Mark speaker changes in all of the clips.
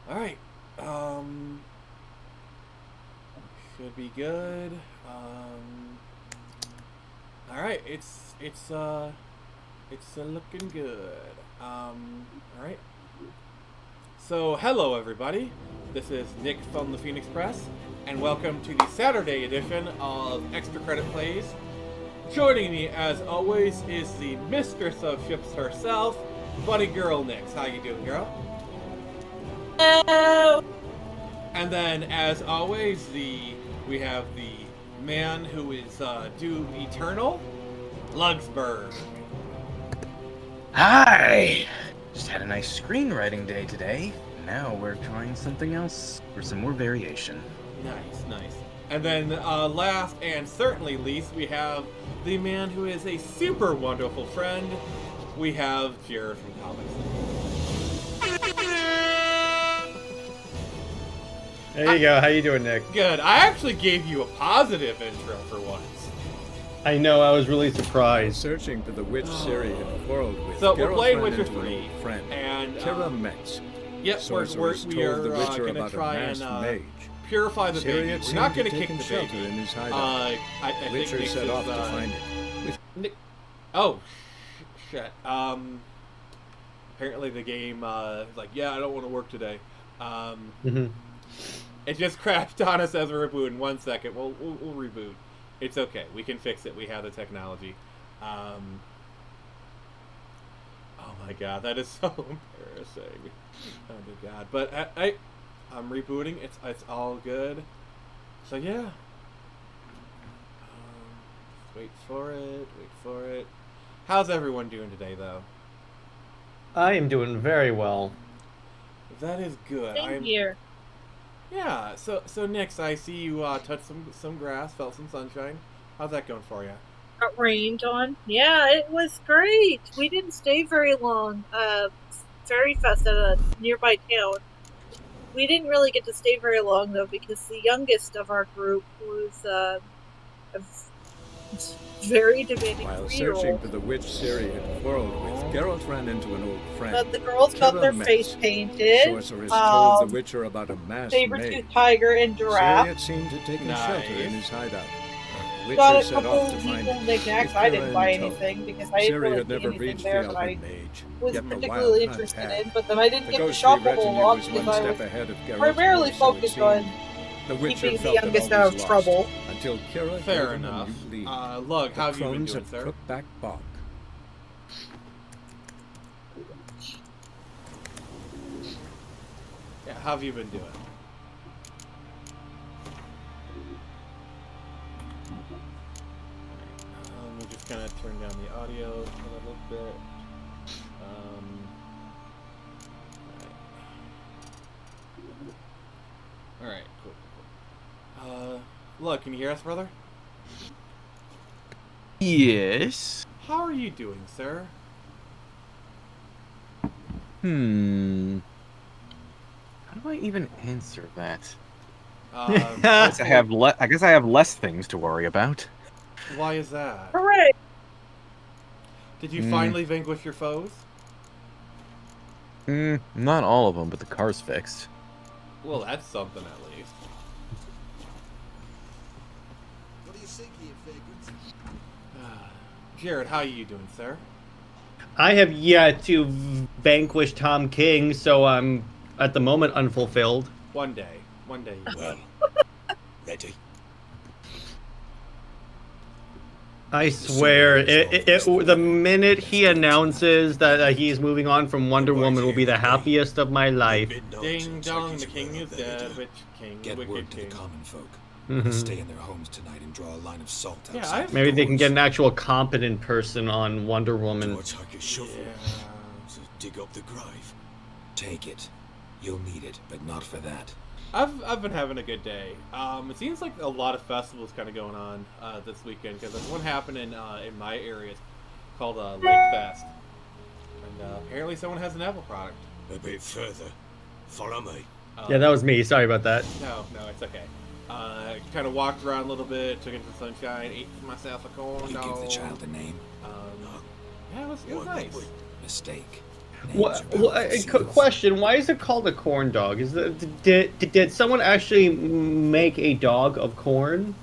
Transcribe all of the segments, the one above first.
Speaker 1: All right. Should be good. All right. It's looking good. All right. So, hello everybody. This is Nick from the Phoenix Press, and welcome to the Saturday edition of Extra Credit Plays. Joining me, as always, is the mistress of ships herself, Buddy Girl Nix. How you doing, girl?
Speaker 2: Hello.
Speaker 1: And then, as always, we have the man who is due eternal, Lugsberg.
Speaker 3: Hi! Just had a nice screenwriting day today. Now we're trying something else for some more variation.
Speaker 1: Nice. And then, last and certainly least, we have the man who is a super wonderful friend. We have Jared from Comics.
Speaker 4: There you go. How you doing, Nick?
Speaker 1: Good. I actually gave you a positive intro for once.
Speaker 4: I know. I was really surprised.
Speaker 5: Searching for the witch Siri had quarreled with.
Speaker 1: So we're
Speaker 5: Geralt
Speaker 1: playing
Speaker 5: ran
Speaker 1: Witcher
Speaker 5: into an
Speaker 1: 3,
Speaker 5: old friend,
Speaker 1: and
Speaker 5: Kira Metz.
Speaker 1: Yep,
Speaker 5: Sorceress
Speaker 1: we are
Speaker 5: told the Witcher
Speaker 1: going to
Speaker 5: about
Speaker 1: try
Speaker 5: a
Speaker 1: and
Speaker 5: masked mage.
Speaker 1: purify the
Speaker 5: Siri
Speaker 1: baby.
Speaker 5: had
Speaker 1: We're
Speaker 5: seemed
Speaker 1: not
Speaker 5: to
Speaker 1: going to
Speaker 5: have
Speaker 1: kick the
Speaker 5: taken
Speaker 1: baby.
Speaker 5: shelter in his hideout.
Speaker 1: I think
Speaker 5: Witcher
Speaker 1: Nick
Speaker 5: set
Speaker 1: is,
Speaker 5: off to find it.
Speaker 1: Nick. Oh, shit. Apparently the game is like, yeah, I don't want to work today. It just crashed on us as a reboot in 1 second. We'll reboot. It's okay. We can fix it. We have the technology. Oh my god, that is so embarrassing. Oh my god. But I'm rebooting. It's all good. So yeah. Wait for it. How's everyone doing today, though?
Speaker 4: I am doing very well.
Speaker 1: That is good.
Speaker 2: Same here.
Speaker 1: Yeah. So next, I see you touched some grass, felt some sunshine. How's that going for you?
Speaker 2: Got rained on. Yeah, it was great. We didn't stay very long. Fairy Fest at a nearby town. We didn't really get to stay very long though because the youngest of our group was a very demanding
Speaker 5: While
Speaker 2: 3-year-old.
Speaker 5: searching for the witch Siri had quarreled with, Geralt ran into an old friend.
Speaker 2: But the girls got
Speaker 5: Kira
Speaker 2: their
Speaker 5: Metz.
Speaker 2: face painted.
Speaker 5: Sorceress told the Witcher about a masked
Speaker 2: Saber-tooth
Speaker 5: mage.
Speaker 2: tiger and
Speaker 5: Siri
Speaker 2: giraffe.
Speaker 5: had seemed to take shelter in his hideout.
Speaker 2: Got
Speaker 5: Witcher
Speaker 2: a
Speaker 5: set
Speaker 2: couple
Speaker 5: off to find
Speaker 2: legal
Speaker 5: it.
Speaker 2: knickknacks.
Speaker 5: With
Speaker 2: I didn't
Speaker 5: Kira
Speaker 2: buy
Speaker 5: in tow.
Speaker 2: anything because I didn't
Speaker 5: Siri
Speaker 2: really
Speaker 5: had
Speaker 2: see
Speaker 5: never
Speaker 2: anything
Speaker 5: reached
Speaker 2: there
Speaker 5: the
Speaker 2: that I
Speaker 5: elven mage.
Speaker 2: was
Speaker 5: Yet the
Speaker 2: particularly
Speaker 5: wild
Speaker 2: interested
Speaker 5: hunt
Speaker 2: in, but then I didn't
Speaker 5: The
Speaker 2: get to
Speaker 5: ghostly
Speaker 2: shop a whole
Speaker 5: retinue
Speaker 2: lot
Speaker 5: was
Speaker 2: because
Speaker 5: one
Speaker 2: I
Speaker 5: step
Speaker 2: was
Speaker 5: ahead of Geralt's
Speaker 2: primarily
Speaker 5: course, so it
Speaker 2: focused on
Speaker 5: seemed. The Witcher
Speaker 2: keeping the
Speaker 5: felt that
Speaker 2: youngest
Speaker 5: all
Speaker 2: out
Speaker 5: was
Speaker 2: of
Speaker 5: lost,
Speaker 2: trouble.
Speaker 5: Until Kira
Speaker 1: Fair
Speaker 5: gave him a
Speaker 1: enough.
Speaker 5: new lead.
Speaker 1: Lug,
Speaker 5: The
Speaker 1: how have you been
Speaker 5: crones
Speaker 1: doing,
Speaker 5: at
Speaker 1: sir?
Speaker 5: Crookback Bog.
Speaker 1: Yeah, how have you been doing? We're just gonna turn down the audio a little bit. Alright, cool. Look, can you hear us, brother?
Speaker 3: Yes?
Speaker 1: How are you doing, sir?
Speaker 3: How do I even answer that? I guess I have less things to worry about.
Speaker 1: Why is that?
Speaker 2: Hooray!
Speaker 1: Did you finally vanquish your foes?
Speaker 3: Not all of them, but the car's fixed.
Speaker 1: Well, that's something at least.
Speaker 6: What do you think here, vagrants?
Speaker 1: Jared, how are you doing, sir?
Speaker 4: I have yet to vanquish Tom King, so I'm at the moment unfulfilled.
Speaker 1: One day you will.
Speaker 6: Well, ready?
Speaker 4: I swear, the minute he announces that he's moving on from Wonder Woman will be the happiest of my life.
Speaker 1: Ding dong, the king is dead. Which king?
Speaker 6: Get
Speaker 1: Wicked
Speaker 6: word to the
Speaker 1: king.
Speaker 6: common folk.
Speaker 4: Mhm.
Speaker 6: Stay in their homes tonight and draw a line of salt
Speaker 1: Yeah,
Speaker 6: outside.
Speaker 1: I've-
Speaker 4: Maybe they can get an actual competent person on Wonder Woman.
Speaker 6: George like a shovel.
Speaker 1: Yeah.
Speaker 6: So dig up the grave. Take it. You'll need it, but not for that.
Speaker 1: I've been having a good day. It seems like a lot of festivals kind of going on this weekend because there's one happening in my area called Lake Fest, and apparently someone has an Apple product.
Speaker 6: A bit further. Follow me.
Speaker 4: Yeah, that was me. Sorry about that.
Speaker 1: No, it's okay. Kind of walked around a little bit, took in some sunshine, ate myself a corn
Speaker 6: You
Speaker 1: dog.
Speaker 6: give the child a name.
Speaker 1: Yeah, it was nice.
Speaker 6: Mistake.
Speaker 4: Question: why is it called a corn dog? Did someone actually make a dog of corn?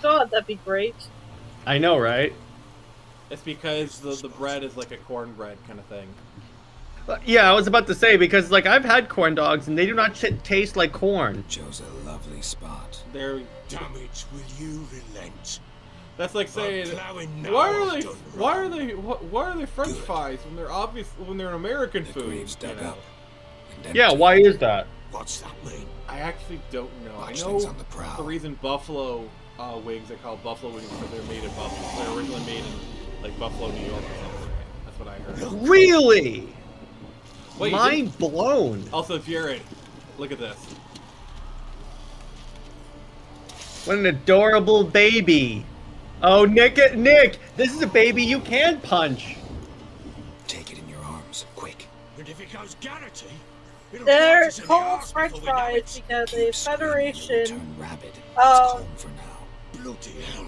Speaker 2: God, that'd be great.
Speaker 4: I know, right?
Speaker 1: It's because the bread is like a cornbread kind of thing.
Speaker 4: Yeah, I was about to say because like I've had corn dogs and they do not taste like corn.
Speaker 6: Chose a lovely spot.
Speaker 1: They're
Speaker 7: Damn it, will you relent?
Speaker 1: That's like saying,
Speaker 7: plowing now,
Speaker 1: why are
Speaker 7: I've
Speaker 1: they
Speaker 7: done
Speaker 1: why are they French fries when they're American
Speaker 6: The
Speaker 1: food?
Speaker 6: grave's dug up. and
Speaker 4: Yeah,
Speaker 6: empty.
Speaker 4: why is that?
Speaker 7: What's that mean?
Speaker 1: I actually don't know. I
Speaker 6: Watch
Speaker 1: know
Speaker 6: things on the prowl.
Speaker 1: the reason buffalo wings are called buffalo wings because they're made in Buffalo. They're originally made in like Buffalo, New York or something. That's what I heard.
Speaker 4: Really?
Speaker 1: Wait, you
Speaker 4: Mind blown.
Speaker 1: Also, Jared, look at this.
Speaker 4: What an adorable baby. Oh, Nick, this is a baby you can punch.
Speaker 6: Take it in your arms, quick.
Speaker 7: And if it goes Garrity, it'll
Speaker 2: They're
Speaker 7: bite us in the
Speaker 2: called
Speaker 7: arse
Speaker 2: French
Speaker 7: before we know
Speaker 2: fries
Speaker 7: it.
Speaker 2: because the
Speaker 6: Keep screaming and
Speaker 2: Federation.
Speaker 6: turn rabid. It's
Speaker 2: Oh.
Speaker 6: calm for now.
Speaker 7: Bloody hell.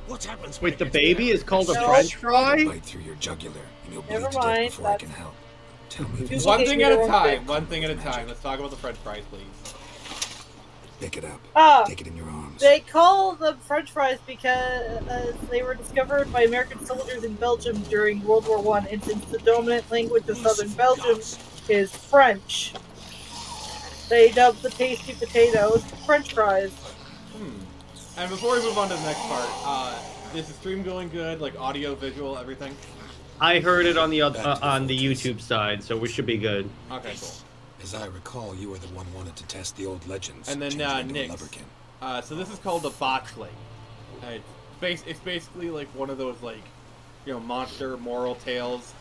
Speaker 7: What happens when
Speaker 4: Wait,
Speaker 7: it
Speaker 4: the
Speaker 7: gets
Speaker 4: baby
Speaker 7: bad?
Speaker 4: is called a
Speaker 2: No.
Speaker 4: French fry?
Speaker 6: Bite through your jugular, and you'll bleed
Speaker 2: Never
Speaker 6: to death
Speaker 2: mind,
Speaker 6: before I can
Speaker 2: that's-
Speaker 6: help. Tell me if
Speaker 2: You
Speaker 6: it's
Speaker 1: One
Speaker 2: gave
Speaker 1: thing
Speaker 2: me
Speaker 1: at
Speaker 2: the
Speaker 1: a
Speaker 2: wrong
Speaker 1: time.
Speaker 2: thing.
Speaker 1: One thing at a time. Let's talk about the French fries, please.
Speaker 6: Pick it up.
Speaker 2: Ah,
Speaker 6: Take it in your arms.
Speaker 2: they call them French fries because they were discovered by American soldiers in Belgium during World War One, and since the dominant language of southern Belgium is French, they dubbed the tasty potatoes French fries.
Speaker 1: And before we move on to the next part, is the stream going good? Like audio, visual, everything?
Speaker 4: I heard it on the YouTube side, so we should be good.
Speaker 1: Okay, cool.
Speaker 6: As I recall, you were the one wanted to test the old legends.
Speaker 1: And then
Speaker 6: change it into a
Speaker 1: Nick.
Speaker 6: lubberkin.
Speaker 1: So this is called the botchling. It's basically like one of those like, monster moral tales.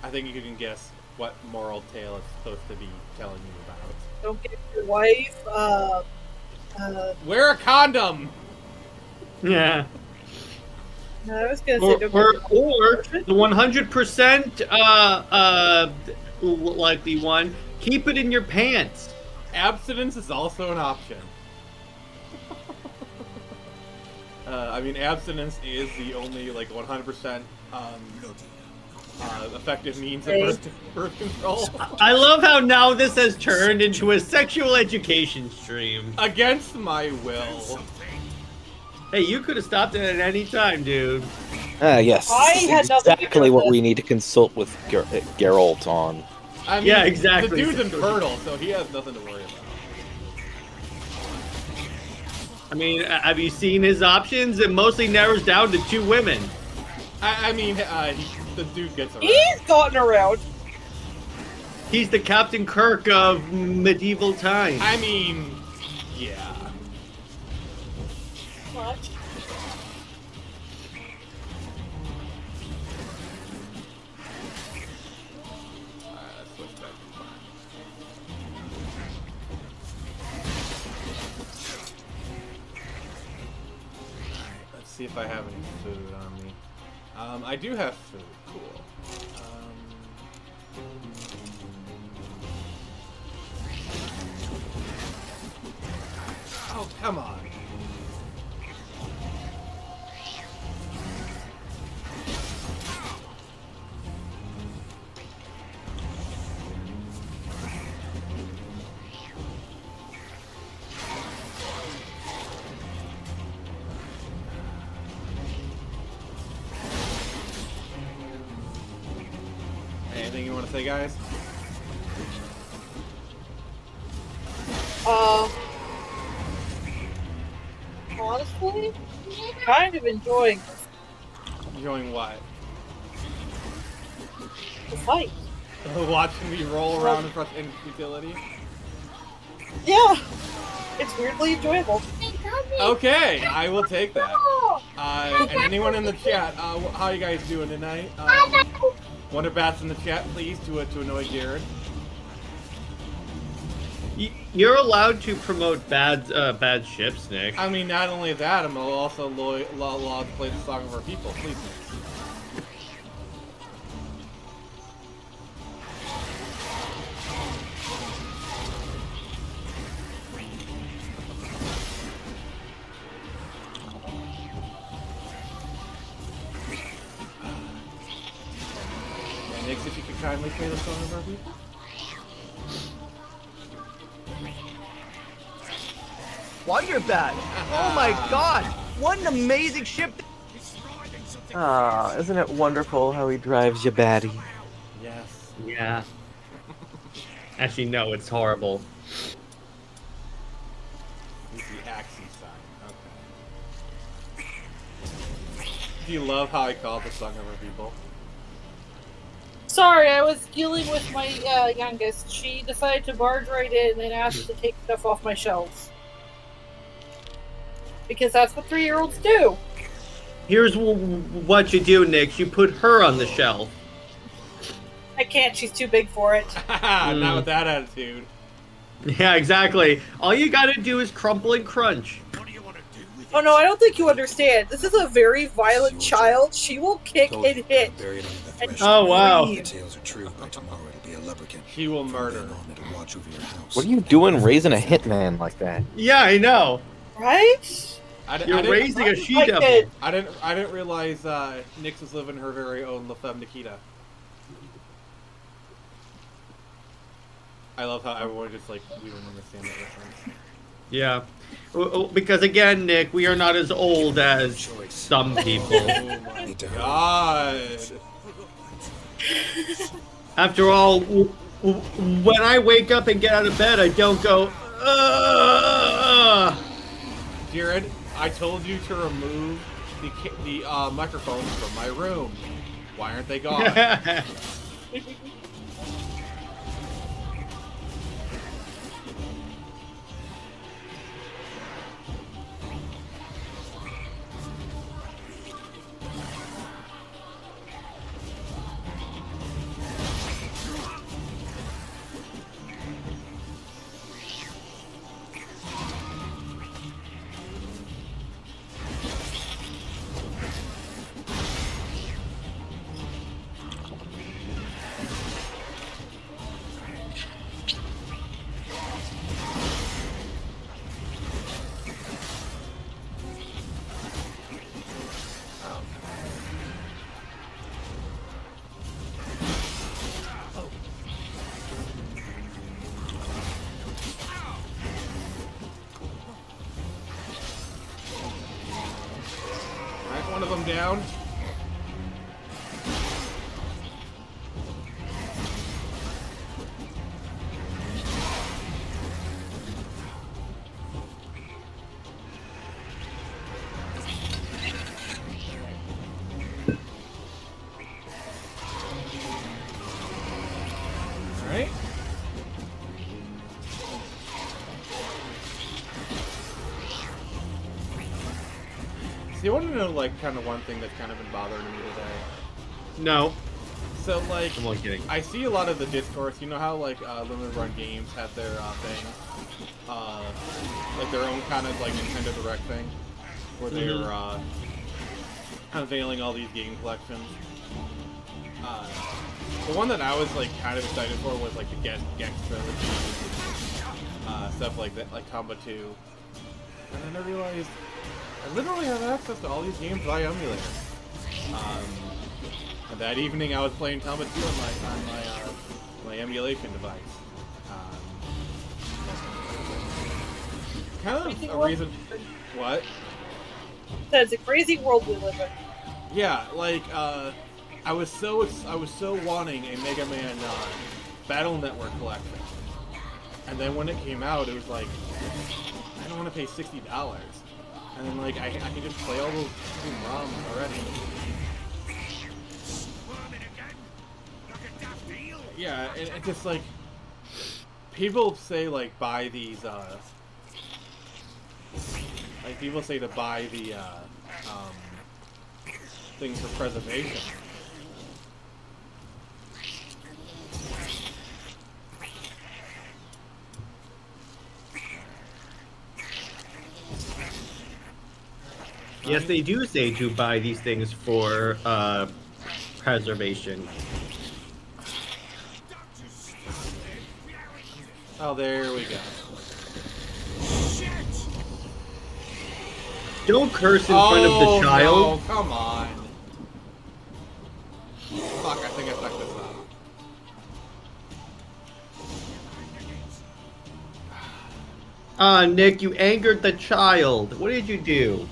Speaker 1: I think you can guess what moral tale it's supposed to be telling you about.
Speaker 2: Don't get your wife.
Speaker 1: Wear a condom.
Speaker 4: Yeah.
Speaker 2: I was gonna say
Speaker 4: Or
Speaker 2: don't
Speaker 4: the 100% likely one, keep it in your pants.
Speaker 1: Abstinence is also an option. Abstinence is the only 100% effective means of birth control.
Speaker 4: I love how now this has turned into a sexual education stream.
Speaker 1: Against my will.
Speaker 4: Hey, you could have stopped it at any time, dude.
Speaker 8: Yes.
Speaker 2: I
Speaker 8: This is
Speaker 2: had nothing to do
Speaker 8: exactly
Speaker 2: with
Speaker 8: what
Speaker 2: this.
Speaker 8: we need to consult with Geralt on.
Speaker 1: I mean,
Speaker 4: Yeah, exactly.
Speaker 1: The dude's infertile, so he has nothing to worry about.
Speaker 4: I mean, have you seen his options? It mostly narrows down to 2 women.
Speaker 1: The dude gets around.
Speaker 2: He's gotten around.
Speaker 4: He's the Captain Kirk of medieval times.
Speaker 1: Yeah.
Speaker 2: Much.
Speaker 1: Let's switch back to fun. Alright, let's see if I have any food on me. I do have food. Cool. Oh, come on. Anything you want to say, guys?
Speaker 2: Honestly, kind of enjoying
Speaker 1: Enjoying what?
Speaker 2: the fight.
Speaker 1: Watching me roll around in front of futility?
Speaker 2: Yeah, it's weirdly enjoyable.
Speaker 1: Okay, I will take that. And anyone in the chat, how you guys doing tonight? Wonder Bats in the chat, please, to annoy Jared.
Speaker 4: You're allowed to promote bad ships, Nick.
Speaker 1: I mean, not only that, I'm also allowed to play the Song of Our People, please. kindly play the song of our people?
Speaker 4: Wonder Bat! Oh my god! What an amazing ship!
Speaker 8: Ah, isn't it wonderful how he drives you batty?
Speaker 1: Yes.
Speaker 4: Yeah. Actually, no, it's horrible.
Speaker 1: He's the Axie sign. Okay. Do you love how I call the song of our people?
Speaker 2: Sorry, I was dealing with my youngest. She decided to barge right in and asked to take stuff off my shelves. Because that's what 3-year-olds do.
Speaker 4: Here's what you do, Nick. You put her on the shelf.
Speaker 2: I can't, she's too big for it.
Speaker 1: Not with that attitude.
Speaker 4: Yeah, exactly. All you gotta do is crumple and crunch.
Speaker 7: What do you want to do with
Speaker 2: Oh no, I don't think you understand. This is a very violent child. She will kick
Speaker 6: Told you,
Speaker 2: and hit.
Speaker 6: buried under the
Speaker 2: And
Speaker 6: threshold.
Speaker 4: Oh, wow.
Speaker 6: If the tales are true, by tomorrow it'll be a lubricant.
Speaker 1: She will
Speaker 6: From
Speaker 1: murder.
Speaker 6: then on, it'll watch over your house.
Speaker 8: What are you doing raising a hitman like that?
Speaker 4: Yeah, I know.
Speaker 2: Right?
Speaker 4: You're raising a
Speaker 2: I
Speaker 4: she-devil.
Speaker 2: did.
Speaker 1: I didn't realize Nyx was living her very own La Femme Nikita. I love how everyone just like we don't understand that reference.
Speaker 4: Yeah. Because again, Nick, we are not as old as
Speaker 6: Choice.
Speaker 4: some people.
Speaker 1: Oh my
Speaker 6: Need to hurry.
Speaker 1: god!
Speaker 4: After all, when I wake up and get out of bed, I don't go, ugh.
Speaker 1: Jared, I told you to remove the microphones from my room. Why aren't they gone? Alright, one of them down. Alright. See, I want to know, like, kind of one thing that's kind of been bothering me today.
Speaker 4: No,
Speaker 1: So, like,
Speaker 4: I'm only kidding.
Speaker 1: I see a lot of the discourse. You know how, like, Limited Run Games have their thing, like their own kind of like Nintendo Direct thing, where they're unveiling all these game collections. The one that I was like kind of excited for was like the Gex trilogy, stuff like that, like Combo 2. And then I realized I literally have access to all these games by emulator. And that evening I was playing Combo 2 on my emulation device. Kind of a reason. What?
Speaker 2: That's a crazy world we live in.
Speaker 1: Yeah, like I was so wanting a Mega Man Battle Network collection, and then when it came out, it was like I don't want to pay $60, and then like I can just play all those ROMs already. Yeah, and it's just like people say like buy these like people say to buy the things for preservation.
Speaker 4: Yes, they do say to buy these things for preservation.
Speaker 1: Oh, there we go.
Speaker 4: Don't curse in front of the child.
Speaker 1: No, come on. Fuck, I think I fucked this up.
Speaker 4: Ah, Nick, you angered the child. What did you do?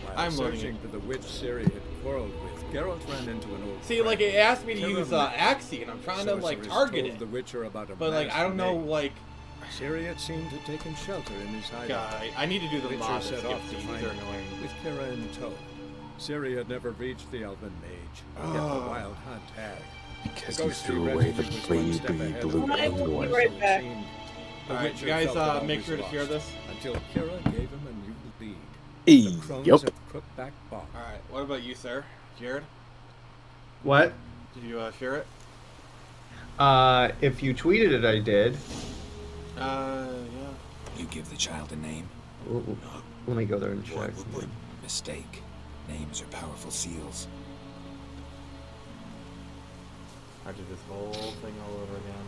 Speaker 5: While
Speaker 1: I'm learning
Speaker 5: searching
Speaker 1: it.
Speaker 5: for the witch Ciri had quarreled with, Geralt ran into an old
Speaker 1: See, like,
Speaker 5: friend.
Speaker 1: it asked me to
Speaker 5: Kira
Speaker 1: use
Speaker 5: met
Speaker 1: Axie, and I'm trying to, like,
Speaker 5: sorceress
Speaker 1: target
Speaker 5: told
Speaker 1: it.
Speaker 5: the Witcher about a
Speaker 1: But, like, I don't know,
Speaker 5: masked
Speaker 1: like...
Speaker 5: maid. Ciri had seemed to have taken shelter in his hideout.
Speaker 1: God, I need to do the
Speaker 5: Witcher
Speaker 1: mod
Speaker 5: set
Speaker 1: skip
Speaker 5: off to
Speaker 1: these.
Speaker 5: find
Speaker 1: These are
Speaker 5: it,
Speaker 1: annoying.
Speaker 5: with Kira in tow. Ciri had never reached the Elven Mage, yet the
Speaker 1: Oh.
Speaker 5: Wild Hunt had.
Speaker 8: Because
Speaker 5: The
Speaker 8: you
Speaker 5: ghostly
Speaker 8: threw away the
Speaker 5: regiment was one step
Speaker 8: baby
Speaker 5: ahead of
Speaker 8: blue
Speaker 5: the
Speaker 2: I will be
Speaker 8: penguin.
Speaker 2: right back.
Speaker 5: The
Speaker 1: Alright,
Speaker 5: Witcher
Speaker 1: you guys,
Speaker 5: felt that all
Speaker 1: make
Speaker 5: was
Speaker 1: sure to
Speaker 5: lost,
Speaker 1: share this.
Speaker 5: Until Kira gave him a new lead. The crones
Speaker 8: Yup.
Speaker 5: of Crookback Bog.
Speaker 1: Alright, what about you, sir? Jared?
Speaker 4: What?
Speaker 1: Did you, share it?
Speaker 4: If you tweeted it, I did.
Speaker 1: Yeah.
Speaker 6: You give the child a name?
Speaker 4: Ooh, let me go there and check.
Speaker 6: Mistake. Names are powerful seals.
Speaker 1: I did this whole thing all over again.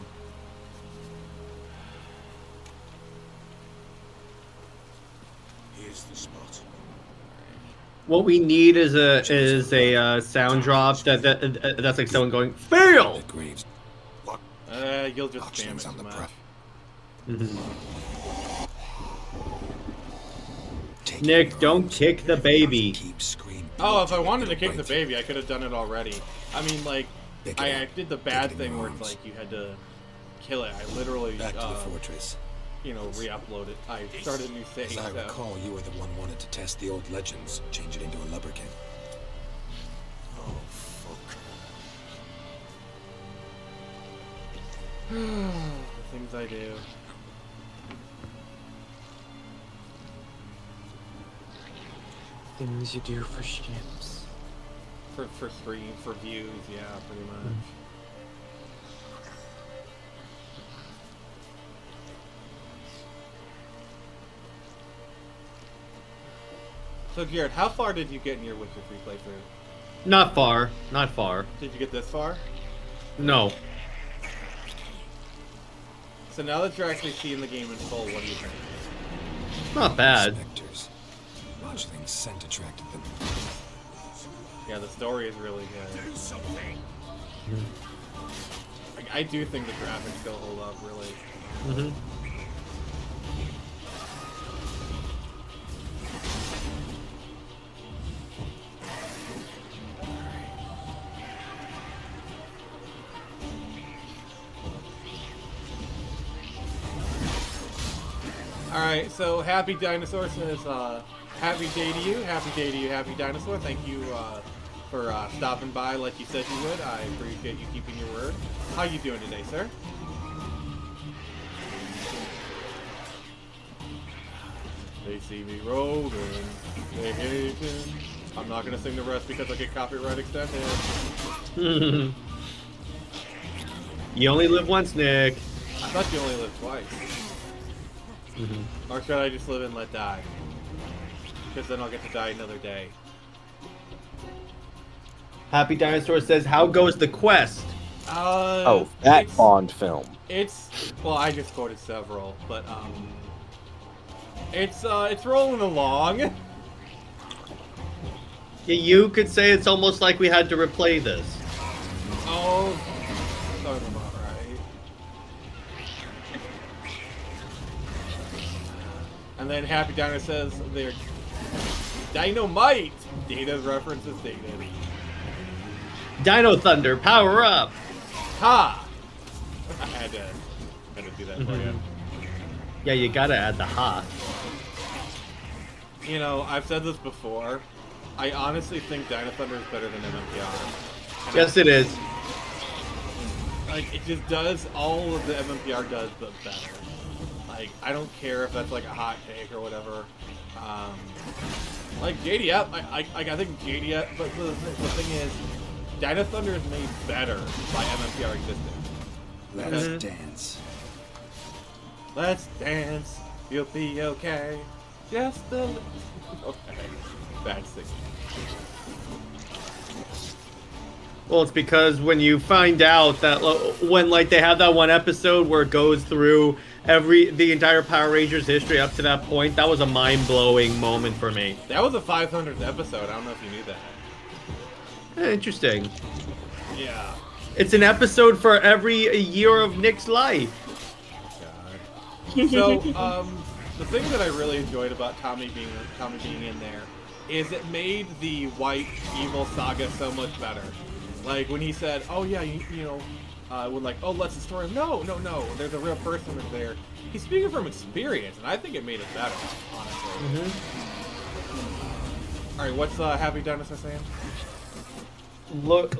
Speaker 7: Here's the spot.
Speaker 4: What we need is a sound drop that's like someone going fail.
Speaker 6: The graves.
Speaker 1: You'll just spam it
Speaker 6: Auctions
Speaker 1: too
Speaker 6: on the
Speaker 1: much.
Speaker 6: prop. Take
Speaker 4: Nick,
Speaker 6: your
Speaker 4: don't
Speaker 6: arms.
Speaker 4: kick the baby.
Speaker 6: Keep screaming.
Speaker 1: Oh, if I wanted to
Speaker 6: Right.
Speaker 1: kick the baby, I could have done it already. I mean, like,
Speaker 6: Pick it
Speaker 1: I
Speaker 6: up.
Speaker 1: did the bad
Speaker 6: Pick it in
Speaker 1: thing
Speaker 6: your
Speaker 1: where it's
Speaker 6: arms.
Speaker 1: like you had to kill it. I literally,
Speaker 6: Back to the fortress.
Speaker 1: you know, re-upload it. I started a new save.
Speaker 6: As I
Speaker 1: So.
Speaker 6: recall, you were the one wanted to test the old legends, change it into a lubricant.
Speaker 7: Oh, fuck.
Speaker 1: The things I do.
Speaker 8: Things you do for ships.
Speaker 1: For stream, for views, yeah, pretty much. So, Garrett, how far did you get in your Witcher 3 playthrough?
Speaker 4: Not far. Not far.
Speaker 1: Did you get this far?
Speaker 4: No.
Speaker 1: So now that you're actually seeing the game in full, what do you think?
Speaker 4: Not bad.
Speaker 6: Spectres. Lodgeling's scent attracted them.
Speaker 1: Yeah, the story is really good.
Speaker 7: Do something.
Speaker 1: I do think the graphics still hold up, really. Alright, so Happy Dinosaur says, happy day to you, happy day to you, Happy Dinosaur. Thank you for stopping by like you said you would. I appreciate you keeping your word. How you doing today, sir? They see me rolling, they hating. I'm not gonna sing the rest because I get copyright extended.
Speaker 4: You only live once, Nick.
Speaker 1: I thought you only lived twice. Or should I just live and let die? Because then I'll get to die another day.
Speaker 4: Happy Dinosaur says, "How goes the quest?"
Speaker 8: Oh, that
Speaker 1: it's-
Speaker 8: Bond film.
Speaker 1: It's well, I just quoted several, but it's rolling along.
Speaker 4: Yeah, you could say it's almost like we had to replay this.
Speaker 1: Oh, sounds about right. And then Happy Dino says they're dynamite. Data's reference is dated.
Speaker 4: Dino Thunder, power up!
Speaker 1: Ha! I had to do that for you.
Speaker 4: Yeah, you gotta add the ha.
Speaker 1: You know, I've said this before. I honestly think Dino Thunder is better than MMPR. And
Speaker 4: Yes, it is.
Speaker 1: Like, it just does all of the MMPR does, but better. Like, I don't care if that's like a hot take or whatever. Like JDF, I think JDF, but the thing is, Dino Thunder is made better by MMPR existing.
Speaker 6: Let's dance.
Speaker 1: Let's dance, you'll be okay. Just a little. Okay, bad singing.
Speaker 4: Well, it's because when you find out that when like they have that one episode where it goes through the entire Power Rangers history up to that point, that was a mind-blowing moment for me.
Speaker 1: That was a 500th episode. I don't know if you knew that.
Speaker 4: Interesting.
Speaker 1: Yeah.
Speaker 4: It's an episode for every year of Nick's life.
Speaker 1: God. So, the thing that I really enjoyed about Tommy being in there is it made the White Evil saga so much better. Like when he said, "Oh yeah, you know," when like, "Oh, let's destroy him." No, there's a real person in there. He's speaking from experience, and I think it made it better, honestly. All right, what's Happy Dinosaur saying?
Speaker 4: Look,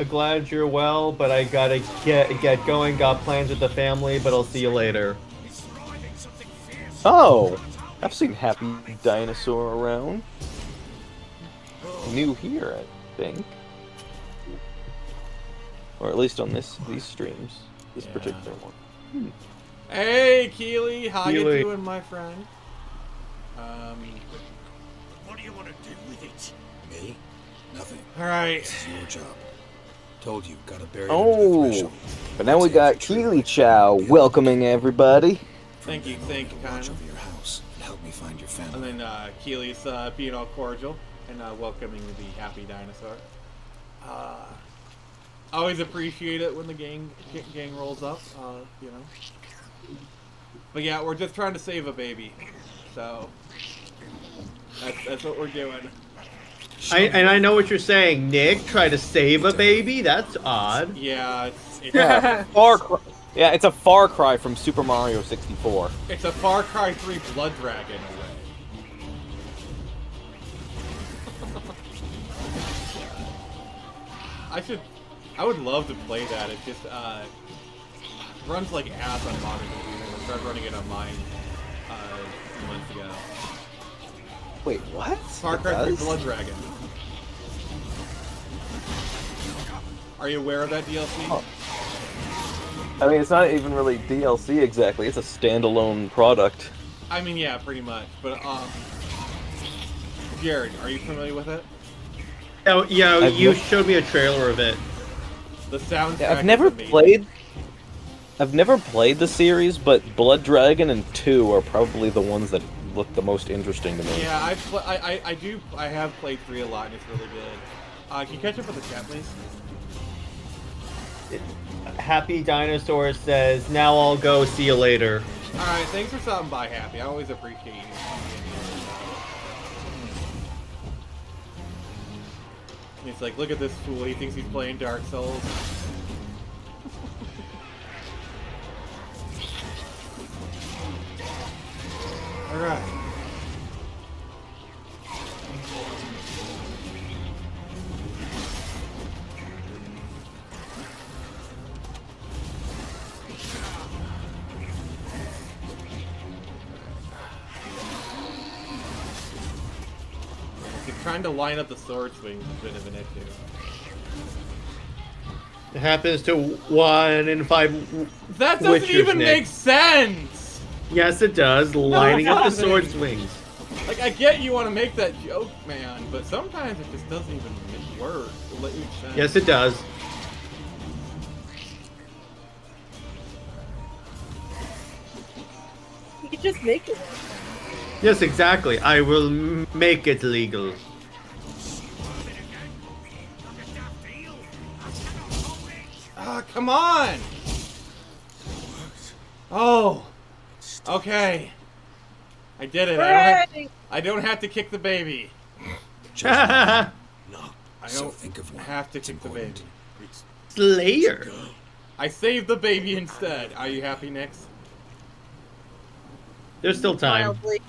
Speaker 4: glad you're well, but I gotta get going. Got plans with the family, but I'll see you later.
Speaker 8: Oh, I've seen Happy Dinosaur around. New here, I think. Or at least on these streams. This particular one.
Speaker 1: Hey, Keely, how you
Speaker 4: Keely.
Speaker 1: doing, my friend?
Speaker 7: What do you want to do with it?
Speaker 6: Me? Nothing.
Speaker 1: All right.
Speaker 6: This is your job. Told you, gotta bury it under the
Speaker 8: Oh,
Speaker 6: threshold.
Speaker 8: but now we got Keely Chow welcoming everybody.
Speaker 1: Thank you,
Speaker 6: Watch
Speaker 1: kind of.
Speaker 6: over your house and help me find your
Speaker 1: And
Speaker 6: family.
Speaker 1: then Keely's being all cordial and welcoming the Happy Dinosaur. I always appreciate it when the gang rolls up, you know. But yeah, we're just trying to save a baby, so that's what we're doing.
Speaker 4: I know what you're saying, Nick. Try to save a baby? That's odd.
Speaker 1: Yeah, it's
Speaker 8: Yeah, Far Cry. Yeah, it's a far cry from Super Mario 64.
Speaker 1: it's a Far Cry 3 Blood Dragon away. I would love to play that. It just runs like ass on modern computers. I started running it on mine a few months ago.
Speaker 8: Wait, what?
Speaker 1: Far
Speaker 8: It
Speaker 1: Cry 3
Speaker 8: does?
Speaker 1: Blood Dragon. Are you aware of that DLC?
Speaker 8: Oh. I mean, it's not even really DLC exactly. It's a standalone product.
Speaker 1: I mean, yeah, pretty much. But Jared, are you familiar with it?
Speaker 4: Oh, yeah,
Speaker 8: I've
Speaker 4: you
Speaker 8: looked-
Speaker 4: showed me a trailer of it.
Speaker 1: The soundtrack.
Speaker 8: Yeah,
Speaker 1: is amazing.
Speaker 8: I've never played the series, but Blood Dragon and 2 are probably the ones that look the most interesting to me.
Speaker 1: Yeah, I have played 3 a lot, and it's really good. Can you catch up with the chat, please?
Speaker 4: Happy Dinosaur says, "Now I'll go. See you later."
Speaker 1: All right, thanks for stopping by, Happy. I always appreciate you. It's like, look at this fool. He thinks he's playing Dark Souls. All right. Trying to line up the sword swings is a bit of an issue.
Speaker 4: It happens to 1 in 5.
Speaker 1: That doesn't
Speaker 4: witchers,
Speaker 1: even
Speaker 4: Nick.
Speaker 1: make sense!
Speaker 4: Yes, it does. Lining up the
Speaker 1: doesn't.
Speaker 4: sword swings.
Speaker 1: Like, I get you want to make that joke, man, but sometimes it just doesn't even work. It let you sense.
Speaker 4: Yes, it does.
Speaker 2: You could just make it.
Speaker 4: Yes, exactly. I will make it legal.
Speaker 1: Ah, come on! Oh! Okay. I did it.
Speaker 2: Hooray!
Speaker 1: I don't have to kick the baby.
Speaker 6: No.
Speaker 1: I
Speaker 6: So
Speaker 1: don't
Speaker 6: think of one.
Speaker 1: have to
Speaker 6: It's
Speaker 1: kick the baby.
Speaker 6: important.
Speaker 4: Slayer.
Speaker 1: I saved the baby instead. Are you happy, Nix?
Speaker 4: There's still time.
Speaker 2: Mildly.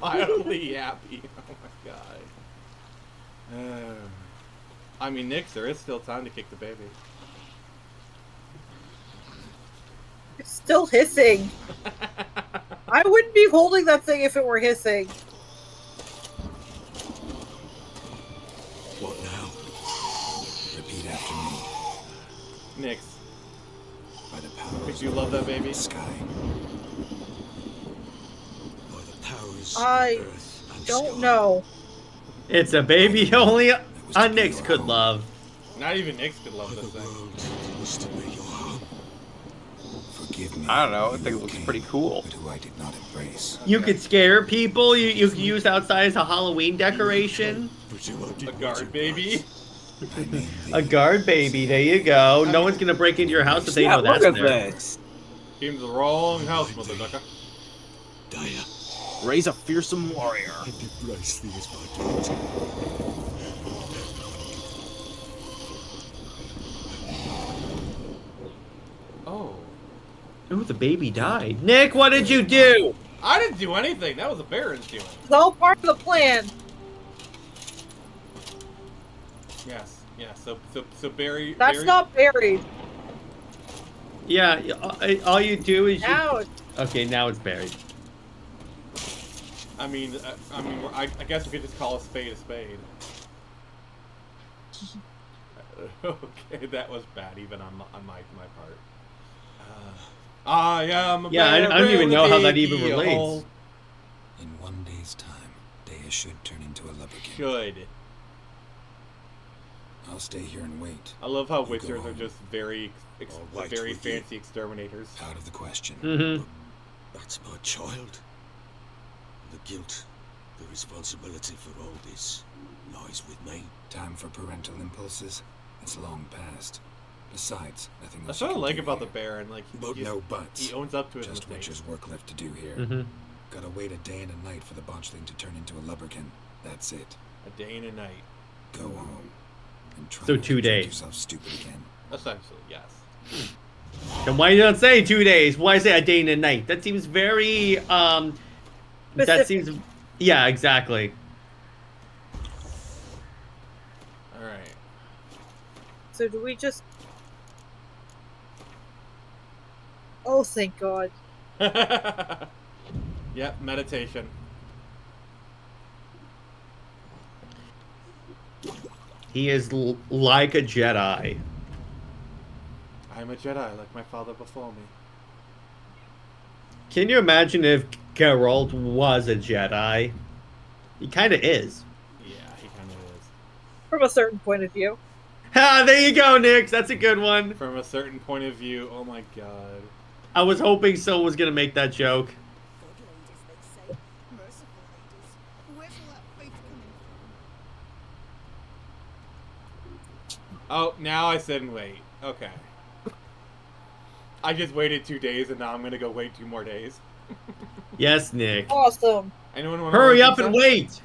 Speaker 1: Mildly happy. Oh my god. I mean, Nix, there is still time to kick the baby.
Speaker 2: It's still hissing. I wouldn't be holding that thing if it were hissing.
Speaker 6: What now? Repeat after me.
Speaker 1: Nix,
Speaker 6: By the powers
Speaker 1: did you love that baby?
Speaker 6: of the sky. By the powers
Speaker 2: I
Speaker 6: of earth and
Speaker 2: don't
Speaker 6: sky.
Speaker 2: know.
Speaker 4: It's a baby only a Nyx could love.
Speaker 1: Not even Nix could love
Speaker 6: By
Speaker 1: this
Speaker 6: the
Speaker 1: thing.
Speaker 6: world was to be your home. Forgive me.
Speaker 8: I don't know. I
Speaker 6: who
Speaker 8: think it
Speaker 6: you
Speaker 8: looks
Speaker 6: came,
Speaker 8: pretty cool.
Speaker 6: But who I did not embrace.
Speaker 4: You could scare people. You could use outside as a Halloween decoration.
Speaker 7: But you are
Speaker 1: A guard baby.
Speaker 6: I mean
Speaker 4: A guard baby. There you go. No one's gonna break into your house if they
Speaker 8: Yeah,
Speaker 4: know that's
Speaker 8: look at
Speaker 4: there.
Speaker 8: this.
Speaker 1: Came to the wrong house, mother ducker.
Speaker 6: Dire,
Speaker 8: Raise a fearsome warrior.
Speaker 6: I embrace thee as my daughter.
Speaker 1: Oh.
Speaker 4: Ooh, the baby died. Nick, what did you do?
Speaker 1: I didn't do anything. That was the Baron's doing.
Speaker 2: It's all part of the plan.
Speaker 1: Yes. Yeah. So Barry.
Speaker 2: That's
Speaker 1: Barry,
Speaker 2: not buried.
Speaker 4: Yeah, all you do is you...
Speaker 2: Now it's
Speaker 4: Okay, now it's buried.
Speaker 1: I mean, I guess we could just call a spade a spade. Okay, that was bad, even on my part. I am.
Speaker 4: Yeah, I don't even know how that even relates.
Speaker 6: In 1 day's time, Dea should turn into a leprechaun.
Speaker 1: Should.
Speaker 6: I'll stay here and wait.
Speaker 1: I love how
Speaker 6: You go
Speaker 1: witchers are
Speaker 6: home.
Speaker 1: just very
Speaker 6: All right
Speaker 1: very
Speaker 6: with you.
Speaker 1: fancy exterminators.
Speaker 6: Out of the question.
Speaker 4: Mm-hmm.
Speaker 7: That's my child. The guilt, the responsibility for all this lies with me.
Speaker 6: Time for parental impulses? It's long past. Besides, nothing
Speaker 1: That's
Speaker 6: else.
Speaker 1: what I
Speaker 6: you can
Speaker 1: like
Speaker 6: do
Speaker 1: about the
Speaker 6: here.
Speaker 1: Baron. Like
Speaker 6: But
Speaker 1: he,
Speaker 6: no buts.
Speaker 1: he owns up to his
Speaker 6: Just
Speaker 1: mistakes.
Speaker 6: witcher's work left to do here.
Speaker 4: Mm-hmm.
Speaker 6: Gotta wait a day and a night for the botchling to turn into a leprechaun. That's it.
Speaker 1: A day and a night.
Speaker 6: Go home. And try
Speaker 4: So
Speaker 6: not
Speaker 4: 2
Speaker 6: to make
Speaker 4: days.
Speaker 6: yourself stupid again.
Speaker 1: Essentially, yes.
Speaker 4: Then why you not say 2 days? Why say a day and a night? That seems very that
Speaker 2: Specific.
Speaker 4: seems yeah, exactly.
Speaker 1: All right.
Speaker 2: so. Do we just? Oh, thank God.
Speaker 1: Yep, meditation.
Speaker 4: He is like a Jedi.
Speaker 1: I'm a Jedi, like my father before me.
Speaker 4: Can you imagine if Geralt was a Jedi? He kind of is.
Speaker 1: Yeah, he kind of is.
Speaker 2: From a certain point of view.
Speaker 4: Ha! There you go, Nix. That's a good one.
Speaker 1: From a certain point of view, oh my god.
Speaker 4: I was hoping someone was gonna make that joke.
Speaker 9: God ladies, they say. Merciful ladies. Where's all that faith coming from?
Speaker 1: Oh, now I sit and wait. Okay. I just waited 2 days, and now I'm gonna go wait 2 more days.
Speaker 4: Yes, Nick.
Speaker 2: Awesome.
Speaker 1: Anyone want
Speaker 4: Hurry up and wait.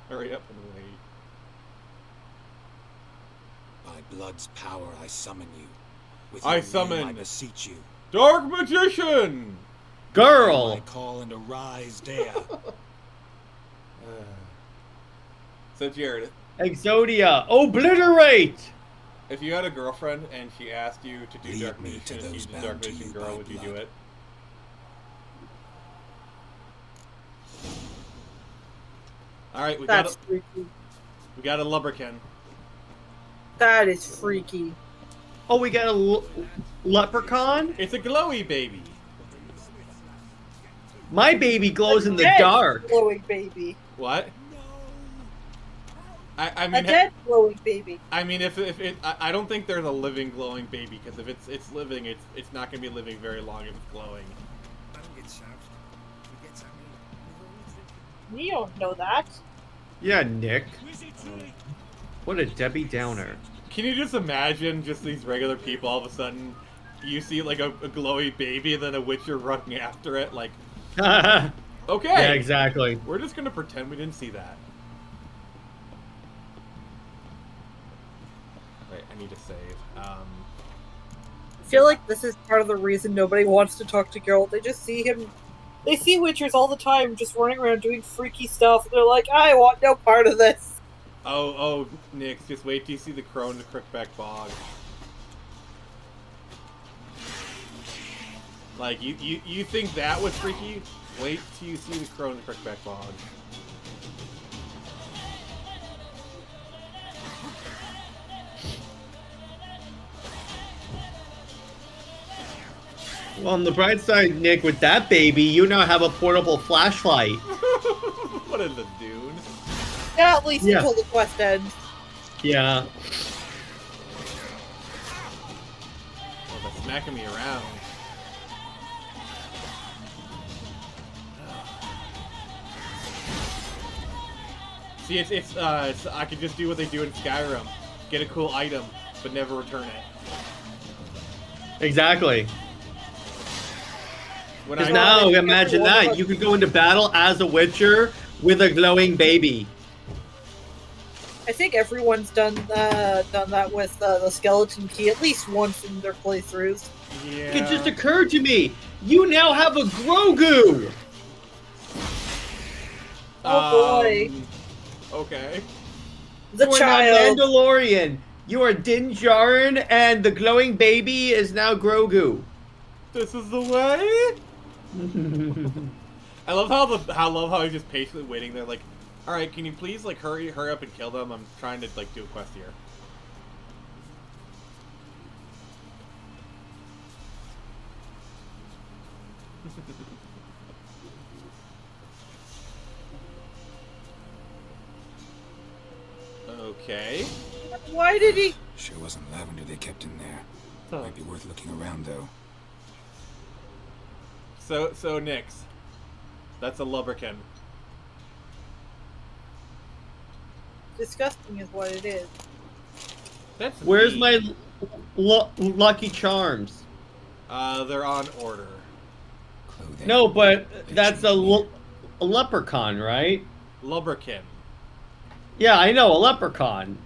Speaker 1: Hurry up and wait.
Speaker 6: By blood's power, I summon you. With
Speaker 1: I
Speaker 6: your name,
Speaker 1: summon-
Speaker 6: I beseech you.
Speaker 1: Dark Magician!
Speaker 6: I
Speaker 4: Girl.
Speaker 6: call and arise, Dea.
Speaker 1: So, Jared,
Speaker 4: Exodia. Obliterate.
Speaker 1: if you had a girlfriend and she asked you to do
Speaker 6: Lead
Speaker 1: Dark
Speaker 6: me to
Speaker 1: Magician and you
Speaker 6: those
Speaker 1: did Dark
Speaker 6: bound to
Speaker 1: Magician
Speaker 6: you
Speaker 1: Girl,
Speaker 6: by
Speaker 1: would you do
Speaker 6: blood.
Speaker 1: it? Alright,
Speaker 2: That's freaky.
Speaker 1: we got a Lubberkin.
Speaker 2: That is freaky.
Speaker 4: Oh, we got a leprechaun.
Speaker 1: It's a glowy baby.
Speaker 4: My baby glows in the
Speaker 2: Dead
Speaker 4: dark.
Speaker 2: glowing baby.
Speaker 1: What? I
Speaker 2: A
Speaker 1: mean,
Speaker 2: dead glowing baby.
Speaker 1: I mean, if it, I don't think there's a living glowing baby, because if it's living, it's not gonna be living very long if it's glowing.
Speaker 2: You don't know that.
Speaker 4: Yeah, Nick. What a Debbie Downer.
Speaker 1: Can you just imagine just these regular people all of a sudden, you see like a glowy baby and then a witcher running after it, like,
Speaker 4: Yeah,
Speaker 1: okay,
Speaker 4: exactly.
Speaker 1: we're just gonna pretend we didn't see that. Wait, I need to save.
Speaker 2: I feel like this is part of the reason nobody wants to talk to Geralt. They just see him. They see witchers all the time just running around doing freaky stuff. And they're like, I want no part of this.
Speaker 1: Oh, Nick, just wait till you see the Crone to Crookback Bog. Like, you think that was freaky? Wait till you see the Crone to Crookback Bog.
Speaker 4: Well, on the bright side, Nick, with that baby, you now have a portable flashlight.
Speaker 1: What in the dune?
Speaker 2: Yeah, at least
Speaker 4: Yeah.
Speaker 2: until the quest ends.
Speaker 4: Yeah.
Speaker 1: Oh, they're smacking me around. See, it's I could just do what they do in Skyrim. Get a cool item, but never return it.
Speaker 4: Exactly.
Speaker 1: When
Speaker 4: Because
Speaker 1: I
Speaker 4: now,
Speaker 2: think
Speaker 4: imagine
Speaker 2: everyone
Speaker 4: that.
Speaker 2: was-
Speaker 4: You could go into battle as a Witcher with a glowing baby.
Speaker 2: I think everyone's done that with the skeleton key at least once in their playthroughs.
Speaker 1: yeah.
Speaker 4: It just occurred to me. You now have a Grogu.
Speaker 2: Oh boy,
Speaker 1: Okay.
Speaker 2: the
Speaker 4: You are
Speaker 2: child.
Speaker 4: now Mandalorian. You are Din Djarin, and the glowing baby is now Grogu.
Speaker 1: This is the way. I love how he's just patiently waiting there, like, all right, can you please like hurry up and kill them? I'm trying to like do a quest here. Okay.
Speaker 2: Why did he?
Speaker 6: Sure wasn't lavender they kept in there.
Speaker 1: Oh.
Speaker 6: Might be worth looking around, though.
Speaker 1: So Nyx, that's a lubberkin.
Speaker 2: Disgusting is what it is.
Speaker 1: That's
Speaker 4: Where's
Speaker 1: mean.
Speaker 4: my Lucky Charms?
Speaker 1: They're on order.
Speaker 6: Clothing.
Speaker 4: No, but
Speaker 6: They
Speaker 4: that's
Speaker 6: shouldn't
Speaker 4: a leprechaun, right?
Speaker 1: Lubberkin.
Speaker 4: Yeah, I know, a leprechaun.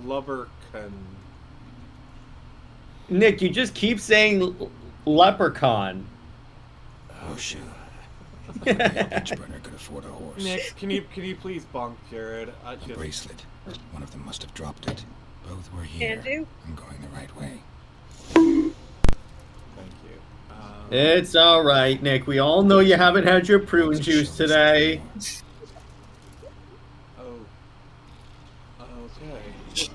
Speaker 1: Lubberkin.
Speaker 4: Nick, you just keep saying leprechaun.
Speaker 6: Oh, sure. Bitch burner could afford a horse.
Speaker 1: Nyx, can you please bonk Jared?
Speaker 6: A bracelet. One of them must have dropped it. Both were here.
Speaker 2: Can do.
Speaker 6: I'm going the right way.
Speaker 1: Thank you.
Speaker 4: It's alright, Nick. We all know you haven't had your prune juice today.
Speaker 1: Oh. Okay.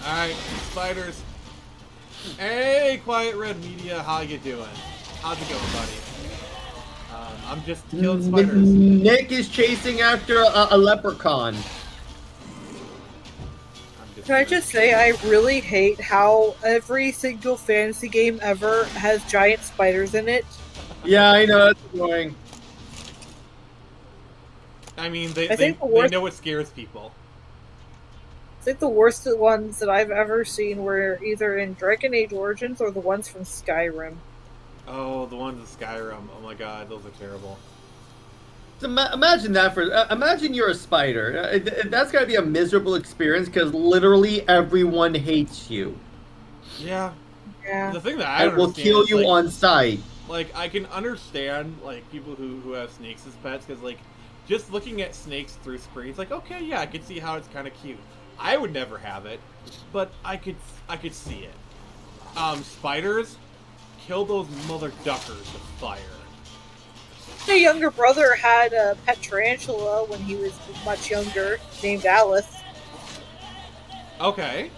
Speaker 1: Alright, spiders. Hey, Quiet Red Media, how you doing? How's it going, buddy? I'm just killing spiders.
Speaker 4: Nick is chasing after a leprechaun.
Speaker 2: Can I just say, I really hate how every single fantasy game ever has giant spiders in it.
Speaker 4: Yeah, I know, that's annoying.
Speaker 1: I mean,
Speaker 2: I think the worst-
Speaker 1: they know what scares people.
Speaker 2: I think the worst ones that I've ever seen were either in Dragon Age Origins or the ones from Skyrim.
Speaker 1: Oh, the ones in Skyrim. Oh my god, those are terrible.
Speaker 4: So imagine that imagine you're a spider. That's gotta be a miserable experience because literally everyone hates you.
Speaker 1: Yeah.
Speaker 2: Yeah.
Speaker 1: The thing that I
Speaker 4: And will
Speaker 1: understand
Speaker 4: kill
Speaker 1: is,
Speaker 4: you
Speaker 1: like,
Speaker 4: on sight.
Speaker 1: Like, I can understand, like, people who have snakes as pets, because, like, just looking at snakes through screens, like, okay, yeah, I can see how it's kind of cute. I would never have it, but I could see it. Spiders, kill those mother duckers with fire.
Speaker 2: My younger brother had a pet tarantula when he was much younger, named Alice.
Speaker 1: Okay.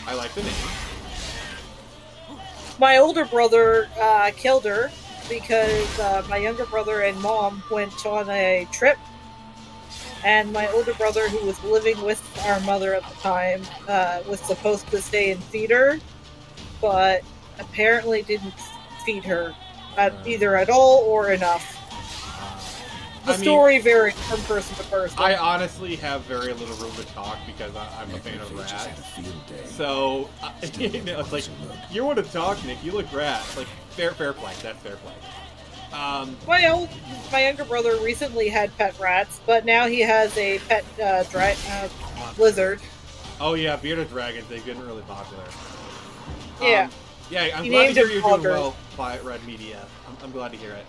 Speaker 1: I like the name.
Speaker 2: My older brother killed her because my younger brother and mom went on a trip, and my older brother, who was living with our mother at the time, was supposed to stay and feed her, but apparently didn't feed her either at all or enough. The story varies from person to person.
Speaker 1: I honestly have very little room to talk because I'm a fan of rats. So, you know, it's like, you want to talk, Nick, you look rats. Like, fair play, that's fair play.
Speaker 2: My younger brother recently had pet rats, but now he has a pet lizard.
Speaker 1: Oh yeah, bearded dragons, they've been really popular.
Speaker 2: Yeah.
Speaker 1: Yeah, I'm
Speaker 2: He
Speaker 1: glad to
Speaker 2: named
Speaker 1: hear
Speaker 2: him
Speaker 1: you're doing
Speaker 2: Hogger.
Speaker 1: well, Quiet Red Media. I'm glad to hear it.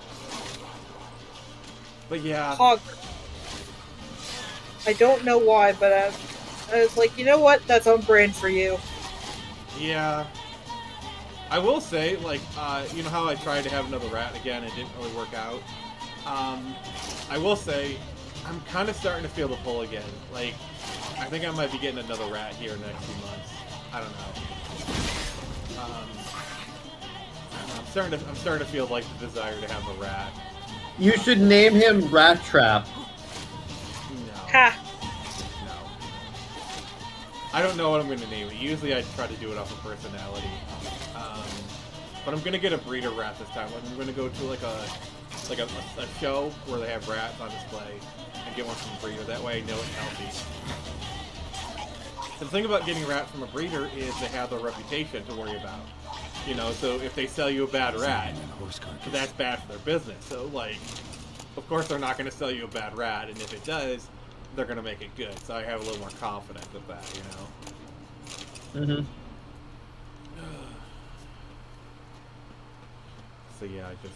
Speaker 1: But yeah.
Speaker 2: Hogger. I don't know why, but I was like, you know what? That's on brand for you.
Speaker 1: Yeah. I will say, like, you know how I tried to have another rat again, it didn't really work out? I will say, I'm kind of starting to feel the pull again. Like, I think I might be getting another rat here in the next few months. I don't know. I'm starting to feel like the desire to have a rat.
Speaker 4: You should name him Rat Trap.
Speaker 1: No.
Speaker 2: Ha!
Speaker 1: No. I don't know what I'm going to name it. Usually I try to do it off of personality. But I'm going to get a breeder rat this time. I'm going to go to like a show where they have rats on display and get one from a breeder. That way I know it's healthy. The thing about getting rats from a breeder is they have their reputation to worry about. You know, so if they sell you a bad rat, that's bad for their business. So, like, of course they're not going to sell you a bad rat, and if it does, they're going to make it good. So I have a little more confidence with that, you know?
Speaker 4: Mm-hmm.
Speaker 1: So yeah, I just,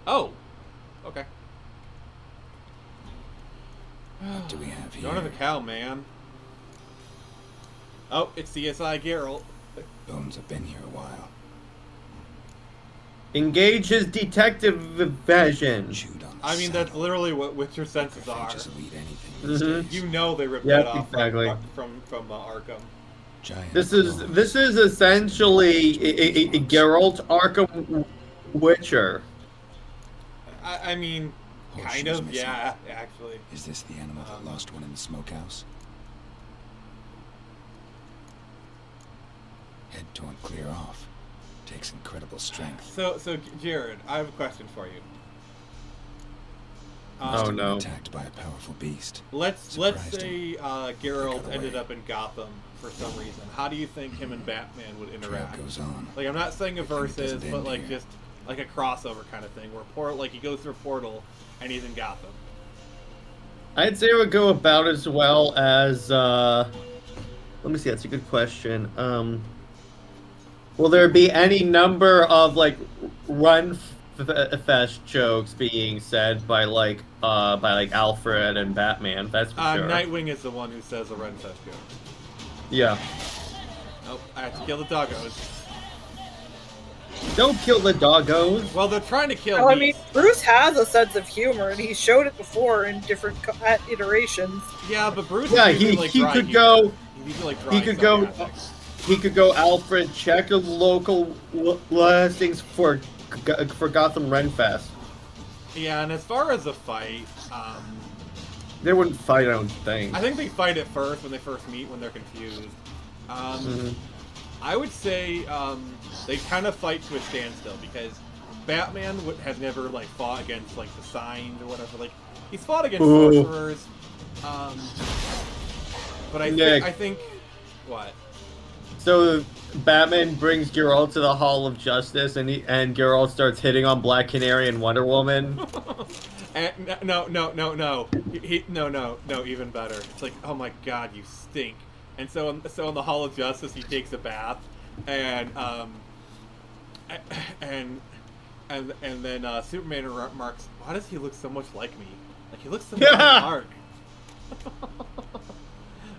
Speaker 1: oh! Okay.
Speaker 6: What do we have here?
Speaker 1: Going to the cow, man. Oh, it's CSI Geralt.
Speaker 6: Bones have been here a while.
Speaker 4: Engage his detective vision.
Speaker 6: Chewed on the
Speaker 1: I mean, that's
Speaker 6: saddle.
Speaker 1: literally what Witcher senses are.
Speaker 6: Macrophages will eat anything these
Speaker 4: Mhm.
Speaker 6: days.
Speaker 1: You know they ripped
Speaker 4: Yep,
Speaker 1: that off
Speaker 4: exactly.
Speaker 1: from Arkham.
Speaker 6: Giant
Speaker 4: This is
Speaker 6: bones.
Speaker 4: essentially a Geralt Arkham Witcher.
Speaker 1: I mean, kind
Speaker 6: Horseshoes
Speaker 1: of,
Speaker 6: missing.
Speaker 1: yeah, actually.
Speaker 6: Is this the animal that lost one in the smokehouse? Head torn clear off. Takes incredible strength.
Speaker 1: So Jared, I have a question for you.
Speaker 4: Oh,
Speaker 6: Been
Speaker 4: no.
Speaker 6: Attacked by a powerful beast.
Speaker 1: Let's
Speaker 6: Surprised
Speaker 1: say
Speaker 6: Got
Speaker 1: Geralt
Speaker 6: away.
Speaker 1: ended up in Gotham for some reason. How do you think him and Batman would
Speaker 6: Trail
Speaker 1: interact?
Speaker 6: goes on.
Speaker 1: Like, I'm not saying a
Speaker 6: Good thing it
Speaker 1: versus,
Speaker 6: doesn't
Speaker 1: but
Speaker 6: end
Speaker 1: like
Speaker 6: here.
Speaker 1: just like a crossover kind of thing, where like he goes through a portal and he's in Gotham.
Speaker 4: I'd say it would go about as well as, let me see, that's a good question. Will there be any number of, like, fest jokes being said by Alfred and Batman? That's for sure.
Speaker 1: Nightwing is the one who says the Renfest joke.
Speaker 4: Yeah.
Speaker 1: Nope, I have to kill the doggos.
Speaker 4: Don't kill the doggos.
Speaker 1: Well, they're trying to kill
Speaker 2: Oh, I
Speaker 1: me.
Speaker 2: mean, Bruce has a sense of humor, and he showed it before in different iterations.
Speaker 1: Yeah, but Bruce.
Speaker 4: Yeah,
Speaker 1: is usually, like,
Speaker 4: he
Speaker 1: dry
Speaker 4: could
Speaker 1: humor.
Speaker 4: go.
Speaker 1: He's usually, like, dry
Speaker 4: He could go.
Speaker 1: sarcastic.
Speaker 4: He could go. Alfred, check the local listings for Gotham Renfest.
Speaker 1: Yeah, and as far as the fight,
Speaker 4: They wouldn't fight, I don't think.
Speaker 1: I think they fight at first when they first meet when they're confused.
Speaker 4: Mhm.
Speaker 1: I would say they kind of fight to a standstill because Batman has never like fought against like the Signs or whatever. Like he's fought against
Speaker 4: Ooh.
Speaker 1: sorcerers, but
Speaker 4: Nick.
Speaker 1: I think what?
Speaker 4: So Batman brings Geralt to the Hall of Justice, and Geralt starts hitting on Black Canary and Wonder Woman.
Speaker 1: And, no, even better. It's like, oh my god, you stink. And so in the Hall of Justice, he takes a bath, and then Superman remarks, "Why does he look so much like me? Like he looks so much like Mark."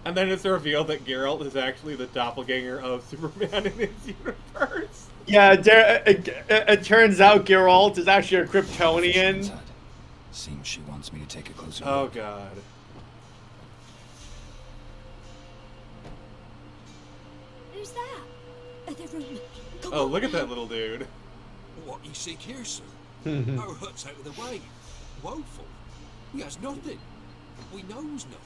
Speaker 1: And then it's revealed that Geralt is actually the doppelganger of Superman in his universe.
Speaker 4: Yeah, it turns out Geralt is actually a Kryptonian.
Speaker 6: Seems she wants me to take a closer
Speaker 1: Oh
Speaker 6: look.
Speaker 1: god.
Speaker 9: Who's that? The room. Come
Speaker 1: Oh,
Speaker 9: on,
Speaker 1: look at that
Speaker 9: man.
Speaker 1: little dude.
Speaker 7: What you seek here, sir? Our hut's out of the way. Woeful. He has nothing. We knows nothing.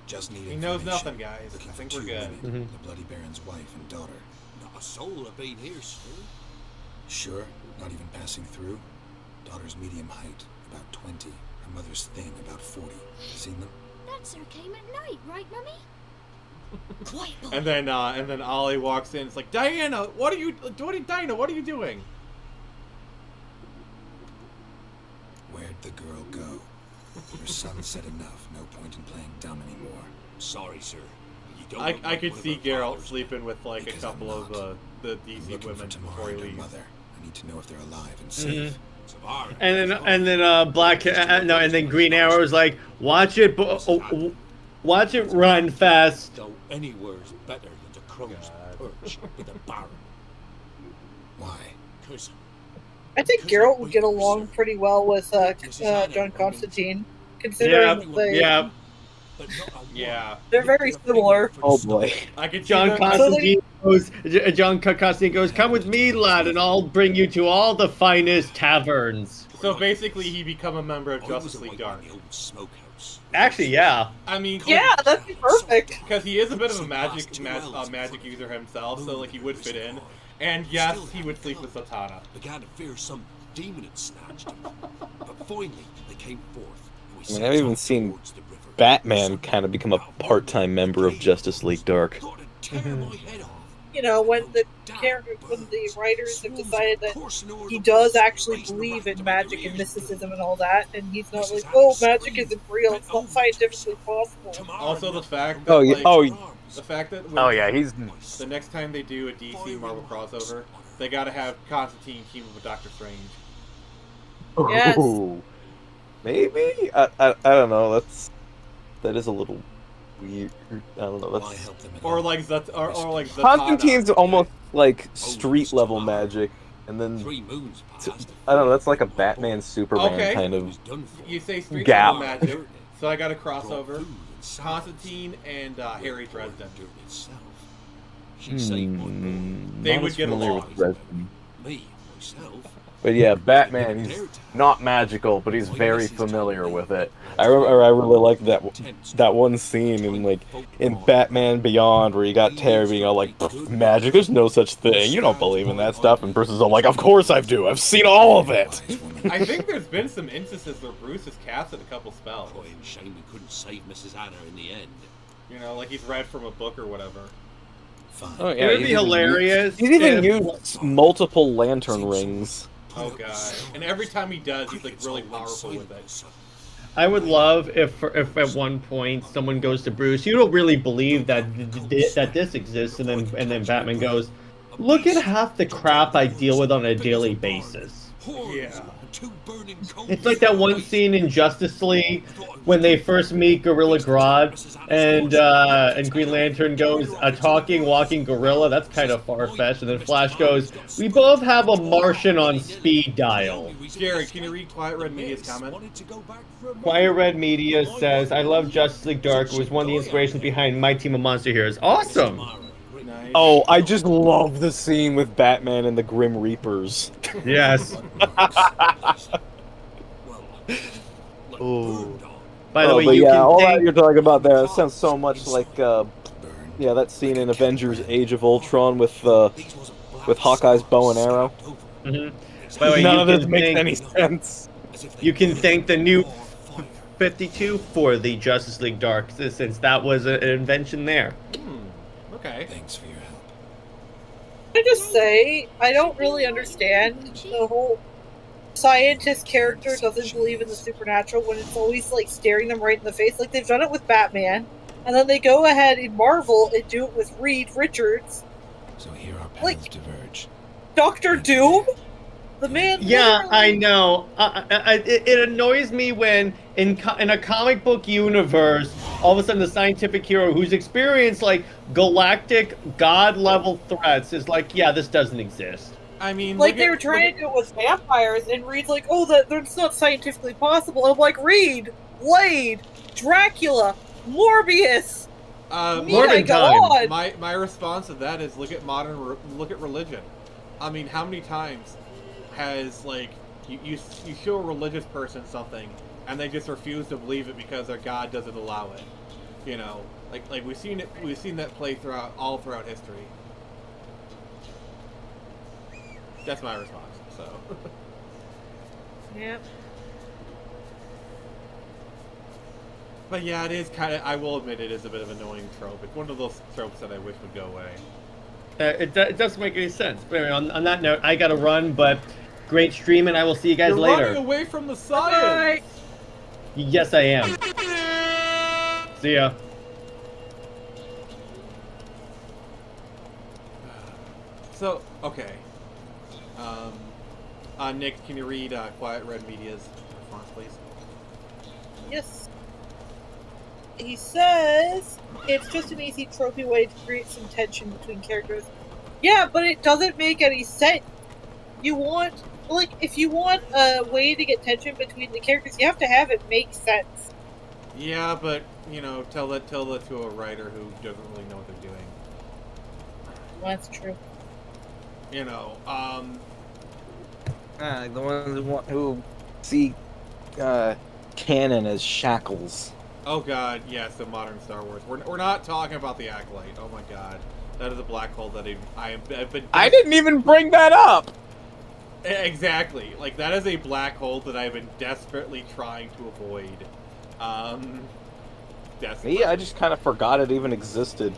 Speaker 6: Just need
Speaker 1: He knows
Speaker 6: information.
Speaker 1: nothing, guys.
Speaker 6: Looking
Speaker 1: I
Speaker 6: for
Speaker 1: think
Speaker 6: two
Speaker 1: we're good.
Speaker 6: women, the Bloody Baron's wife and daughter.
Speaker 7: Not a soul have been here, sir.
Speaker 6: Sure, not even passing through. Daughter's medium height, about 20. Her mother's thin, about 40. Seen them?
Speaker 9: That sir came at night, right, Mummy? Quiet, boy.
Speaker 1: And then Ollie walks in. It's like, Diana, what are you doing?
Speaker 6: Where'd the girl go? Her son said enough. No point in playing dumb anymore.
Speaker 7: Sorry, sir. You don't
Speaker 1: I
Speaker 7: look like
Speaker 1: could
Speaker 7: one of
Speaker 1: see
Speaker 7: her
Speaker 1: Geralt
Speaker 7: fathers.
Speaker 1: sleeping with like
Speaker 6: Because
Speaker 1: a couple
Speaker 6: I'm
Speaker 1: of
Speaker 6: not.
Speaker 1: the
Speaker 6: I'm
Speaker 1: DC
Speaker 6: looking
Speaker 1: women
Speaker 6: for Tamara
Speaker 1: before he
Speaker 6: and her
Speaker 1: leaves.
Speaker 6: mother. I need to know if they're alive and safe.
Speaker 7: Tamara.
Speaker 4: And then Green Arrow's like, watch it run fast.
Speaker 7: Though anywhere's better than the crow's perch with a baron.
Speaker 6: Why?
Speaker 7: Cause
Speaker 2: I think Geralt would get along pretty well with John Constantine, considering
Speaker 4: Yeah.
Speaker 7: but not a
Speaker 1: Yeah.
Speaker 7: one
Speaker 2: they're very
Speaker 7: would get a
Speaker 2: similar.
Speaker 7: thing for the
Speaker 8: Oh boy.
Speaker 7: stomach.
Speaker 1: I could see
Speaker 4: John
Speaker 1: them-
Speaker 4: Constantine goes, come with me, lad, and I'll bring you to all the finest taverns.
Speaker 1: So basically, he become a member of
Speaker 7: I
Speaker 1: Justice
Speaker 7: was
Speaker 1: League
Speaker 7: away
Speaker 1: Dark.
Speaker 7: in the old smokehouse.
Speaker 4: Actually, yeah.
Speaker 1: I mean,
Speaker 2: Yeah, that'd be perfect.
Speaker 1: because he is a bit of a magic user himself, so like he would fit in. And yes, he would sleep with Satana.
Speaker 7: Began to fear some demon had snatched him. But finally, they came forth. And we
Speaker 8: I mean,
Speaker 7: set
Speaker 8: I've even
Speaker 7: off
Speaker 8: seen
Speaker 7: towards the river.
Speaker 8: Batman kind of become a part-time member of Justice League Dark.
Speaker 2: You know, when the writers have decided that he does actually believe in magic and mysticism and all that, and he's not like, oh, magic isn't real, it's not scientifically possible.
Speaker 1: Also, the fact that the fact that
Speaker 8: he's
Speaker 1: the next time they do a DC Marvel crossover, they got to have Constantine team up with Doctor Strange.
Speaker 2: Yes.
Speaker 8: Ooh, maybe I don't know. That is a little weird. I don't know. That's
Speaker 1: Or like Zatanna.
Speaker 8: Constantine's almost like street level magic, and then I don't know. That's like a Batman Superman kind of.
Speaker 1: You say street
Speaker 8: gap.
Speaker 1: level magic, so I got a crossover. Constantine and Harry Dresden. They would get along.
Speaker 7: Me, myself.
Speaker 8: But yeah, Batman, he's not magical, but he's very familiar with it. I really like that one scene in Batman Beyond where you got Terry being all like, magic, there's no such thing, you don't believe in that stuff, and Bruce is all like, of course I do, I've seen all of it!
Speaker 1: I think there's been some instances where Bruce has casted a couple spells.
Speaker 7: Boy, shame we couldn't save Mrs. Anna in the end.
Speaker 1: You know, like he's read from a book or whatever.
Speaker 6: Fine.
Speaker 8: Oh, yeah,
Speaker 4: It would be hilarious.
Speaker 8: He's even
Speaker 4: if-
Speaker 8: used multiple lantern rings.
Speaker 1: Oh god! And every time he does, he's like really powerful with it.
Speaker 4: I would love if at one point someone goes to Bruce, you don't really believe that this exists, and then Batman goes, look at half the crap I deal with on a daily basis.
Speaker 1: Yeah.
Speaker 4: It's like that one scene in Justice League when they first meet Gorilla Grodd, and Green Lantern goes, a talking, walking gorilla. That's kind of far-fetched. And then Flash goes, we both have a Martian on speed dial.
Speaker 1: Jerry, can you read Quiet Red Media's comment?
Speaker 4: Quiet Red Media says, I love Justice League Dark. It was one of the inspirations behind my team of monster heroes. Awesome!
Speaker 1: Nice.
Speaker 8: Oh, I just love the scene with Batman and the Grim Reapers.
Speaker 4: Yes.
Speaker 8: Ooh.
Speaker 4: By the way,
Speaker 8: but
Speaker 4: you
Speaker 8: yeah,
Speaker 4: can
Speaker 8: all that
Speaker 4: thank...
Speaker 8: you're talking about there sounds so much like that scene in Avengers: Age of Ultron with Hawkeye's bow and arrow.
Speaker 4: Mm-hmm. By the way,
Speaker 8: None
Speaker 4: you
Speaker 8: of this
Speaker 4: can
Speaker 8: makes
Speaker 4: thank-
Speaker 8: any sense.
Speaker 4: You can thank the new 52 for the Justice League Dark, since that was an invention there.
Speaker 1: Okay.
Speaker 6: Thanks for your help.
Speaker 2: Can I just say, I don't really understand the whole scientist character doesn't believe in the supernatural when it's always like staring them right in the face. Like they've done it with Batman, and then they go ahead in Marvel and do it with Reed Richards.
Speaker 6: So here our paths
Speaker 2: Like-
Speaker 6: diverge.
Speaker 2: Doctor Doom? The man
Speaker 4: Yeah,
Speaker 2: literally-
Speaker 4: I know. It annoys me when in a comic book universe, all of a sudden the scientific hero who's experienced like galactic god level threats is like, yeah, this doesn't exist.
Speaker 1: I mean,
Speaker 2: Like
Speaker 1: look
Speaker 2: they
Speaker 1: at-
Speaker 2: were trying
Speaker 1: look
Speaker 2: to do it with vampires, and Reed's like, oh, that's not scientifically possible. I'm like, Reed, Blade, Dracula, Morbius.
Speaker 1: at-
Speaker 2: Need I go on?
Speaker 1: My response to that is look at religion. I mean, how many times has like you show a religious person something and they just refuse to believe it because their God doesn't allow it? You know, like we've seen that play all throughout history. That's my response. So.
Speaker 2: Yeah.
Speaker 1: But yeah, it is kind of. I will admit, it is a bit of an annoying trope. It's one of those tropes that I wish would go away.
Speaker 4: It doesn't make any sense. But anyway, on that note, I gotta run, but great stream, and I will see you guys
Speaker 1: You're
Speaker 4: later.
Speaker 1: running away from the science.
Speaker 4: Yes, I am. See ya.
Speaker 1: So okay. Nick, can you read Quiet Red Media's response, please?
Speaker 2: Yes. He says it's just an easy tropey way to create some tension between characters. Yeah, but it doesn't make any sense. You want, like, if you want a way to get tension between the characters, you have to have it make sense.
Speaker 1: Yeah, but you know, tell that to a writer who doesn't really know what they're doing.
Speaker 2: Well, that's true.
Speaker 1: You know,
Speaker 8: The ones who see canon as shackles.
Speaker 1: oh god, yes, the modern Star Wars. We're not talking about the Acolyte. Oh my god, that is a black hole that I've been.
Speaker 8: I didn't even bring that up.
Speaker 1: Exactly, like that is a black hole that I've been desperately trying to avoid. desperate.
Speaker 8: Me, I just kind of forgot it even existed.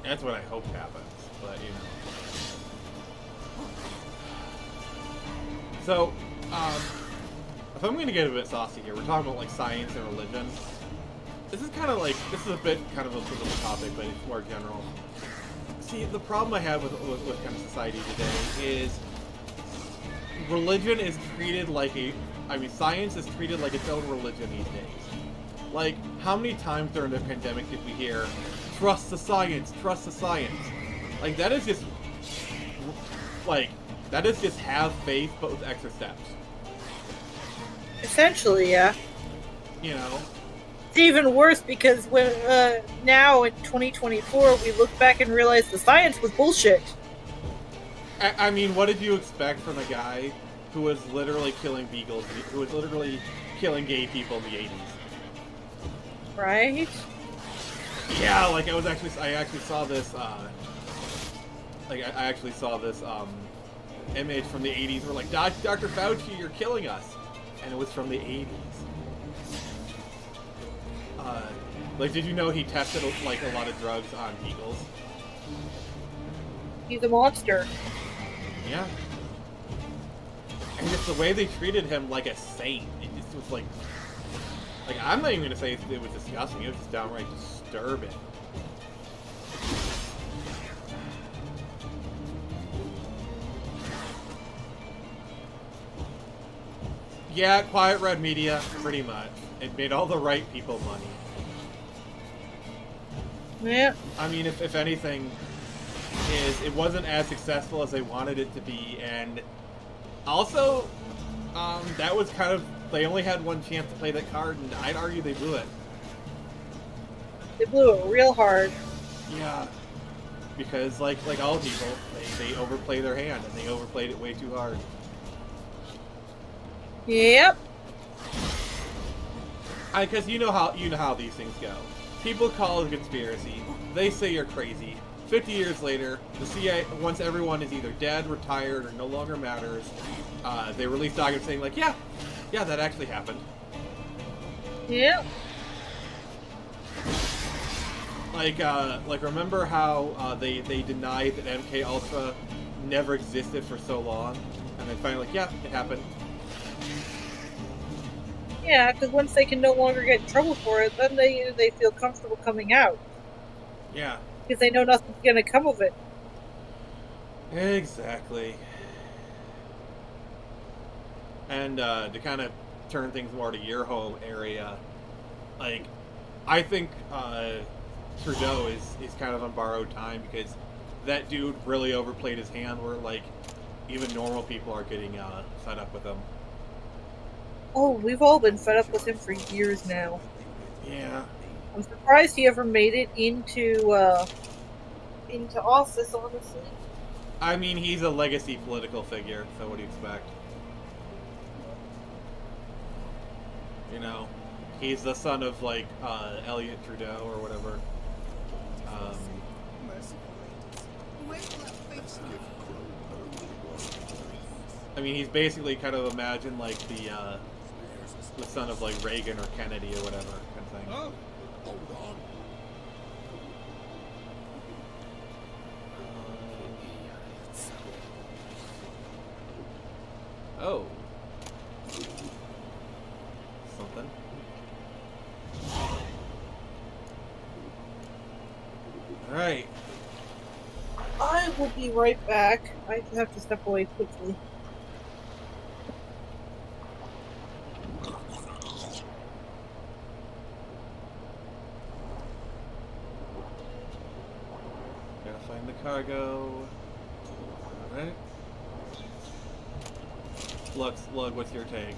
Speaker 1: That's what I hope happens, but you know. So, if I'm going to get a bit saucy here, we're talking about like science and religion. This is kind of like, this is a bit kind of a political topic, but it's more general. See, the problem I have with kind of society today is religion is treated like science is treated like its own religion these days. Like, how many times during the pandemic did we hear, trust the science, trust the science? Like, that is just, have faith, but with extra steps.
Speaker 2: Essentially, yeah.
Speaker 1: You know?
Speaker 2: It's even worse because when now in 2024 we look back and realize the science was bullshit.
Speaker 1: I mean, what did you expect from a guy who was literally killing beagles, who was literally killing gay people in the 80s?
Speaker 2: Right?
Speaker 1: Yeah, like I actually saw this image from the 80s where like, Dr. Fauci, you're killing us. And it was from the 80s. Like, did you know he tested like a lot of drugs on beagles?
Speaker 2: He's a monster.
Speaker 1: Yeah. And just the way they treated him like a saint, it just was like I'm not even gonna say it was disgusting. It was just downright disturbing. Yeah, quiet red media, pretty much. It made all the right people money.
Speaker 2: Yeah.
Speaker 1: I mean, if anything, it wasn't as successful as they wanted it to be, and also, that was kind of, they only had one chance to play that card, and I'd argue they blew it.
Speaker 2: They blew it real hard.
Speaker 1: Yeah, because like all people, they overplay their hand, and they overplayed it way too hard.
Speaker 2: Yep.
Speaker 1: Because you know how these things go. People call it a conspiracy. They say you're crazy. 50 years later, the CIA, once everyone is either dead, retired, or no longer matters, they release documents saying like, yeah, that actually happened.
Speaker 2: Yep.
Speaker 1: Like remember how they denied that MK Ultra never existed for so long, and then finally like, yeah, it happened.
Speaker 2: Yeah, because once they can no longer get in trouble for it, then they feel comfortable coming out.
Speaker 1: Yeah.
Speaker 2: Because they know nothing's going to come of it.
Speaker 1: Exactly. And to kind of turn things more to your home area, like, I think Trudeau is kind of on borrowed time because that dude really overplayed his hand where, like, even normal people are getting fed up with him.
Speaker 2: Oh, we've all been fed up with him for years now.
Speaker 1: Yeah.
Speaker 2: I'm surprised he ever made it into office, honestly.
Speaker 1: I mean, he's a legacy political figure, so what do you expect? You know, he's the son of, like, Elliot Trudeau or whatever. I mean, he's basically kind of imagined like the son of like Reagan or Kennedy or whatever kind of thing.
Speaker 7: Oh, hold on.
Speaker 1: Oh. Something. Alright.
Speaker 2: I will be right back. I have to step away quickly.
Speaker 1: Gotta find the cargo. Alright. Slug, what's your take?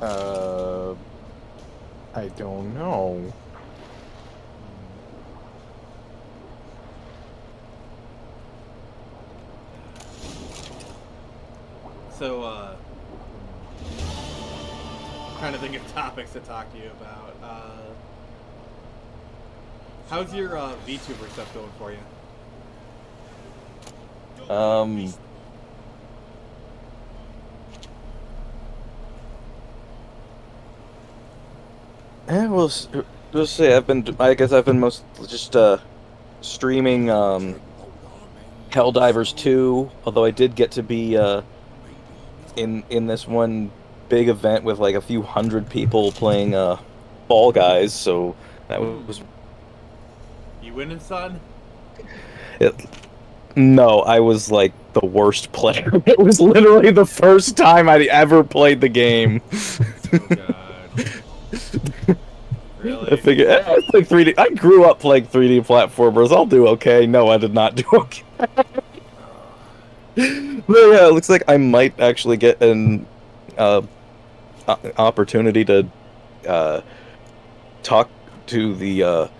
Speaker 8: I don't know.
Speaker 1: So, trying to think of topics to talk to you about. How's your VTuber stuff going for you?
Speaker 8: We'll see. I guess I've been most just streaming Helldivers 2, although I did get to be in this one big event with like a few hundred people playing Fall Guys, so that was
Speaker 1: You winning, son?
Speaker 8: it. No, I was like the worst player. It was literally the first time I'd ever played the game.
Speaker 1: Oh god. Really?
Speaker 8: I figured I played 3D. I grew up playing 3D platformers. I'll do okay. No, I did not do okay. But yeah, it looks like I might actually get an opportunity to talk to the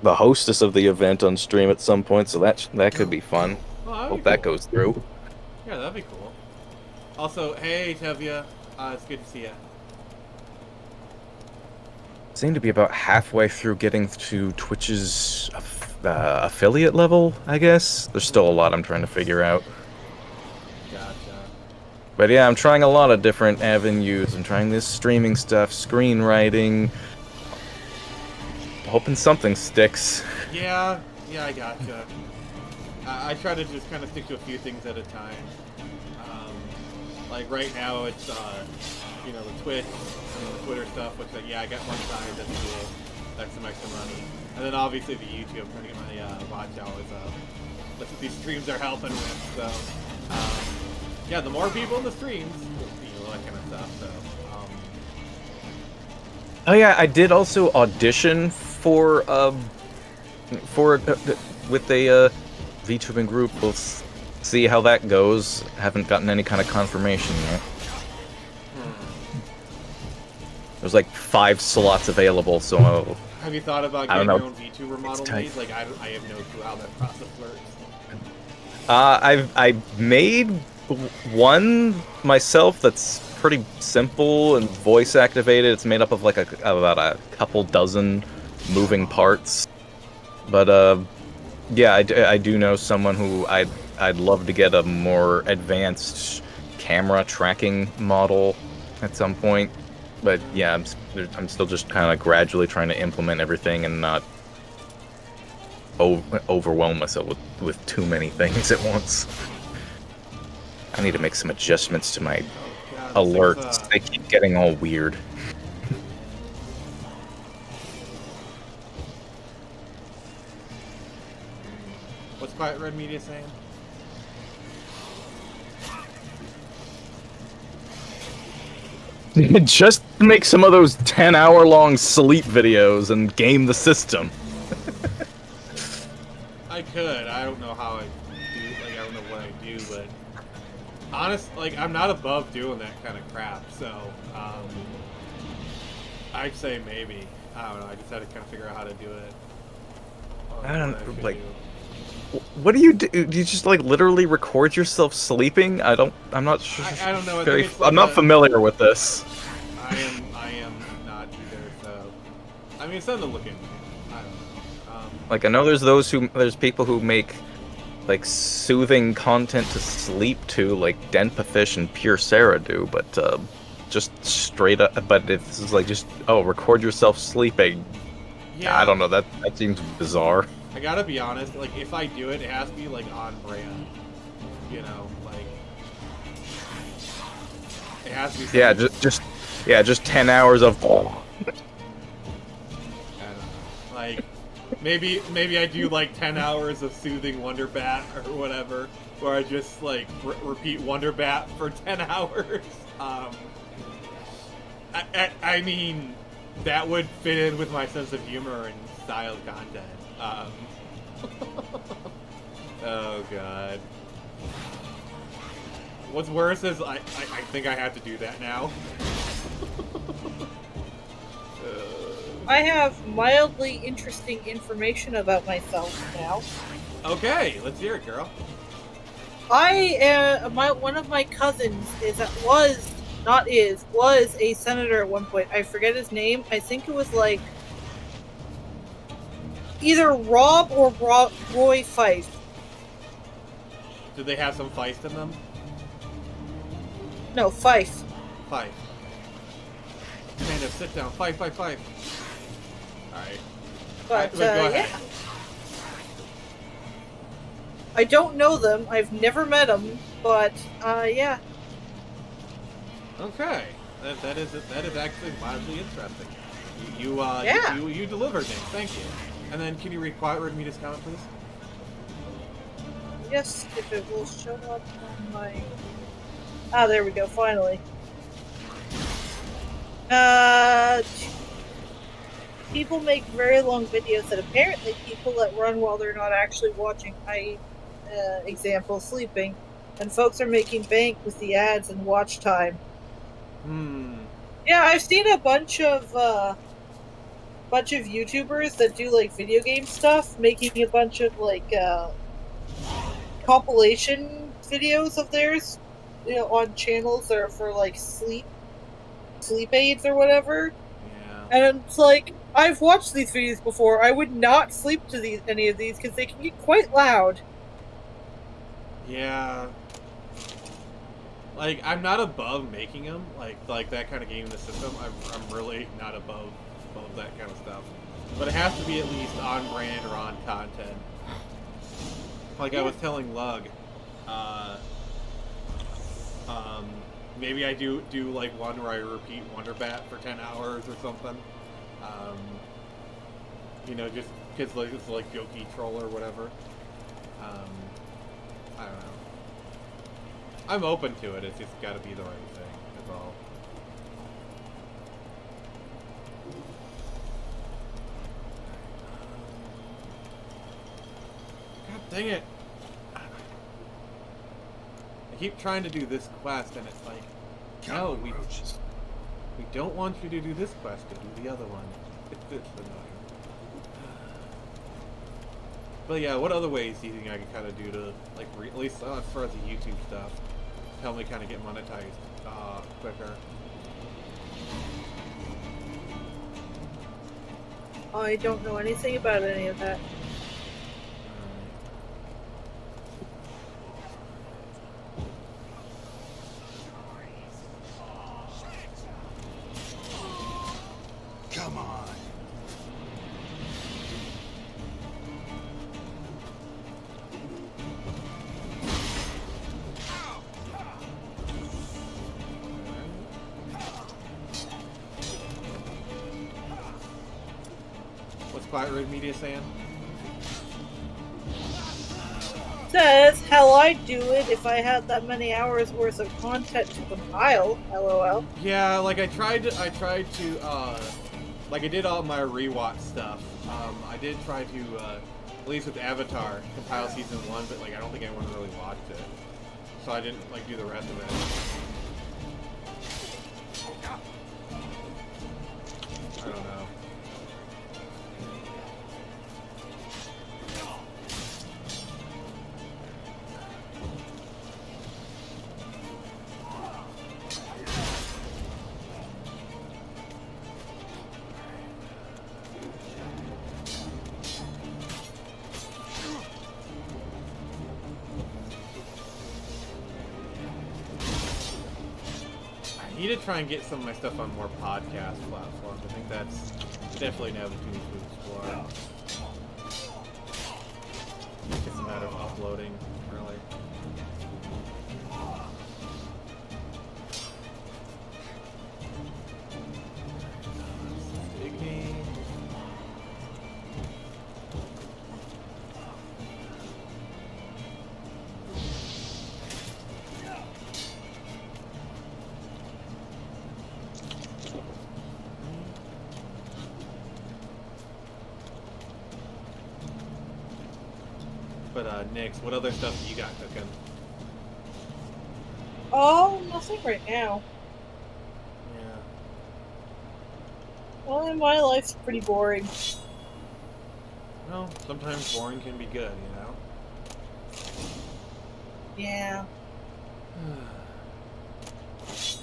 Speaker 8: hostess of the event on stream at some point. So that could be fun.
Speaker 1: Oh,
Speaker 8: Hope that goes through.
Speaker 1: Yeah, that'd be cool. Also, hey Tevya, it's good to see you.
Speaker 8: Seem to be about halfway through getting to Twitch's affiliate level, I guess. There's still a lot I'm trying to figure out.
Speaker 1: Gotcha.
Speaker 8: But yeah, I'm trying a lot of different avenues. I'm trying this streaming stuff, screenwriting. Hoping something sticks.
Speaker 1: Yeah, I gotcha. I try to just kind of stick to a few things at a time. Like right now, it's the Twitch, the Twitter stuff, which I got one side, that's cool. That's some extra money. And then obviously the YouTube, I'm trying to get my watch hours up. That's what these streams are helping with. So, yeah, the more people in the streams, that kind of stuff. So.
Speaker 8: Oh yeah, I did also audition for with a VTubing group. We'll see how that goes. Haven't gotten any kind of confirmation yet. There's like 5 slots available, so
Speaker 1: have you thought about getting your own VTuber model made? Like, I have no clue how that process works.
Speaker 8: I've made one myself that's pretty simple and voice activated. It's made up of like about a couple dozen moving parts. But yeah, I do know someone who I'd love to get a more advanced camera tracking model at some point. But yeah, I'm still just kind of gradually trying to implement everything and not overwhelm myself with too many things at once. I need to make some adjustments to my alerts. They keep getting all weird.
Speaker 1: What's Quiet Red Media saying?
Speaker 8: Just make some of those 10-hour-long sleep videos and game the system.
Speaker 1: I could. I don't know how I do. Like, I don't know what I do, but I'm not above doing that kind of crap. So, I'd say maybe. I don't know. I just had to kind of figure out how to do it.
Speaker 8: I don't like. What do you do? Do you just like literally record yourself sleeping? I'm not sure.
Speaker 1: I don't know.
Speaker 8: I'm not familiar with this.
Speaker 1: I am not either. So, I mean, it's something to look into. I don't know.
Speaker 8: Like I know there's people who make like soothing content to sleep to, like Denpafish and Pure Sarah do, but just straight up. But it's like just record yourself sleeping. Yeah. I don't know. That seems bizarre.
Speaker 1: I gotta be honest, like, if I do it, it has to be, like, on brand. You know, like... It has to be...
Speaker 8: Yeah, just 10 hours of...
Speaker 1: I don't know. Like, maybe I do, like, 10 hours of soothing Wonder Bat or whatever, where I just, like, repeat Wonder Bat for 10 hours. I mean, that would fit in with my sense of humor and style of content. Oh god. What's worse is I think I have to do that now.
Speaker 2: I have mildly interesting information about myself now.
Speaker 1: Okay, let's hear it, girl.
Speaker 2: One of my cousins was a senator at one point. I forget his name. I think it was like either Rob or Roy Fife.
Speaker 1: Do they have some feist in them?
Speaker 2: No, Fife.
Speaker 1: Fife. Amanda, sit down. Fight. Alright.
Speaker 2: But,
Speaker 1: Go ahead.
Speaker 2: yeah. I don't know them. I've never met them, but, yeah.
Speaker 1: Okay. That is actually mildly interesting. You delivered, Nick. Thank you. And then can you read Quiet Word Media's comment, please?
Speaker 2: Yes, if it will show up on my... Ah, there we go, finally. People make very long videos that apparently people let run while they're not actually watching, example, sleeping, and folks are making bank with the ads and watch time. Yeah, I've seen a bunch of YouTubers that do, like, video game stuff, making a bunch of, like, compilation videos of theirs, you know, on channels that are for, like, sleep aids or whatever.
Speaker 1: Yeah.
Speaker 2: And it's like, I've watched these videos before. I would not sleep to any of these because they can get quite loud.
Speaker 1: Yeah. Like, I'm not above making them, like that kind of game in the system. I'm really not above that kind of stuff. But it has to be at least on brand or on content. Like I was telling Lug, maybe I do like one where I repeat Wonder Bat for 10 hours or something. You know, just because like it's like jokey troll or whatever. I don't know. I'm open to it. It's just got to be the right thing. That's all. God dang it! I keep trying to do this quest, and it's like, no, we don't want you to do this quest. To do the other one. It's annoying. But yeah, what other ways do you think I could kind of do to, like, at least as far as the YouTube stuff, help me kind of get monetized quicker?
Speaker 2: I don't know anything about any of that.
Speaker 7: Come on.
Speaker 1: What's Quiet Road Media saying?
Speaker 2: Says how I'd do it if I had that many hours worth of content to compile. LOL.
Speaker 1: Yeah, like I tried to, like I did all my rewatch stuff. I did try to, at least with Avatar, compile season 1, but like I don't think anyone really watched it, so I didn't like do the rest of it. I don't know. I need to try and get some of my stuff on more podcast platforms. I think that's definitely an avenue to explore. It's a matter of uploading, really. Big name. But Nix, what other stuff you got cooking?
Speaker 2: Oh, nothing right now.
Speaker 1: Yeah.
Speaker 2: Well, my life's pretty boring.
Speaker 1: Well, sometimes boring can be good, you know?
Speaker 2: Yeah.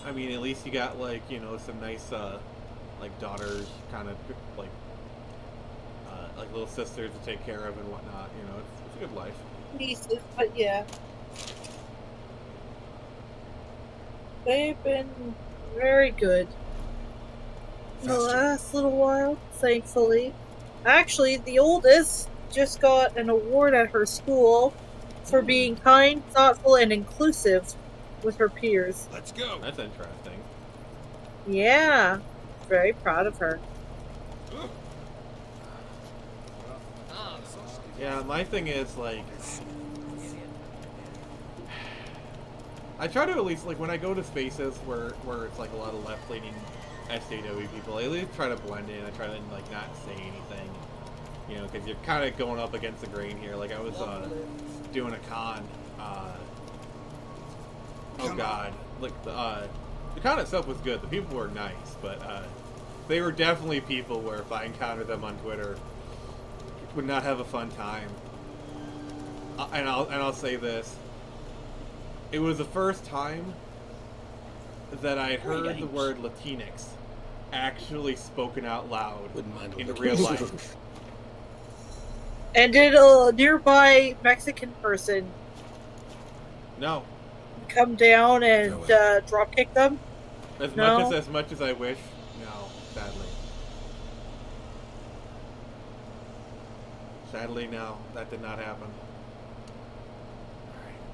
Speaker 1: I mean, at least you got, like, you know, some nice, like, daughters, kind of, like little sisters to take care of and whatnot, you know? It's a good life.
Speaker 2: Nieces, but yeah. They've been very good. the last little while, thankfully. Actually, the oldest just got an award at her school for being kind, thoughtful, and inclusive with her peers.
Speaker 7: Let's go.
Speaker 1: That's interesting.
Speaker 2: Yeah, very proud of her.
Speaker 1: Yeah, my thing is, like, I try to at least, like, when I go to spaces where it's, like, a lot of left-leaning SJW people, I at least try to blend in. I try to, like, not say anything, you know, because you're kind of going up against the grain here. Like, I was doing a con, oh god, like, the con itself was good. The people were nice, but they were definitely people where if I encountered them on Twitter, would not have a fun time. And I'll say this: it was the first time that I had heard the word Latinx actually spoken out loud in real life.
Speaker 2: And did a nearby Mexican person
Speaker 1: No,
Speaker 2: come down and drop kick them?
Speaker 1: as
Speaker 2: No?
Speaker 1: much as I wish. No, sadly. Sadly, no, that did not happen.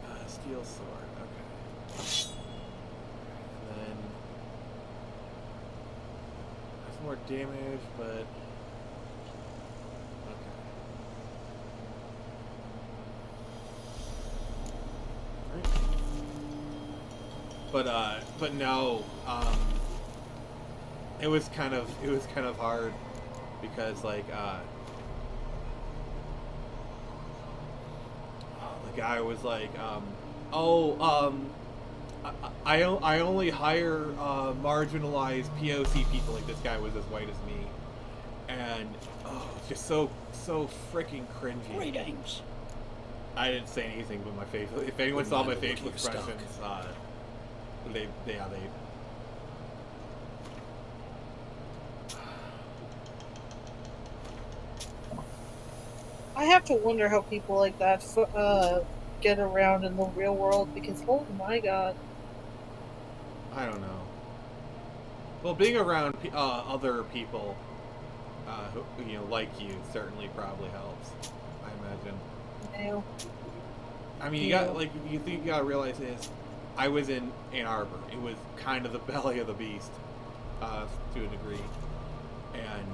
Speaker 1: Alright, steel sword, okay. And then... That's more damage, but... Okay. Right. But no, it was kind of hard, because, like, the guy was like, I only hire marginalized POC people. Like, this guy was as white as me, and it's just so freaking cringy.
Speaker 10: Great aims.
Speaker 1: I didn't say anything, but my face. If anyone saw my facial expressions, they.
Speaker 2: I have to wonder how people like that get around in the real world, because oh my god.
Speaker 1: I don't know. Well, being around other people, who, like you, certainly probably helps. I imagine.
Speaker 2: Yeah.
Speaker 1: I mean, you gotta realize is, I was in Ann Arbor. It was kind of the belly of the beast, to a degree, and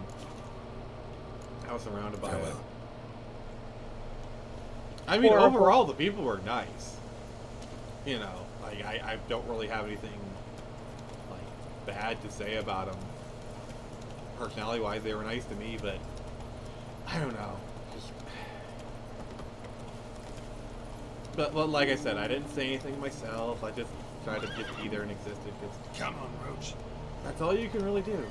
Speaker 1: I was surrounded by it. I mean, overall, the people were nice. You know, like, I don't really have anything, like, bad to say about them. Personality-wise, they were nice to me, but I don't know. But like I said, I didn't say anything myself. I just tried to just be there and existed.
Speaker 7: Come on, Roach.
Speaker 1: That's all you can really do.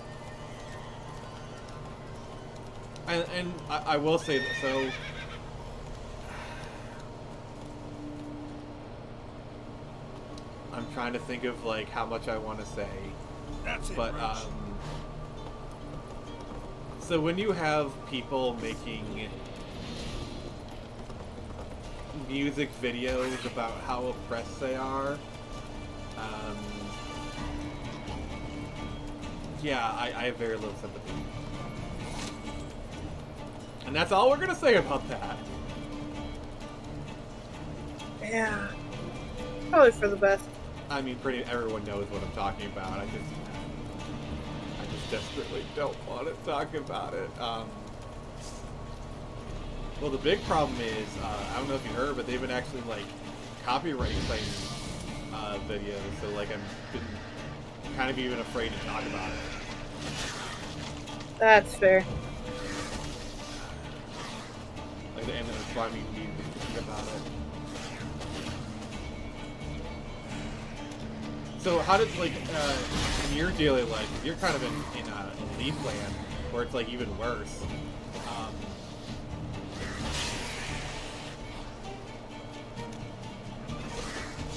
Speaker 1: And I will say that, so... I'm trying to think of, like, how much I want to say.
Speaker 7: That's it,
Speaker 1: but,
Speaker 7: Roach.
Speaker 1: so when you have people making music videos about how oppressed they are, yeah, I have very little sympathy. And that's all we're gonna say about that.
Speaker 2: Yeah. Probably for the best.
Speaker 1: I mean, pretty everyone knows what I'm talking about. I just desperately don't want to talk about it. Well, the big problem is, I don't know if you heard, but they've been actually, like, copyright claiming videos, so, like, I'm kind of even afraid to talk about it.
Speaker 2: That's fair.
Speaker 1: Like, and that's why we need to think about it. So how did, like, in your daily life, you're kind of in Leaf Land, where it's, like, even worse.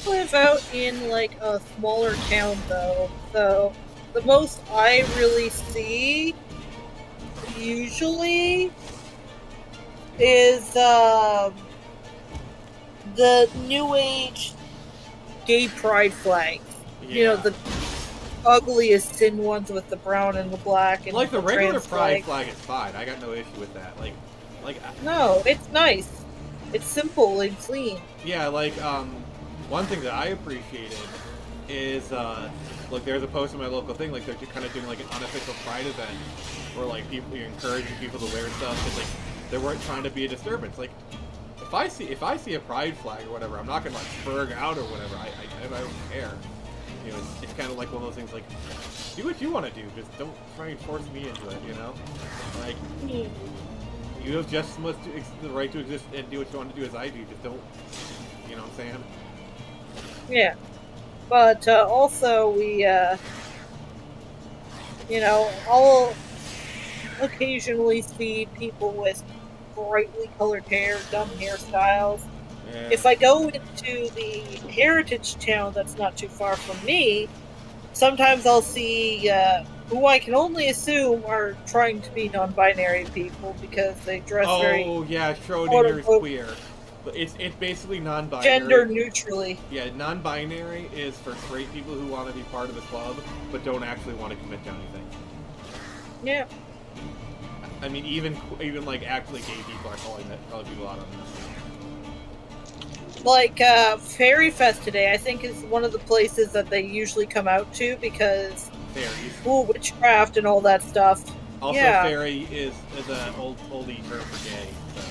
Speaker 2: I live out in, like, a smaller town, though, so the most I really see, usually, is, the New Age gay pride flag.
Speaker 1: Yeah.
Speaker 2: You know, the ugliest sin ones with the brown and the black and
Speaker 1: Like the regular
Speaker 2: trans
Speaker 1: pride
Speaker 2: flag.
Speaker 1: flag is fine. I got no issue with that. Like
Speaker 2: No, it's nice. It's simple and clean.
Speaker 1: yeah, like one thing that I appreciated is like there's a post in my local thing, like they're kind of doing like an unofficial pride event where like people you're encouraging people to wear stuff and like they weren't trying to be a disturbance. Like if I see a pride flag or whatever, I'm not gonna like spurg out or whatever. I don't care. You know, it's kind of like one of those things like do what you want to do, just don't try and force me into it. You know, like you have just as much the right to exist and do what you want to do as I do. Just don't, you know what I'm saying?
Speaker 2: Yeah. But also we, you know, I'll occasionally see people with brightly colored hair, dumb hairstyles.
Speaker 1: Yeah.
Speaker 2: If I go into the heritage town that's not too far from me, sometimes I'll see who I can only assume are trying to be non-binary people because they dress very
Speaker 1: yeah, Schrodinger is queer. But it's basically non-binary.
Speaker 2: gender neutrally.
Speaker 1: Yeah, non-binary is for straight people who want to be part of the club but don't actually want to commit to anything.
Speaker 2: Yeah.
Speaker 1: I mean, even like actually gay people are calling people out on this.
Speaker 2: Like Fairy Fest today, I think is one of the places that they usually come out to because witchcraft and all that stuff.
Speaker 1: Also,
Speaker 2: yeah.
Speaker 1: fairy is an oldie term for gay. So.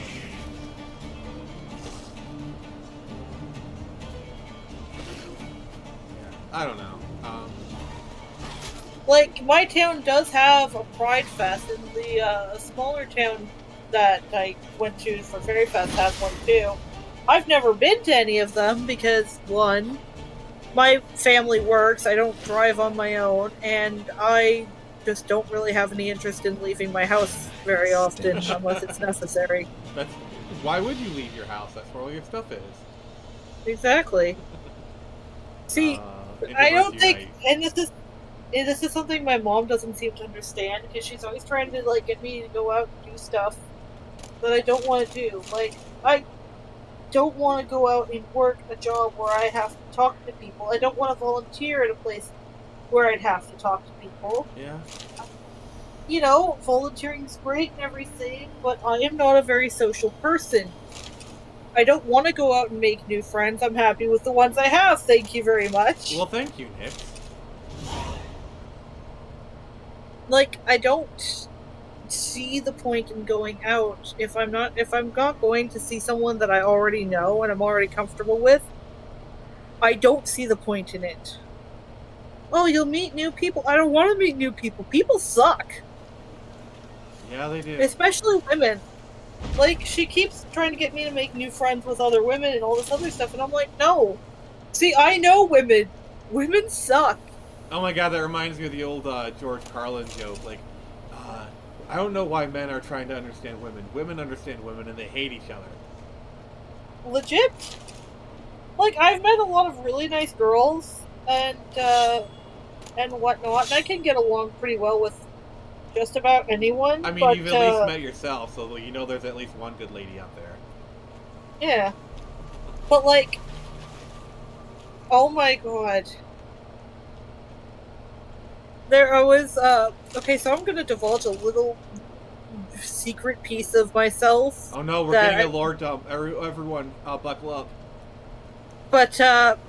Speaker 1: Yeah, I don't know.
Speaker 2: Like my town does have a Pride Fest, and the smaller town that I went to for Fairy Fest has one too. I've never been to any of them because, one, my family works, I don't drive on my own, and I just don't really have any interest in leaving my house very often unless it's necessary.
Speaker 1: Why would you leave your house? That's where all your stuff is.
Speaker 2: Exactly. See, I don't think, and this is something my mom doesn't seem to understand because she's always trying to like get me to go out and do stuff that I don't want to do. Like, I don't want to go out and work a job where I have to talk to people. I don't want to volunteer at a place where I'd have to talk to people.
Speaker 1: Yeah.
Speaker 2: You know, volunteering's great and everything, but I am not a very social person. I don't want to go out and make new friends. I'm happy with the ones I have. Thank you very much.
Speaker 1: Well, thank you, Nick.
Speaker 2: Like, I don't see the point in going out if I'm not going to see someone that I already know and I'm already comfortable with. I don't see the point in it. Oh, you'll meet new people. I don't want to meet new people. People suck.
Speaker 1: Yeah, they do.
Speaker 2: Especially women. Like, she keeps trying to get me to make new friends with other women and all this other stuff, and I'm like, no. See, I know women. Women suck.
Speaker 1: Oh my god, that reminds me of the old George Carlin joke. Like, I don't know why men are trying to understand women. Women understand women and they hate each other.
Speaker 2: Legit. Like, I've met a lot of really nice girls and whatnot, and I can get along pretty well with just about anyone.
Speaker 1: I mean,
Speaker 2: but,
Speaker 1: you've at least met yourself, so you know there's at least one good lady out there.
Speaker 2: Yeah. But, like, oh my god. There was, okay, so I'm gonna divulge a little secret piece of myself.
Speaker 1: Oh no, we're getting a lore dump. Everyone, buckle up.
Speaker 2: But,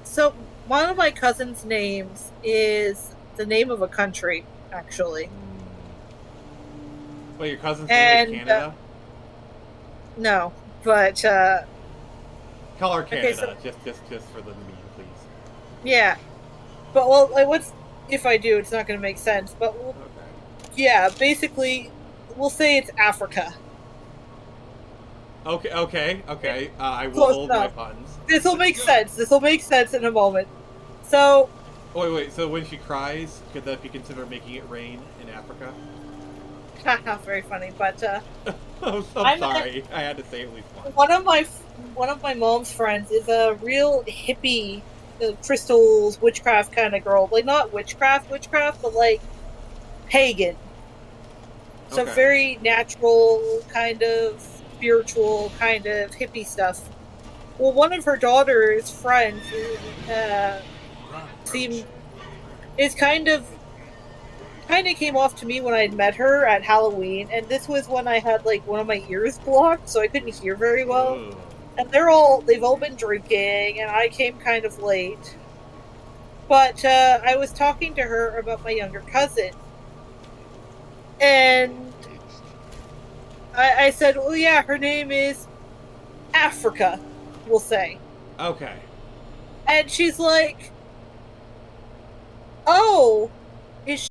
Speaker 2: so, one of my cousin's names is the name of a country, actually.
Speaker 1: Wait, your cousin's name is Canada?
Speaker 2: No, but,
Speaker 1: call her Canada,
Speaker 2: okay, so,
Speaker 1: just for the meme, please.
Speaker 2: Yeah. But, well, like, if I do, it's not going to make sense. But, okay. Yeah, basically, we'll say it's Africa.
Speaker 1: Okay. I will hold my puns.
Speaker 2: This will make sense. This will make sense in a moment. So...
Speaker 1: Wait, so when she cries, could that be considered making it rain in Africa?
Speaker 2: Haha, very funny, but,
Speaker 1: I'm sorry. I had to say at least once.
Speaker 2: One of my mom's friends is a real hippie, crystals, witchcraft kind of girl. Like, not witchcraft, but, like, pagan. So very natural, kind of spiritual, kind of hippie stuff. Well, one of her daughter's friends is kind of kind of came off to me when I had met her at Halloween, and this was when I had like one of my ears blocked, so I couldn't hear very well.
Speaker 1: Ugh.
Speaker 2: And they've all been drinking, and I came kind of late. But I was talking to her about my younger cousin, and I said, "Well, yeah, her name is Africa, we'll say."
Speaker 1: Okay.
Speaker 2: And she's like, "Oh, is she?"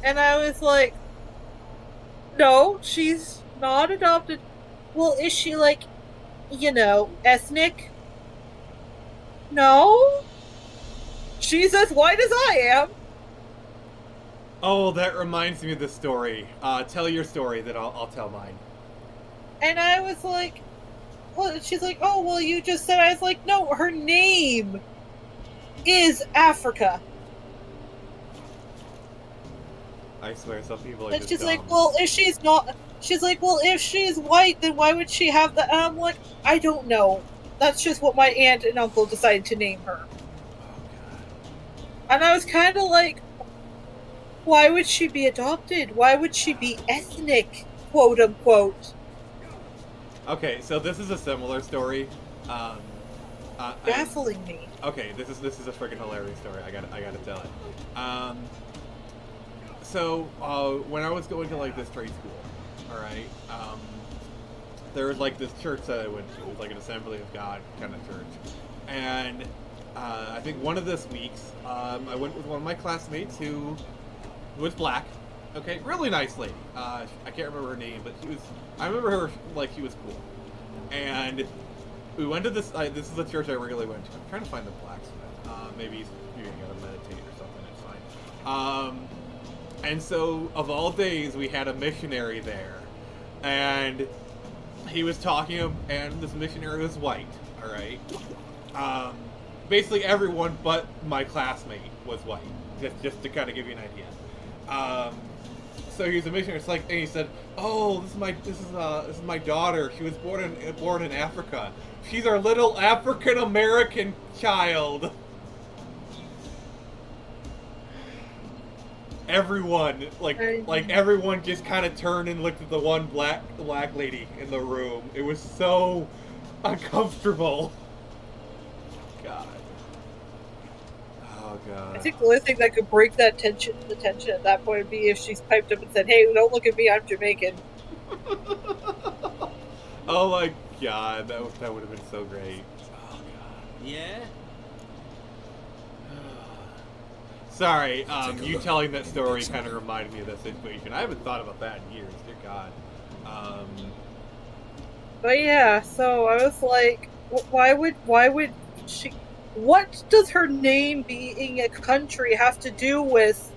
Speaker 2: And I was like, "No, she's not adopted." "Well, is she like, ethnic?" "No, she's as white as I am."
Speaker 1: Oh, that reminds me of the story. Tell your story, then I'll tell mine.
Speaker 2: And I was like, well, she's like, "Oh, well, you just said." I was like, "No, her name is Africa."
Speaker 1: I swear, some people are
Speaker 2: And
Speaker 1: just
Speaker 2: she's
Speaker 1: dumb.
Speaker 2: like, "Well, if she's not," she's like, "Well, if she's white, then why would she have the?" And I'm like, "I don't know. That's just what my aunt and uncle decided to name her." And I was kind of like, why would she be adopted? Why would she be ethnic, quote unquote?
Speaker 1: Okay, so this is a similar story.
Speaker 2: Baffling me.
Speaker 1: Okay, this is a freaking hilarious story. I gotta tell it. So when I was going to like this trade school, all right, there was like this church that I went to. It was like an Assembly of God kind of church, and I think one of this weeks, I went with one of my classmates who was black. Okay, really nice lady. I can't remember her name, but I remember her like she was cool. And we went to this. This is the church I regularly went to. I'm trying to find the blacksmith. Maybe he's gonna meditate or something. It's fine. And so, of all days, we had a missionary there, and he was talking, and this missionary was white. All right. Basically, everyone but my classmate was white. Just to kind of give you an idea. So he's a missionary. It's like, and he said, "Oh, this is my daughter. She was born in Africa. She's our little African American child." Everyone, everyone just kind of turned and looked at the one black lady in the room. It was so uncomfortable. God. Oh God.
Speaker 2: I think the only thing that could break the tension at that point would be if she's piped up and said, "Hey, don't look at me, I'm Jamaican."
Speaker 1: Oh my God, that would have been so great. Oh God.
Speaker 7: Yeah?
Speaker 1: Sorry, you telling that story kind of reminded me of that situation. I haven't thought about that in years. Dear God.
Speaker 2: But yeah, so I was like, why would she? What does her name being a country have to do with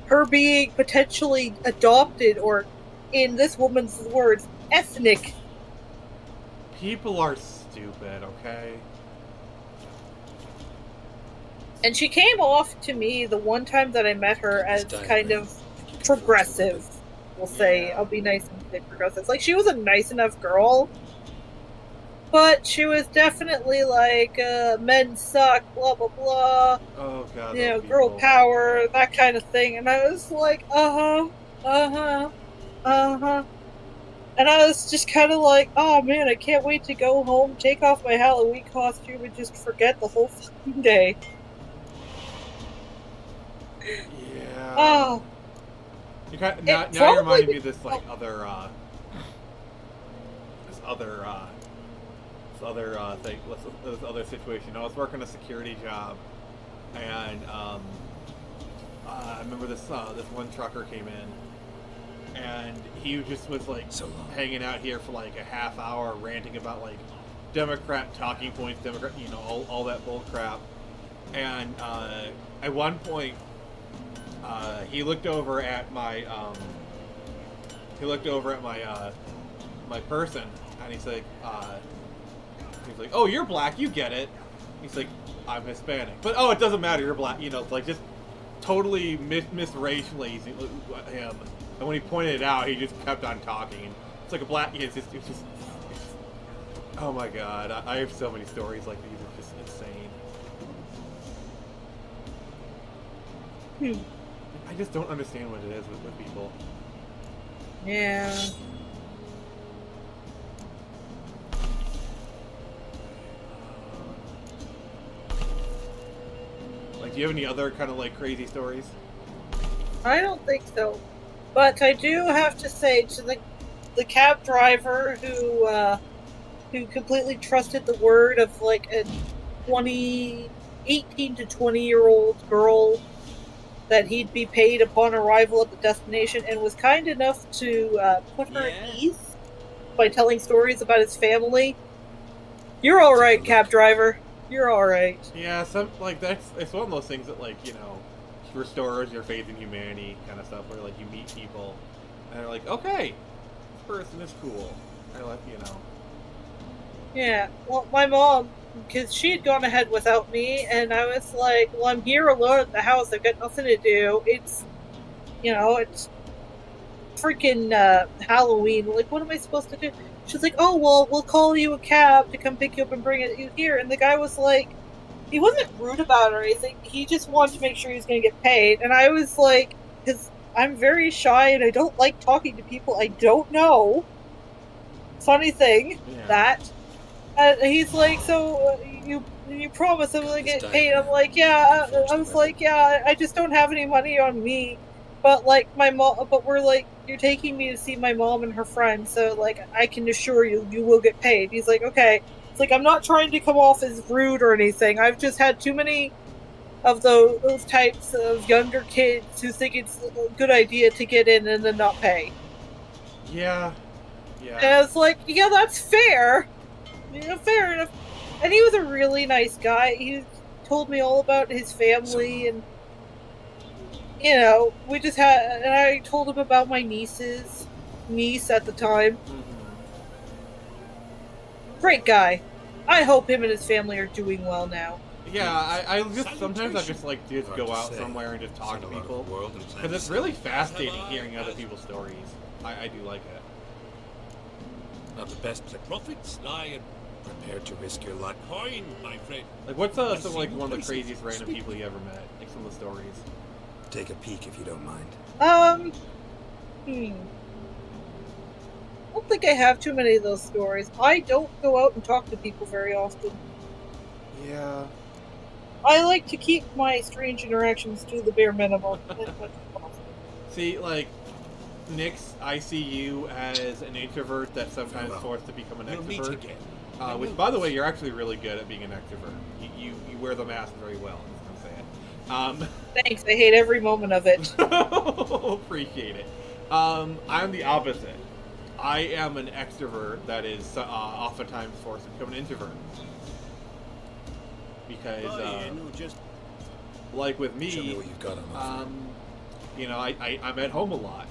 Speaker 2: her being potentially adopted, or, in this woman's words, ethnic?
Speaker 1: People are stupid, okay?
Speaker 2: And she came off to me the one time that I met her as kind of progressive. We'll say, I'll be nice and say progressive. Like, she was a nice enough girl, but she was definitely like, men suck, blah, blah, blah.
Speaker 1: Oh, God.
Speaker 2: Girl power, that kind of thing. And I was like, uh-huh. And I was just kind of like, oh, man, I can't wait to go home, take off my Halloween costume, and just forget the whole fucking day.
Speaker 1: Yeah.
Speaker 2: Oh.
Speaker 1: Now you're reminding me of this other situation. I was working a security job, and I remember this one trucker came in, and he just was like hanging out here for like a half hour, ranting about like Democrat talking points, all that bull crap, and at one point. He looked over at my my person, and he's like, "Oh, you're black, you get it." He's like, "I'm Hispanic," but it doesn't matter, you're black, like just totally misracialized him. And when he pointed it out, he just kept on talking. It's like a black. It's just. Oh my God, I have so many stories like these. It's just insane. I just don't understand what it is with people.
Speaker 2: Yeah.
Speaker 1: Like, do you have any other kind of like crazy stories?
Speaker 2: I don't think so. But I do have to say to the cab driver who completely trusted the word of like a 18 to 20-year-old girl that he'd be paid upon arrival at the destination, and was kind enough to put her at ease by telling stories about his family. You're all right, cab driver. You're all right.
Speaker 1: Yeah, it's one of those things that, like, you know, restores your faith in humanity, kind of stuff, where like you meet people and they're like, okay, this person is cool. I like, you know.
Speaker 2: Yeah. Well, my mom, because she had gone ahead without me, and I was like, well, I'm here alone at the house. I've got nothing to do. It's, you know, it's freaking Halloween. Like, what am I supposed to do? She's like, oh, well, we'll call you a cab to come pick you up and bring you here. And the guy was like, he wasn't rude about it or anything. He just wanted to make sure he was going to get paid. And I was like, because I'm very shy and I don't like talking to people I don't know. Funny thing, that. He's like, so you promise I'm going to get paid? I'm like, yeah. I was like, yeah, I just don't have any money on me. But like my mom, but we're like, you're taking me to see my mom and her friend, so like I can assure you, you will get paid. He's like, okay. It's like, I'm not trying to come off as rude or anything. I've just had too many of those types of younger kids who think it's a good idea to get in and then not pay.
Speaker 1: Yeah.
Speaker 2: And I was like, yeah, that's fair. Yeah, fair enough. And he was a really nice guy. He told me all about his family, and you know, we just had, and I told him about my niece at the time. Great guy. I hope him and his family are doing well now.
Speaker 1: Yeah, I just sometimes I just like to just go out somewhere and just talk to people, because it's really fascinating hearing other people's stories. I do like it.
Speaker 7: Not the best profits lie and prepared to risk your life. Coin, my friend.
Speaker 1: Like, what's some like one of the craziest random people you ever met? Like some of the stories.
Speaker 6: Take a peek if you don't mind.
Speaker 2: I don't think I have too many of those stories. I don't go out and talk to people very often.
Speaker 1: Yeah.
Speaker 2: I like to keep my strange interactions to the bare minimum.
Speaker 1: See, like, Nix, I see you as an introvert that's sometimes forced to become an extrovert. Which, by the way, you're actually really good at being an extrovert. You wear the mask very well.
Speaker 2: Thanks, I hate every moment of it.
Speaker 1: Appreciate it. I'm the opposite. I am an extrovert that is oftentimes forced to become an introvert. Because, like with me,
Speaker 6: Show me what you've got on
Speaker 1: you know, I'm at home a lot,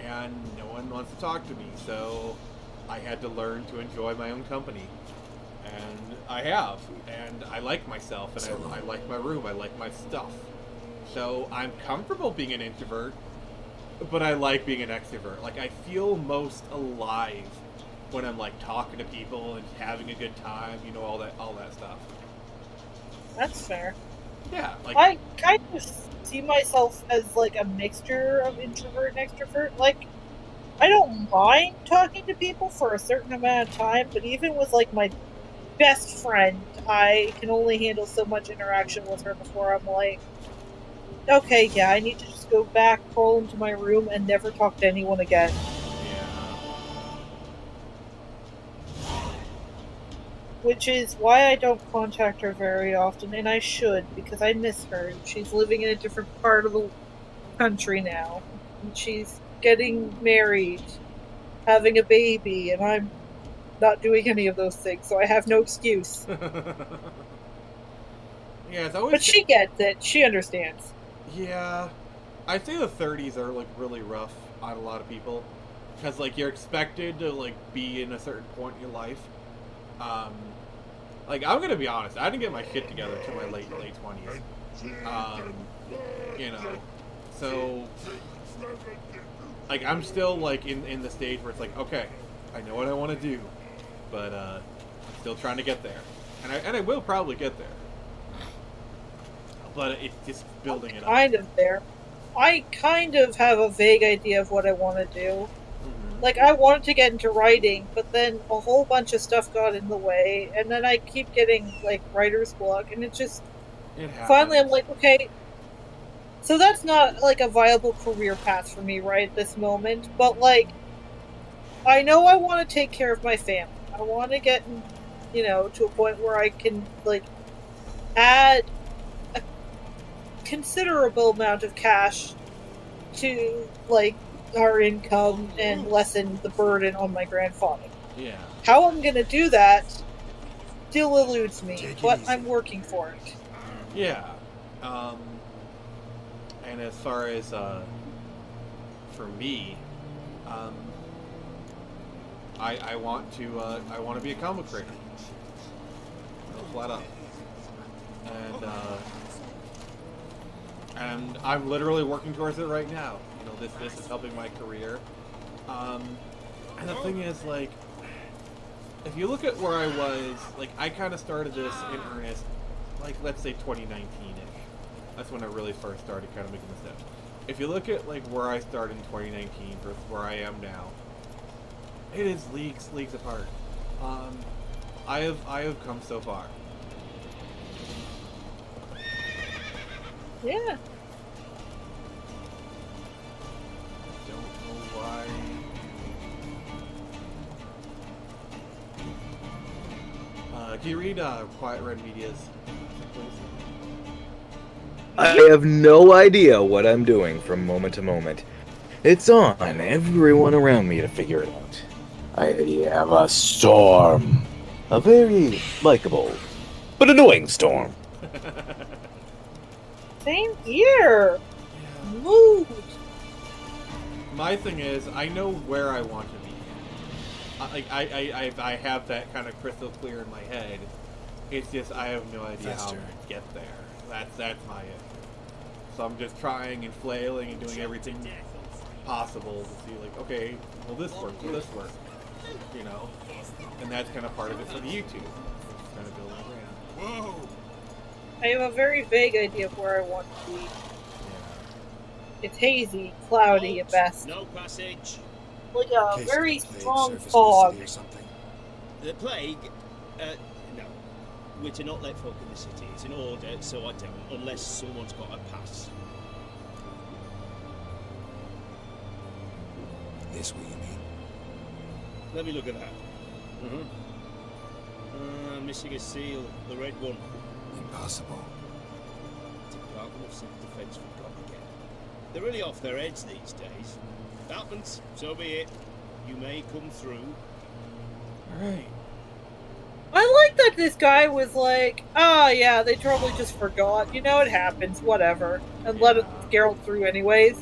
Speaker 1: and no one wants to talk to me, so I had to learn to enjoy my own company. And I have, and I like myself, and I like my room, I like my stuff. So I'm comfortable being an introvert, but I like being an extrovert. Like, I feel most alive when I'm like talking to people and having a good time, you know, all that stuff.
Speaker 2: That's fair.
Speaker 1: Yeah, like,
Speaker 2: I kind of see myself as like a mixture of introvert and extrovert. Like, I don't mind talking to people for a certain amount of time, but even with like my best friend, I can only handle so much interaction with her before I'm like, okay, yeah, I need to just go back, crawl into my room, and never talk to anyone again. Which is why I don't contact her very often, and I should, because I miss her. She's living in a different part of the country now. And she's getting married, having a baby, and I'm not doing any of those things, so I have no excuse.
Speaker 1: Yeah, it's always.
Speaker 2: But she gets it. She understands.
Speaker 1: Yeah, I'd say the 30s are like really rough on a lot of people, because like you're expected to like be in a certain point in your life. Like, I'm gonna be honest, I didn't get my shit together until my late 20s. You know, so like I'm still like in the stage where it's like, okay, I know what I want to do, but I'm still trying to get there, and I will probably get there. But it's just building it up.
Speaker 2: Kind of there. I kind of have a vague idea of what I want to do.
Speaker 1: Mhm.
Speaker 2: Like, I wanted to get into writing, but then a whole bunch of stuff got in the way, and then I keep getting, like, writer's block, and it just...
Speaker 1: It happens.
Speaker 2: Finally, I'm like, okay, so that's not, like, a viable career path for me right at this moment, but, like, I know I want to take care of my family. I want to get, you know, to a point where I can, like, add a considerable amount of cash to, like, our income and lessen the burden on my grandfather.
Speaker 1: Yeah.
Speaker 2: How I'm gonna do that still eludes me,
Speaker 6: Take it
Speaker 2: but
Speaker 6: easy.
Speaker 2: I'm working for it.
Speaker 1: Yeah. And as far as for me, I want to be a comic creator. Flat up. And I'm literally working towards it right now. You know, this is helping my career. And the thing is, like, if you look at where I was, like, I kind of started this in earnest, like, let's say 2019-ish. That's when I really first started kind of making the steps. If you look at, like, where I started in 2019 versus where I am now, it is leagues apart. I have come so far.
Speaker 2: Yeah.
Speaker 1: Don't know why. Can you read Quiet Red Media's, please?
Speaker 8: I have no idea what I'm doing from moment to moment. It's on everyone around me to figure it out. I have a storm. A very likable, but annoying storm.
Speaker 2: Same here. Mood.
Speaker 1: My thing is, I know where I want to be. I have that kind of crystal clear in my head. It's just I have no idea how
Speaker 6: Faster.
Speaker 1: to get there. That's my issue. So I'm just trying and flailing and doing everything possible to see, like, okay, will this work? Will this work? You know, and that's kind of part of it for the YouTube. Just kind of building a brand.
Speaker 7: Whoa!
Speaker 2: I have a very vague idea of where I want to be.
Speaker 1: Yeah.
Speaker 2: It's hazy, cloudy at best.
Speaker 10: No passage.
Speaker 2: Like a
Speaker 6: Case of
Speaker 2: very
Speaker 6: the plague
Speaker 2: strong
Speaker 6: surface in the
Speaker 2: fog.
Speaker 6: city or something.
Speaker 10: The plague? No. We're to not let folk in the city. It's an order, so I don't, unless someone's got a pass.
Speaker 6: This what you mean?
Speaker 10: Let me look at that. Missing a seal, the red one.
Speaker 6: Impossible.
Speaker 10: Department of Civil Defence forgot again. They're really off their heads these days. Happens, so be it. You may come through.
Speaker 1: Alright.
Speaker 2: I like that this guy was like, oh yeah, they totally just forgot. You know, it happens, whatever. And let Geralt through anyways.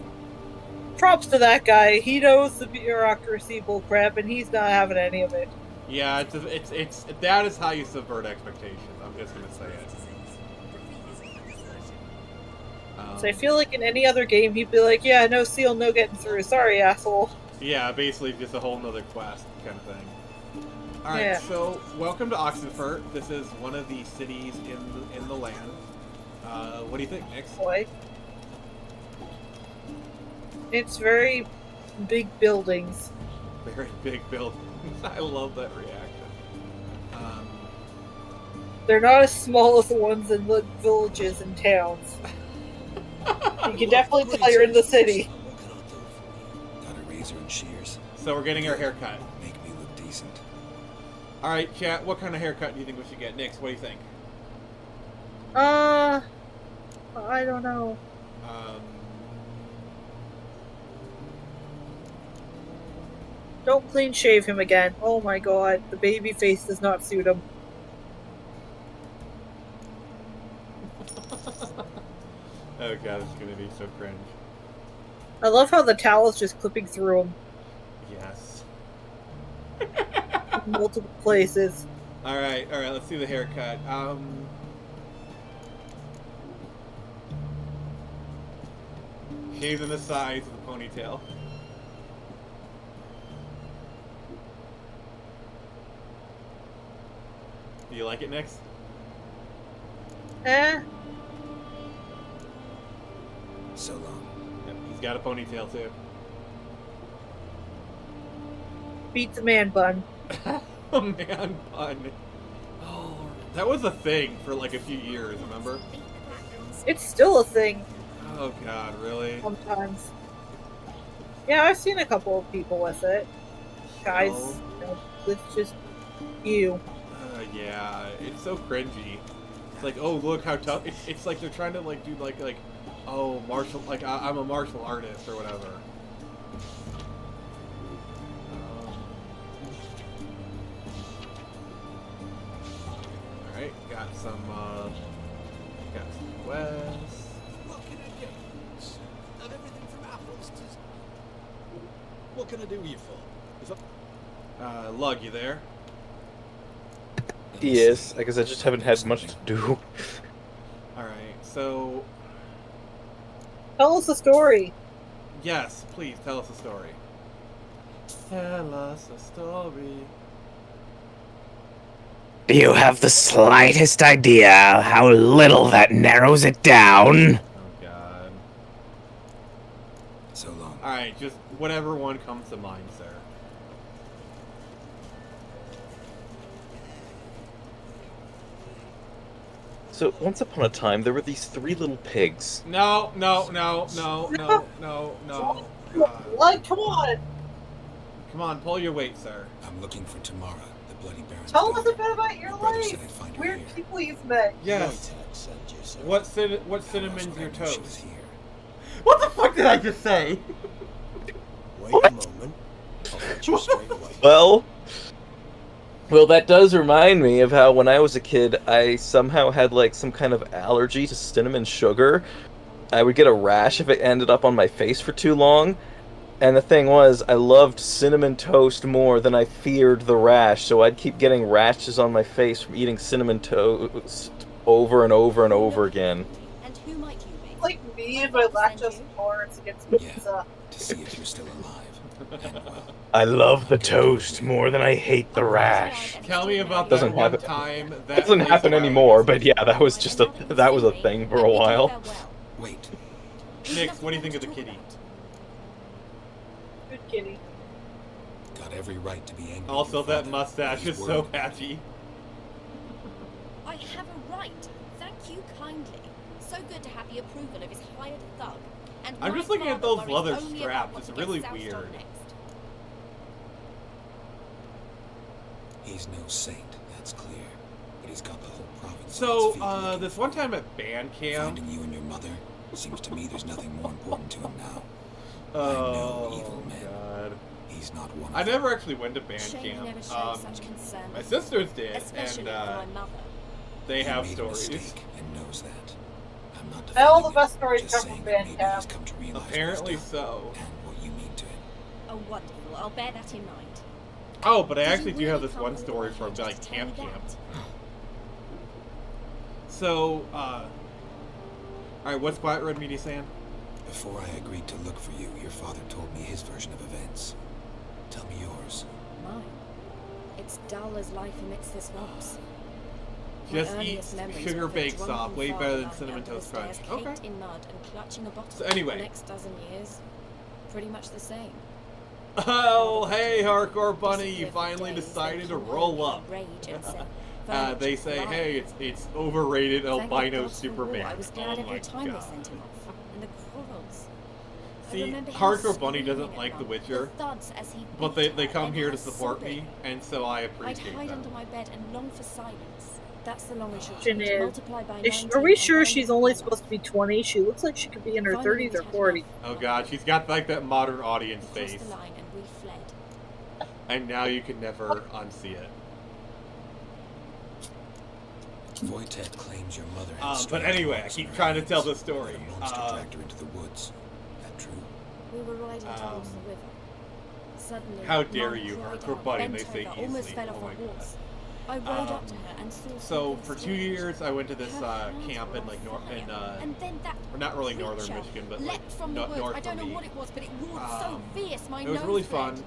Speaker 2: Props to that guy. He knows the bureaucracy bullcrap, and he's not having any of it.
Speaker 1: Yeah, it's that is how you subvert expectations. I'm just gonna say it.
Speaker 2: So I feel like in any other game, he'd be like, yeah, no seal, no getting through. Sorry, asshole.
Speaker 1: Yeah, basically just a whole nother quest kind of thing. Alright,
Speaker 2: Yeah.
Speaker 1: so welcome to Oxenfurt. This is one of the cities in the land. What do you think, Nix?
Speaker 2: Boy. It's very big buildings.
Speaker 1: Very big buildings. I love that reaction.
Speaker 2: They're not as small as the ones in the villages and towns. You can definitely tell you're in the city.
Speaker 6: What can I do for you? Got a razor and shears.
Speaker 1: So we're getting our haircut.
Speaker 6: Make me look decent.
Speaker 1: Alright, chat, what kind of haircut do you think we should get? Nix, what do you think?
Speaker 2: I don't know. Don't clean shave him again. Oh my god, the baby face does not suit him.
Speaker 1: Oh god, it's gonna be so cringe.
Speaker 2: I love how the towel is just clipping through him
Speaker 1: Yes.
Speaker 2: in multiple places.
Speaker 1: Alright, let's see the haircut. Shaved on the sides of the ponytail. Do you like it, Nix?
Speaker 2: Eh?
Speaker 6: So long.
Speaker 1: Yep. got a ponytail too.
Speaker 2: Beats a man bun.
Speaker 1: A man bun. Oh, that was a thing for like a few years, remember?
Speaker 2: It's still a thing
Speaker 1: Oh god, really?
Speaker 2: sometimes. Yeah, I've seen a couple of people with it. Guys,
Speaker 1: No.
Speaker 2: you know, with just you.
Speaker 1: Yeah, it's so cringy. It's like, oh, look how tough. It's like they're trying to like do like oh, martial, like I'm a martial artist or whatever. All right, got some quests.
Speaker 10: What can I do? Of everything from apples to... What can I do you for?
Speaker 1: Lug, you there?
Speaker 8: Yes, I guess I just haven't had much to do.
Speaker 1: All right, so
Speaker 2: Tell us a story.
Speaker 1: yes, please tell us a story. Tell us a story.
Speaker 11: Do you have the slightest idea how little that narrows it down?
Speaker 1: Oh god.
Speaker 6: So long.
Speaker 1: All right, just whatever one comes to mind, sir.
Speaker 8: So, once upon a time, there were these 3 little pigs.
Speaker 1: No. God.
Speaker 2: Like, come on.
Speaker 1: Come on, pull your weight, sir.
Speaker 6: I'm looking for Tamara, the Bloody Baron's
Speaker 2: Tell us a
Speaker 6: daughter.
Speaker 2: bit about your
Speaker 6: My brother
Speaker 2: life.
Speaker 6: said I'd find her
Speaker 2: Weird
Speaker 6: here.
Speaker 2: people you've met.
Speaker 1: Yes. What cinnamon's your
Speaker 6: She was
Speaker 1: toast?
Speaker 6: here.
Speaker 1: What the fuck did I just say?
Speaker 10: Wait a moment. I'll get you straight away.
Speaker 8: Well, that does remind me of how when I was a kid, I somehow had like some kind of allergy to cinnamon sugar. I would get a rash if it ended up on my face for too long. And the thing was, I loved cinnamon toast more than I feared the rash, so I'd keep getting rashes on my face from eating cinnamon toast over and over and over again.
Speaker 9: And who might you be?
Speaker 2: Like me and my lactose intolerance against pizza.
Speaker 6: To see if you're still alive. And well.
Speaker 11: I love the toast more than I hate the rash.
Speaker 1: Tell me about that
Speaker 8: Doesn't
Speaker 1: one
Speaker 8: happen.
Speaker 1: time. That
Speaker 8: Doesn't
Speaker 1: place
Speaker 8: happen
Speaker 1: where I
Speaker 8: anymore,
Speaker 1: was-
Speaker 8: but yeah, that was a thing for a while.
Speaker 6: Wait.
Speaker 1: Nix, what do you think of the kitty?
Speaker 2: Good kitty.
Speaker 6: Got every right to be angry.
Speaker 1: Also,
Speaker 6: at your
Speaker 1: that
Speaker 6: father,
Speaker 1: mustache
Speaker 6: but
Speaker 1: is
Speaker 6: his
Speaker 1: so
Speaker 6: word-
Speaker 1: patchy.
Speaker 9: I have a right. Thank you kindly. So good to have the approval of his hired thug. And
Speaker 1: I'm
Speaker 9: my
Speaker 1: just looking at
Speaker 9: father
Speaker 1: those
Speaker 9: worries
Speaker 1: leather
Speaker 9: only
Speaker 1: straps.
Speaker 9: about what
Speaker 1: It's
Speaker 9: he gets
Speaker 1: really
Speaker 9: soused on
Speaker 1: weird.
Speaker 9: next.
Speaker 6: He's no saint, that's clear. But he's got the whole province.
Speaker 1: So,
Speaker 6: on its feet looking
Speaker 1: this
Speaker 6: for
Speaker 1: one
Speaker 6: him.
Speaker 1: time at band camp.
Speaker 6: Finding you and your mother. Seems to me there's nothing more important to him now.
Speaker 1: Oh,
Speaker 6: evil men.
Speaker 1: God.
Speaker 6: He's not one of
Speaker 1: I
Speaker 6: them.
Speaker 1: never actually went to band
Speaker 9: Shame you
Speaker 1: camp.
Speaker 9: never showed such concern.
Speaker 1: My sisters did,
Speaker 9: Especially
Speaker 1: and
Speaker 9: for my mother.
Speaker 1: they
Speaker 6: He
Speaker 1: have
Speaker 6: made a
Speaker 1: stories.
Speaker 6: mistake and knows that. I'm not
Speaker 2: All the
Speaker 6: defending
Speaker 2: best
Speaker 6: him,
Speaker 2: stories
Speaker 6: just
Speaker 2: come
Speaker 6: saying
Speaker 2: from
Speaker 6: that
Speaker 2: band
Speaker 6: maybe
Speaker 2: camp.
Speaker 6: he's come to realize what he's
Speaker 1: Apparently
Speaker 6: done
Speaker 1: so.
Speaker 6: and what you mean to him.
Speaker 9: Oh, wonderful. I'll bear that in mind.
Speaker 1: Oh, but I
Speaker 9: Did you
Speaker 1: actually do have
Speaker 9: really
Speaker 1: this
Speaker 9: come
Speaker 1: one
Speaker 9: all the
Speaker 1: story
Speaker 9: way
Speaker 1: from
Speaker 9: just
Speaker 1: like
Speaker 9: to tell me
Speaker 1: camp.
Speaker 9: that?
Speaker 1: So, alright, what's Quiet Red Media saying?
Speaker 6: Before I agreed to look for you, your father told me his version of events. Tell me yours.
Speaker 9: Mine. It's dull as life amidst the swamps. My
Speaker 1: Just eat
Speaker 9: earliest memories
Speaker 1: sugar
Speaker 9: were of a
Speaker 1: baked
Speaker 9: drunken
Speaker 1: soft, way
Speaker 9: father
Speaker 1: better than
Speaker 9: lying
Speaker 1: cinnamon
Speaker 9: under the
Speaker 1: toast crunch.
Speaker 9: stairs,
Speaker 1: Okay.
Speaker 9: caked in mud and clutching a bottle.
Speaker 1: So anyway.
Speaker 9: The next dozen years, pretty much the same.
Speaker 1: Oh, hey, Hardcore Bunny, you
Speaker 9: Disappeared for
Speaker 1: finally
Speaker 9: days,
Speaker 1: decided
Speaker 9: then
Speaker 1: to
Speaker 9: came
Speaker 1: roll
Speaker 9: home
Speaker 1: up.
Speaker 9: in rage and said,
Speaker 1: They
Speaker 9: "Furniture
Speaker 1: say,
Speaker 9: fly."
Speaker 1: hey, it's overrated
Speaker 9: Thank the
Speaker 1: albino
Speaker 9: gods for war.
Speaker 1: Superman.
Speaker 9: I was glad
Speaker 1: Oh
Speaker 9: every
Speaker 1: my
Speaker 9: time they
Speaker 1: god.
Speaker 9: sent him off. And the quarrels. I
Speaker 1: See,
Speaker 9: remember him
Speaker 1: Hardcore Bunny
Speaker 9: screaming
Speaker 1: doesn't
Speaker 9: at
Speaker 1: like The
Speaker 9: Mum,
Speaker 1: Witcher,
Speaker 9: the thuds as he
Speaker 1: but
Speaker 9: beat
Speaker 1: they
Speaker 9: her,
Speaker 1: come
Speaker 9: and
Speaker 1: here
Speaker 9: her
Speaker 1: to support
Speaker 9: sobbing.
Speaker 1: me, and so I
Speaker 9: I'd
Speaker 1: appreciate
Speaker 9: hide
Speaker 1: that.
Speaker 9: under my bed and long for silence. That's the long and short.
Speaker 2: Question is,
Speaker 9: Multiply by
Speaker 2: Are
Speaker 9: 19
Speaker 2: we
Speaker 9: and
Speaker 2: sure
Speaker 9: then
Speaker 2: she's
Speaker 9: the
Speaker 2: only
Speaker 9: colour.
Speaker 2: supposed to be 20? She looks like she could be in her
Speaker 9: Finally,
Speaker 2: 30s
Speaker 9: we'd
Speaker 2: or
Speaker 9: had
Speaker 2: 40s.
Speaker 9: enough.
Speaker 1: Oh god, she's got like that modern audience
Speaker 9: We crossed
Speaker 1: face,
Speaker 9: the line and we fled.
Speaker 1: and now you can never unsee it.
Speaker 6: Voitet claims your mother had
Speaker 1: But
Speaker 6: strange
Speaker 1: anyway, I
Speaker 6: marks on
Speaker 1: keep
Speaker 6: her
Speaker 1: trying to tell
Speaker 6: hands,
Speaker 1: the story.
Speaker 6: and a monster dragged her into the woods. That true?
Speaker 9: We were riding towards the river. Suddenly,
Speaker 1: How dare
Speaker 9: Mum
Speaker 1: you,
Speaker 9: cried
Speaker 1: Hardcore
Speaker 9: out,
Speaker 1: Bunny,
Speaker 9: bent
Speaker 1: they say
Speaker 9: over, almost
Speaker 1: easily.
Speaker 9: fell off
Speaker 1: Oh my
Speaker 9: her
Speaker 1: god.
Speaker 9: horse. I rode up to her and saw
Speaker 1: So
Speaker 9: something
Speaker 1: for 2
Speaker 9: strange.
Speaker 1: years, I went to this
Speaker 9: Her hands
Speaker 1: camp
Speaker 9: were
Speaker 1: in
Speaker 9: on
Speaker 1: like
Speaker 9: fire, and then that
Speaker 1: or not really northern
Speaker 9: creature
Speaker 1: Michigan, but like
Speaker 9: leapt from the woods.
Speaker 1: north
Speaker 9: I don't
Speaker 1: from
Speaker 9: know
Speaker 1: me.
Speaker 9: what it was, but it roared so fierce. My
Speaker 1: It was
Speaker 9: nose
Speaker 1: really
Speaker 9: bled.
Speaker 1: fun.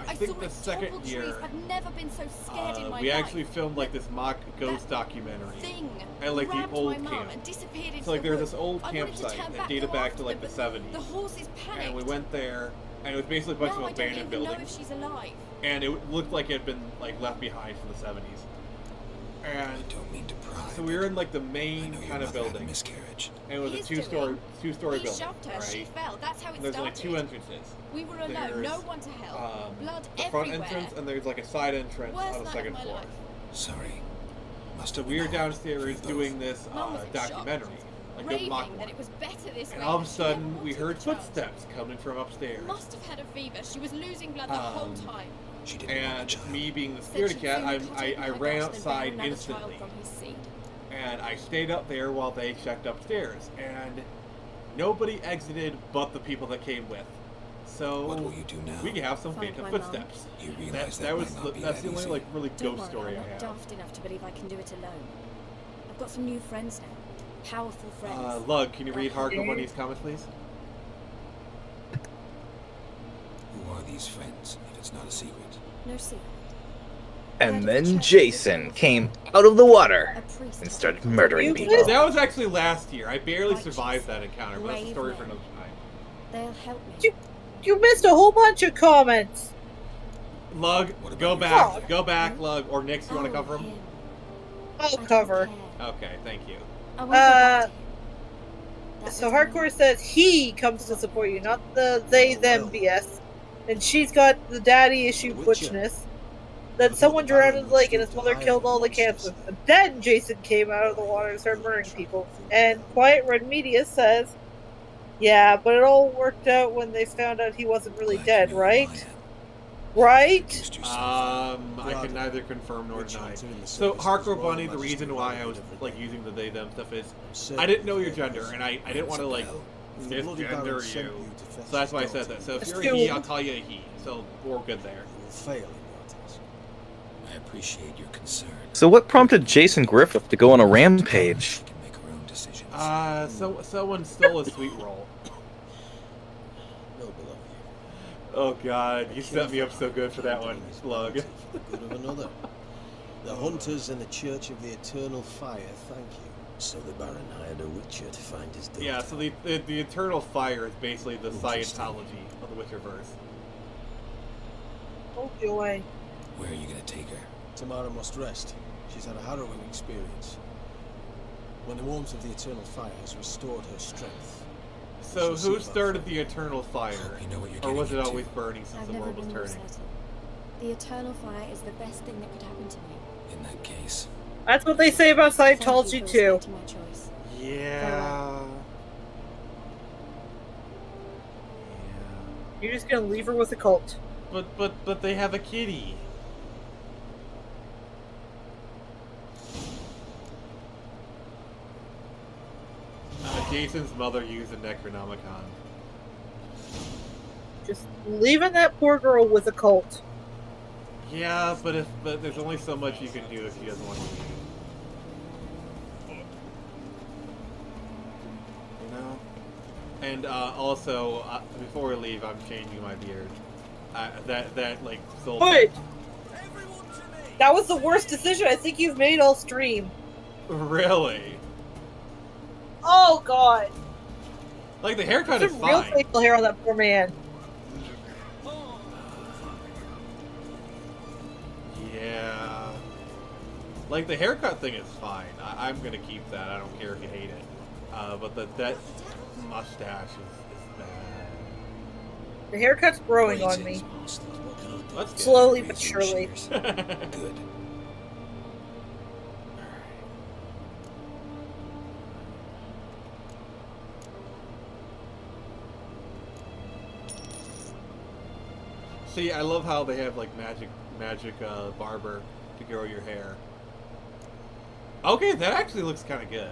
Speaker 1: I think the second year,
Speaker 9: I've never been so scared in my
Speaker 1: we
Speaker 9: life.
Speaker 1: actually filmed like this mock ghost documentary
Speaker 9: Thing
Speaker 1: at like the
Speaker 9: grabbed
Speaker 1: old
Speaker 9: my mum
Speaker 1: camp.
Speaker 9: and disappeared into
Speaker 1: So like
Speaker 9: the
Speaker 1: there's
Speaker 9: woods.
Speaker 1: this old
Speaker 9: I wanted to
Speaker 1: campsite
Speaker 9: turn
Speaker 1: that
Speaker 9: to
Speaker 1: dated
Speaker 9: go
Speaker 1: back
Speaker 9: after
Speaker 1: to like the
Speaker 9: them, but
Speaker 1: 70s.
Speaker 9: The horses panicked.
Speaker 1: And we went there, and it was basically a bunch
Speaker 9: now
Speaker 1: of
Speaker 9: I don't
Speaker 1: abandoned
Speaker 9: even know
Speaker 1: buildings.
Speaker 9: if she's alive.
Speaker 1: And it looked like it had been like left behind from the 70s. And
Speaker 6: I don't mean to pry.
Speaker 1: so we were in like the main kind of building.
Speaker 6: Miscarriage.
Speaker 1: And it was
Speaker 9: He's
Speaker 1: a two-story
Speaker 9: He
Speaker 1: building,
Speaker 9: shoved her,
Speaker 1: right?
Speaker 9: she fell. That's how it
Speaker 1: And there's
Speaker 9: started.
Speaker 1: like two entrances.
Speaker 9: We were alone,
Speaker 1: There's,
Speaker 9: no one to help. Blood
Speaker 1: the front
Speaker 9: everywhere.
Speaker 1: entrance, and there's like a side entrance
Speaker 9: Worst
Speaker 1: on the
Speaker 9: night
Speaker 1: second
Speaker 9: of my
Speaker 1: floor.
Speaker 9: life.
Speaker 6: Sorry. Must
Speaker 1: So
Speaker 6: have
Speaker 1: we were
Speaker 6: been
Speaker 1: downstairs doing this
Speaker 9: Mum was in shock.
Speaker 1: documentary, like a
Speaker 9: Raving
Speaker 1: mock
Speaker 9: that
Speaker 1: one.
Speaker 9: it was better this
Speaker 1: And
Speaker 9: way,
Speaker 1: all of a
Speaker 9: that she never
Speaker 1: sudden, we
Speaker 9: wanted
Speaker 1: heard
Speaker 9: the child.
Speaker 1: footsteps coming from upstairs.
Speaker 9: Must have had a fever. She was losing blood the whole time.
Speaker 6: She didn't want a
Speaker 1: And
Speaker 6: child.
Speaker 1: me being the
Speaker 9: Said
Speaker 1: scaredy
Speaker 9: she'd
Speaker 1: cat,
Speaker 9: sooner cut
Speaker 1: I
Speaker 9: open her
Speaker 1: ran
Speaker 9: gosh than bear
Speaker 1: outside
Speaker 9: another
Speaker 1: instantly.
Speaker 9: child from his seed.
Speaker 1: And I stayed up there while they checked upstairs. And nobody exited but the people that came with. So
Speaker 6: What will you do now?
Speaker 1: we have some
Speaker 9: Find
Speaker 1: phantom
Speaker 9: my
Speaker 1: footsteps.
Speaker 6: You realize that
Speaker 1: was
Speaker 6: might not be
Speaker 1: that's
Speaker 6: that
Speaker 1: the only
Speaker 6: easy.
Speaker 1: like really
Speaker 9: Don't
Speaker 1: ghost
Speaker 9: worry,
Speaker 1: story I
Speaker 9: I'm not
Speaker 1: have.
Speaker 9: daft enough to believe I can do it alone. I've got some new friends now. Powerful friends.
Speaker 1: Lug, can you read
Speaker 9: Like
Speaker 1: Hardcore
Speaker 9: you.
Speaker 1: Bunny's comments, please?
Speaker 6: Who are these friends, if it's not a secret?
Speaker 9: No secret.
Speaker 11: And then Jason came out of the water and started murdering people.
Speaker 1: That was actually last year. I barely survived that encounter, but that's a story for another time.
Speaker 9: They'll help me.
Speaker 2: You missed a whole bunch of comments.
Speaker 1: Lug, go back, Lug, or Nix, you want to cover him?
Speaker 2: I'll cover.
Speaker 1: Okay, thank you.
Speaker 2: So Hardcore says he comes to support you, not the they them BS. And she's got the daddy issue butchness. Then someone drowned in the lake and his mother killed all the camps. And then Jason came out of the water and started murdering people. And Quiet Red Media says, yeah, but it all worked out when they found out he wasn't really dead, right? Right?
Speaker 1: I can neither confirm nor deny. So Hardcore Bunny, the reason why I was like using the they them stuff is I didn't know your gender and I didn't want to like misgender you. So that's why I said that. So if you're a he, I'll call you a he. So we're good there.
Speaker 6: I appreciate your concern.
Speaker 11: So what prompted Jason Griffith to go on a rampage?
Speaker 1: Someone stole a sweet roll. Oh god, you set me up so good for that one, Slug.
Speaker 10: Good of another. The hunters in the Church of the Eternal Fire, thank you. So the Baron hired a witcher to find his daughter.
Speaker 1: Yeah, so the Eternal Fire is basically the Scientology of the Witcherverse.
Speaker 2: Oh joy.
Speaker 6: Where are you gonna take her?
Speaker 10: Tamara must rest. She's had a harrowing experience. When the warmth of the Eternal Fire has restored her strength.
Speaker 1: So who started the Eternal Fire?
Speaker 6: You know what you're
Speaker 1: Or was it
Speaker 6: getting
Speaker 1: always burning since
Speaker 9: I've
Speaker 1: the
Speaker 9: never
Speaker 1: world was
Speaker 9: been more
Speaker 1: turning?
Speaker 9: certain. The Eternal Fire is the best thing that could happen to me.
Speaker 6: In that case.
Speaker 2: That's what they say about
Speaker 9: Thank you
Speaker 2: Scientology
Speaker 9: for
Speaker 2: too.
Speaker 9: respecting my choice.
Speaker 1: Yeah.
Speaker 2: You're just gonna leave her with a cult.
Speaker 1: But they have a kitty. Jason's mother used a Necronomicon.
Speaker 2: Just leaving that poor girl with a cult.
Speaker 1: Yeah, but there's only so much you can do if she doesn't want to leave. You know? And also, before we leave, I'm changing my beard. That like soul.
Speaker 2: Good. That was the worst decision I think you've made all stream.
Speaker 1: Really?
Speaker 2: Oh god.
Speaker 1: Like the haircut
Speaker 2: There's
Speaker 1: is
Speaker 2: some real
Speaker 1: fine.
Speaker 2: facial hair on that poor man.
Speaker 1: Yeah. Like the haircut thing is fine. I'm gonna keep that. I don't care if you hate it. But that mustache is bad.
Speaker 2: The haircut's growing on me.
Speaker 1: Let's get
Speaker 2: Slowly but surely.
Speaker 6: Good.
Speaker 1: See, I love how they have like magic barber to grow your hair. Okay, that actually looks kind of good.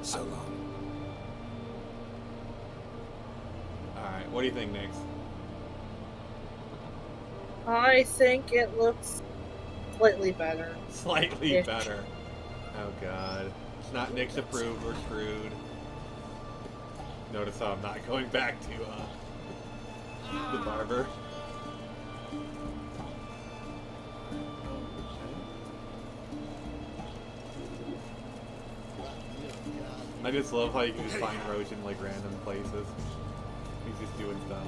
Speaker 6: So long.
Speaker 1: Alright, what do you think, Nix?
Speaker 2: I think it looks slightly better.
Speaker 1: Slightly
Speaker 2: Ish.
Speaker 1: better. Oh god. It's not Nix approved, we're screwed. Notice how I'm not going back to The barber. I just love how you can just find Roach in like random places. He's just doing stuff.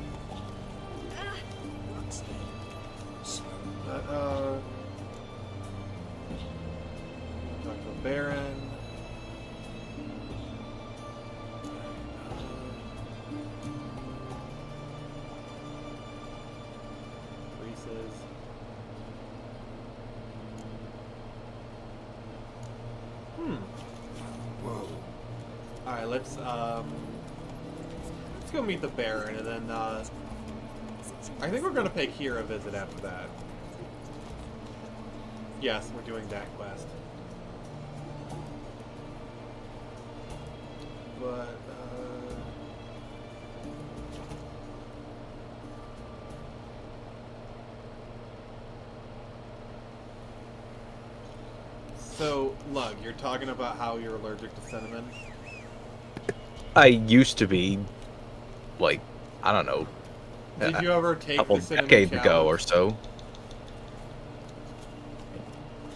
Speaker 1: Talk to a Baron. Reese's.
Speaker 6: Whoa.
Speaker 1: Alright, let's go meet the Baron, and then I think we're gonna pay Kira a visit after that. Yes, we're doing that quest. But so, Lug, you're talking about how you're allergic to cinnamon?
Speaker 8: I used to be, like, I don't know,
Speaker 1: Did you ever take
Speaker 8: a couple
Speaker 1: the cinnamon
Speaker 8: decades
Speaker 1: challenge?
Speaker 8: ago or so.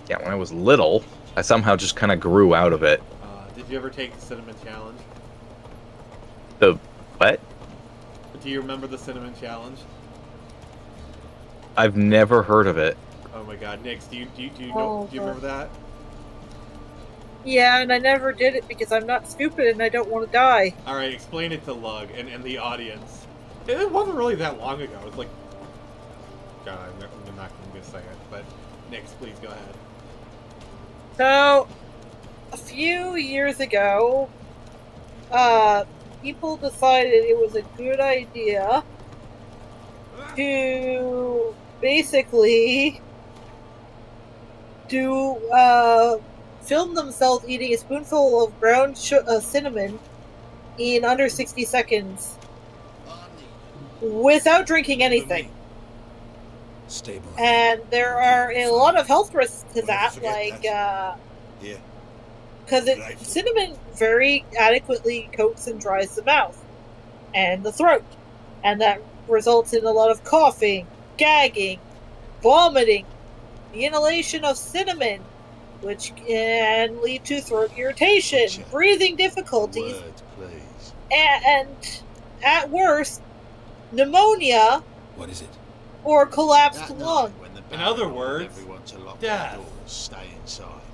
Speaker 8: Yeah, when I was little, I somehow just kind of grew out of it.
Speaker 1: Did you ever take the cinnamon challenge?
Speaker 8: The what?
Speaker 1: Do you remember the cinnamon challenge?
Speaker 8: I've never heard of it.
Speaker 1: Oh my God, Nix, do you
Speaker 2: Oh,
Speaker 1: remember that?
Speaker 2: Yeah, and I never did it because I'm not stupid and I don't want to die.
Speaker 1: All right, explain it to Lug and the audience. It wasn't really that long ago. It was like, God, I'm not going to say it, but Nix, please go ahead.
Speaker 2: So, a few years ago, people decided it was a good idea to basically film themselves eating a spoonful of ground cinnamon in under 60 seconds without drinking anything.
Speaker 6: Stable.
Speaker 2: And there are a lot of health risks to that, like, because cinnamon very adequately coats and dries the mouth and the throat, and that results in a lot of coughing, gagging, vomiting, the inhalation of cinnamon, which can lead to throat irritation, breathing difficulties, and at worst, pneumonia.
Speaker 6: What is it?
Speaker 2: Or collapsed lung.
Speaker 1: In other words, death.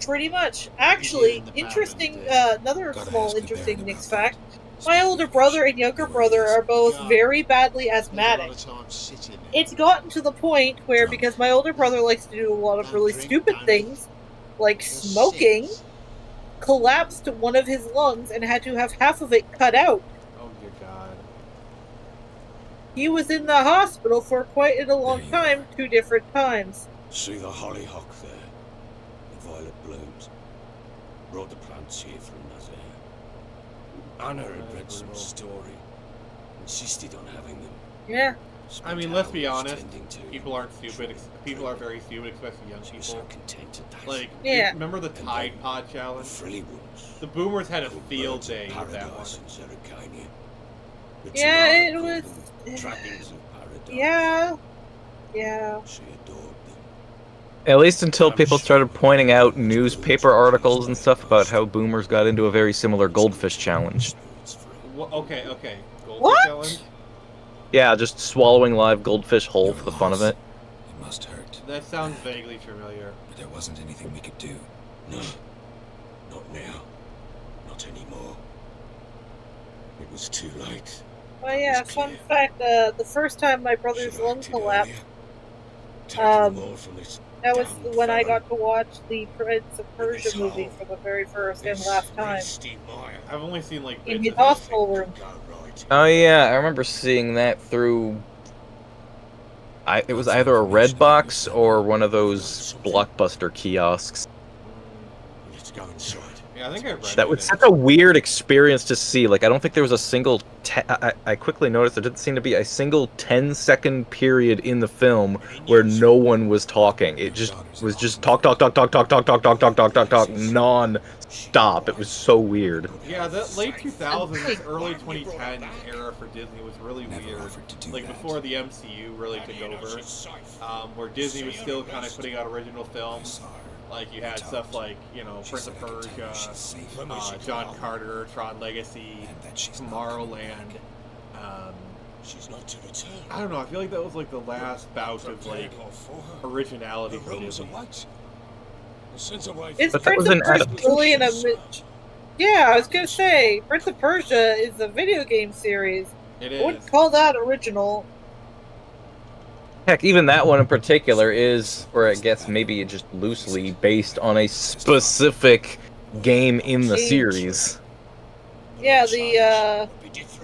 Speaker 2: Pretty much. Actually, interesting, another small interesting Nick's fact. My older brother and younger brother are both very badly asthmatic. It's gotten to the point where, because my older brother likes to do a lot of really stupid things, like smoking, collapsed one of his lungs and had to have half of it cut out.
Speaker 1: Oh dear God.
Speaker 2: He was in the hospital for quite a long time, 2 different times.
Speaker 7: See the hollyhock there? The violet blooms. Brought the plants here from Nazare. Anna had read some story. Insisted on having them.
Speaker 2: Yeah.
Speaker 1: I mean, let's be honest. People aren't stupid. People are very stupid, especially young people. Like,
Speaker 2: yeah.
Speaker 1: Remember the Tide Pod challenge? The Boomers had a field day with that one.
Speaker 2: Yeah, it was. Yeah. Yeah.
Speaker 8: At least until people started pointing out newspaper articles and stuff about how boomers got into a very similar goldfish challenge.
Speaker 1: Okay. Goldfish
Speaker 2: what?
Speaker 1: challenge?
Speaker 8: Yeah, just swallowing live goldfish whole for the fun of it.
Speaker 6: It must hurt.
Speaker 1: That sounds vaguely familiar.
Speaker 6: But there wasn't anything we could do.
Speaker 7: No. Not now. Not anymore. It was too late.
Speaker 2: Well, yeah, fun fact, the first time my brother's lung collapsed, that was when I got to watch the Prince of Persia movie for the very first and last time.
Speaker 1: I've only seen like
Speaker 2: in his hospital room.
Speaker 8: Oh yeah, I remember seeing that through. It was either a Redbox or one of those Blockbuster kiosks.
Speaker 7: Let's go inside.
Speaker 1: Yeah, I think I read
Speaker 8: That was such a weird experience to see. Like, I don't think there was a single... I quickly noticed there didn't seem to be a single 10-second period in the film where no one was talking. It just was just talk, non-stop. It was so weird.
Speaker 1: Yeah, that late 2000s, early 2010s era for Disney was really weird. Like, before the MCU really took over, where Disney was still kind of putting out original films. Like, you had stuff like, you know, Prince of Persia, John Carter, Tron Legacy, Tomorrowland. I don't know, I feel like that was like the last bout of like originality for Disney.
Speaker 2: Is Prince of Persia really in a... Yeah, I was gonna say, Prince of Persia is a video game series.
Speaker 1: It
Speaker 2: I wouldn't call that original.
Speaker 8: Heck, even that one in particular is, or I guess maybe just loosely based on a specific game in the series.
Speaker 2: Yeah,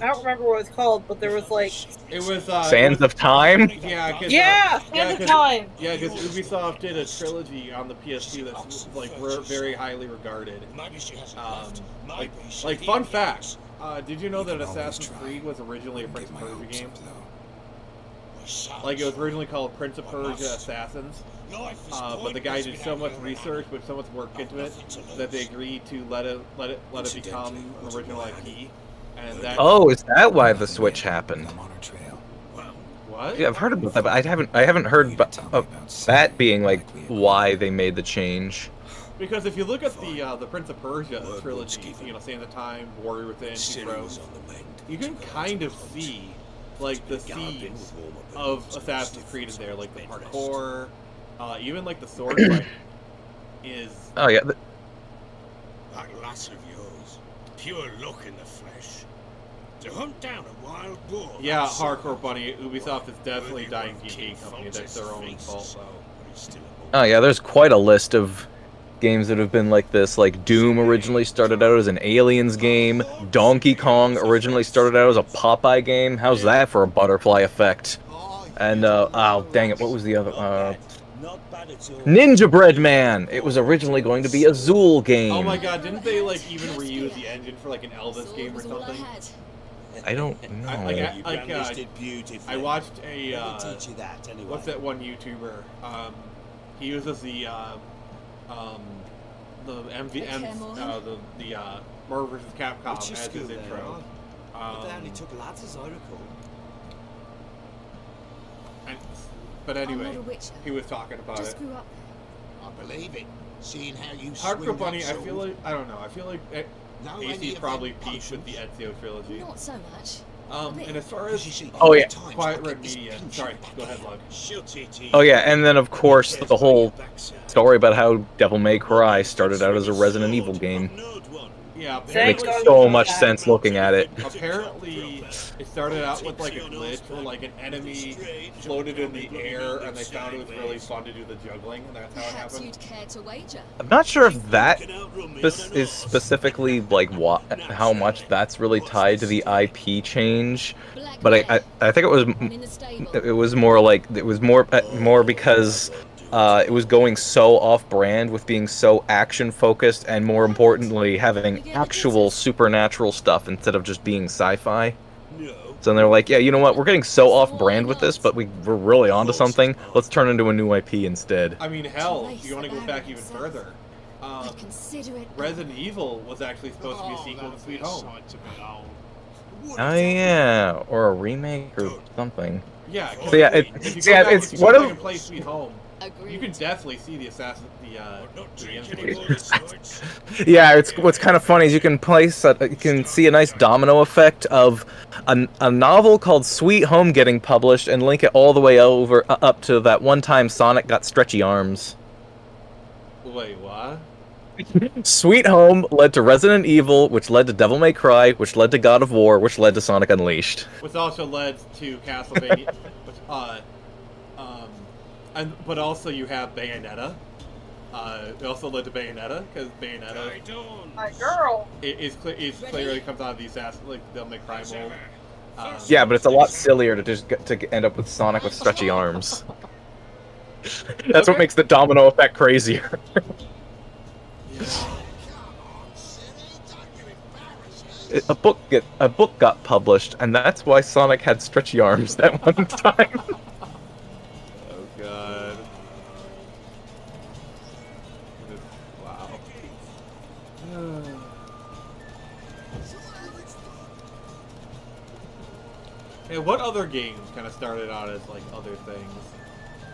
Speaker 2: I don't remember what it's called, but there was like...
Speaker 1: It was,
Speaker 8: Sands of Time?
Speaker 1: Yeah,
Speaker 2: Sands of Time!
Speaker 1: Yeah, because Ubisoft did a trilogy on the PS2 that's, like, very highly regarded. Like, fun fact, did you know that Assassin's Creed was originally a Prince of Persia game? Like, it was originally called Prince of Persia Assassins, but the guy did so much research, put so much work into it, that they agreed to let it become an original IP. And that...
Speaker 8: Oh, is that why the switch happened?
Speaker 1: What?
Speaker 8: Yeah, I've heard about that, but I haven't heard of that being like why they made the change.
Speaker 1: Because if you look at the Prince of Persia trilogy, you know, Sands of Time, Warrior Within, Two Thrones, you can kind of see like the seeds of Assassin's Creed in there, like the parkour, even like the sword fight is.
Speaker 8: Oh yeah.
Speaker 7: That lass of yours, pure luck in the flesh. To hunt down a wild boar.
Speaker 1: Yeah, Hardcore Bunny. Ubisoft is definitely a dying game company. That's their own fault.
Speaker 8: Oh yeah, there's quite a list of games that have been like this. Like Doom originally started out as an Aliens game. Donkey Kong originally started out as a Popeye game. How's that for a butterfly effect? And oh dang it, what was the other? Ninja Bread Man. It was originally going to be a Zool game.
Speaker 1: Oh my god, didn't they like even reuse the engine for like an Elvis game or something?
Speaker 8: I don't know.
Speaker 1: I watched a what's that one YouTuber? He uses the Marvel vs. Capcom as his intro.
Speaker 10: They only took lads as I recall.
Speaker 1: But anyway, he was talking about it.
Speaker 7: I believe it. Seeing how you
Speaker 1: Hardcore Bunny, I feel like I feel like AC probably peaked with the Ezio trilogy.
Speaker 9: Not so much.
Speaker 1: And as far as Quiet Red Media, sorry, go ahead, Lug.
Speaker 8: Oh yeah, and then of course the whole story about how Devil May Cry started out as a Resident Evil game.
Speaker 1: Yeah,
Speaker 8: makes so much sense looking at it.
Speaker 1: Apparently, it started out with like a glitch where like an enemy floated in the air, and they found it was really fun to do the juggling, and that's how it happened.
Speaker 9: You'd care to wager.
Speaker 8: I'm not sure if that is specifically like how much that's really tied to the IP change, but I think it was more like more because. It was going so off-brand with being so action-focused and, more importantly, having actual supernatural stuff instead of just being sci-fi. So they're like, yeah, you know what? We're getting so off-brand with this, but we're really onto something. Let's turn it into a new IP instead.
Speaker 1: I mean, hell, if you want to go back even further, Resident Evil was actually supposed to be a sequel to Sweet Home.
Speaker 8: Oh yeah, or a remake or something.
Speaker 1: Yeah.
Speaker 8: So yeah, it's one of
Speaker 1: play Sweet Home. You can definitely see the
Speaker 8: yeah, it's what's kind of funny is you can see a nice domino effect of a novel called Sweet Home getting published and link it all the way over up to that one time Sonic got stretchy arms.
Speaker 1: Wait, what?
Speaker 8: Sweet Home led to Resident Evil, which led to Devil May Cry, which led to God of War, which led to Sonic Unleashed.
Speaker 1: Which also led to Castlevania, but also you have Bayonetta. It also led to Bayonetta, because Bayonetta
Speaker 2: My girl!
Speaker 1: It clearly comes out of the Assassin, like Devil May Cry mold.
Speaker 8: Yeah, but it's a lot sillier to just to end up with Sonic with stretchy arms. That's what makes the domino effect crazier. a book got published, and that's why Sonic had stretchy arms that one time.
Speaker 1: Oh god. Wow. Hey, what other games kind of started out as like other things?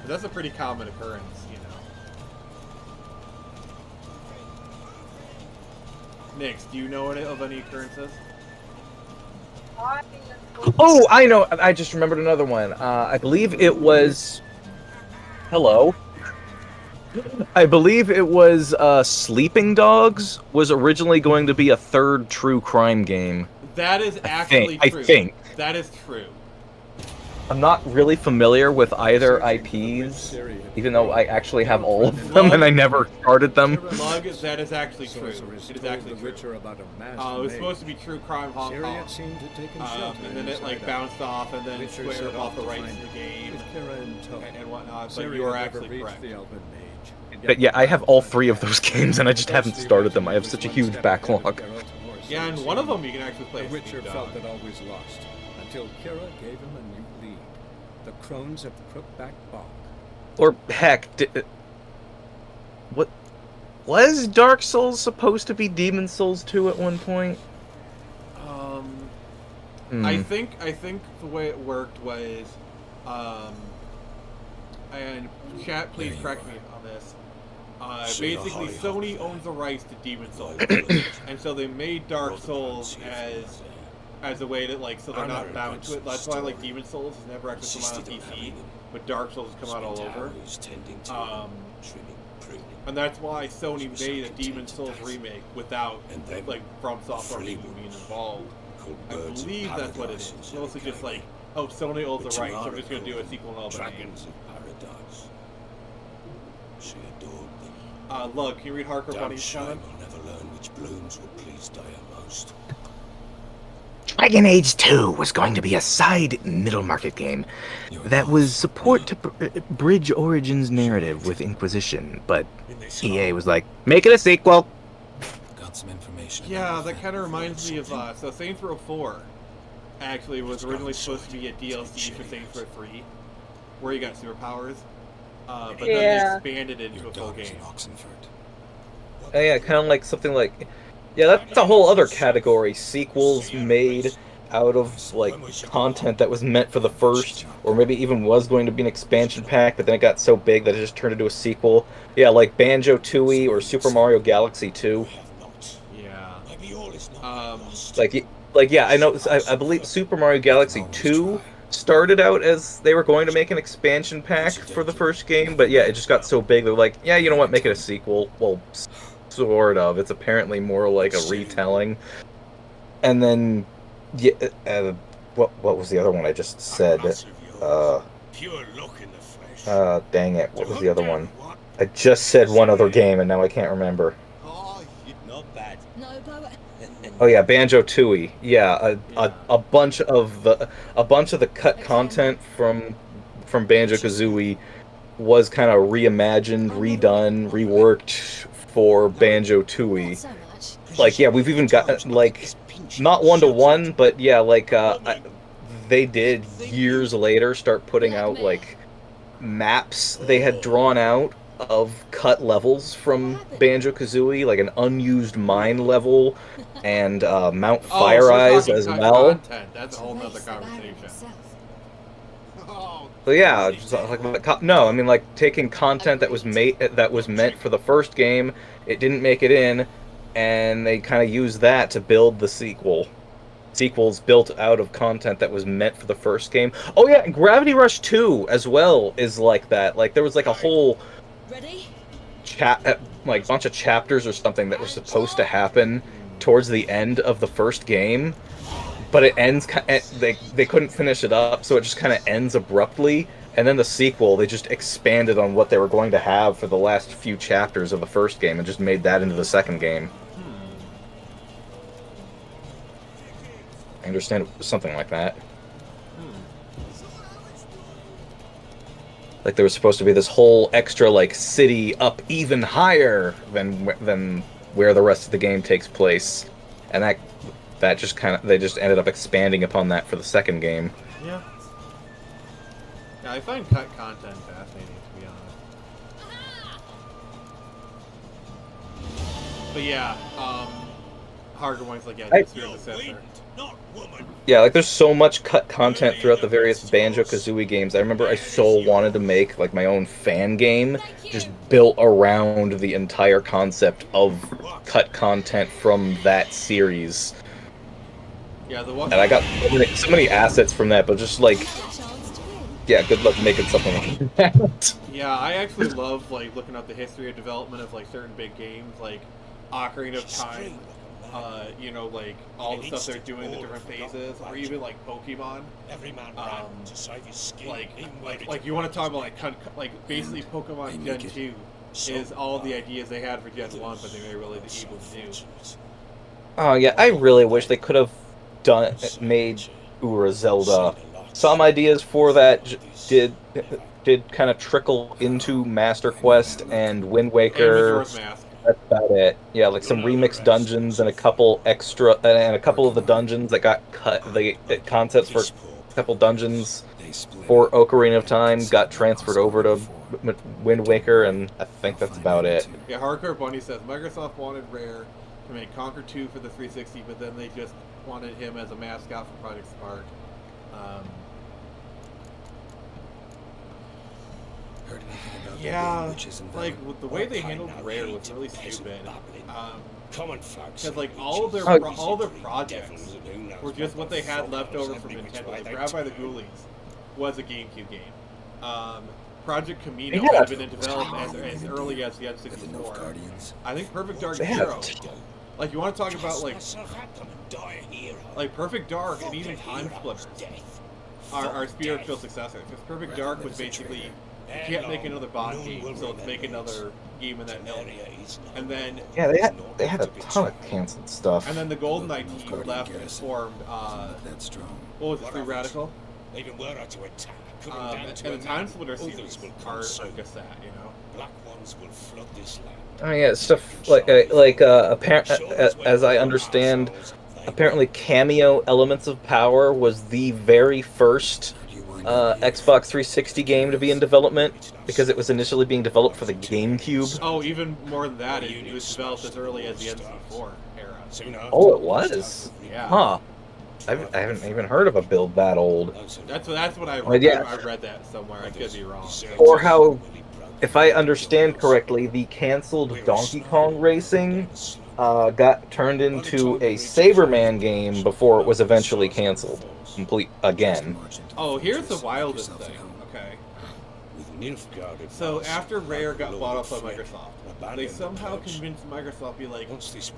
Speaker 1: That's a pretty common occurrence, you know. Nix, do you know of any occurrences?
Speaker 8: Oh, I know. I just remembered another one. I believe it was. Hello. I believe it was Sleeping Dogs was originally going to be a third true crime game.
Speaker 1: That is actually true.
Speaker 8: I think.
Speaker 1: That is true.
Speaker 8: I'm not really familiar with either IPs, even though I actually have all of them and I never started them.
Speaker 1: Lug, that is actually true. It is actually true. It was supposed to be True Crime Hong Kong. And then it like bounced off and then Square bought the rights to the game and whatnot, but you are actually correct.
Speaker 8: But yeah, I have all three of those games and I just haven't started them. I have such a huge backlog.
Speaker 1: Yeah, and one of them you can actually play.
Speaker 5: The Witcher felt that always lost, until Kira gave him a new lead. The Crones of Crookback Bog.
Speaker 8: Or heck, what was Dark Souls supposed to be Demon Souls 2 at one point?
Speaker 1: I think the way it worked was, and chat, please correct me on this. Basically, Sony owns the rights to Demon Souls, and so they made Dark Souls as a way that, like, so they're not bound to it. That's why, like, Demon Souls has never actually come out on PC, but Dark Souls has come out all over. And that's why Sony made a Demon Souls remake without, like, From Software being involved. I believe that's what it is. It's mostly just like, oh, Sony owns the rights, so I'm just gonna do a sequel in all the names. Lug, can you read Harker Bunny's comment?
Speaker 11: Dragon Age 2 was going to be a side middle market game that was support to bridge Origin's narrative with Inquisition, but EA was like, make it a sequel.
Speaker 6: Got some information.
Speaker 1: Yeah, that kind of reminds me of, so Saints Row 4 actually was originally supposed to be a DLC for Saints Row 3, where you got superpowers, but then they expanded it into a full game.
Speaker 8: Oh yeah, kind of like something like... Yeah, that's a whole other category. Sequels made out of, like, content that was meant for the first, or maybe even was going to be an expansion pack, but then it got so big that it just turned into a sequel. Yeah, like Banjo-Tooie or Super Mario Galaxy 2.
Speaker 1: Yeah.
Speaker 8: Yeah, I know, I believe Super Mario Galaxy 2 started out as they were going to make an expansion pack for the first game, but yeah, it just got so big, they're like, yeah, you know what, make it a sequel. Well, sort of. It's apparently more like a retelling. And then, yeah, what was the other one I just said? Dang it, what was the other one? I just said one other game and now I can't remember. Oh yeah, Banjo-Tooie. Yeah, a bunch of the cut content from Banjo-Kazooie was kind of reimagined, redone, reworked for Banjo-Tooie. Like, yeah, we've even got, like, not one-to-one, but yeah, like, they did years later start putting out, like, maps they had drawn out of cut levels from Banjo-Kazooie, like an unused mine level, and Mount Fire Eyes as well.
Speaker 1: Content. That's a whole nother conversation.
Speaker 8: So yeah, just like, no, I mean, like, taking content that was meant for the first game, it didn't make it in, and they kind of used that to build the sequel. Sequels built out of content that was meant for the first game. Oh yeah, and Gravity Rush 2 as well is like that. Like, there was like a whole like bunch of chapters or something that were supposed to happen towards the end of the first game, but it ends. They couldn't finish it up, so it just kind of ends abruptly. And then the sequel, they just expanded on what they were going to have for the last few chapters of the first game and just made that into the second game. I understand something like that. Like, there was supposed to be this whole extra, like, city up even higher than where the rest of the game takes place, and that that just they just ended up expanding upon that for the second game.
Speaker 1: Yeah. Yeah, I find cut content fascinating, to be honest. But yeah, Harger one's like, yeah, just you're the sister.
Speaker 8: Yeah, like there's so much cut content throughout the various Banjo-Kazooie games. I remember I so wanted to make like my own fan game, just built around the entire concept of cut content from that series.
Speaker 1: Yeah, the one.
Speaker 8: And I got so many assets from that, but just like, yeah, good luck making something like that.
Speaker 1: Yeah, I actually love like looking up the history of development of like certain big games, like Ocarina of Time. You know, like all the stuff they're doing, the different phases, or even like Pokemon. Like you want to talk about like basically Pokemon Gen 2 is all the ideas they had for Gen 1, but they were really able to do.
Speaker 8: Oh yeah, I really wish they could have made Ura Zelda. Some ideas for that did kind of trickle into Master Quest and Wind Waker.
Speaker 1: And Majora's Mask.
Speaker 8: That's about it. Yeah, like some remixed dungeons and a couple of the dungeons that got cut. The concepts for a couple dungeons for Ocarina of Time got transferred over to Wind Waker, and I think that's about it.
Speaker 1: Yeah, Hardcore Bunny says Microsoft wanted Rare to make Conquer 2 for the 360, but then they just wanted him as a mascot for Project Spark. Yeah, like the way they handled Rare was really stupid. Because like all their projects were just what they had left over from Nintendo. Like, Grabbed by the Ghoulies was a GameCube game. Project Camino had been in development as early as the N64. I think Perfect Dark Zero. Like you want to talk about like Perfect Dark and even Time Splitters are spiritual successors. Because Perfect Dark was basically you can't make another Bond game, so let's make another game in that ilk. And then
Speaker 8: yeah, they had a ton of canceled stuff.
Speaker 1: And then the GoldenEye team left and formed what was it, Free Radical? And the Time Splitter series are just that, you know.
Speaker 10: Black ones will flood this land.
Speaker 8: Oh yeah, stuff like as I understand, apparently Cameo Elements of Power was the very first Xbox 360 game to be in development because it was initially being developed for the GameCube.
Speaker 1: Oh, even more than that, it was developed as early as the N64 era.
Speaker 8: Oh, it was?
Speaker 1: Yeah.
Speaker 8: Huh. I haven't even heard of a build that old.
Speaker 1: That's what I read.
Speaker 8: Yeah.
Speaker 1: I read that somewhere. I could be wrong.
Speaker 8: Or how, if I understand correctly, the canceled Donkey Kong Racing got turned into a Saberman game before it was eventually canceled again.
Speaker 1: Oh, here's the wildest thing. Okay. So after Rare got bought up by Microsoft, they somehow convinced Microsoft to be like,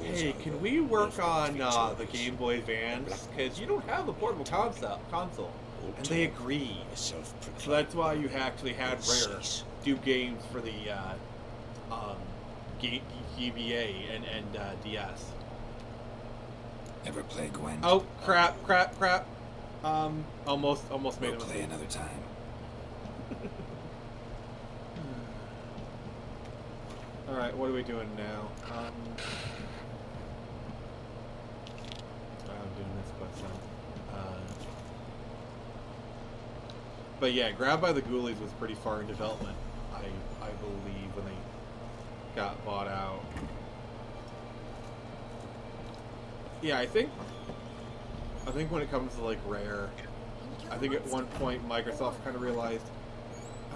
Speaker 1: hey, can we work on the Game Boy Advance? Because you don't have the portable console. And they agreed. So that's why you actually had Rare do games for the GBA and DS.
Speaker 6: Ever play Gwen?
Speaker 1: Oh, crap. Almost made a mistake.
Speaker 6: Play another time.
Speaker 1: Alright, what are we doing now? I'm doing this quest now. But yeah, Grabbed by the Ghoulies was pretty far in development, I believe, when they got bought out. Yeah, I think when it comes to like Rare, I think at one point Microsoft kind of realized,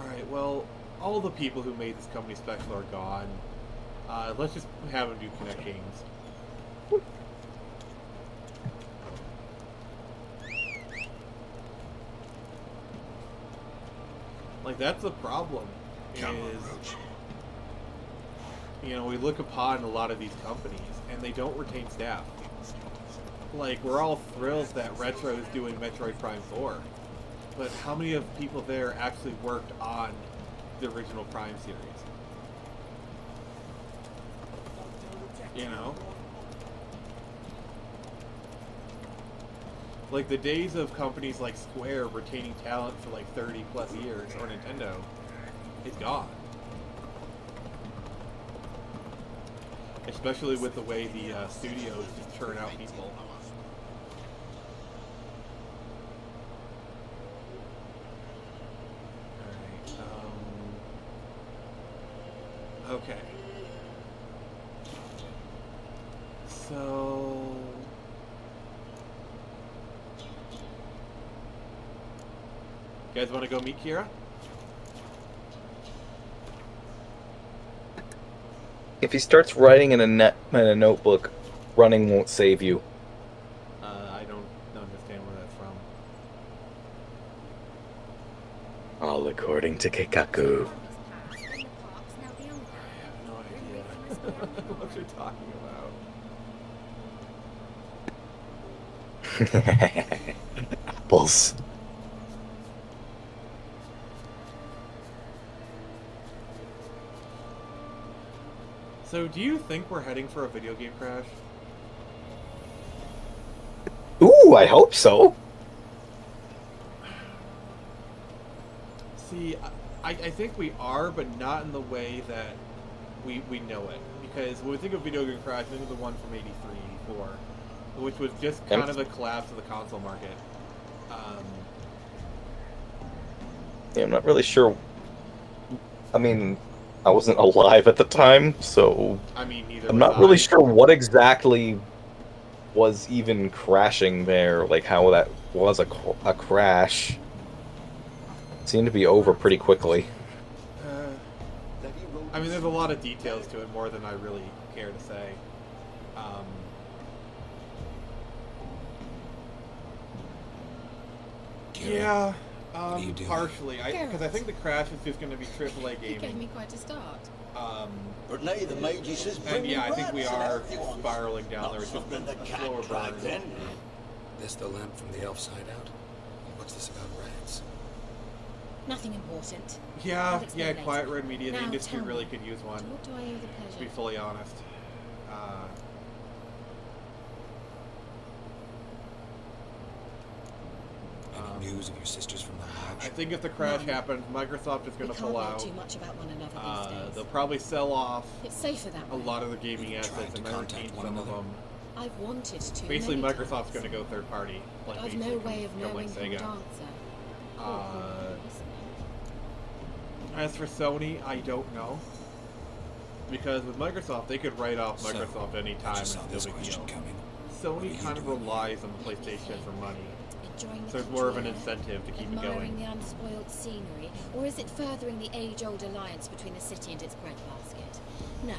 Speaker 1: alright, well, all the people who made this company special are gone. Let's just have them do Kinect games. Like, that's the problem, is, you know, we look upon a lot of these companies, and they don't retain staff. Like, we're all thrilled that Retro is doing Metroid Prime 4, but how many of people there actually worked on the original Prime series? You know? Like, the days of companies like Square retaining talent for like 30 plus years, or Nintendo, is gone. Especially with the way the studios just churn out people. Okay. So... You guys want to go meet Kira?
Speaker 8: If he starts writing in a notebook, running won't save you.
Speaker 1: I don't understand where that's from.
Speaker 8: All according to Kikaku.
Speaker 1: I have no idea what you're talking about.
Speaker 8: Apples.
Speaker 1: So, do you think we're heading for a video game crash?
Speaker 8: Ooh, I hope so.
Speaker 1: See, I think we are, but not in the way that we know it. Because when we think of video game crash, think of the one from 83, 84, which was just kind of a collapse of the console market.
Speaker 8: Yeah, I'm not really sure. I mean, I wasn't alive at the time, so
Speaker 1: I mean, neither
Speaker 8: I'm
Speaker 1: was
Speaker 8: not really
Speaker 1: I.
Speaker 8: sure what exactly was even crashing there, like how that was a crash. It seemed to be over pretty quickly.
Speaker 1: I mean, there's a lot of details to it, more than I really care to say. Yeah, partially. Because I think the crash is just going to be AAA gaming.
Speaker 9: You gave me quite a start.
Speaker 7: But now the Magi says,
Speaker 1: And yeah, I think we are spiraling down there. It's just been a slower burn.
Speaker 6: This the lamp from the elf side out? What's this about rats?
Speaker 9: Nothing important.
Speaker 1: Yeah,
Speaker 9: I'll explain later.
Speaker 1: Quiet Red Media, the
Speaker 9: Now,
Speaker 1: industry
Speaker 9: tell
Speaker 1: really
Speaker 9: me,
Speaker 1: could use one.
Speaker 9: to what do I owe the
Speaker 1: To
Speaker 9: pleasure?
Speaker 1: be fully honest.
Speaker 6: Any news of your sisters from the lodge?
Speaker 1: I think if the crash happens, Microsoft is going to pull out.
Speaker 9: Too much about one another these days.
Speaker 1: They'll probably sell off
Speaker 9: It's safer that
Speaker 1: a
Speaker 9: way.
Speaker 1: lot of the gaming assets and maintain some of them.
Speaker 9: I've wanted to.
Speaker 1: Basically,
Speaker 9: many
Speaker 1: Microsoft's
Speaker 9: times.
Speaker 1: going to go third party. Like
Speaker 9: I've
Speaker 1: basically,
Speaker 9: no way of
Speaker 1: go
Speaker 9: knowing
Speaker 1: like
Speaker 9: who would
Speaker 1: Sega.
Speaker 9: answer.
Speaker 1: As for Sony, I don't know. Because with Microsoft, they could write off Microsoft anytime and it's no big deal. Sony kind of relies on the PlayStation for money.
Speaker 9: Enjoying the
Speaker 1: So it's more of an
Speaker 9: country air,
Speaker 1: incentive to keep it
Speaker 9: admiring
Speaker 1: going.
Speaker 9: the unspoiled scenery, or is it furthering the age-old alliance between the city and its breadbasket? No.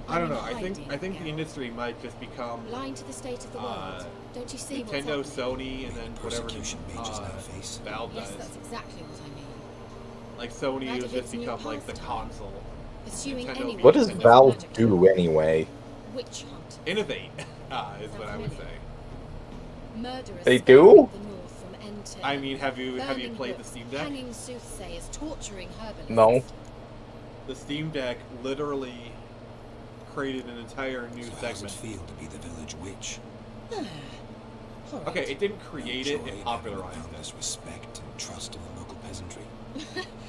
Speaker 1: I don't
Speaker 9: I'm
Speaker 1: know. I think
Speaker 9: hiding,
Speaker 1: the
Speaker 9: Geralt.
Speaker 1: industry might just become
Speaker 9: Blind to the state of the world. Don't you see what's
Speaker 1: Nintendo,
Speaker 9: happening?
Speaker 1: Sony, and then whatever Valve
Speaker 9: Yes,
Speaker 1: does.
Speaker 9: that's exactly what I mean.
Speaker 1: Like Sony has
Speaker 9: Radovic's
Speaker 1: just
Speaker 9: new
Speaker 1: become like the
Speaker 9: pastime.
Speaker 1: console.
Speaker 9: Pursuing
Speaker 1: Nintendo
Speaker 9: anyone
Speaker 8: What does
Speaker 9: who is
Speaker 8: Valve
Speaker 9: magical.
Speaker 8: do anyway?
Speaker 9: Witch hunt.
Speaker 1: Innovate, is what I would say.
Speaker 9: Murderers
Speaker 8: They
Speaker 9: scouring
Speaker 8: do?
Speaker 9: the north from end to
Speaker 1: I
Speaker 9: end.
Speaker 1: mean, have you
Speaker 9: Burning
Speaker 1: played the
Speaker 9: books,
Speaker 1: Steam Deck?
Speaker 9: Hanging soothsayers, torturing herbalists.
Speaker 8: No.
Speaker 1: The Steam Deck literally created an entire new
Speaker 6: So how's it
Speaker 1: segment.
Speaker 6: feel to be the village witch?
Speaker 1: Okay, it didn't create it, it
Speaker 6: Joy
Speaker 1: popularized
Speaker 6: having the
Speaker 1: it.
Speaker 6: boundless respect and trust of the local peasantry.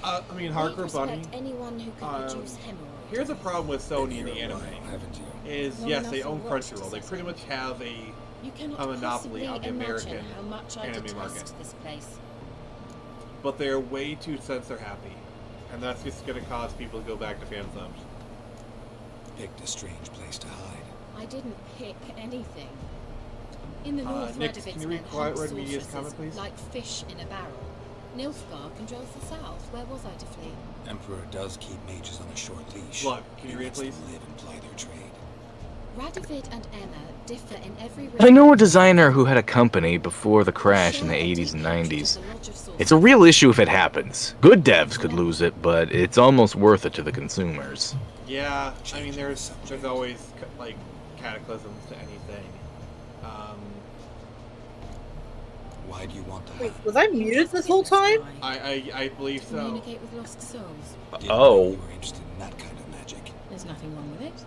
Speaker 1: I mean,
Speaker 9: We
Speaker 1: Hardcore Bunny.
Speaker 9: respect anyone who can produce hemorrhoids.
Speaker 1: Here's a problem with Sony in the anime.
Speaker 6: Haven't you?
Speaker 1: Is
Speaker 9: Long
Speaker 1: yes,
Speaker 9: enough
Speaker 1: they
Speaker 9: for
Speaker 1: own
Speaker 9: what
Speaker 1: Crunchyroll.
Speaker 9: to
Speaker 1: They pretty
Speaker 9: say.
Speaker 1: much have
Speaker 9: You cannot
Speaker 1: a monopoly
Speaker 9: possibly
Speaker 1: on the
Speaker 9: imagine
Speaker 1: American
Speaker 9: how much I
Speaker 1: anime
Speaker 9: detest
Speaker 1: market.
Speaker 9: this place.
Speaker 1: But they're way too censor happy, and that's just going to cause people to go back to fan subs.
Speaker 6: Picked a strange place to hide.
Speaker 9: I didn't pick anything. In the north,
Speaker 1: Nick,
Speaker 9: Radovic's
Speaker 1: can you
Speaker 9: men
Speaker 1: read Quiet
Speaker 9: hunt
Speaker 1: Red Media's
Speaker 9: sorceresses
Speaker 1: comment, please?
Speaker 9: like fish in a barrel. Nilfgaard controls the south. Where was I to flee?
Speaker 6: Emperor does keep mages on a short leash.
Speaker 1: Look, can you
Speaker 6: He
Speaker 1: read it,
Speaker 6: lets them
Speaker 1: please?
Speaker 6: live and ply their trade.
Speaker 9: Radovid and Emma differ in every
Speaker 11: I know a designer who had a company before the crash in the 80s and 90s. It's a real issue if it happens. Good devs could lose it, but it's almost worth it to the consumers.
Speaker 1: Yeah, I mean, there's always like cataclysms to anything.
Speaker 6: Why do you want to
Speaker 2: Wait,
Speaker 6: hide?
Speaker 2: was I muted this whole time?
Speaker 1: I believe so.
Speaker 9: Communicate with lost souls.
Speaker 6: Didn't know you were interested in that kind of magic.
Speaker 9: There's nothing wrong with it.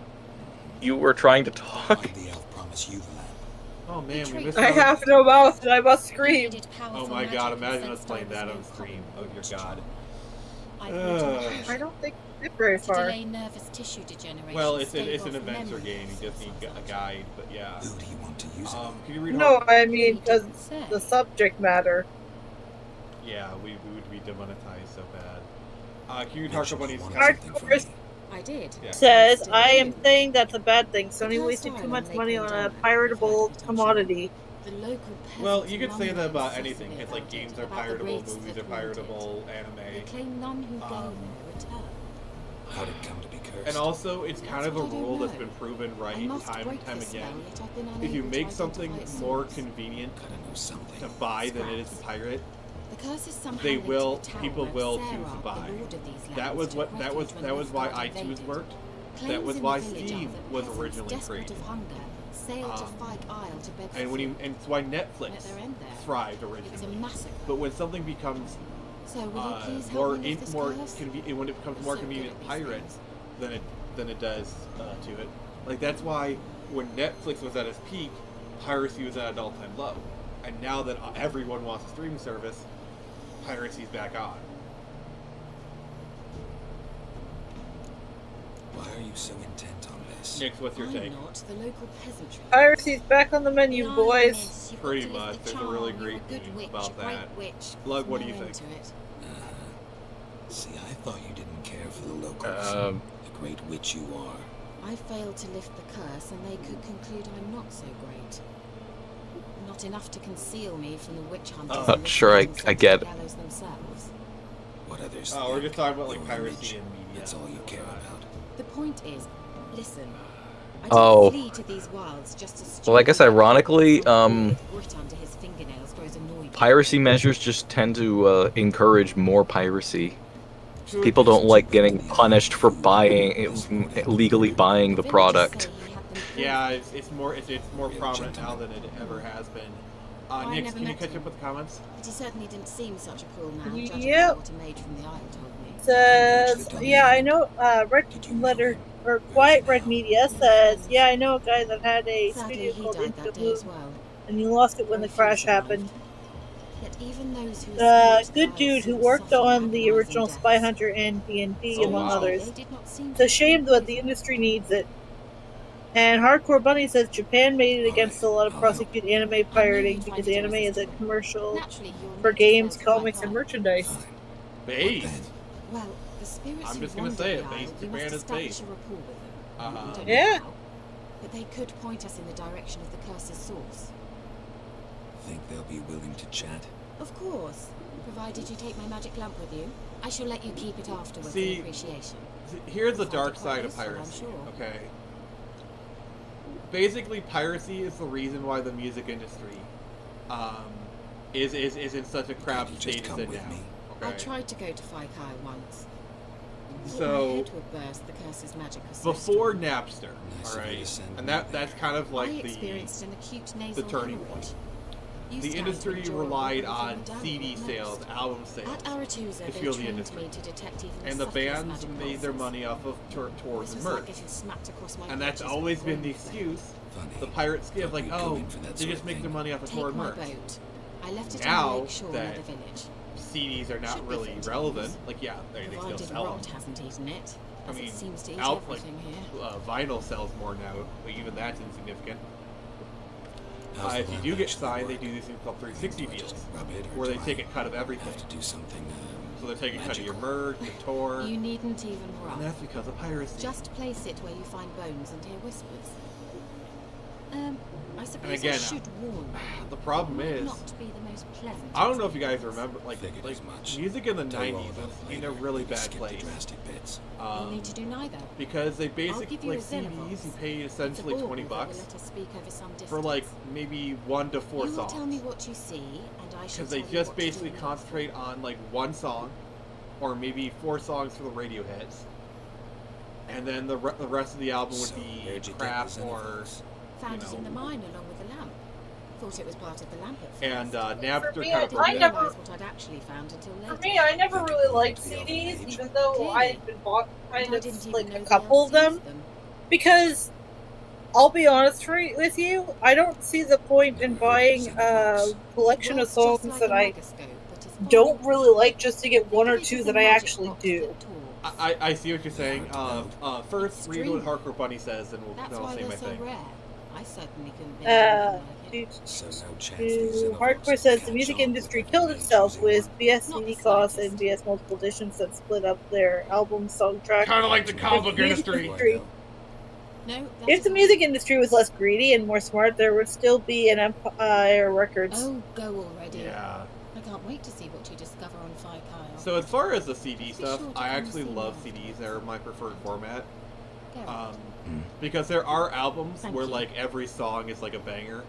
Speaker 8: You were trying to talk?
Speaker 6: Why did the elf promise you the lamp?
Speaker 1: Oh man, we missed
Speaker 2: I
Speaker 1: out.
Speaker 2: have no mouth and I must scream.
Speaker 1: Oh my god, imagine us playing that on stream. Oh your god.
Speaker 2: I don't think I get very
Speaker 9: To
Speaker 2: far.
Speaker 9: delay nervous tissue degeneration.
Speaker 1: Well, it's
Speaker 9: stave
Speaker 1: an
Speaker 9: off
Speaker 1: adventure
Speaker 9: memory
Speaker 1: game. You just need a guide, but yeah.
Speaker 6: Who do you want to use it?
Speaker 1: Can you read?
Speaker 2: No,
Speaker 1: Hard-
Speaker 2: I mean, does the subject matter?
Speaker 1: Yeah, we would be demonetized so bad. Can you read
Speaker 6: Mention
Speaker 1: Hardcore Bunny's
Speaker 6: you
Speaker 1: comment?
Speaker 6: wanted something from me.
Speaker 9: I did.
Speaker 1: Yeah.
Speaker 2: Says,
Speaker 9: Still
Speaker 2: I am
Speaker 9: do.
Speaker 2: saying that's a bad thing. Sony
Speaker 9: Because
Speaker 2: wasted too
Speaker 9: Ireland
Speaker 2: much
Speaker 9: they
Speaker 2: money
Speaker 9: came
Speaker 2: on a
Speaker 9: down with
Speaker 2: piratable
Speaker 9: that, I'm
Speaker 2: commodity.
Speaker 9: The local
Speaker 1: Well,
Speaker 9: peasants
Speaker 1: you could say that
Speaker 9: mumbled
Speaker 1: about anything.
Speaker 9: incessantly
Speaker 1: It's like
Speaker 9: about
Speaker 1: games
Speaker 9: it,
Speaker 1: are
Speaker 9: about the
Speaker 1: piratable,
Speaker 9: rates
Speaker 1: movies are
Speaker 9: that wanted.
Speaker 1: piratable,
Speaker 9: They
Speaker 1: anime.
Speaker 9: claim none who go
Speaker 1: Um,
Speaker 9: there return.
Speaker 6: How did it come to be cursed?
Speaker 1: And also, it's kind
Speaker 9: That's
Speaker 1: of a
Speaker 9: what I don't
Speaker 1: rule that's
Speaker 9: know.
Speaker 1: been proven
Speaker 9: I
Speaker 1: right
Speaker 9: must
Speaker 1: time and
Speaker 9: break
Speaker 1: time
Speaker 9: this spell,
Speaker 1: again.
Speaker 9: yet I've been
Speaker 1: If you
Speaker 9: unable
Speaker 1: make
Speaker 9: to
Speaker 1: something
Speaker 9: identify its
Speaker 1: more
Speaker 9: source.
Speaker 1: convenient
Speaker 6: Gotta know something.
Speaker 1: to buy than it is to pirate,
Speaker 9: The curse is somehow
Speaker 1: they
Speaker 9: linked to
Speaker 1: will.
Speaker 9: the tower
Speaker 1: People
Speaker 9: where
Speaker 1: will
Speaker 9: Sarah,
Speaker 1: choose to
Speaker 9: the
Speaker 1: buy.
Speaker 9: lord of these
Speaker 1: That
Speaker 9: lands,
Speaker 1: was
Speaker 9: took
Speaker 1: what. That was.
Speaker 9: refuge when
Speaker 1: That was why
Speaker 9: Nilfgaard
Speaker 1: iTunes
Speaker 9: invaded.
Speaker 1: worked.
Speaker 9: Claims
Speaker 1: That was
Speaker 9: in
Speaker 1: why
Speaker 9: the village
Speaker 1: Steam
Speaker 9: are that
Speaker 1: was
Speaker 9: peasants,
Speaker 1: originally
Speaker 9: desperate
Speaker 1: created.
Speaker 9: of hunger, sailed to Fyke Isle to beg for
Speaker 1: And when you,
Speaker 9: food.
Speaker 1: and it's why Netflix
Speaker 9: At their end there,
Speaker 1: thrived
Speaker 9: it was a
Speaker 1: originally.
Speaker 9: massacre.
Speaker 1: But when something becomes
Speaker 9: So will you please
Speaker 1: more
Speaker 9: help me lift this
Speaker 1: more
Speaker 9: curse?
Speaker 1: when it becomes
Speaker 9: You're
Speaker 1: more
Speaker 9: so
Speaker 1: convenient
Speaker 9: good
Speaker 1: to
Speaker 9: at these
Speaker 1: pirate
Speaker 9: things.
Speaker 1: than it does to it. Like that's why when Netflix was at its peak, piracy was at an all-time low, and now that everyone wants a streaming service, piracy's back on.
Speaker 6: Why are you so intent on this?
Speaker 1: Nick, what's your
Speaker 9: I'm
Speaker 1: take?
Speaker 9: not the local peasantry.
Speaker 2: Piracy's back on the menu,
Speaker 9: The irony
Speaker 2: boys.
Speaker 9: is you've got
Speaker 1: Pretty
Speaker 9: to lift
Speaker 1: much.
Speaker 9: the
Speaker 1: There's a really
Speaker 9: charm. You're
Speaker 1: great
Speaker 9: good
Speaker 1: meme
Speaker 9: witch,
Speaker 1: about
Speaker 9: a great
Speaker 1: that.
Speaker 9: witch.
Speaker 1: Lug,
Speaker 9: There's
Speaker 1: what do
Speaker 9: no
Speaker 1: you
Speaker 9: end
Speaker 1: think?
Speaker 9: to it.
Speaker 6: See, I thought you didn't care for the locals. The great witch you are.
Speaker 9: I failed to lift the curse, and they could conclude I'm not so great. Not enough to conceal me from the witch hunters. and the
Speaker 8: Sure, I
Speaker 9: sent
Speaker 8: get
Speaker 9: to
Speaker 8: it.
Speaker 9: the gallows themselves.
Speaker 6: What others
Speaker 1: Oh, we're
Speaker 6: think,
Speaker 1: just talking about like
Speaker 6: your
Speaker 1: piracy
Speaker 6: image,
Speaker 1: and media.
Speaker 6: That's all you care about.
Speaker 9: The point is, listen. I
Speaker 8: Oh.
Speaker 9: didn't flee to these wilds just as
Speaker 8: Well, I guess ironically,
Speaker 9: some weird grit under his fingernails grows annoyed.
Speaker 8: piracy measures just tend to encourage more piracy. People don't like getting punished for legally buying the product.
Speaker 1: Yeah, it's more prominent now than it ever has been.
Speaker 9: I
Speaker 1: Nick,
Speaker 9: never
Speaker 1: can you
Speaker 9: met
Speaker 1: catch
Speaker 9: him.
Speaker 1: up with the comments?
Speaker 9: But he certainly didn't seem such a cruel man, judging
Speaker 2: Yep.
Speaker 9: by what a maid from the Isle told me.
Speaker 2: Says, yeah, I know, Red Letter, or Quiet Red Media says, yeah, I know a guy that had a
Speaker 9: Sadly,
Speaker 2: studio
Speaker 9: he
Speaker 2: called
Speaker 9: died
Speaker 2: Into
Speaker 9: that
Speaker 2: the
Speaker 9: day as
Speaker 2: Moon,
Speaker 9: well.
Speaker 2: and he lost it when the
Speaker 9: Very few
Speaker 2: crash
Speaker 9: survived.
Speaker 2: happened.
Speaker 9: Yet even those who
Speaker 2: Good
Speaker 9: escaped the Isle
Speaker 2: dude who
Speaker 9: soon
Speaker 2: worked
Speaker 9: suffered
Speaker 2: on the
Speaker 9: agonizing
Speaker 2: original
Speaker 9: deaths.
Speaker 2: Spy Hunter and D&D,
Speaker 1: Oh,
Speaker 2: among
Speaker 1: wow.
Speaker 2: others.
Speaker 9: They did not seem
Speaker 2: It's a
Speaker 9: to
Speaker 2: shame
Speaker 9: feel
Speaker 2: that the industry needs it. And Hardcore Bunny says Japan made it against a lot of prosecute anime pirating because anime is a commercial
Speaker 9: Naturally, you'll
Speaker 2: for
Speaker 9: need
Speaker 2: games,
Speaker 9: yourselves right
Speaker 2: comics, and
Speaker 9: up.
Speaker 2: merchandise.
Speaker 1: Based.
Speaker 9: Well, the spirits
Speaker 1: I'm
Speaker 9: who
Speaker 1: just gonna
Speaker 9: wander
Speaker 1: say
Speaker 9: the
Speaker 1: it,
Speaker 9: Isle,
Speaker 1: based
Speaker 9: we
Speaker 1: Japan
Speaker 9: must
Speaker 1: is
Speaker 9: establish
Speaker 1: based.
Speaker 9: a rapport with them.
Speaker 1: Uh-huh.
Speaker 9: We don't know
Speaker 2: Yeah.
Speaker 9: how, but they could point us in the direction of the curse's source.
Speaker 6: Think they'll be willing to chat?
Speaker 9: Of course, provided you take my magic lamp with you. I shall let you keep it afterwards
Speaker 1: See,
Speaker 9: in appreciation.
Speaker 1: Here's the
Speaker 9: You'll find
Speaker 1: dark
Speaker 9: it quite
Speaker 1: side of
Speaker 9: useful, I'm
Speaker 1: piracy,
Speaker 9: sure.
Speaker 1: okay? Basically, piracy is the reason why the music industry is in such a crap
Speaker 6: you just
Speaker 1: state as
Speaker 6: come
Speaker 1: it
Speaker 6: with
Speaker 1: now.
Speaker 6: me?
Speaker 9: I
Speaker 1: Okay?
Speaker 9: tried to go to Fyke Isle once. Thought
Speaker 1: So,
Speaker 9: my head would burst, the curse's magic was so
Speaker 1: before
Speaker 9: strong.
Speaker 1: Napster,
Speaker 6: Nice of you
Speaker 1: alright?
Speaker 6: to send
Speaker 1: And
Speaker 6: me
Speaker 1: that's kind of like
Speaker 9: I
Speaker 1: the
Speaker 9: experienced an acute nasal
Speaker 1: turning
Speaker 9: hemorrhage.
Speaker 1: point.
Speaker 9: You
Speaker 1: The
Speaker 9: stand
Speaker 1: industry
Speaker 9: to enjoy
Speaker 1: relied
Speaker 9: what
Speaker 1: on
Speaker 9: you've done
Speaker 1: CD
Speaker 9: most.
Speaker 1: sales, album sales,
Speaker 9: At Aretusa,
Speaker 1: to
Speaker 9: they
Speaker 1: fuel the
Speaker 9: trained
Speaker 1: industry.
Speaker 9: me to detect even
Speaker 1: And the
Speaker 9: subtlest
Speaker 1: bands
Speaker 9: magic
Speaker 1: made their
Speaker 9: pulses.
Speaker 1: money off of tours
Speaker 9: This
Speaker 1: and
Speaker 9: was
Speaker 1: merch.
Speaker 9: like getting smacked across my
Speaker 1: And that's
Speaker 9: britches
Speaker 1: always
Speaker 9: with
Speaker 1: been the
Speaker 9: grain fed.
Speaker 1: excuse
Speaker 6: Funny.
Speaker 1: the pirates give,
Speaker 6: Thought
Speaker 1: like,
Speaker 6: you'd go
Speaker 1: oh,
Speaker 6: in for that
Speaker 1: they
Speaker 6: sort
Speaker 1: just
Speaker 6: of
Speaker 1: make
Speaker 6: thing.
Speaker 1: their money off of
Speaker 9: Take
Speaker 1: tour and
Speaker 9: my
Speaker 1: merch.
Speaker 9: boat. I left it
Speaker 1: Now
Speaker 9: on the lake shore near
Speaker 1: that
Speaker 9: the village.
Speaker 1: CDs are not
Speaker 9: Should be
Speaker 1: really
Speaker 9: fit to
Speaker 1: relevant.
Speaker 9: use.
Speaker 1: Like, yeah, they still
Speaker 9: Provided
Speaker 1: sell
Speaker 9: rot
Speaker 1: them.
Speaker 9: hasn't eaten it,
Speaker 1: I
Speaker 9: as
Speaker 1: mean,
Speaker 9: it seems to eat
Speaker 1: like,
Speaker 9: everything here.
Speaker 1: vinyl sells more now, but even that's insignificant.
Speaker 6: How's the
Speaker 1: If you
Speaker 6: lamp
Speaker 1: do get
Speaker 6: actually
Speaker 1: signed, they
Speaker 6: work?
Speaker 1: do these things called 360
Speaker 6: Do I just
Speaker 1: deals,
Speaker 6: rub it, or
Speaker 1: where they
Speaker 6: do
Speaker 1: take
Speaker 6: I
Speaker 1: a cut of everything.
Speaker 6: have to do something
Speaker 1: So they're taking a cut of your
Speaker 6: magical?
Speaker 1: merch, your tour,
Speaker 9: You needn't even
Speaker 1: and
Speaker 9: rub.
Speaker 1: that's because of piracy.
Speaker 9: Just place it where you find bones and hear whispers. I suppose I
Speaker 1: again,
Speaker 9: should warn you.
Speaker 1: The problem
Speaker 9: Might
Speaker 1: is,
Speaker 9: not be the most pleasant.
Speaker 1: I don't know if you guys remember, like
Speaker 6: Figured as much.
Speaker 1: music in the
Speaker 6: Tell you all
Speaker 1: 90s
Speaker 6: about
Speaker 1: was
Speaker 6: it
Speaker 1: in a
Speaker 6: later.
Speaker 1: really
Speaker 6: You
Speaker 1: bad
Speaker 6: skip the
Speaker 1: place.
Speaker 6: drastic bits.
Speaker 9: You'll need to do neither.
Speaker 1: Because they
Speaker 9: I'll
Speaker 1: basically,
Speaker 9: give you
Speaker 1: like
Speaker 9: a
Speaker 1: CDs,
Speaker 9: Xenovox.
Speaker 1: you pay
Speaker 9: It's
Speaker 1: essentially
Speaker 9: a bauble
Speaker 1: 20
Speaker 9: that will
Speaker 1: bucks
Speaker 9: let us speak over some distance.
Speaker 1: for like maybe 1 to 4
Speaker 9: you will
Speaker 1: songs.
Speaker 9: tell me what you see, and I shall
Speaker 1: Because they
Speaker 9: tell you
Speaker 1: just
Speaker 9: what to do
Speaker 1: basically
Speaker 9: next.
Speaker 1: concentrate on like one song, or maybe 4 songs for the radio hits, and then the rest of the album would
Speaker 6: So,
Speaker 1: be
Speaker 6: where'd you get
Speaker 1: crap
Speaker 6: the
Speaker 1: or
Speaker 6: Xenovox?
Speaker 9: Found
Speaker 1: you
Speaker 9: it in the
Speaker 1: know.
Speaker 9: mine along with the lamp. Thought it was part of the lamp at first.
Speaker 1: and Napster
Speaker 2: For me,
Speaker 1: kind
Speaker 2: I
Speaker 1: of
Speaker 9: didn't
Speaker 1: broke
Speaker 2: never-
Speaker 1: it.
Speaker 9: realise what I'd actually found until later.
Speaker 2: For me, I never really liked CDs, even though I had been bought
Speaker 9: And
Speaker 2: kind
Speaker 9: I
Speaker 2: of
Speaker 9: didn't even
Speaker 2: like
Speaker 9: know
Speaker 2: a
Speaker 9: who
Speaker 2: couple
Speaker 9: else
Speaker 2: of them.
Speaker 9: used them.
Speaker 2: Because I'll be honest with you, I don't see the point in buying a collection of
Speaker 9: Works
Speaker 2: songs
Speaker 9: just like
Speaker 2: that
Speaker 9: a
Speaker 2: I
Speaker 9: megascope, but is far
Speaker 2: don't
Speaker 9: more
Speaker 2: really like just to get
Speaker 9: Think
Speaker 2: one
Speaker 9: of
Speaker 2: or
Speaker 9: it
Speaker 2: two
Speaker 9: as a
Speaker 2: that I
Speaker 9: magic
Speaker 2: actually
Speaker 9: box
Speaker 2: do.
Speaker 9: that talks.
Speaker 1: I see what you're saying.
Speaker 6: Yeah,
Speaker 1: First, read what
Speaker 9: Extreme.
Speaker 1: Hardcore Bunny says, and
Speaker 9: That's
Speaker 1: then I'll
Speaker 9: why
Speaker 1: say
Speaker 9: they're
Speaker 1: my
Speaker 9: so
Speaker 1: thing.
Speaker 9: rare. I certainly couldn't think of anything like it.
Speaker 6: So no chance these Xenovox
Speaker 2: Hardcore says the
Speaker 6: catch
Speaker 2: music
Speaker 6: on
Speaker 2: industry
Speaker 6: with
Speaker 2: killed
Speaker 6: every
Speaker 2: itself
Speaker 6: major
Speaker 2: with
Speaker 6: one.
Speaker 2: BS
Speaker 9: Not the
Speaker 2: CD costs
Speaker 9: slightest.
Speaker 2: and BS multiple editions that split up their album soundtrack.
Speaker 1: Kind of like the comic book
Speaker 2: Music
Speaker 1: industry.
Speaker 9: No, that
Speaker 2: If
Speaker 9: is
Speaker 2: the
Speaker 9: all.
Speaker 2: music industry was less greedy and more smart, there would still be an Empire Records.
Speaker 9: Oh, go already.
Speaker 1: Yeah.
Speaker 9: I can't wait to see what you discover on Fire Kyle.
Speaker 1: So as far as the CD
Speaker 9: Be
Speaker 1: stuff,
Speaker 9: sure to
Speaker 1: I
Speaker 9: come
Speaker 1: actually
Speaker 9: see
Speaker 1: love
Speaker 9: me.
Speaker 1: CDs. They're my preferred format.
Speaker 9: Geralt.
Speaker 1: Because there are albums
Speaker 9: Thank
Speaker 1: where
Speaker 9: you.
Speaker 1: like every song is like a banger,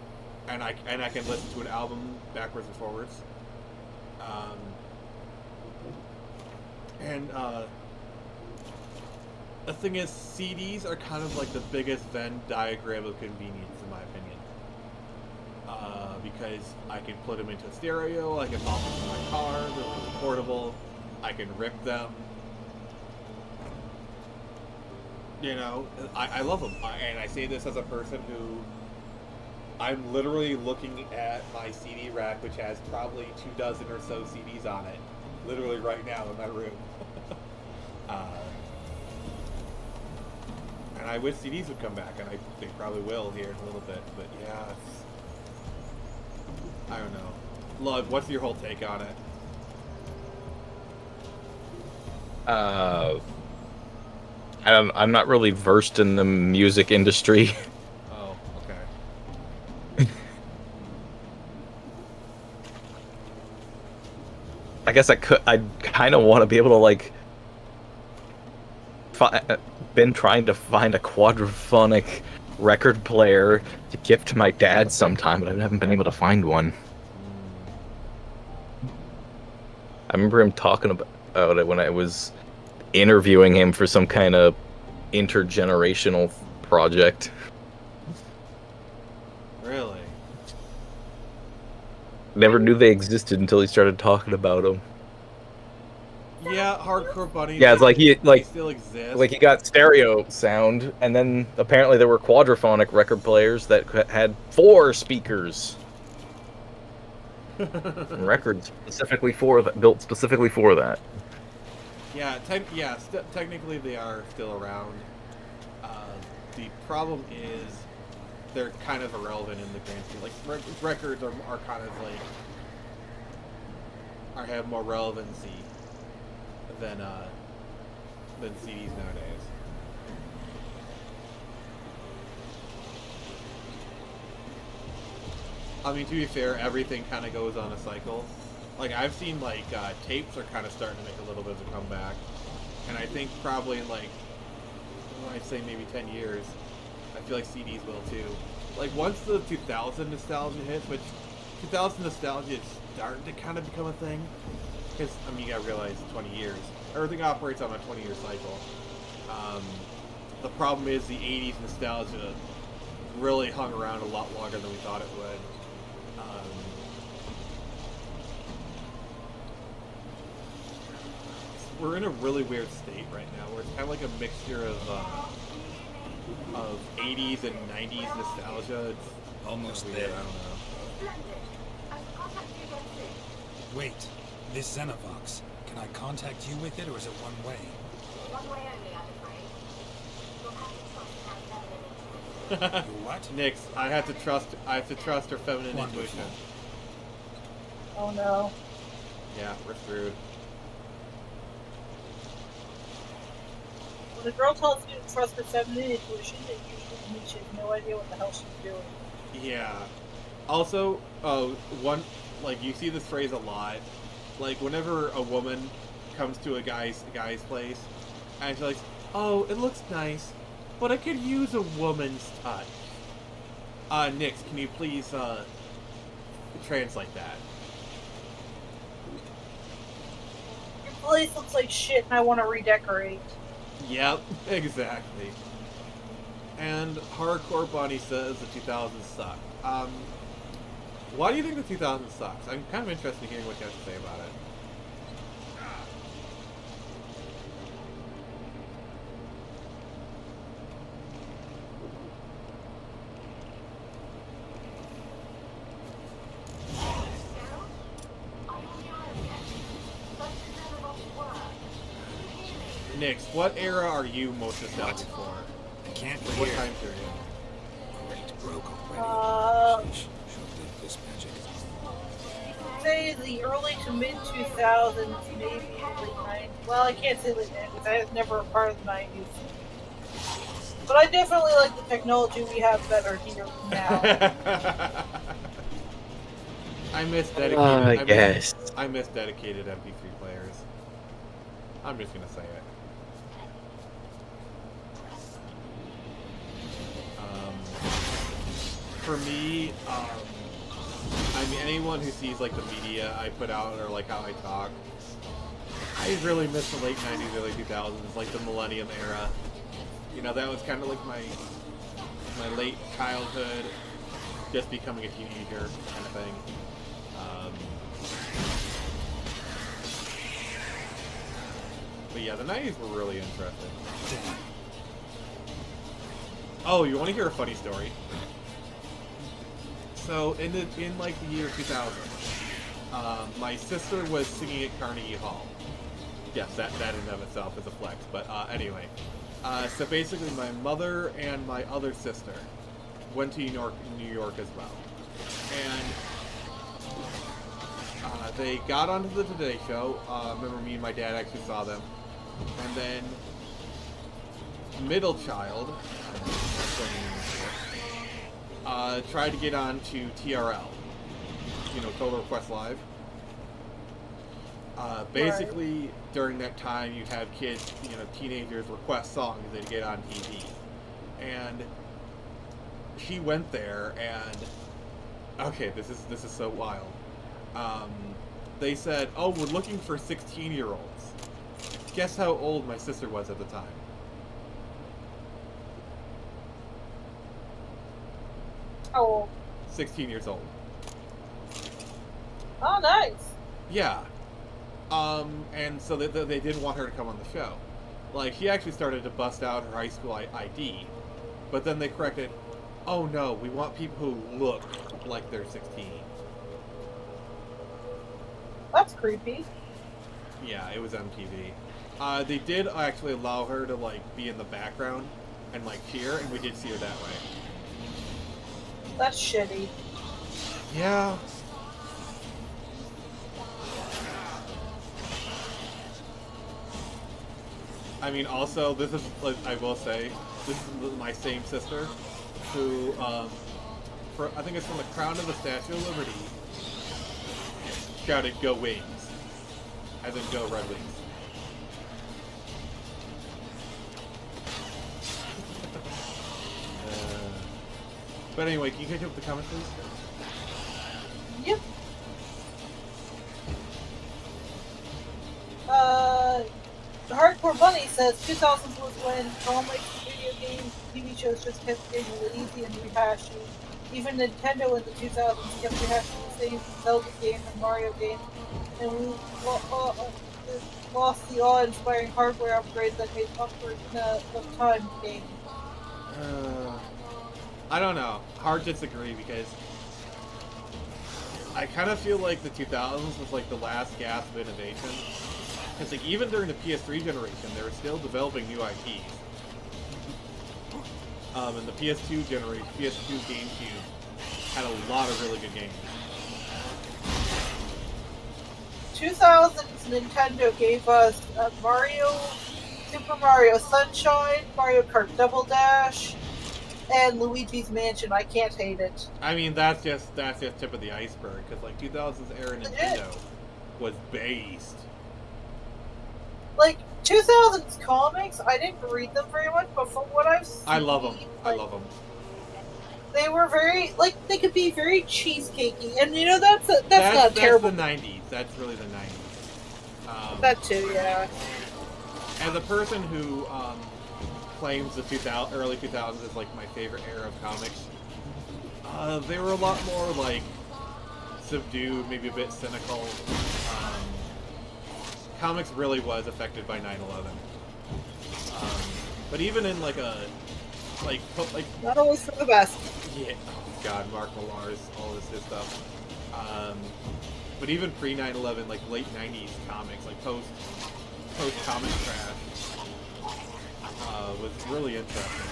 Speaker 1: and I can listen to an album backwards and forwards. The thing is, CDs are kind of like the biggest Venn diagram of convenience, in my opinion. Because I can put them into a stereo, I can pop them in my car, they're really portable, I can rip them. You know, I love them. And I say this as a person who... I'm literally looking at my CD rack, which has probably 24 or so CDs on it. Literally right now in my room. And I wish CDs would come back, and they probably will here in a little bit. But yeah, I don't know. Lug, what's your whole take on it?
Speaker 8: I'm not really versed in the music industry.
Speaker 1: Oh, okay.
Speaker 8: I guess I'd kind of want to be able to like. Been trying to find a quadraphonic record player to gift to my dad sometime, but I haven't been able to find one. I remember him talking about it when I was interviewing him for some kind of intergenerational project.
Speaker 1: Really?
Speaker 8: Never knew they existed until he started talking about them.
Speaker 1: Yeah, Hardcore Bunnies.
Speaker 8: Yeah, it's like
Speaker 1: they still exist.
Speaker 8: like he got stereo sound, and then apparently there were quadraphonic record players that had 4 speakers. Records specifically for that, built specifically for that.
Speaker 1: Yeah, technically they are still around. The problem is they're kind of irrelevant in the grand scheme. Like records are kind of like have more relevancy than CDs nowadays. I mean, to be fair, everything kind of goes on a cycle. Like, I've seen, like, tapes are kind of starting to make a little bit of a comeback. And I think probably in, like, I'd say maybe 10 years, I feel like CDs will, too. Like, once the 2000 nostalgia hits, which 2000 nostalgia is starting to kind of become a thing. Because, I mean, you gotta realize 20 years. Everything operates on a 20-year cycle. The problem is the 80s nostalgia really hung around a lot longer than we thought it would. We're in a really weird state right now, where it's kind of like a mixture of 80s and 90s nostalgia. It's
Speaker 6: Almost
Speaker 1: weird,
Speaker 6: there.
Speaker 1: I don't know.
Speaker 6: Wait, this Xenovox, can I contact you with it, or is it one way?
Speaker 12: One way only, I'm afraid. You'll have to trust my feminine intuition.
Speaker 6: What?
Speaker 1: Nix, I have to trust her feminine
Speaker 6: Wonderful.
Speaker 1: intuition.
Speaker 2: Oh no.
Speaker 1: Yeah, we're screwed.
Speaker 2: When a girl tells you to trust her feminine intuition, it usually means she has no idea what the hell she's doing.
Speaker 1: Yeah. Also, like, you see this phrase a lot. Like, whenever a woman comes to a guy's place, and she's like, "Oh, it looks nice, but I could use a woman's touch." Nix, can you please, translate that?
Speaker 2: Your place looks like shit and I want to redecorate.
Speaker 1: Yep, exactly. And Hardcore Bunny says the 2000s suck. Why do you think the 2000s sucks? I'm kind of interested in hearing what you have to say about it. Nix, what era are you most nostalgic for?
Speaker 6: I can't
Speaker 1: Like, what
Speaker 6: hear.
Speaker 1: time period?
Speaker 6: Great broke already. Sheesh, sure did this magic.
Speaker 2: Say the early to mid 2000s, maybe late 90s. Well, I can't say late 90s. I was never a part of the 90s. But I definitely like the technology we have better here now.
Speaker 1: I miss dedicated.
Speaker 11: Yes.
Speaker 1: I miss dedicated MP3 players. I'm just gonna say it. For me, I mean, anyone who sees like the media I put out or like how I talk, I really miss the late 90s, early 2000s, like the millennium era. You know, that was kind of like my late childhood, just becoming a teenager kind of thing. But yeah, the 90s were really interesting. Oh, you want to hear a funny story? So in like the year 2000, my sister was singing at Carnegie Hall. Yes, that in and of itself is a flex. But anyway, so basically my mother and my other sister went to New York as well, and they got onto the Today Show. Remember, me and my dad actually saw them, and then middle child. Tried to get on to TRL, you know, Total Request Live. Basically, during that time, you'd have kids, you know, teenagers request songs they'd get on TV. And she went there, and okay, this is so wild. They said, "Oh, we're looking for 16-year-olds." Guess how old my sister was at the time?
Speaker 2: How old?
Speaker 1: 16 years old.
Speaker 2: Oh, nice.
Speaker 1: Yeah. And so they didn't want her to come on the show. Like, she actually started to bust out her high school ID, but then they corrected, oh no, we want people who look like they're 16.
Speaker 2: That's creepy.
Speaker 1: Yeah, it was MTV. They did actually allow her to, like, be in the background and, like, cheer, and we did see her that way.
Speaker 2: That's shitty.
Speaker 1: Yeah. I mean, also, this is, like, I will say, this is my same sister, who, I think it's from the Crown of the Statue of Liberty, shouted, "Go Wings," as in Go Red Wings. But anyway, can you catch up with the comments, please?
Speaker 2: Yep. Hardcore Bunny says 2000s was when comics, video games, TV shows just kept getting lazy and rehashing. Even Nintendo in the 2000s kept rehashing the same Zelda game and Mario game, and we lost the awe-inspiring hardware upgrades that made Ocarina of Time game.
Speaker 1: I don't know. Hard to disagree because I kind of feel like the 2000s was like the last gasp of innovation. Because like even during the PS3 generation, they were still developing new IPs. And the PS2 generation, PS2 GameCube, had a lot of really good games.
Speaker 2: 2000s Nintendo gave us Super Mario Sunshine, Mario Kart Double Dash, and Luigi's Mansion. I can't hate it.
Speaker 1: I mean, that's just tip of the iceberg, because like 2000s era Nintendo was based.
Speaker 2: Like 2000s comics, I didn't read them very much, but from what I've seen,
Speaker 1: I love them.
Speaker 2: Like,
Speaker 1: I love them.
Speaker 2: They were very they could be very cheesecakey, and you know that's not terrible.
Speaker 1: That's the 90s. That's really the 90s.
Speaker 2: That too, yeah.
Speaker 1: As a person who claims the early 2000s is like my favorite era of comics, they were a lot more like subdued, maybe a bit cynical. Comics really was affected by 9/11. But even in like
Speaker 2: not always for the best.
Speaker 1: Yeah. Oh God, Mark Millar's, all this his stuff. But even pre 9/11, like late 90s comics, like post comic trash, was really interesting.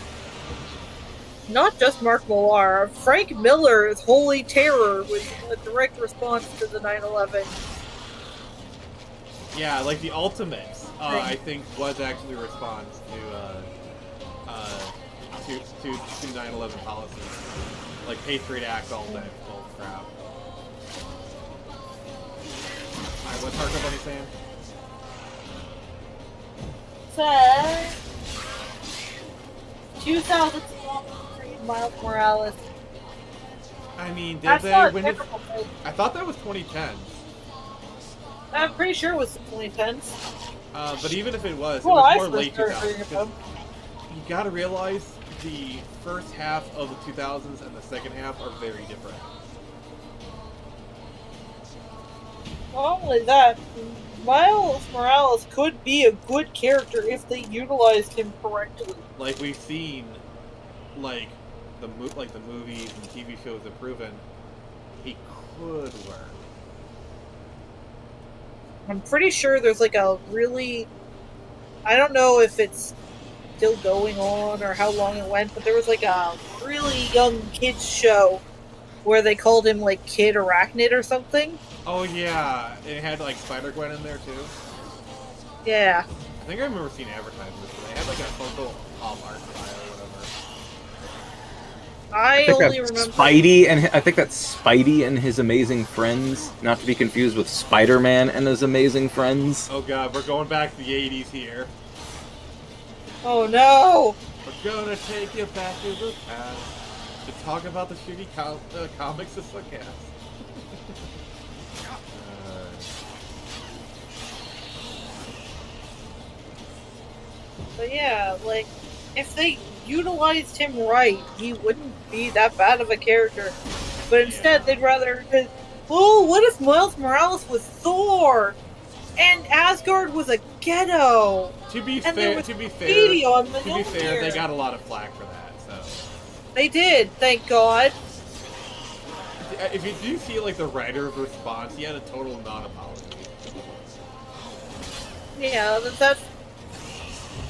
Speaker 2: not just Mark Millar. Frank Miller's Holy Terror was a direct response to the 9/11.
Speaker 1: Yeah, like the Ultimates, I think was actually a response to 9/11 policies, like Patriot Act, all that crap. Alright, what's Hardcore Bunny saying?
Speaker 2: Said 2003 Miles Morales.
Speaker 1: I mean,
Speaker 2: I
Speaker 1: did they?
Speaker 2: thought
Speaker 1: When did, I thought that was 2010.
Speaker 2: I'm pretty sure it was the 2010s.
Speaker 1: But even if it was
Speaker 2: Well,
Speaker 1: more late 2000s. You gotta realize the first half of the 2000s and the second half are very different.
Speaker 2: Not only that, Miles Morales could be a good character if they utilized him correctly.
Speaker 1: Like we've seen, like the movies and TV shows have proven, he could work.
Speaker 2: I'm pretty sure there's like a really, I don't know if it's still going on or how long it went, but there was like a really young kids show where they called him like Kid Arachnid or something.
Speaker 1: Oh yeah, it had like Spider-Gwen in there too.
Speaker 2: Yeah.
Speaker 1: I think I remember seeing advertisements. They had like a Funko Pop art style or whatever.
Speaker 2: I only remember
Speaker 8: Spidey, and I think that's Spidey and his amazing friends, not to be confused with Spider-Man and his amazing friends.
Speaker 1: Oh god, we're going back to the 80s here.
Speaker 2: Oh no!
Speaker 1: We're gonna take you back to the past to talk about the shitty comics that suck ass.
Speaker 2: But yeah, like, if they utilized him right, he wouldn't be that bad of a character. But instead, they'd rather... Oh, what if Miles Morales was Thor? And Asgard was a ghetto?
Speaker 1: To be
Speaker 2: and
Speaker 1: fair,
Speaker 2: they
Speaker 1: got a lot of flack for that, so...
Speaker 2: They did, thank God.
Speaker 1: If you do see, like, the writer's response, he had a total non-apology.
Speaker 2: Yeah,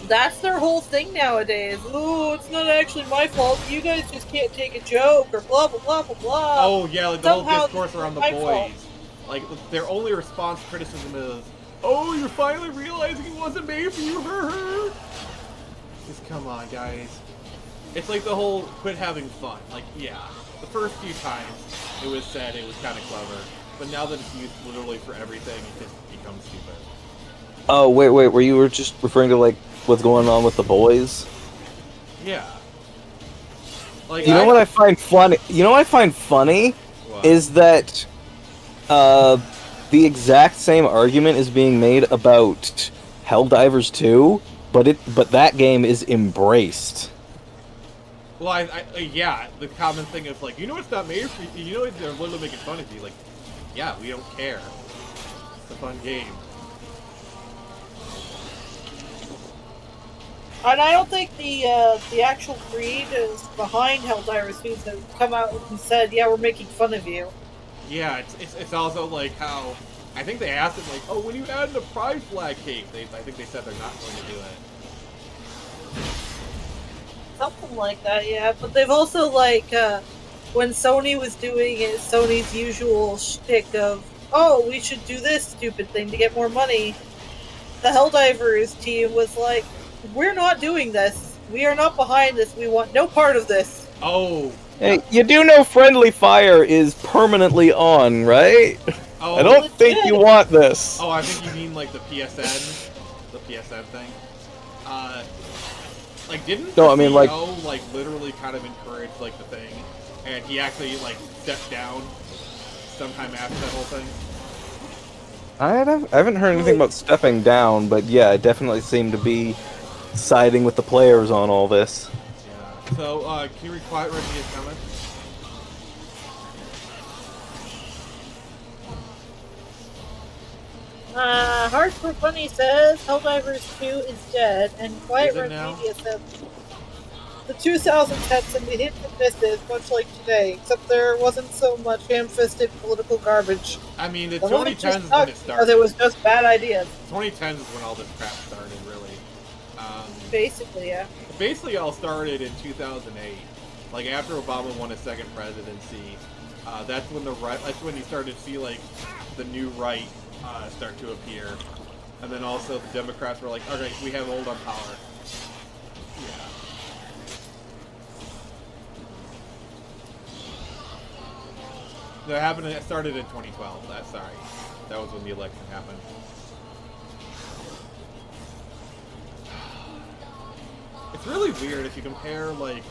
Speaker 2: that's their whole thing nowadays. Oh, it's not actually my fault. You guys just can't take a joke, or blah blah blah blah blah.
Speaker 1: Oh yeah, like the whole discourse around the boys.
Speaker 2: Fault.
Speaker 1: Like their only response to criticism is, "Oh, you're finally realizing it wasn't made for you." Just come on, guys. It's like the whole quit having fun. Like, yeah, the first few times it was said it was kind of clever, but now that it's used literally for everything, it just becomes stupid.
Speaker 8: Oh wait, were you just referring to like what's going on with the boys?
Speaker 1: Yeah. Like,
Speaker 8: you know what I find funny? You know what I find funny is that the exact same argument is being made about Helldivers 2, but that game is embraced.
Speaker 1: Well, yeah, the common thing is like, you know, it's not made for you. You know, they're literally making fun of you. Like, yeah, we don't care. It's a fun game.
Speaker 2: And I don't think the actual creators behind Helldivers 2 have come out and said, "Yeah, we're making fun of you."
Speaker 1: Yeah, it's also like how I think they asked him like, "Oh, when you add the pride flag cape," I think they said they're not going to do it.
Speaker 2: Something like that, yeah. But they've also like when Sony was doing it, Sony's usual shtick of, "Oh, we should do this stupid thing to get more money." The Helldivers team was like, "We're not doing this. We are not behind this. We want no part of this."
Speaker 1: Oh.
Speaker 8: Hey, you do know friendly fire is permanently on, right?
Speaker 1: Oh,
Speaker 8: I don't think you want this.
Speaker 1: Oh, I think you mean like the PSN thing. Like didn't
Speaker 8: No,
Speaker 1: the
Speaker 8: I mean,
Speaker 1: CEO, like literally kind of encourage like the thing, and he actually like stepped down sometime after that whole thing.
Speaker 8: I haven't heard anything about stepping down, but yeah, I definitely seem to be siding with the players on all this.
Speaker 1: Yeah. So, can you read quiet ready his comment?
Speaker 2: Hardcore Bunny says Helldivers 2 is dead, and Quiet Red Media says the 2000s had some hits and misses, much like today, except there wasn't so much ham-fisted political garbage.
Speaker 1: I mean, the 2010s is when it started.
Speaker 2: Because it was just bad ideas.
Speaker 1: 2010s is when all this crap started, really.
Speaker 2: Basically, yeah.
Speaker 1: Basically, all started in 2008 Like after Obama won his second presidency, that's when you started to see like the new right start to appear, and then also the Democrats were like, okay, we have hold on power. Yeah. That happened. It started in 2012. That was when the election happened. It's really weird if you compare like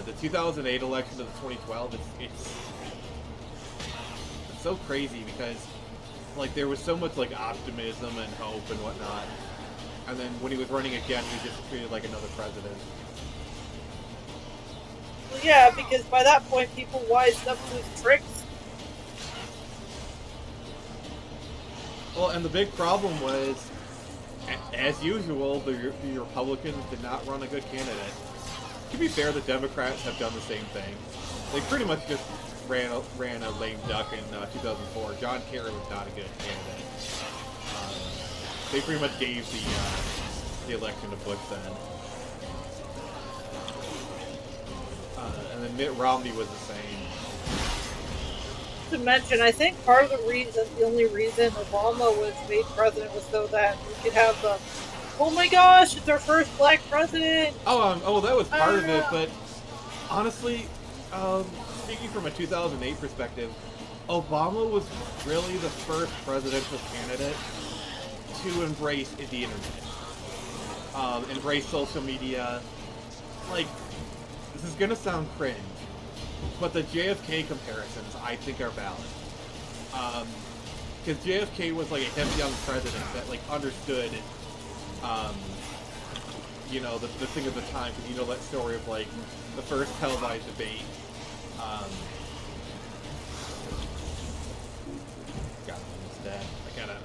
Speaker 1: the 2008 election to the 2012. It's so crazy because like there was so much like optimism and hope and whatnot, and then when he was running again, he just treated like another president.
Speaker 2: Well, yeah, because by that point, people wised up to his tricks.
Speaker 1: Well, and the big problem was, as usual, the Republicans did not run a good candidate. To be fair, the Democrats have done the same thing. They pretty much just ran a lame duck in 2004. John Kerry was not a good candidate. They pretty much gave the election to Bush then. And then Mitt Romney was the same.
Speaker 2: To mention, I think part of the only reason Obama was made president was so that we could have the, oh my gosh, it's our first black president!
Speaker 1: Oh, that was part of it, but honestly, speaking from a 2008 perspective, Obama was really the first presidential candidate to embrace the internet. Embrace social media. Like, this is gonna sound cringe, but the JFK comparisons, I think, are valid. Because JFK was like a hip young president that like understood, you know, the thing of the time. Because you know that story of like the first televised debate. God, it's dead. I gotta.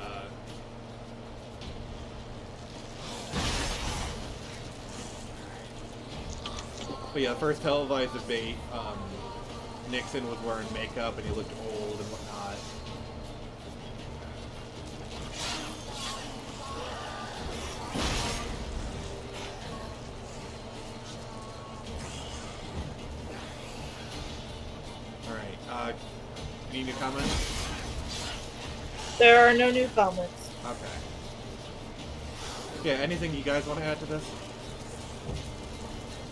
Speaker 1: But yeah, the first televised debate, Nixon was wearing makeup and he looked old and whatnot. Alright, any new comments?
Speaker 2: There are no new comments.
Speaker 1: Okay. Yeah, anything you guys want to add to this?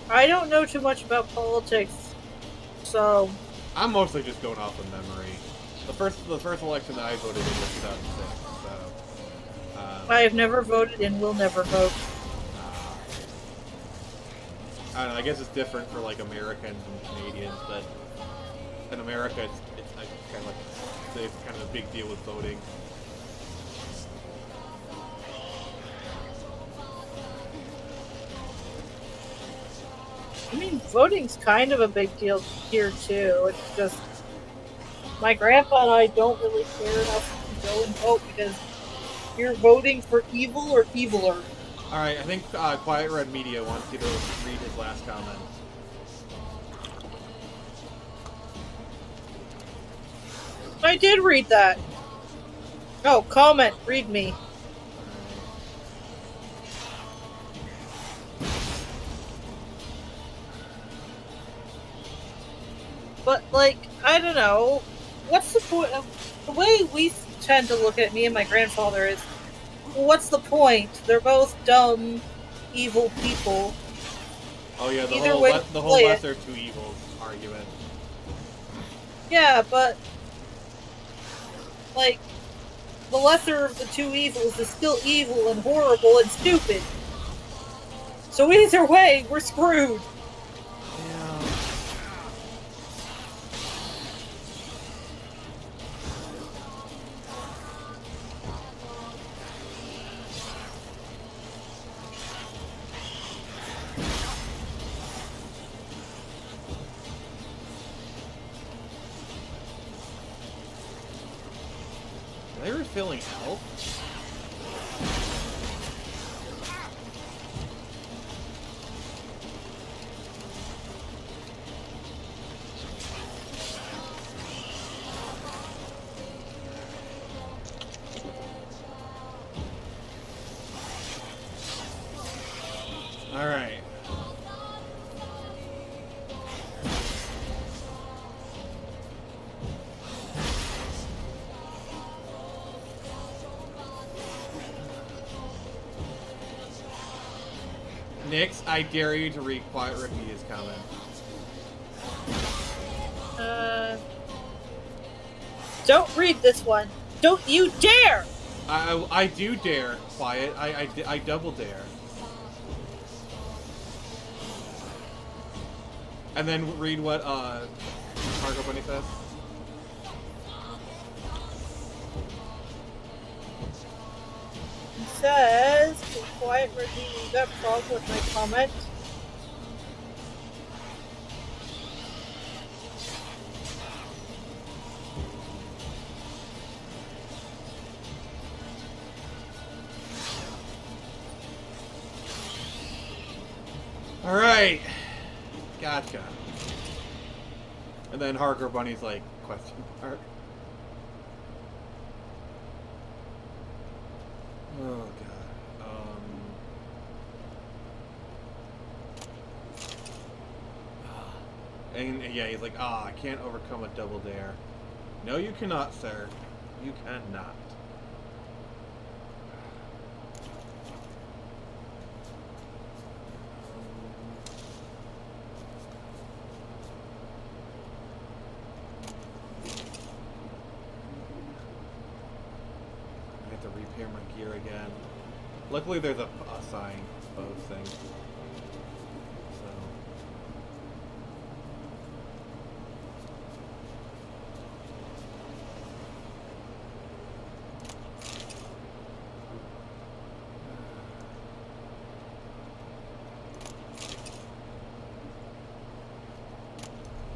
Speaker 2: I don't know too much about politics, so...
Speaker 1: I'm mostly just going off of memory. The first election that I voted in was 2006, so...
Speaker 2: I have never voted and will never vote.
Speaker 1: I don't know, I guess it's different for, like, Americans and Canadians, but... In America, it's kind of like... It's kind of a big deal with voting.
Speaker 2: I mean, voting's kind of a big deal here, too. It's just... My grandpa and I don't really care enough to go and vote because you're voting for evil or eviler.
Speaker 1: Alright, I think Quiet Red Media wants you to read his last comment.
Speaker 2: I did read that. Oh, comment. Read me. But, like, I don't know. What's the point of... The way we tend to look at me and my grandfather is, well, what's the point? They're both dumb, evil people.
Speaker 1: Oh yeah, the
Speaker 2: Either
Speaker 1: whole
Speaker 2: way
Speaker 1: lesser two evils argument.
Speaker 2: Yeah, but... Like, the lesser of the two evils is still evil and horrible and stupid. So either way, we're screwed.
Speaker 1: They were filling health? Alright. Nix, I dare you to read Quiet Ricky's comment.
Speaker 2: Don't read this one. Don't you dare!
Speaker 1: I do dare, Quiet. I double dare. And then read what Cargo Bunny says.
Speaker 2: He says, Quiet Ricky, you got a problem with my comment?
Speaker 1: Alright. Gotcha. And then Hardcore Bunny's like, question mark. Oh god. And yeah, he's like, I can't overcome a double dare. No, you cannot, sir. You cannot. I have to repair my gear again. Luckily, there's a sign both things. So.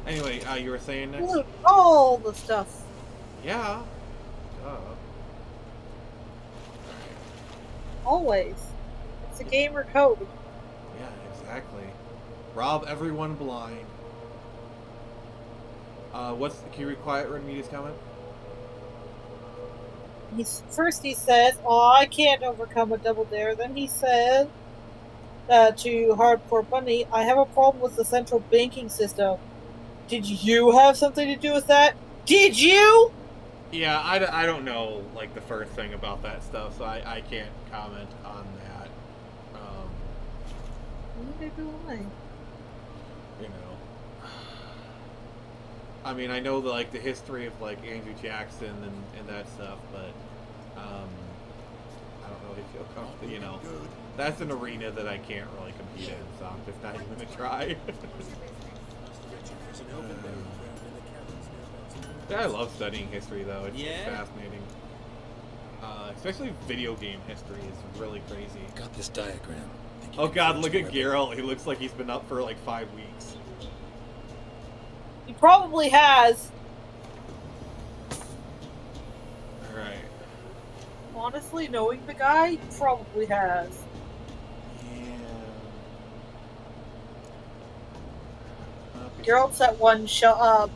Speaker 1: Anyway, you were saying next?
Speaker 2: Look, all the stuff.
Speaker 1: Yeah.
Speaker 2: Always. It's a gamer code.
Speaker 1: Yeah, exactly. Rob everyone blind. Can you read Quiet Remedia's comment?
Speaker 2: First he says, I can't overcome a double dare. Then he said to Hardcore Bunny, I have a problem with the central banking system. Did you have something to do with that? Did you?
Speaker 1: Yeah, I don't know, like, the first thing about that stuff, so I can't comment on that.
Speaker 2: Neither do I.
Speaker 1: You know. I mean, I know, like, the history of, like, Andrew Jackson and that stuff, but, I don't really feel comfortable, you know. That's an arena that I can't really compete in, so I'm just not even gonna try. Yeah, I love studying history, though. It's fascinating. Especially video game history is really crazy.
Speaker 6: Got this diagram.
Speaker 1: Oh god, look at Geralt. He looks like he's been up for like 5 weeks.
Speaker 2: He probably has.
Speaker 1: Alright.
Speaker 2: Honestly, knowing the guy, he probably has. Geralt's that one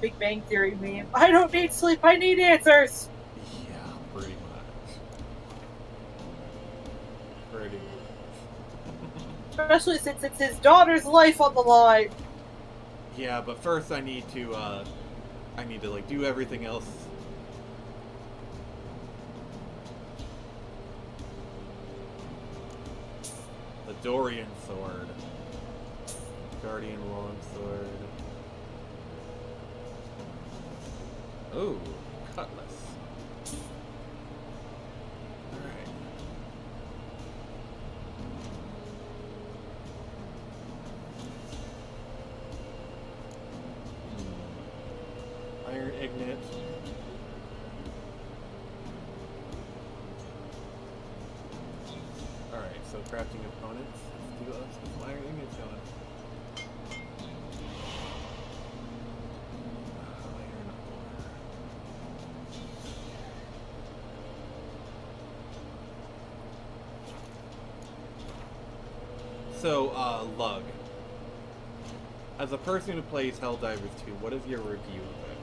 Speaker 2: Big Bang Theory meme. I don't need sleep, I need answers!
Speaker 1: Yeah, pretty much. Pretty much.
Speaker 2: Especially since it's his daughter's life on the line.
Speaker 1: Yeah, but first I need to like do everything else. The Dorian sword. Guardian longsword. Oh, cutlass. Alright. Iron Ignet. Alright, so crafting opponents. Let's do some Iron Ignets going. So, Lug. As a person who plays Helldivers 2, what is your review of it?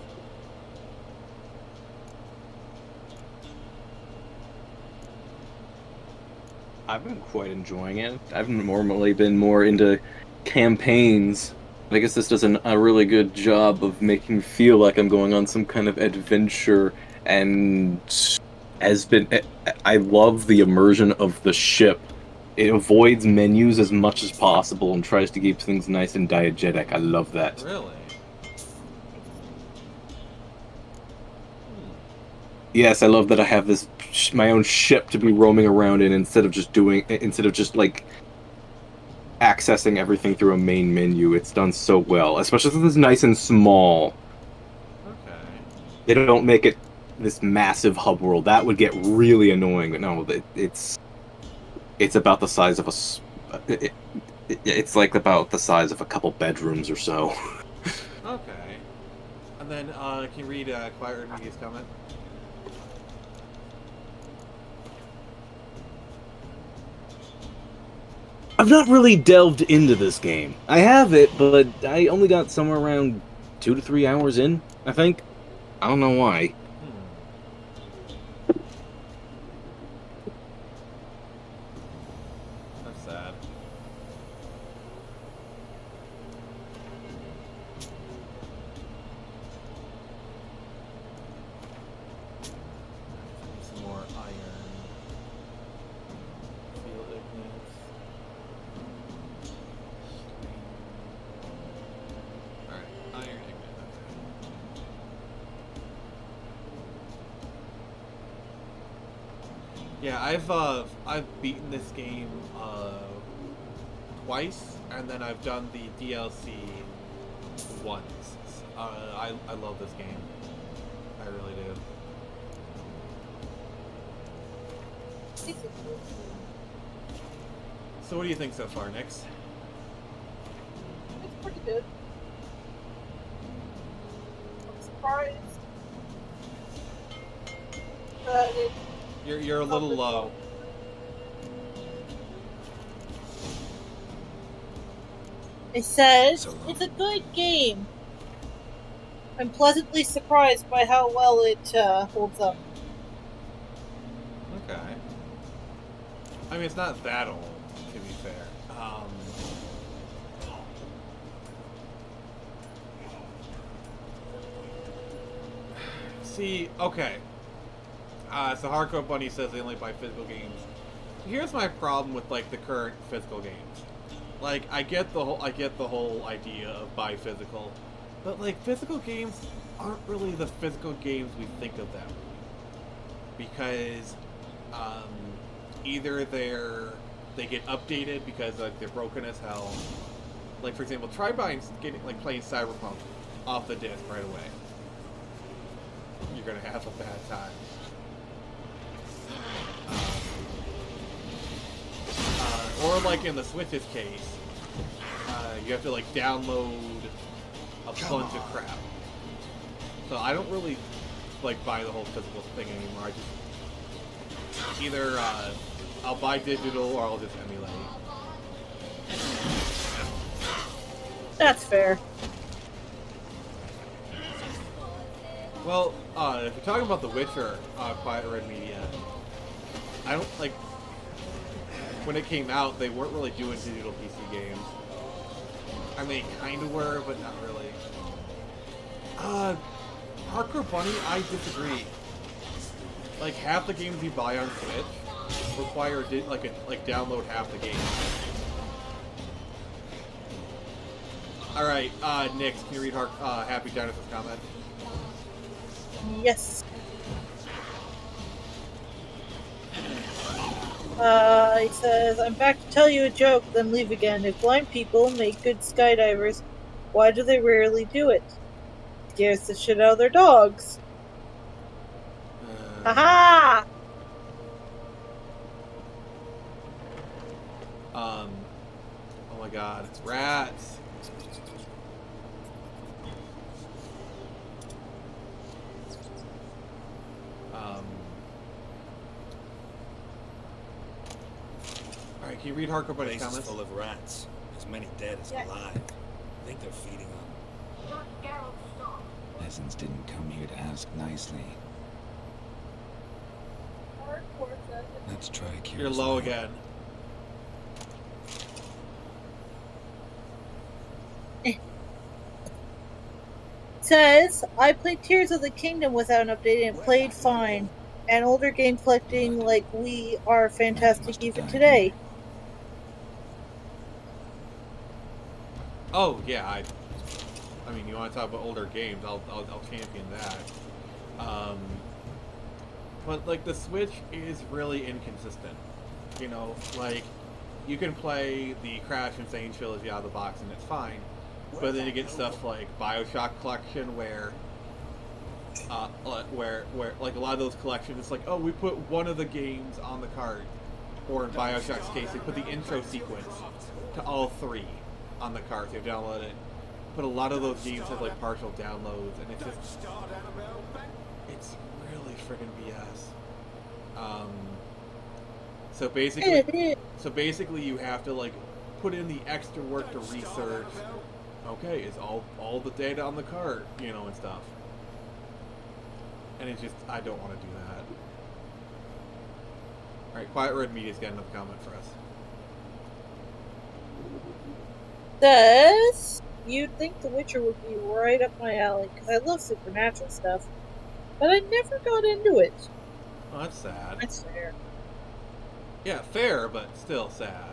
Speaker 8: I've been quite enjoying it. I've normally been more into campaigns. I guess this does a really good job of making me feel like I'm going on some kind of adventure, and I love the immersion of the ship It avoids menus as much as possible and tries to keep things nice and diegetic. I love that.
Speaker 1: Really?
Speaker 8: Yes, I love that I have this my own ship to be roaming around in instead of just like accessing everything through a main menu. It's done so well, especially since it's nice and small.
Speaker 1: Okay.
Speaker 8: They don't make it this massive hub world. That would get really annoying. But no, it's about the size of it's like about the size of a couple bedrooms or so.
Speaker 1: Okay. And then, can you read Quiet Red Media's comment?
Speaker 8: I've not really delved into this game. I have it, but I only got somewhere around 2 to 3 hours in, I think. I don't know why.
Speaker 1: That's sad. Some more iron. Field ignites. Alright, iron ignite. Yeah, I've beaten this game twice, and then I've done the DLC once. I love this game. I really do. So what do you think so far, Nix?
Speaker 2: It's pretty good. I'm surprised. But
Speaker 1: You're a little low.
Speaker 2: it says it's a good game. I'm pleasantly surprised by how well it holds up.
Speaker 1: Okay. I mean, it's not that old, to be fair. See, okay. So Hardcore Bunny says they only buy physical games. Here's my problem with like the current physical games. Like, I get the whole idea of buy physical, but like physical games aren't really the physical games we think of them, because either they get updated because like they're broken as hell. Like for example, Tribine's getting like playing Cyberpunk off the disc right away. You're gonna have a bad time. Or like in the Switch's case, you have to like download a bunch of crap. So I don't really like buy the whole physical thing anymore. I just either I'll buy digital or I'll just emulate.
Speaker 2: That's fair.
Speaker 1: Well, if you're talking about The Witcher, Quiet Red Media, I don't like. When it came out, they weren't really doing digital PC games. I mean, they kind of were, but not really. Hardcore Bunny, I disagree. Like half the games you buy on Switch require download half the games. All right, Nix, can you read Happy Dinosaur's comment?
Speaker 2: Yes. He says, I'm back to tell you a joke, then leave again. If blind people make good skydivers, why do they rarely do it? Scares the shit out of their dogs. Haha!
Speaker 1: Oh my god, it's rats. Alright, can you read Hardcore Bunny's comments?
Speaker 6: Full of rats. As many dead as alive. I think they're feeding on.
Speaker 12: Not Geralt, stop.
Speaker 6: Peasants didn't come here to ask nicely. Let's try Kira's
Speaker 1: You're low
Speaker 6: line.
Speaker 1: again.
Speaker 2: Says, I played Tears of the Kingdom without an update and played fine. And older game collecting like we are fantastic even today.
Speaker 1: Oh yeah, I mean, you want to talk about older games? I'll champion that. But like the Switch is really inconsistent. You know, like you can play the Crash Insane trilogy out of the box and it's fine, but then you get stuff like BioShock Collection where like a lot of those collections, it's like, oh, we put one of the games on the card, or in BioShock's case, they put the intro sequence to all 3 on the card. So you download it. But a lot of those games have like partial downloads, and it's really friggin' BS. So basically, you have to like put in the extra work to research. Okay, is all the data on the card, you know, and stuff. And it's just, I don't want to do that. All right, Quiet Red Media's got another comment for us.
Speaker 2: Says, you'd think The Witcher would be right up my alley, because I love supernatural stuff, but I never got into it.
Speaker 1: Oh, that's sad.
Speaker 2: That's fair.
Speaker 1: Yeah, fair, but still sad.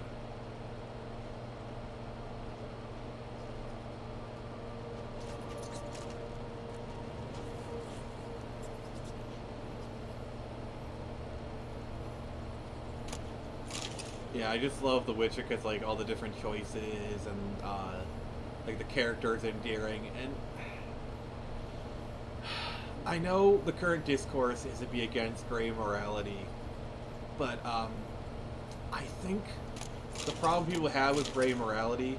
Speaker 1: Yeah, I just love The Witcher because like all the different choices and like the characters endearing, and I know the current discourse is to be against gray morality, but I think the problem people have with gray morality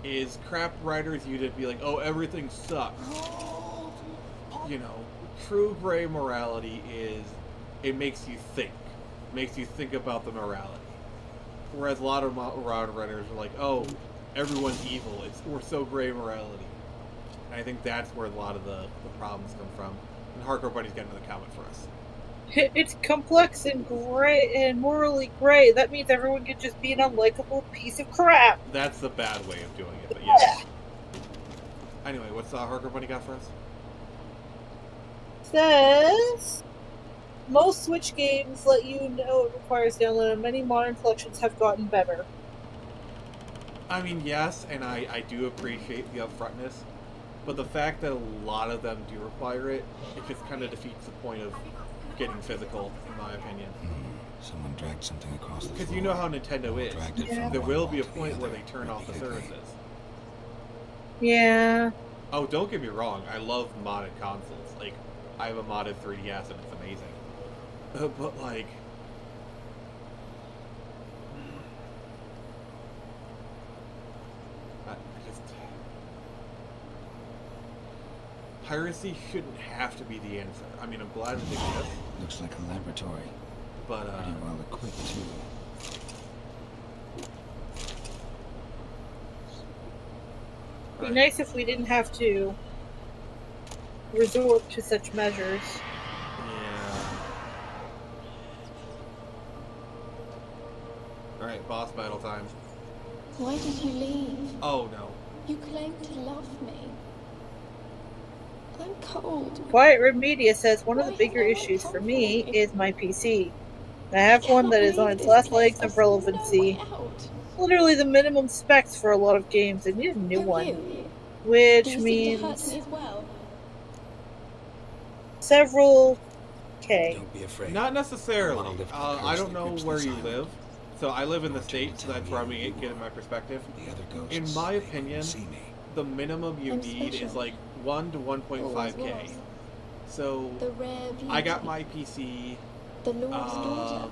Speaker 1: is crap writers you to be like, oh, everything sucks. You know, true gray morality is it makes you think about the morality. Whereas a lot of writers are like, oh, everyone's evil. We're so gray morality. And I think that's where a lot of the problems come from. And Hardcore Buddy's got another comment for us.
Speaker 2: It's complex and gray and morally gray. That means everyone can just be an unlikable piece of crap.
Speaker 1: That's the bad way of doing it, but yes. Anyway, what's Hardcore Buddy got for us?
Speaker 2: Says, most Switch games let you know it requires download, and many modern collections have gotten better.
Speaker 1: I mean, yes, and I do appreciate the upfrontness, but the fact that a lot of them do require it, it just kind of defeats the point of getting physical, in my opinion.
Speaker 6: Someone dragged something across the floor.
Speaker 1: Because you know how Nintendo is. There will be a point where they turn off the services.
Speaker 2: Yeah.
Speaker 1: Oh, don't get me wrong, I love modded consoles. Like, I have a modded 3DS and it's amazing. But like... Piracy shouldn't have to be the answer. I mean, I'm glad that they exist.
Speaker 6: Looks like a laboratory.
Speaker 1: But,
Speaker 6: pretty well equipped, too.
Speaker 2: It'd be nice if we didn't have to resort to such measures.
Speaker 1: Yeah. Alright, boss battle time.
Speaker 9: Why did you leave?
Speaker 1: Oh, no.
Speaker 9: You claimed to love me. I'm cold.
Speaker 2: Quiet Red Media says one of the bigger issues for me is my PC. I have one that is on its last legs of relevancy. Literally the minimum specs for a lot of games. I need a new one. Which means several K.
Speaker 6: Don't be afraid.
Speaker 1: Not necessarily. I don't know where you live. So I live in the States, so that's where I'm getting my perspective. In my opinion, the minimum you need is like 1 to 1.5K. So I got my PC.
Speaker 9: The Lord's daughter.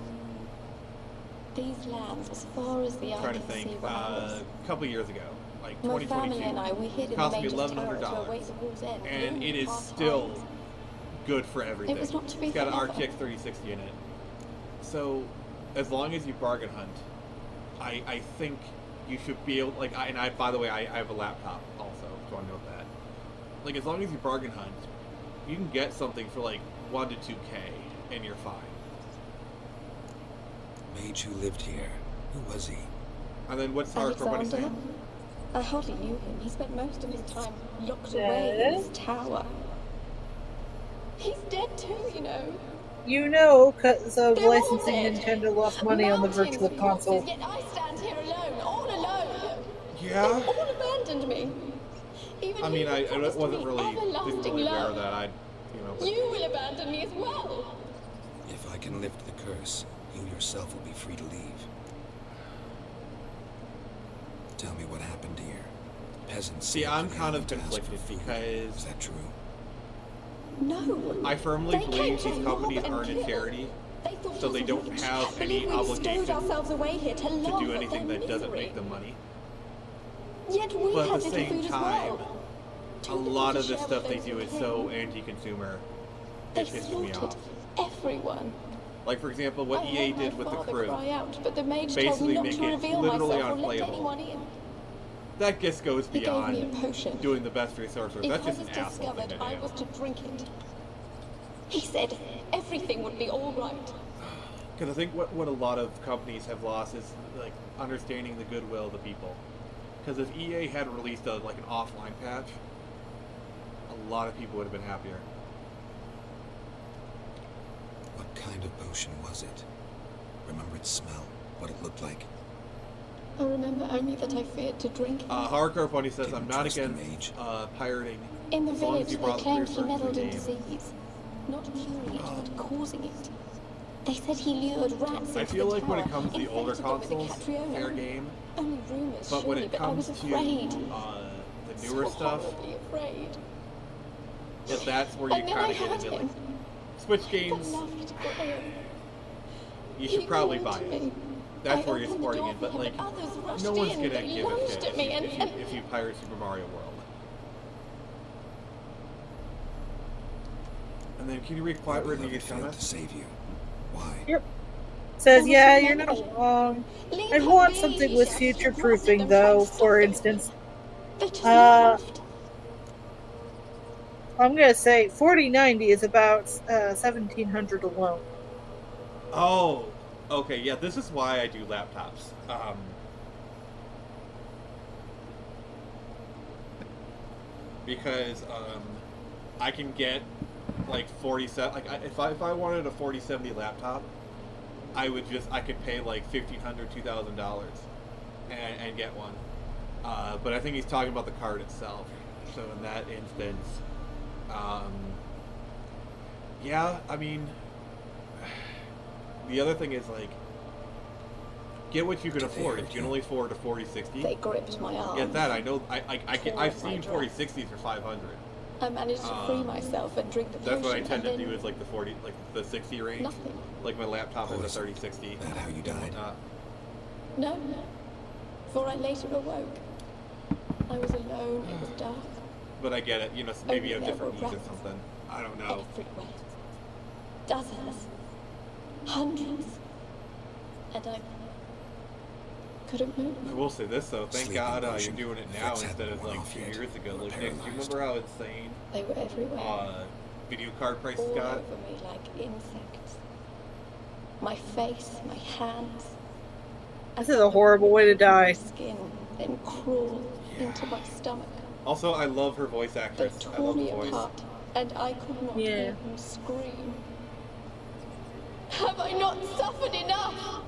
Speaker 9: These lands, as far as the eye can see,
Speaker 1: a couple years ago, like
Speaker 9: my
Speaker 1: 2022,
Speaker 9: family and I, we hid in
Speaker 1: cost
Speaker 9: the
Speaker 1: me
Speaker 9: Mage's Tower to
Speaker 1: $1,100,
Speaker 9: await the war's end.
Speaker 1: and it is
Speaker 9: Half
Speaker 1: still
Speaker 9: eyes.
Speaker 1: good for everything.
Speaker 9: It was not to be
Speaker 1: It's got an
Speaker 9: forever.
Speaker 1: RTX 3060 in it, so as long as you bargain hunt, I think you should be able. Like, by the way, I have a laptop also. So I know that. Like, as long as you bargain hunt, you can get something for like 1 to 2K, and you're fine.
Speaker 6: Mage who lived here. Who was he?
Speaker 1: And then what's Hardcore Buddy saying?
Speaker 9: I hardly knew him. He spent most of his time locked away in his tower. He's dead too, you know.
Speaker 2: You know, because of
Speaker 9: They're all
Speaker 2: licensing,
Speaker 9: dead.
Speaker 2: Nintendo lost money on the
Speaker 9: Mountains
Speaker 2: Virtual
Speaker 9: of
Speaker 2: Console.
Speaker 9: corpses, yet I stand here alone, all alone.
Speaker 1: Yeah.
Speaker 9: They've all abandoned me. Even
Speaker 1: I mean,
Speaker 9: he
Speaker 1: I
Speaker 9: who promised
Speaker 1: wasn't
Speaker 9: me
Speaker 1: really, didn't
Speaker 9: everlasting
Speaker 1: really aware
Speaker 9: love.
Speaker 1: of that.
Speaker 9: You will abandon me as well.
Speaker 6: If I can lift the curse, you yourself will be free to leave. Tell me what happened here. Peasants.
Speaker 1: See, I'm kind of conflicted because...
Speaker 6: Is that true?
Speaker 9: No.
Speaker 1: I firmly
Speaker 9: They
Speaker 1: believe
Speaker 9: came
Speaker 1: these
Speaker 9: to
Speaker 1: companies
Speaker 9: rob and
Speaker 1: aren't a
Speaker 9: kill.
Speaker 1: charity,
Speaker 9: They thought
Speaker 1: so
Speaker 9: us
Speaker 1: they don't
Speaker 9: rich.
Speaker 1: have
Speaker 9: Believe
Speaker 1: any
Speaker 9: we
Speaker 1: obligation
Speaker 9: stowed ourselves away here to
Speaker 1: to
Speaker 9: laugh
Speaker 1: do
Speaker 9: at
Speaker 1: anything
Speaker 9: their
Speaker 1: that doesn't
Speaker 9: misery.
Speaker 1: make them money.
Speaker 9: Yet we
Speaker 1: But
Speaker 9: had
Speaker 1: at the
Speaker 9: little
Speaker 1: same
Speaker 9: food as
Speaker 1: time,
Speaker 9: well.
Speaker 1: a
Speaker 9: Too little
Speaker 1: lot
Speaker 9: to
Speaker 1: of the
Speaker 9: share
Speaker 1: stuff
Speaker 9: with
Speaker 1: they
Speaker 9: those
Speaker 1: do
Speaker 9: who
Speaker 1: is
Speaker 9: came.
Speaker 1: so anti-consumer,
Speaker 9: They
Speaker 1: it pisses me
Speaker 9: slaughtered
Speaker 1: off.
Speaker 9: everyone.
Speaker 1: Like, for example, what
Speaker 9: I
Speaker 1: EA
Speaker 9: heard my
Speaker 1: did with the
Speaker 9: father
Speaker 1: crew.
Speaker 9: cry out, but the mage told
Speaker 1: Basically
Speaker 9: me not
Speaker 1: make
Speaker 9: to
Speaker 1: it
Speaker 9: reveal
Speaker 1: literally
Speaker 9: myself or let
Speaker 1: unplayable.
Speaker 9: anyone in.
Speaker 1: That just goes
Speaker 9: He gave me a
Speaker 1: beyond
Speaker 9: potion.
Speaker 1: doing the best resources.
Speaker 9: If
Speaker 1: That's
Speaker 9: I
Speaker 1: just
Speaker 9: was
Speaker 1: an asshole thing
Speaker 9: discovered,
Speaker 1: to
Speaker 9: I
Speaker 1: do.
Speaker 9: was to drink it. He said everything would be all right.
Speaker 1: Because I think what a lot of companies have lost is like understanding the goodwill of the people. Because if EA had released an offline patch, a lot of people would have been happier.
Speaker 6: What kind of potion was it? Remember its smell? What it looked like?
Speaker 9: I remember only that I feared to drink it.
Speaker 1: Hardcore Bunny says,
Speaker 6: Can
Speaker 1: I'm
Speaker 6: you
Speaker 1: not
Speaker 6: trust the
Speaker 1: against pirating
Speaker 9: In the
Speaker 1: as long as
Speaker 9: village,
Speaker 1: you
Speaker 9: they
Speaker 1: brought the
Speaker 9: claimed he
Speaker 1: resources to
Speaker 9: meddled
Speaker 1: the
Speaker 9: in
Speaker 1: game.
Speaker 9: disease, not curing it, but causing it. They said he lured rats into
Speaker 1: I feel
Speaker 9: the
Speaker 1: like when it
Speaker 9: tower,
Speaker 1: comes to the older
Speaker 9: infected them with
Speaker 1: consoles,
Speaker 9: the Catriona.
Speaker 1: fair game.
Speaker 9: Only rumors,
Speaker 1: But when
Speaker 9: surely,
Speaker 1: it
Speaker 9: but I was
Speaker 1: comes to
Speaker 9: afraid.
Speaker 1: the newer
Speaker 9: So
Speaker 1: stuff,
Speaker 9: horribly afraid.
Speaker 1: that's where
Speaker 9: And
Speaker 1: you
Speaker 9: then
Speaker 1: kind
Speaker 9: I
Speaker 1: of get
Speaker 9: had
Speaker 1: into
Speaker 9: him.
Speaker 1: Switch
Speaker 9: That
Speaker 1: games.
Speaker 9: loved Graham.
Speaker 1: You should
Speaker 9: He
Speaker 1: probably
Speaker 9: called
Speaker 1: buy it.
Speaker 9: me.
Speaker 1: That's
Speaker 9: I
Speaker 1: where you're
Speaker 9: opened the
Speaker 1: supporting
Speaker 9: door
Speaker 1: it,
Speaker 9: for
Speaker 1: but
Speaker 9: him,
Speaker 1: like,
Speaker 9: others rushed
Speaker 1: no one's
Speaker 9: in.
Speaker 1: gonna
Speaker 9: They
Speaker 1: give a
Speaker 9: lunged
Speaker 1: shit
Speaker 9: at me,
Speaker 1: if you pirate Super Mario World. And then can you read quiet written your comments?
Speaker 6: To save you. Why?
Speaker 2: Yep. Says, yeah, you're not wrong. I'd want something with future proofing, though, for instance. I'm gonna say 4090 is about 1700 alone.
Speaker 1: Oh, okay, yeah, this is why I do laptops. Because I can get like 47. Like if I wanted a 4070 laptop, I could pay like $1,500, $2,000 and get one. But I think he's talking about the card itself. So in that instance, yeah, I mean, the other thing is like, get what you can afford. If you can only afford a 4060,
Speaker 9: They gripped my arm.
Speaker 1: get that. I know. I've seen 4060s for 500.
Speaker 9: I managed to free myself and drink the potion.
Speaker 1: That's what I tend to
Speaker 9: and
Speaker 1: do
Speaker 9: then
Speaker 1: is like the 60 range.
Speaker 9: Nothing.
Speaker 1: Like my laptop is a 3060.
Speaker 6: That how you died?
Speaker 9: No, for I later awoke. I was alone. It was dark.
Speaker 1: But I get it. You know, maybe you have
Speaker 9: Only
Speaker 1: different
Speaker 9: there were
Speaker 1: needs or
Speaker 9: rats.
Speaker 1: something. I don't know.
Speaker 9: Everywhere. Dozens. Hundreds. And I couldn't move.
Speaker 1: I will say this though. Thank
Speaker 6: Sleeping
Speaker 1: God
Speaker 6: potion.
Speaker 1: you're doing it now
Speaker 6: Fritz
Speaker 1: instead
Speaker 6: hadn't
Speaker 1: of
Speaker 6: worn
Speaker 1: like
Speaker 6: off
Speaker 1: 2
Speaker 6: yet.
Speaker 1: years ago.
Speaker 6: You were
Speaker 1: Like, Nick, do you
Speaker 6: paralyzed.
Speaker 1: remember how insane
Speaker 9: They were everywhere.
Speaker 1: video card prices
Speaker 9: All
Speaker 1: got?
Speaker 9: over me like insects. My face, my hands.
Speaker 2: This is a horrible way to die.
Speaker 9: My skin then crawled into my stomach.
Speaker 1: Also, I love her voice
Speaker 9: They
Speaker 1: actress. I
Speaker 9: tore
Speaker 1: love the
Speaker 9: me
Speaker 1: voice.
Speaker 9: apart, and I could not
Speaker 2: Yeah.
Speaker 9: even scream. Have I not suffered enough?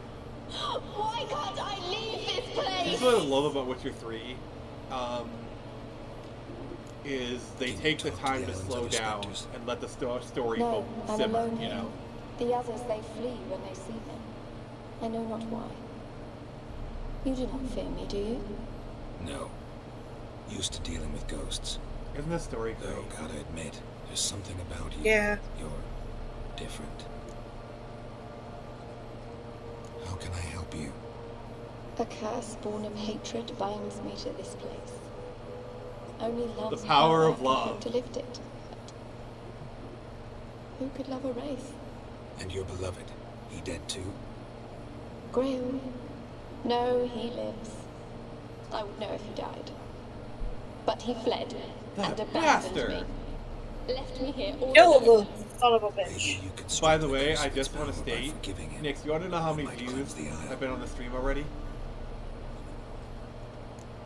Speaker 9: Why can't I leave this
Speaker 1: This
Speaker 9: place?
Speaker 1: is what I love about Witcher 3. Is they take the time to slow down and let the story
Speaker 9: No, I'm
Speaker 1: simmer,
Speaker 9: alone
Speaker 1: you
Speaker 9: here.
Speaker 1: know.
Speaker 9: The others, they flee when they see me. I know not why. You do not fear me, do you?
Speaker 6: No. Used to dealing with ghosts.
Speaker 1: Isn't this story great?
Speaker 6: Though, gotta admit, there's something about you.
Speaker 2: Yeah.
Speaker 6: You're different. How can I help you?
Speaker 9: A curse born of hatred binds me to this place. Only love
Speaker 1: The power of
Speaker 9: can
Speaker 1: love.
Speaker 9: hope to lift it. Who could love a wraith?
Speaker 6: And your beloved, he dead too?
Speaker 9: Grail? No, he lives. I would know if he died. But he fled and abandoned
Speaker 1: bastard.
Speaker 9: me. Left me here all
Speaker 2: Kill
Speaker 9: alone.
Speaker 2: the son of a bitch.
Speaker 1: By the way, I just want to state, Nick, you want to know how many views I've been on the stream already?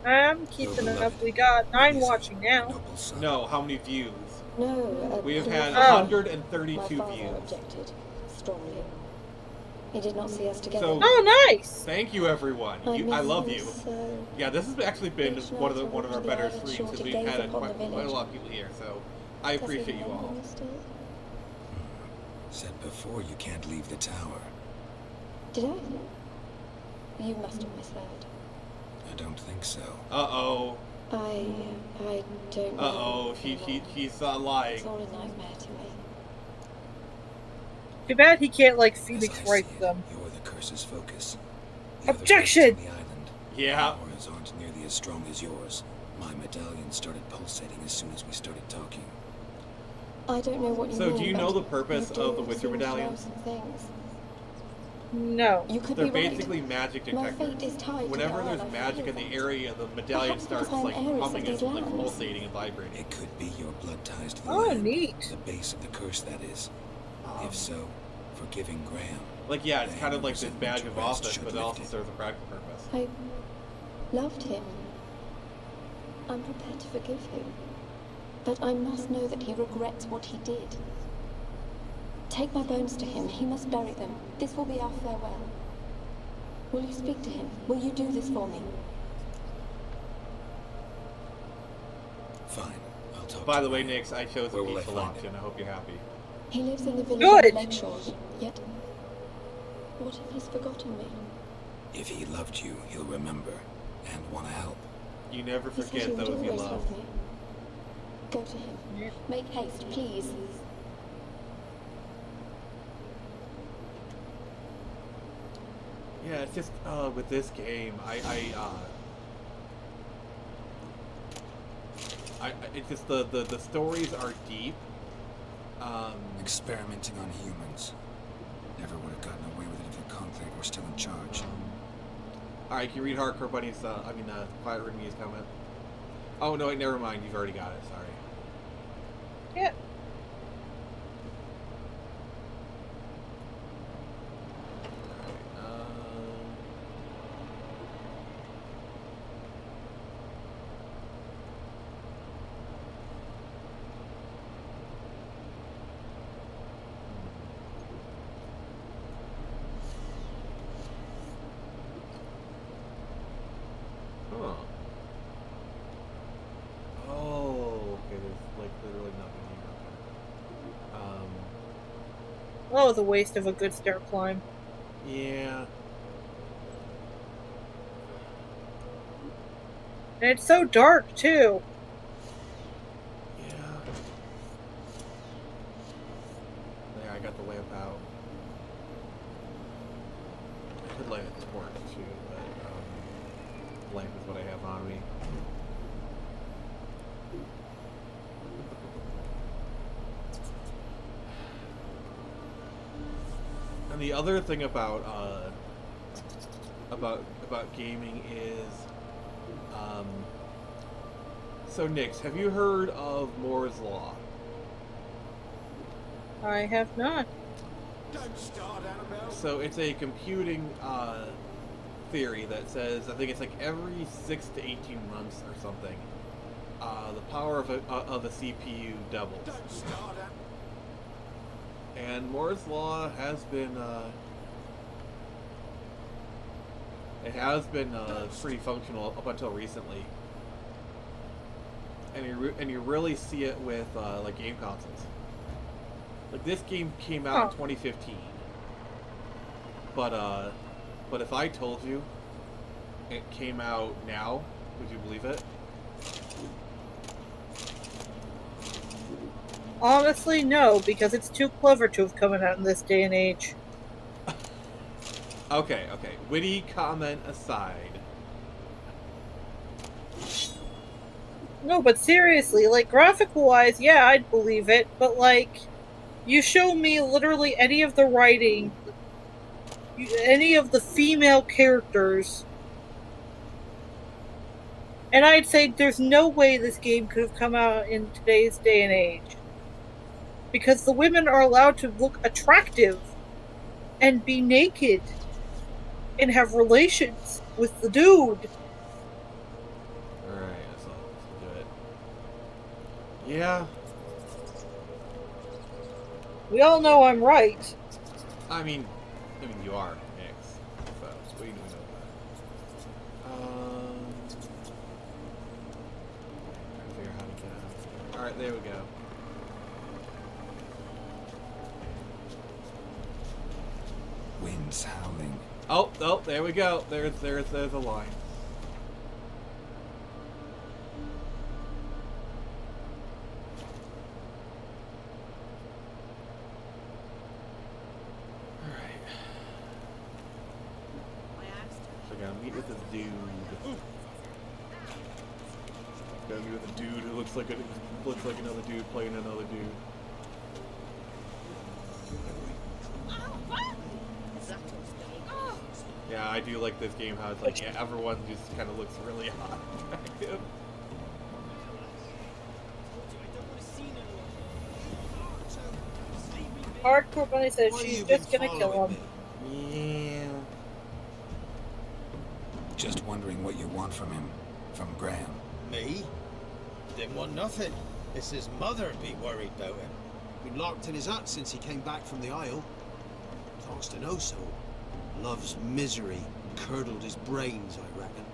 Speaker 2: I'm keeping it up. We got 9 watching now.
Speaker 1: No, how many views?
Speaker 9: No,
Speaker 1: We have had
Speaker 2: Oh.
Speaker 1: 132
Speaker 9: My father
Speaker 1: views.
Speaker 9: objected strongly. He did not see us together.
Speaker 1: So,
Speaker 2: oh, nice!
Speaker 1: Thank you, everyone. I love you.
Speaker 9: So
Speaker 1: Yeah, this has actually been
Speaker 9: each
Speaker 1: one of
Speaker 9: night I
Speaker 1: our
Speaker 9: would
Speaker 1: better
Speaker 9: lie
Speaker 1: streams
Speaker 9: sure
Speaker 1: because
Speaker 9: to
Speaker 1: we've
Speaker 9: gaze
Speaker 1: had
Speaker 9: upon
Speaker 1: quite
Speaker 9: the
Speaker 1: a
Speaker 9: village.
Speaker 1: lot of people here, so I
Speaker 9: Does he
Speaker 1: appreciate you
Speaker 9: remember
Speaker 1: all.
Speaker 9: me still?
Speaker 6: Said before you can't leave the tower.
Speaker 9: Did I? You must have misheard.
Speaker 6: I don't think so.
Speaker 1: Uh-oh.
Speaker 9: I don't know.
Speaker 1: Uh-oh, he's lying.
Speaker 9: It's all a nightmare to me.
Speaker 2: Too bad he can't, like,
Speaker 6: As
Speaker 2: Phoenix
Speaker 6: I
Speaker 2: write
Speaker 6: see it,
Speaker 2: them.
Speaker 6: You're the curse's focus. The other
Speaker 2: Objection!
Speaker 6: ghosts on the island,
Speaker 1: Yeah.
Speaker 6: auras aren't nearly as strong as yours. My medallion started pulsating as soon as we started talking.
Speaker 9: I don't know what you
Speaker 1: So
Speaker 9: mean.
Speaker 1: do you know
Speaker 9: but
Speaker 1: the purpose
Speaker 9: you do
Speaker 1: of the Witcher
Speaker 9: seem to know
Speaker 1: medallions?
Speaker 9: some things.
Speaker 2: No.
Speaker 9: You could
Speaker 1: They're
Speaker 9: be right.
Speaker 1: basically magic
Speaker 9: My
Speaker 1: detectors.
Speaker 9: fate is tied to
Speaker 1: Whenever
Speaker 9: the
Speaker 1: there's
Speaker 9: isle, I
Speaker 1: magic in
Speaker 9: feel
Speaker 1: the
Speaker 9: that.
Speaker 1: area, the medallion
Speaker 9: Perhaps
Speaker 1: starts
Speaker 9: because I'm
Speaker 1: like
Speaker 9: heiress of
Speaker 1: humming
Speaker 9: these
Speaker 1: and like
Speaker 9: lands.
Speaker 1: pulsating and vibrating.
Speaker 6: It could be your blood ties to the
Speaker 2: Oh,
Speaker 6: land.
Speaker 2: neat.
Speaker 6: The base of the curse, that is. If so, forgiving Graham.
Speaker 1: Like, yeah, it's
Speaker 6: the
Speaker 1: kind of like
Speaker 6: hangers
Speaker 1: this
Speaker 6: and
Speaker 1: badge
Speaker 6: winter
Speaker 1: of
Speaker 6: rest
Speaker 1: office,
Speaker 6: should
Speaker 1: but it
Speaker 6: lift
Speaker 1: also
Speaker 6: it.
Speaker 1: serves a practical purpose.
Speaker 9: I loved him. I'm prepared to forgive him. But I must know that he regrets what he did. Take my bones to him. He must bury them. This will be our farewell. Will you speak to him? Will you do this for me?
Speaker 6: Fine, I'll talk
Speaker 1: By
Speaker 6: to
Speaker 1: the way,
Speaker 6: Graham.
Speaker 1: Nix, I chose a
Speaker 6: Where will I
Speaker 1: peaceful
Speaker 6: find
Speaker 1: option.
Speaker 6: him?
Speaker 1: I hope you're happy.
Speaker 9: He lives in the village
Speaker 2: Good.
Speaker 9: on the lakeshore. Yet, what if he's forgotten me?
Speaker 6: If he loved you, he'll remember and want to help.
Speaker 1: You never
Speaker 9: He said he
Speaker 1: forget
Speaker 9: would
Speaker 1: those you
Speaker 9: always
Speaker 1: love.
Speaker 9: love me. Go to him. Make haste, please.
Speaker 1: Yeah, it's just with this game, it's just the stories are deep.
Speaker 6: Experimenting on humans. Never would have gotten away with it if the Conclave were still in charge.
Speaker 1: All right, can you read Hardcore Bunny's? Quiet Room News comment. Oh no, wait, never mind. You've already got it. Sorry.
Speaker 2: Yeah.
Speaker 1: Huh. Oh, okay. There's like literally nothing here. Okay.
Speaker 2: Oh, the waste of a good stair climb.
Speaker 1: Yeah.
Speaker 2: And it's so dark, too.
Speaker 1: Yeah. There, I got the lamp out. I could light a torch too, but lamp is what I have on me. And the other thing about gaming is, so Nix, have you heard of Moore's Law?
Speaker 2: I have not.
Speaker 1: So it's a computing theory that says, I think it's like every 6 to 18 months or something, the power of a CPU doubles. And Moore's Law has been pretty functional up until recently, and you really see it with like game consoles. Like this game came out in 2015, but if I told you it came out now, would you believe it?
Speaker 2: Honestly, no, because it's too clever to have come out in this day and age.
Speaker 1: Okay. Witty comment aside.
Speaker 2: No, but seriously, like, graphical-wise, yeah, I'd believe it, but, like, you show me literally any of the writing, any of the female characters, and I'd say there's no way this game could have come out in today's day and age. Because the women are allowed to look attractive and be naked and have relations with the dude.
Speaker 1: Alright, let's do it. Yeah.
Speaker 2: We all know I'm right.
Speaker 1: I mean, I mean, you are Nix. So, we know that. Trying to figure out how to get out. Alright, there we go.
Speaker 6: Winds howling.
Speaker 1: Oh, there we go. There's a line. So I gotta meet with this dude. Gotta meet with a dude who looks like another dude playing another dude. Yeah, I do like this game. How it's like, yeah, everyone just kind of looks really hot, attractive.
Speaker 2: Hardcore Bunny says she's just gonna kill him.
Speaker 1: Yeah.
Speaker 6: Just wondering what you want from him. From Graham.
Speaker 10: Me? Didn't want nothing. It's his mother be worried about him.
Speaker 13: Been locked in his hut since he came back from the Isle. Talks to no soul. Love's misery curdled his brains, I reckon.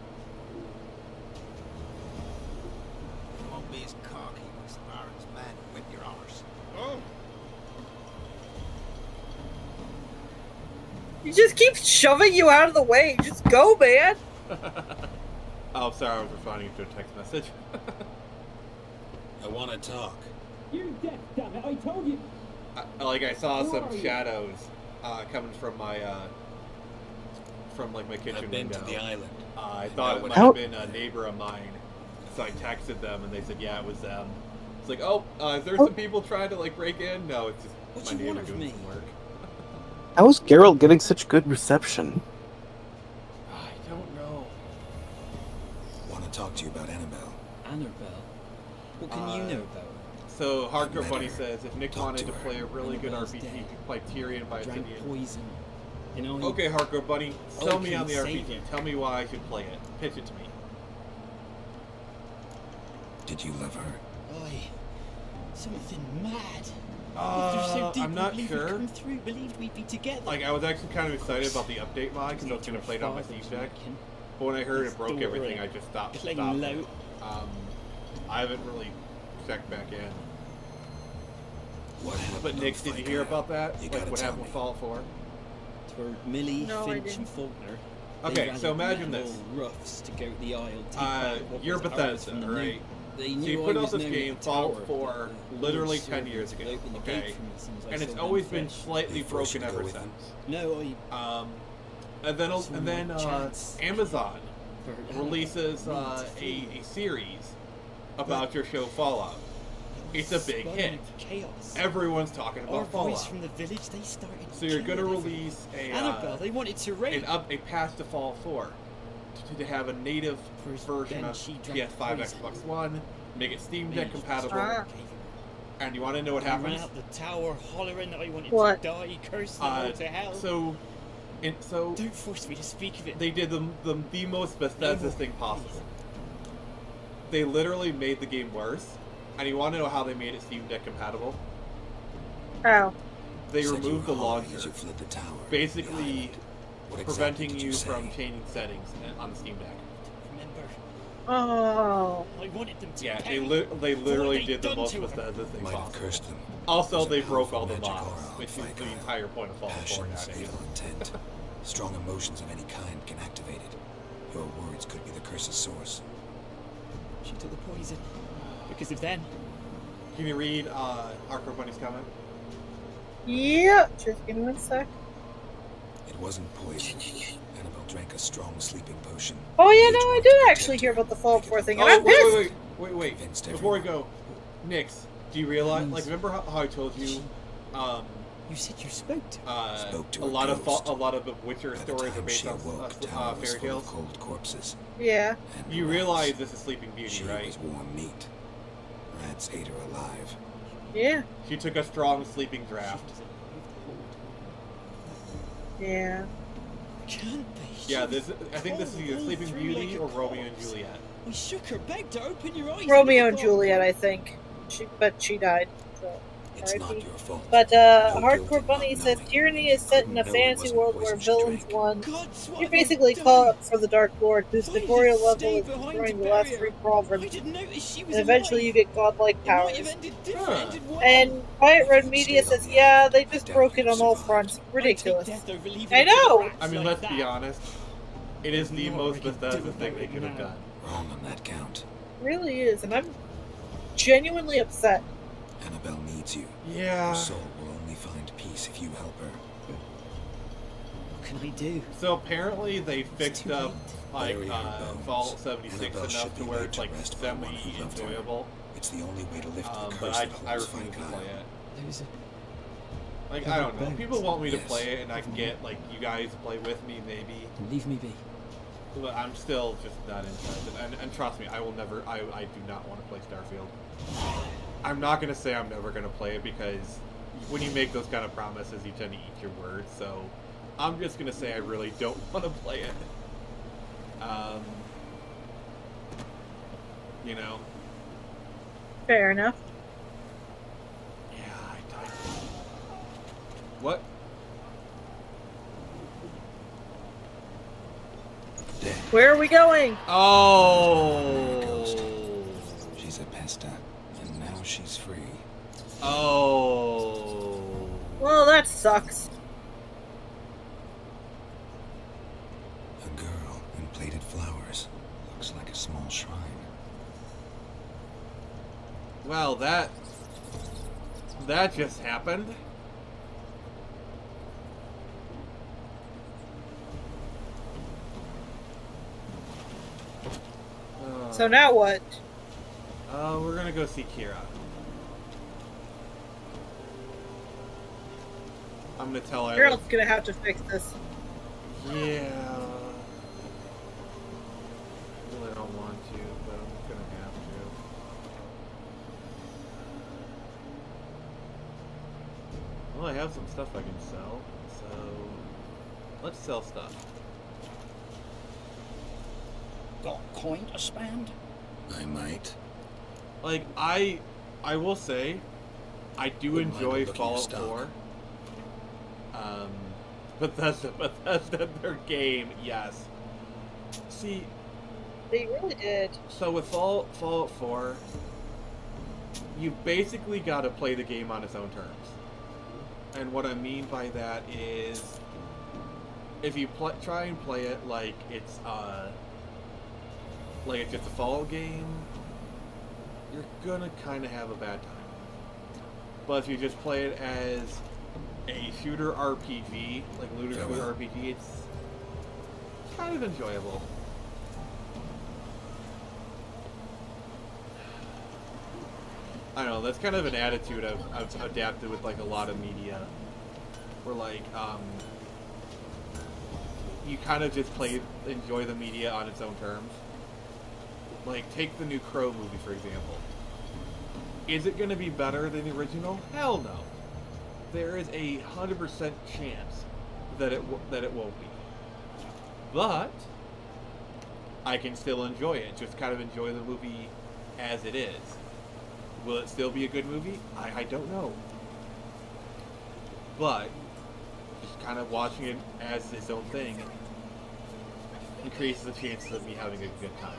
Speaker 10: Won't be as cocky as Baron's man. Whip your arse. Oh!
Speaker 2: He just keeps shoving you out of the way. Just go, man.
Speaker 1: Oh, sorry, I was responding to a text message.
Speaker 13: I want to talk.
Speaker 14: You're deaf, damn it! I told you.
Speaker 1: I saw some shadows coming from my my kitchen
Speaker 13: I've been
Speaker 1: window.
Speaker 13: to the island.
Speaker 1: I thought it might have been a neighbor of mine, so I texted them and they said, yeah, it was them. It's like, oh, is there some people trying to like break in? No, it's just my neighbor doing some work.
Speaker 8: How is Geralt getting such good reception?
Speaker 1: I don't know.
Speaker 6: Want to talk to you about Annabelle.
Speaker 14: Annabelle? What can you know about her?
Speaker 1: So Hardcore Bunny says if Nick wanted to play a really good RPG, he could play Tyrion by
Speaker 14: Drank
Speaker 1: Obsidian.
Speaker 14: poison. You know,
Speaker 1: Okay, Hardcore Bunny, sell me on the
Speaker 14: save
Speaker 1: RPG.
Speaker 14: it.
Speaker 1: Tell me why I should play it. Pitch it to me.
Speaker 6: Did you love her?
Speaker 14: Oi, something mad. After so deep,
Speaker 1: I'm not
Speaker 14: believed
Speaker 1: sure.
Speaker 14: We'd come through, believed we'd be together.
Speaker 1: Like, I was actually kind of excited about the update mod because I was going to play it on my Steam Deck. But when I heard it broke everything, I just stopped.
Speaker 14: Plain
Speaker 1: stopped.
Speaker 14: low.
Speaker 1: I haven't really checked back in.
Speaker 6: What happened?
Speaker 1: But Nick, did you hear about that?
Speaker 6: You
Speaker 1: Like
Speaker 6: gotta
Speaker 1: what
Speaker 6: tell
Speaker 1: happened with
Speaker 6: me.
Speaker 1: Fallout 4?
Speaker 14: For Millie,
Speaker 2: No, I
Speaker 14: Finch,
Speaker 2: didn't.
Speaker 14: and Faulkner.
Speaker 1: Okay, so imagine this.
Speaker 14: Roughs to go to the Isle, take back what
Speaker 1: You're
Speaker 14: was ours
Speaker 1: Bethesda,
Speaker 14: from the
Speaker 1: right?
Speaker 14: They
Speaker 1: So
Speaker 14: knew
Speaker 1: you
Speaker 14: I
Speaker 1: put out
Speaker 14: was
Speaker 1: this
Speaker 14: known
Speaker 1: game,
Speaker 14: at the
Speaker 1: Fallout
Speaker 14: tower,
Speaker 1: 4,
Speaker 14: but the
Speaker 1: literally
Speaker 14: Lord
Speaker 1: 10 years
Speaker 14: servant
Speaker 1: ago,
Speaker 14: opened the gate
Speaker 1: okay?
Speaker 14: for me as soon as I
Speaker 1: And it's
Speaker 14: saw them
Speaker 1: always been
Speaker 14: fresh.
Speaker 1: slightly
Speaker 6: They forced
Speaker 1: broken
Speaker 6: you to go
Speaker 1: ever
Speaker 6: with
Speaker 1: since.
Speaker 14: No, I
Speaker 1: And then Amazon
Speaker 14: for
Speaker 1: releases a series about your show Fallout. It's a big hit.
Speaker 14: Chaos.
Speaker 1: Everyone's talking
Speaker 14: Our
Speaker 1: about
Speaker 14: boys
Speaker 1: Fallout.
Speaker 14: from the village, they started.
Speaker 1: So you're going to
Speaker 14: killing
Speaker 1: release a
Speaker 14: Annabelle, they wanted to raid.
Speaker 1: a patch to Fallout 4 to have a native version of PS5, Xbox One, make it Steam Deck compatible. And you want to know what
Speaker 14: I ran
Speaker 1: happens?
Speaker 14: out the tower hollering that I wanted
Speaker 2: What?
Speaker 14: to die, cursing them all to hell.
Speaker 1: So
Speaker 14: Don't force me to speak of it.
Speaker 1: they did the most Bethesda thing possible. They literally made the game worse. And you want to know how they made it Steam Deck compatible?
Speaker 2: How?
Speaker 1: They
Speaker 6: Said you
Speaker 1: removed the
Speaker 6: were hauling
Speaker 1: launcher,
Speaker 6: as you fled the tower,
Speaker 1: basically
Speaker 6: the island. What exactly
Speaker 1: preventing
Speaker 6: did
Speaker 1: you
Speaker 6: say?
Speaker 1: from changing settings on the Steam Deck.
Speaker 14: Remember,
Speaker 2: Oh.
Speaker 14: I wanted them to
Speaker 1: Yeah,
Speaker 14: pay
Speaker 1: they literally
Speaker 14: they
Speaker 1: did the
Speaker 14: done
Speaker 1: most
Speaker 14: to her.
Speaker 1: Bethesda thing
Speaker 6: Might have
Speaker 1: possible.
Speaker 6: cursed them.
Speaker 1: Also,
Speaker 6: Was it
Speaker 1: they broke
Speaker 6: powerful
Speaker 1: all the
Speaker 6: magic
Speaker 1: mods,
Speaker 6: aura on
Speaker 1: which is
Speaker 6: Fight
Speaker 1: the
Speaker 6: Isle?
Speaker 1: entire point of Fallout 4
Speaker 6: Passions,
Speaker 1: nowadays.
Speaker 6: evil intent. Strong emotions of any kind can activate it. Your words could be the curse's source.
Speaker 14: She took the poison. Because of them.
Speaker 1: Can you read Hardcore Bunny's comment?
Speaker 2: Yeah. Just give me 1 sec.
Speaker 6: It wasn't poison. Annabelle drank a strong sleeping potion.
Speaker 2: Oh yeah, no, I did actually hear about the Fallout 4 thing, and I'm pissed.
Speaker 1: Wait.
Speaker 6: Convinced
Speaker 1: Before we
Speaker 6: everyone.
Speaker 1: go, Nix, do you realize? Like, remember how I told you?
Speaker 14: You said you spoke to
Speaker 6: Spoke to
Speaker 1: a
Speaker 6: a
Speaker 1: lot
Speaker 6: ghost.
Speaker 1: of the Witcher
Speaker 6: By the
Speaker 1: stories are
Speaker 6: time
Speaker 1: based
Speaker 6: she
Speaker 1: on
Speaker 6: awoke, the tower was
Speaker 1: fairy
Speaker 6: full of
Speaker 1: tales.
Speaker 6: cold corpses.
Speaker 2: Yeah.
Speaker 6: And
Speaker 1: You
Speaker 6: rats.
Speaker 1: realize this is Sleeping Beauty,
Speaker 6: She
Speaker 1: right?
Speaker 6: was warm meat. Rats ate her alive.
Speaker 2: Yeah.
Speaker 1: She took a strong sleeping draft.
Speaker 2: Yeah.
Speaker 14: Can't be.
Speaker 1: Yeah, I think this is either Sleeping Beauty or Romeo and Juliet.
Speaker 14: We shook her, begged her, open your eyes.
Speaker 2: Romeo and Juliet, I think. But she died. So.
Speaker 6: It's not
Speaker 2: R.I.P.
Speaker 6: your fault.
Speaker 2: But
Speaker 6: No
Speaker 2: Hardcore
Speaker 6: guilt in
Speaker 2: Bunny
Speaker 6: not
Speaker 2: says
Speaker 6: knowing.
Speaker 2: tyranny is set in a
Speaker 6: Know he
Speaker 2: fantasy
Speaker 6: wasn't
Speaker 2: world where
Speaker 6: poisoned
Speaker 2: villains
Speaker 6: Drake.
Speaker 2: won.
Speaker 10: Gods, what
Speaker 2: You're
Speaker 10: have I
Speaker 2: basically
Speaker 10: done?
Speaker 2: caught up for the Dark Lord, whose
Speaker 10: Why did
Speaker 2: tutorial
Speaker 10: you
Speaker 2: level
Speaker 10: stay
Speaker 2: is
Speaker 10: behind
Speaker 2: destroying
Speaker 10: to
Speaker 2: the last
Speaker 10: bury
Speaker 2: 3
Speaker 10: her? I
Speaker 2: provinces.
Speaker 10: didn't notice she was
Speaker 2: And eventually you
Speaker 10: alive.
Speaker 2: get godlike
Speaker 10: It might have
Speaker 2: powers.
Speaker 10: ended different, ended well.
Speaker 2: And Quiet Red Media
Speaker 6: stayed on
Speaker 2: says,
Speaker 6: the
Speaker 2: yeah,
Speaker 6: island,
Speaker 2: they
Speaker 6: I
Speaker 2: just
Speaker 6: doubt
Speaker 2: broke
Speaker 6: you'd
Speaker 2: it
Speaker 6: have
Speaker 2: on all
Speaker 6: survived.
Speaker 2: fronts. Ridiculous.
Speaker 10: I'd take death over leaving
Speaker 2: I
Speaker 10: it to the
Speaker 2: know!
Speaker 10: rats
Speaker 1: I mean,
Speaker 10: like
Speaker 1: let's
Speaker 10: that.
Speaker 1: be honest. It is the
Speaker 10: Not
Speaker 1: most
Speaker 10: what I could
Speaker 1: Bethesda
Speaker 10: do
Speaker 1: thing
Speaker 10: about
Speaker 1: they
Speaker 10: it
Speaker 1: could have
Speaker 10: now.
Speaker 1: done.
Speaker 6: Wrong on that count.
Speaker 2: It really is, and I'm genuinely upset.
Speaker 6: Annabelle needs you.
Speaker 1: Yeah.
Speaker 6: Her soul will only find peace if you help her.
Speaker 14: What can I do?
Speaker 1: So apparently they fixed
Speaker 14: too
Speaker 1: up like
Speaker 6: Bury her bones.
Speaker 1: Fallout 76
Speaker 6: Annabelle
Speaker 1: enough
Speaker 6: should
Speaker 1: to
Speaker 6: be
Speaker 1: where
Speaker 6: laid
Speaker 1: it's
Speaker 6: to
Speaker 1: like
Speaker 6: rest by one who loved her.
Speaker 1: semi-enjoyable.
Speaker 6: It's the only way to lift the
Speaker 1: But
Speaker 6: curse
Speaker 1: I
Speaker 6: that
Speaker 1: refuse
Speaker 6: holds
Speaker 1: to
Speaker 6: Van
Speaker 1: play
Speaker 6: Kyle.
Speaker 1: it.
Speaker 14: There's a...
Speaker 1: Like,
Speaker 14: Have
Speaker 1: I
Speaker 14: a
Speaker 1: don't know.
Speaker 14: bones.
Speaker 1: People want me to
Speaker 6: Yes.
Speaker 1: play it, and I can get, like, you guys play with me, maybe.
Speaker 14: Leave me be.
Speaker 1: But I'm still just not interested. And trust me, I will never, I do not want to play Starfield. I'm not going to say I'm never going to play it, because when you make those kind of promises, you tend to eat your words, so I'm just going to say I really don't want to play it. You know?
Speaker 2: Fair enough.
Speaker 1: Yeah, I died. What?
Speaker 2: Where are we going?
Speaker 1: Oh!
Speaker 6: She's a pesta, and now she's free.
Speaker 1: Oh!
Speaker 2: Well, that sucks.
Speaker 6: A girl in plated flowers. Looks like a small shrine.
Speaker 1: Well, that just happened.
Speaker 2: So now what?
Speaker 1: We're gonna go see Kira. I'm gonna tell her.
Speaker 2: Geralt's gonna have to fix this.
Speaker 1: Yeah. Really don't want to, but I'm gonna have to. Well, I have some stuff I can sell, so let's sell stuff.
Speaker 14: Got coin to spend?
Speaker 6: I might.
Speaker 1: Like, I will say, I do
Speaker 6: Wouldn't mind
Speaker 1: enjoy
Speaker 6: looking at
Speaker 1: Fallout
Speaker 6: stock.
Speaker 1: 4. Bethesda, their game, yes. See,
Speaker 2: They really did.
Speaker 1: so with Fallout 4, you basically got to play the game on its own terms. And what I mean by that is, if you try and play it like it's just a Fallout game, you're gonna kind of have a bad time. But if you just play it as a shooter RPG, like looter shooter RPG, it's kind of enjoyable. I don't know, that's kind of an attitude I've adapted with like a lot of media. Where like, you kind of just enjoy the media on its own terms. Like, take the new Crow movie, for example. Is it going to be better than the original? Hell no. There is a 100% chance that it won't be. But I can still enjoy it. Just kind of enjoy the movie as it is. Will it still be a good movie? I don't know. But just kind of watching it as its own thing increases the chances of me having a good time.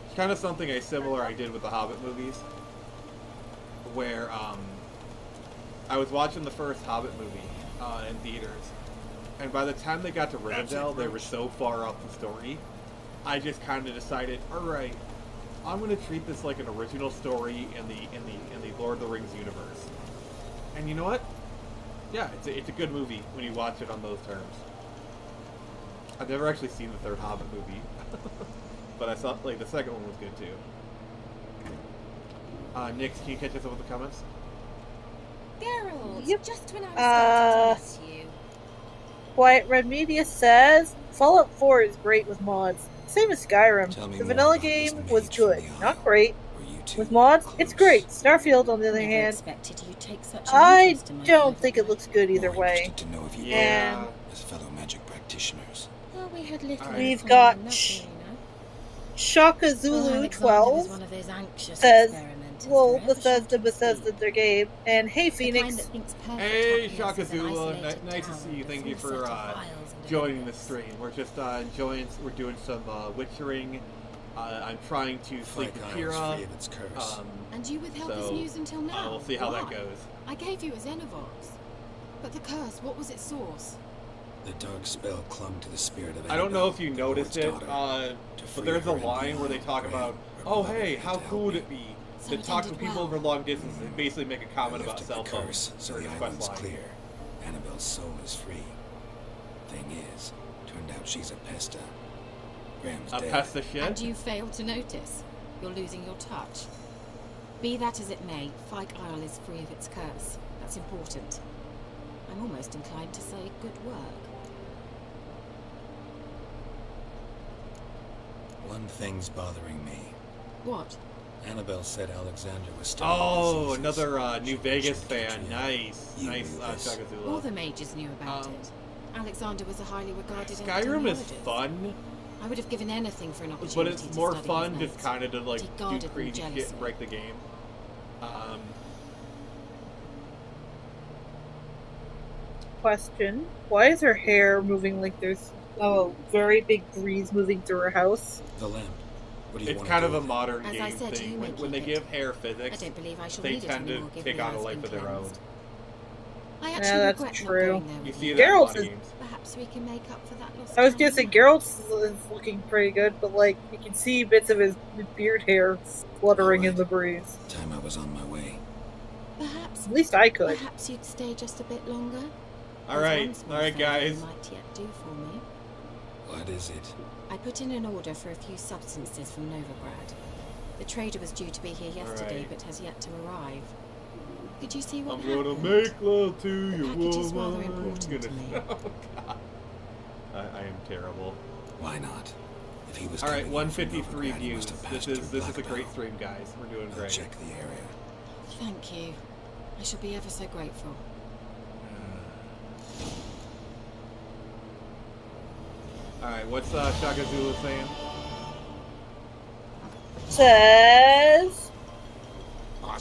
Speaker 1: It's kind of something similar I did with the Hobbit movies, where I was watching the first Hobbit movie in theaters, and by the time they got to Rivendell, they were so far off the story, I just kind of decided, all right, I'm going to treat this like an original story in the Lord of the Rings universe. And you know what? Yeah, it's a good movie when you watch it on those terms. I've never actually seen the third Hobbit movie, but I saw like the second one was good too. Nix, can you catch us up with the comments?
Speaker 12: Geralt,
Speaker 2: Yep.
Speaker 12: just when I was starting to miss you.
Speaker 2: Quiet Red Media says Fallout 4 is great with mods. Same as Skyrim.
Speaker 6: Tell me
Speaker 2: The
Speaker 6: more
Speaker 2: vanilla
Speaker 6: about this
Speaker 2: game was
Speaker 6: mage from
Speaker 2: good,
Speaker 6: the Isle.
Speaker 2: not great.
Speaker 6: Were you two
Speaker 2: With mods,
Speaker 6: close?
Speaker 2: it's great. Starfield, on the other
Speaker 12: Never
Speaker 2: hand,
Speaker 12: expected you'd take such an
Speaker 2: I
Speaker 12: interest in my
Speaker 2: don't
Speaker 12: private
Speaker 2: think it
Speaker 12: life.
Speaker 2: looks good either
Speaker 6: More
Speaker 2: way.
Speaker 6: interested to know if you
Speaker 1: Yeah.
Speaker 6: as fellow magic practitioners.
Speaker 12: Well, we had little
Speaker 1: Alright.
Speaker 2: We've
Speaker 12: in
Speaker 2: got
Speaker 12: common, nothing, you know.
Speaker 2: Shaka Zulu
Speaker 12: Alexander
Speaker 2: 12
Speaker 12: was one of those anxious
Speaker 2: says,
Speaker 12: experimenters
Speaker 2: well,
Speaker 12: forever
Speaker 2: Bethesda their game. And hey,
Speaker 12: The kind
Speaker 2: Phoenix.
Speaker 12: that thinks perfect
Speaker 1: Hey,
Speaker 12: happiness
Speaker 1: Shaka
Speaker 12: is an
Speaker 1: Zula,
Speaker 12: isolated
Speaker 1: nice to
Speaker 12: tower
Speaker 1: see you.
Speaker 12: with a
Speaker 1: Thank you
Speaker 12: full
Speaker 1: for
Speaker 12: set of files and
Speaker 1: joining the
Speaker 12: database.
Speaker 1: stream. We're just we're doing some witchering. I'm trying to sleep with Kira.
Speaker 6: Free of its curse.
Speaker 15: And you withheld this
Speaker 1: so
Speaker 15: news until now?
Speaker 1: we'll see how that
Speaker 15: Why?
Speaker 1: goes.
Speaker 15: I gave you a Xenovox. But the curse, what was its source?
Speaker 6: The dark spell clung to the spirit of
Speaker 1: I don't know
Speaker 6: Annabelle,
Speaker 1: if you
Speaker 6: the
Speaker 1: noticed it,
Speaker 6: Lord's daughter, to
Speaker 1: but
Speaker 6: free
Speaker 1: there's a
Speaker 6: her and
Speaker 1: line where they
Speaker 6: beyond,
Speaker 1: talk
Speaker 6: grant
Speaker 1: about,
Speaker 6: her
Speaker 1: oh
Speaker 6: beloved
Speaker 1: hey,
Speaker 6: to
Speaker 1: how
Speaker 6: help
Speaker 1: cool would
Speaker 6: me.
Speaker 1: it be
Speaker 15: So
Speaker 1: to
Speaker 15: it
Speaker 1: talk to
Speaker 15: ended
Speaker 1: people
Speaker 15: well.
Speaker 1: over long distance and basically make a comment
Speaker 6: I
Speaker 1: about
Speaker 6: lifted
Speaker 1: cell
Speaker 6: the
Speaker 1: phones
Speaker 6: curse, so
Speaker 1: for
Speaker 6: the
Speaker 1: his quest
Speaker 6: island's
Speaker 1: line.
Speaker 6: clear. Annabelle's soul is free. Thing is, turned out she's a pesta. Graham's
Speaker 1: A
Speaker 6: dead.
Speaker 1: pesta shit?
Speaker 15: And you failed to notice. You're losing your touch. Be that as it may, Fyke Isle is free of its curse. That's important. I'm almost inclined to say good work.
Speaker 6: One thing's bothering me.
Speaker 15: What?
Speaker 6: Annabelle said Alexander was still
Speaker 1: Oh,
Speaker 6: in diseases.
Speaker 1: another New Vegas
Speaker 6: Should
Speaker 1: fan.
Speaker 6: catch you.
Speaker 1: Nice,
Speaker 6: You
Speaker 1: nice,
Speaker 6: knew this.
Speaker 1: Shaka Zula.
Speaker 15: All the mages knew about it. Alexander was a highly regarded
Speaker 1: Skyrim is
Speaker 15: entomologist.
Speaker 1: fun,
Speaker 15: I would have given anything for an
Speaker 1: but
Speaker 15: opportunity
Speaker 1: it's
Speaker 15: to
Speaker 1: more
Speaker 15: study
Speaker 1: fun
Speaker 15: his
Speaker 1: just
Speaker 15: notes.
Speaker 1: kind of to like
Speaker 15: He
Speaker 1: do
Speaker 15: guarded them
Speaker 1: crazy shit
Speaker 15: jealously.
Speaker 1: and break the game.
Speaker 2: Question. Why is her hair moving like there's a very big breeze moving through her house?
Speaker 6: The lamp. What do you
Speaker 1: It's
Speaker 6: want
Speaker 1: kind
Speaker 6: to
Speaker 1: of
Speaker 6: do
Speaker 1: a
Speaker 6: with it?
Speaker 1: modern
Speaker 15: As
Speaker 1: game
Speaker 15: I said,
Speaker 1: thing.
Speaker 15: you may
Speaker 1: When they
Speaker 15: keep it.
Speaker 1: give hair physics,
Speaker 15: I don't believe I shall
Speaker 1: they
Speaker 15: need it
Speaker 1: tend
Speaker 15: anymore,
Speaker 1: to
Speaker 15: given
Speaker 1: take
Speaker 15: it
Speaker 1: on a
Speaker 15: has
Speaker 1: life
Speaker 15: been
Speaker 1: of their own.
Speaker 15: cleansed. I
Speaker 2: Yeah,
Speaker 15: actually
Speaker 2: that's
Speaker 15: regret
Speaker 2: true.
Speaker 15: not going there
Speaker 1: You
Speaker 15: with
Speaker 1: see
Speaker 15: you.
Speaker 1: that in a lot
Speaker 2: Geralt
Speaker 1: of
Speaker 2: is.
Speaker 1: games.
Speaker 15: Perhaps we can make up for that lost
Speaker 2: I was gonna
Speaker 15: time.
Speaker 2: say Geralt's is looking pretty good, but like you can see bits of his beard hair fluttering in the breeze.
Speaker 6: Time I was on my way.
Speaker 15: Perhaps.
Speaker 2: At least I could.
Speaker 15: Perhaps you'd stay just a bit longer.
Speaker 1: All right, guys.
Speaker 15: You might yet do for me.
Speaker 6: What is it?
Speaker 15: I put in an order for a few substances from Novigrad. The trader was due to be here yesterday,
Speaker 1: right.
Speaker 15: but has yet to arrive. Could you see what
Speaker 1: I'm
Speaker 15: happened?
Speaker 1: gonna make love to you,
Speaker 15: package is rather
Speaker 1: woman.
Speaker 15: important to me.
Speaker 1: Oh God, I am terrible.
Speaker 6: Why not? If he was
Speaker 1: All right,
Speaker 6: coming in from
Speaker 1: 153
Speaker 6: Novigrad, he
Speaker 1: views.
Speaker 6: must have
Speaker 1: This
Speaker 6: passed
Speaker 1: is
Speaker 6: through
Speaker 1: a
Speaker 6: Blackbell.
Speaker 1: great stream, guys. We're doing
Speaker 6: I'll
Speaker 1: great.
Speaker 6: check the area.
Speaker 15: Thank you. I shall be ever so grateful.
Speaker 1: All right, what's Shaka Zula saying?
Speaker 2: Says,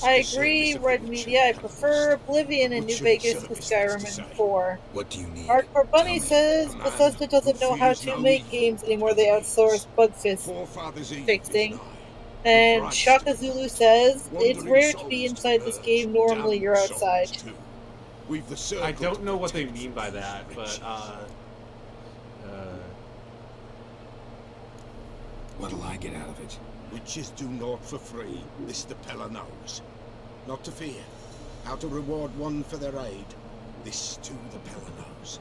Speaker 2: I agree, Red Media. I prefer Oblivion and New Vegas to Skyrim and 4.
Speaker 6: What do you need?
Speaker 2: Hardcore Bunny says Bethesda doesn't know how to make games anymore. They outsource bug fixing. And Shaka Zulu says it's rare to be inside this game. Normally, you're outside.
Speaker 1: I don't know what they mean by that, but
Speaker 6: What'll I get out of it?
Speaker 10: Witches do naught for free, this the Pella knows. Not to fear. How to reward one for their aid, this too the Pella knows.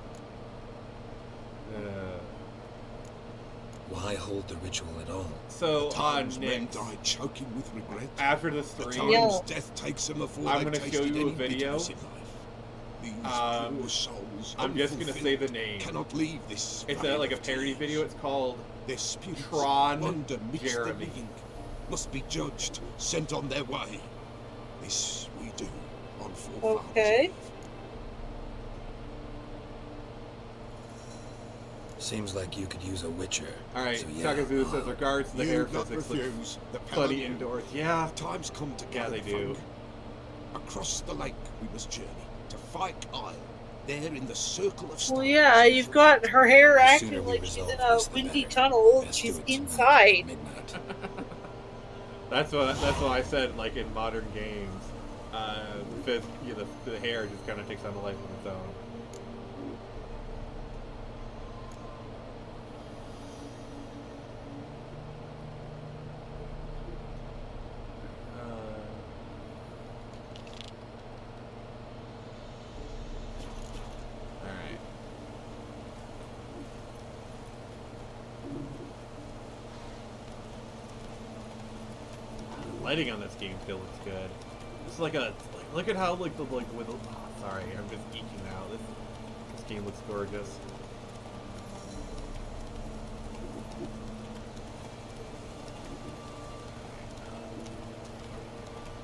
Speaker 6: Why hold the ritual at all?
Speaker 1: so on
Speaker 10: Times men
Speaker 1: Nick,
Speaker 10: die choking with regret.
Speaker 1: after the
Speaker 10: The
Speaker 1: stream,
Speaker 10: times death takes them before
Speaker 1: I'm
Speaker 10: they've
Speaker 1: gonna show
Speaker 10: tasted
Speaker 1: you a
Speaker 10: any
Speaker 1: video.
Speaker 10: bitterness in life. These poor souls,
Speaker 1: I'm just gonna say the
Speaker 10: unfulfilled,
Speaker 1: name.
Speaker 10: cannot leave this
Speaker 1: It's
Speaker 10: vale
Speaker 1: like a
Speaker 10: of
Speaker 1: parody
Speaker 10: tears.
Speaker 1: video. It's called
Speaker 10: Their spirits,
Speaker 1: Tron
Speaker 10: wonder mixed
Speaker 1: Jeremy.
Speaker 10: living, must be judged, sent on their way. This we do on Forefathers'
Speaker 2: Okay.
Speaker 10: Eve.
Speaker 6: Seems like you could use a witcher.
Speaker 1: All right,
Speaker 6: So, yeah,
Speaker 1: Shaka Zulu says regards to the
Speaker 10: You
Speaker 1: hair
Speaker 10: not
Speaker 1: physics.
Speaker 10: refuse, the
Speaker 1: Looks
Speaker 10: Pella
Speaker 1: plenty
Speaker 10: knew.
Speaker 1: indoors. Yeah,
Speaker 10: Times come to
Speaker 1: yeah,
Speaker 10: gather
Speaker 1: they
Speaker 10: the
Speaker 1: do.
Speaker 10: folk. Across the lake we must journey to Fyke Isle. There in the circle of stars.
Speaker 2: Well, yeah, you've got her hair
Speaker 6: The sooner
Speaker 2: acting
Speaker 6: we
Speaker 2: like she's in
Speaker 6: resolve
Speaker 2: a
Speaker 6: this, the
Speaker 2: windy
Speaker 6: better.
Speaker 2: tunnel.
Speaker 6: Best
Speaker 2: She's
Speaker 6: do it tonight,
Speaker 2: inside.
Speaker 6: midnight.
Speaker 1: That's what I said. Like in modern games, the hair just kind of takes on a life of its own. All right. Lighting on this game still looks good. It's like look at how like the with. Oh, sorry, I'm just geeking now. This game looks gorgeous.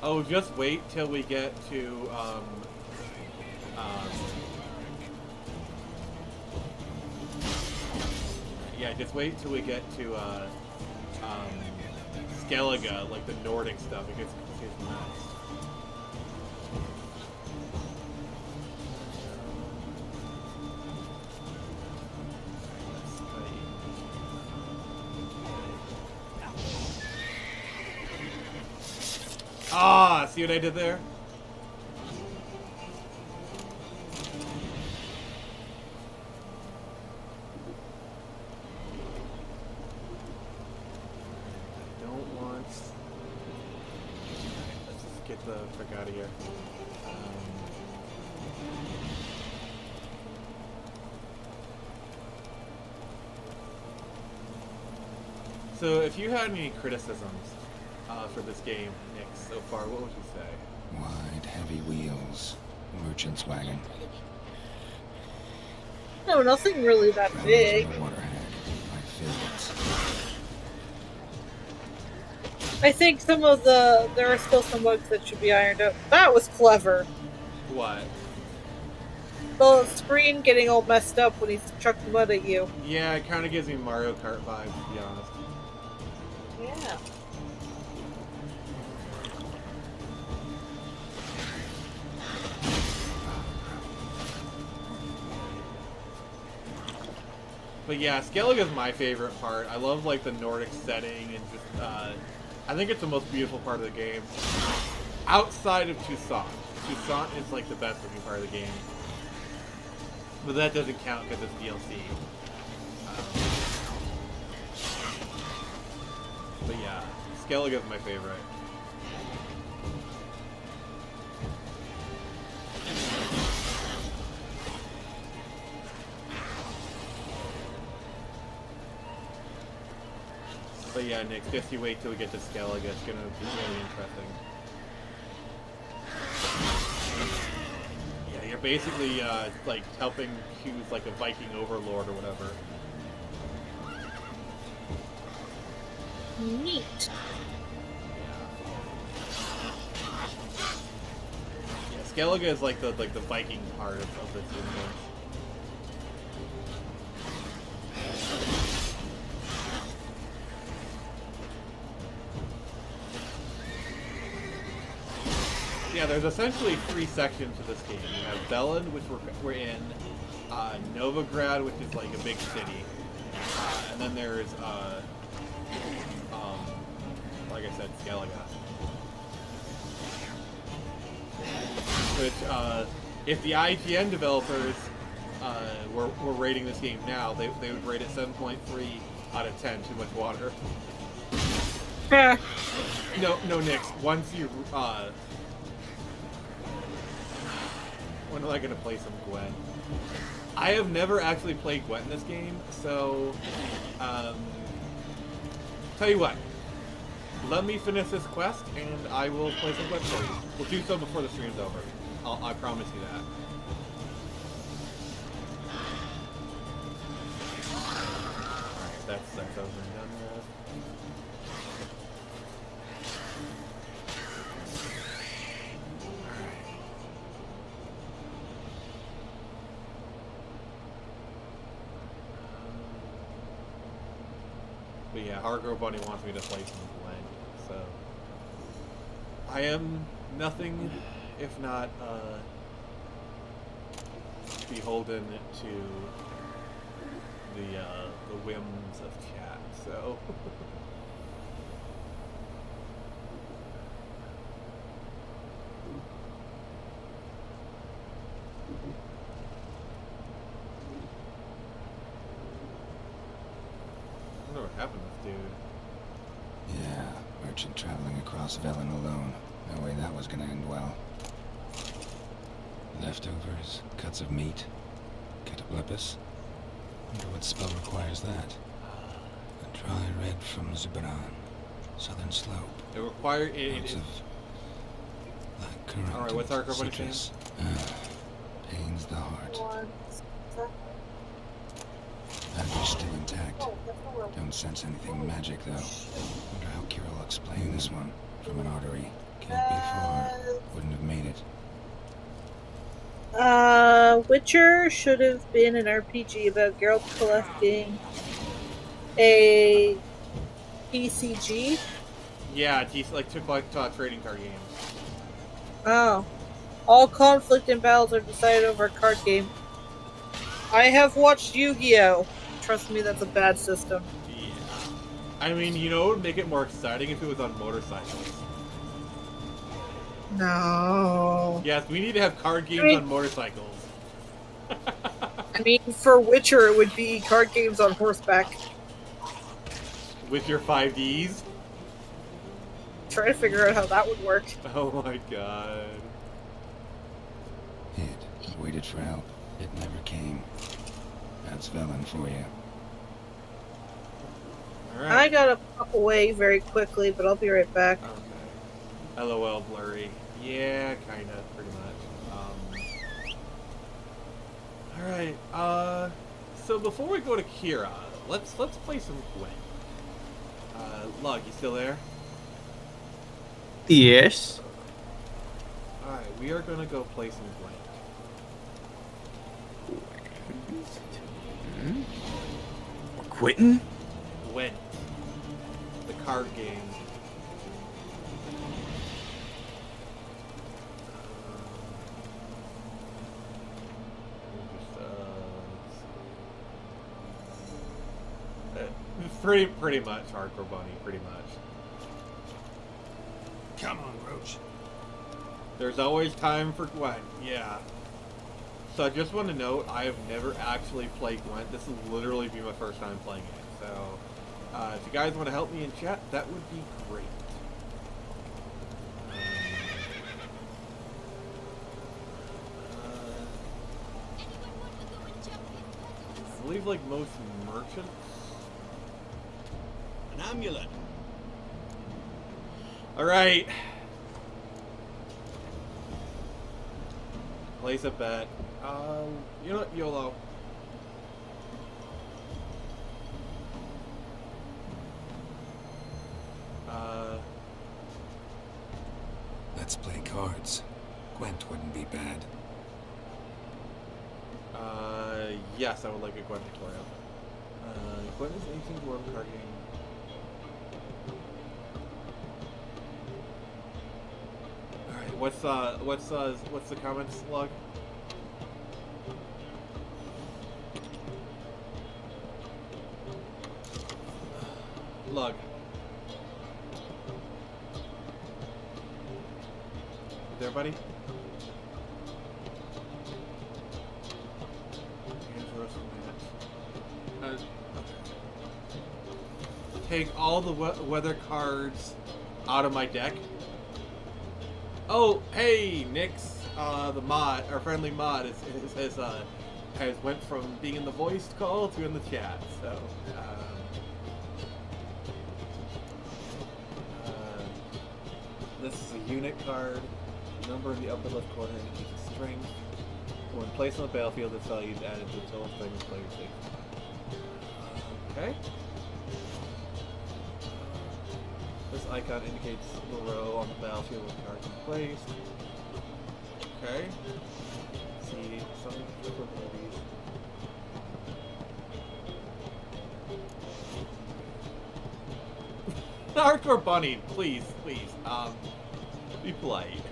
Speaker 1: Oh, just wait till we get to yeah, just wait till we get to Skellige, like the Nordic stuff. It gets nuts. Ah, see what I did there? I don't want... Let's just get the frick out of here. So, if you had any criticisms for this game, Nick, so far, what would you say?
Speaker 6: Wide, heavy wheels. Merchant's wagon.
Speaker 2: No, nothing really that big. I think some of there are still some bugs that should be ironed out. That was clever.
Speaker 1: What?
Speaker 2: The screen getting all messed up when he's chucked mud at you.
Speaker 1: Yeah, it kind of gives me Mario Kart vibes, to be honest.
Speaker 2: Yeah.
Speaker 1: But yeah, Skellige is my favorite part. I love like the Nordic setting and just I think it's the most beautiful part of the game. Outside of Toussaint. Toussaint is like the best looking part of the game. But that doesn't count because it's DLC. But yeah, Skellige is my favorite. But yeah, Nick, just you wait till we get to Skellige. It's gonna be really interesting. Yeah, you're basically like helping choose like a Viking overlord or whatever.
Speaker 2: Neat.
Speaker 1: Yeah, Skellige is like the Viking part of this universe. Yeah, there's essentially 3 sections to this game. You have Belen, which we're in, Novigrad, which is like a big city, and then there's, like I said, Skellige. Which, if the IGN developers were rating this game now, they would rate it 7.3 out of 10. Too much water. No, Nick. Once you when am I gonna play some Gwen? I have never actually played Gwen in this game, so tell you what. Let me finish this quest, and I will play some Gwen for you. We'll do so before the stream's over. I promise you that. Alright, that's over and done with. But yeah, Hardcore Bunny wants me to play some Gwen, so I am nothing if not beholden to the whims of chat. So I don't know what happened to this dude.
Speaker 6: Yeah, merchant traveling across Velen alone. No way that was gonna end well. Leftovers, cuts of meat, cataplepis. Wonder what spell requires that. A dry red from Zubran, southern slope.
Speaker 1: It requires
Speaker 6: Lots of black currant.
Speaker 1: Alright, what's our company saying?
Speaker 6: Pains the heart. Battery's still intact. Don't sense anything magic though. Wonder how Kira will explain this one. From an artery. Can't be far. Wouldn't have made it.
Speaker 2: Witcher should have been an RPG about Geralt collecting a TCG?
Speaker 1: Yeah, like tabletop trading card games.
Speaker 2: Oh. All conflict and battles are decided over a card game. I have watched Yu-Gi-Oh! Trust me, that's a bad system.
Speaker 1: Yeah. I mean, you know, it would make it more exciting if it was on motorcycles.
Speaker 2: No.
Speaker 1: Yes, we need to have card games on motorcycles.
Speaker 2: I mean, for Witcher, it would be card games on horseback.
Speaker 1: With your 5Ds?
Speaker 2: Try to figure out how that would work.
Speaker 1: Oh my god.
Speaker 6: Hid, waited for help. It never came. That's Velen for you.
Speaker 1: Alright.
Speaker 2: I gotta pop away very quickly, but I'll be right back.
Speaker 1: Okay. LOL blurry. Yeah, kinda, pretty much. Alright, so before we go to Kira, let's play some Gwent. Lug, you still there?
Speaker 4: Yes.
Speaker 1: Alright, we are gonna go play some Gwent.
Speaker 11: We're quitting?
Speaker 1: Gwent. The card game. Pretty much Hardcore Bunny, pretty much.
Speaker 13: Come on, Roach.
Speaker 1: There's always time for Gwent, yeah. So I just want to note, I have never actually played Gwent. This will literally be my first time playing it. So, if you guys want to help me in chat, that would be great. I believe, like most merchants.
Speaker 10: An amulet.
Speaker 1: Alright. Place a bet. You know what? YOLO.
Speaker 6: Let's play cards. Gwent wouldn't be bad.
Speaker 1: Yes, I would like a Gwent tutorial. Gwent is ancient dwarven card game. Alright, what's the comments log? Log. There, buddy? Take all the weather cards out of my deck. Oh, hey, Nix, the mod, our friendly mod, has went from being in the voiced call to in the chat. So, this is a unit card. The number in the upper left corner indicates a strength. When placed on the battlefield, its value is added to the total strength of player safety. Okay. This icon indicates the row on the battlefield with cards in place. Okay. Let's see some abilities. Hardcore Bunny, please, be polite.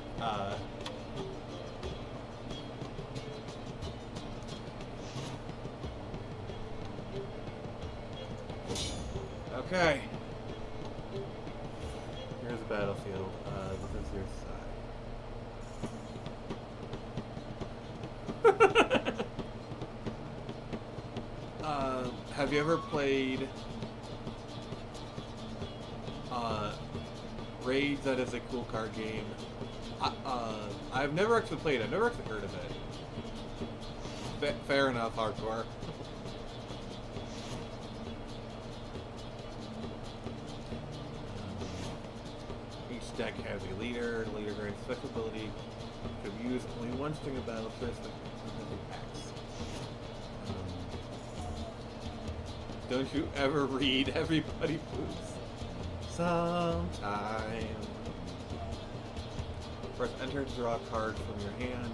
Speaker 1: Okay. Here's the battlefield. This is your side. Have you ever played Raids? That is a cool card game. I've never actually played it. I've never actually heard of it. Fair enough, hardcore. Each deck has a leader. The leader grants special ability to use only one string of battle first packs. Don't you ever read Everybody Poops? Sometime. Press enter to draw a card from your hand.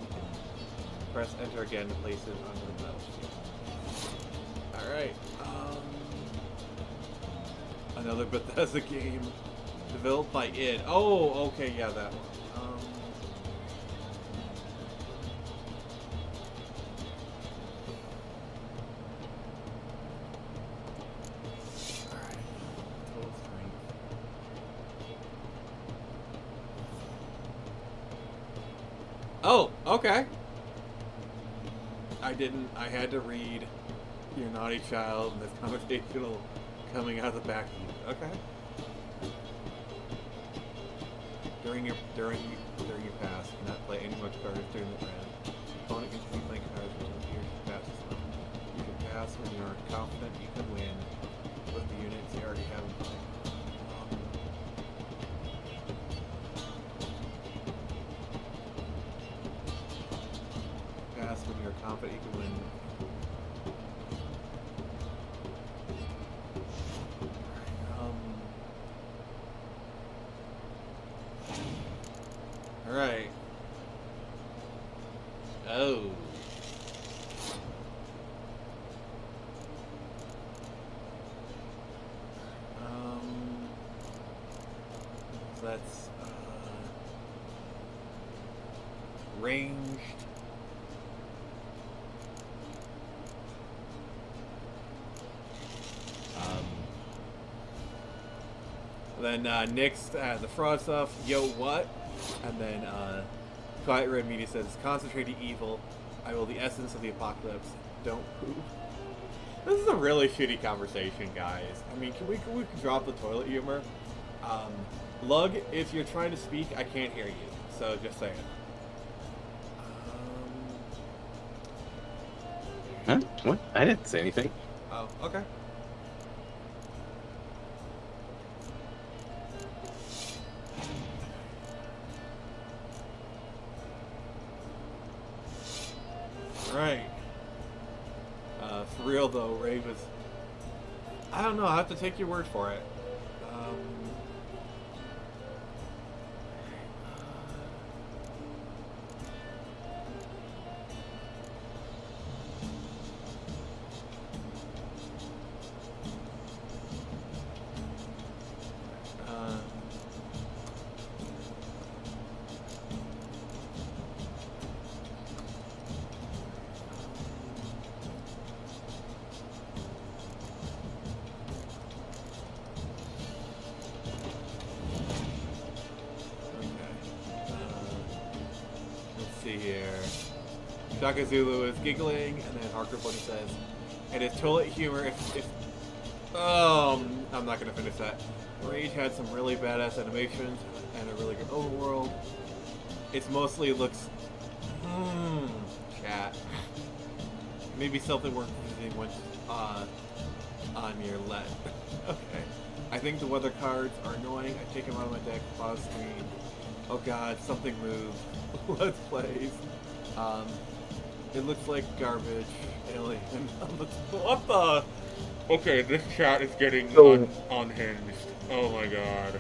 Speaker 1: Press enter again to place it onto the battlefield. Alright. An Another Bethesda game developed by id. Oh, okay, yeah, that one. Alright. Total strength. Oh, okay. I had to read Your Naughty Child and this conversational coming out of the back of you. Okay. During your pass, you cannot play any more cards during the round. Opponent can keep playing cards until the year passes. You can pass when you are confident you can win with the units you already have in play. Pass when you are confident you can win. Alright. Oh. So that's ranged. Then next, the fraud stuff. Yo, what? And then Quiet Red Media says, concentrated evil. I will the essence of the apocalypse. Don't poop. This is a really shitty conversation, guys. I mean, can we drop the toilet humor? Lug, if you're trying to speak, I can't hear you. So just saying.
Speaker 3: Huh? What? I didn't say anything.
Speaker 1: Oh, okay. Right. For real though, Ray was... I don't know, I have to take your word for it. Shaka Zulu is giggling, and then Harker Bunny says, "It is toilet humor if I'm not gonna finish that. Rage had some really badass animations and a really good overworld. It's mostly looks chat. Maybe something worth visiting once on your LED. Okay. I think the weather cards are annoying. I take them out of my deck, pause screen. Oh god, something moved. Let's plays. It looks like garbage. Alien. What the? Okay, this chat is getting unhinged. Oh my god.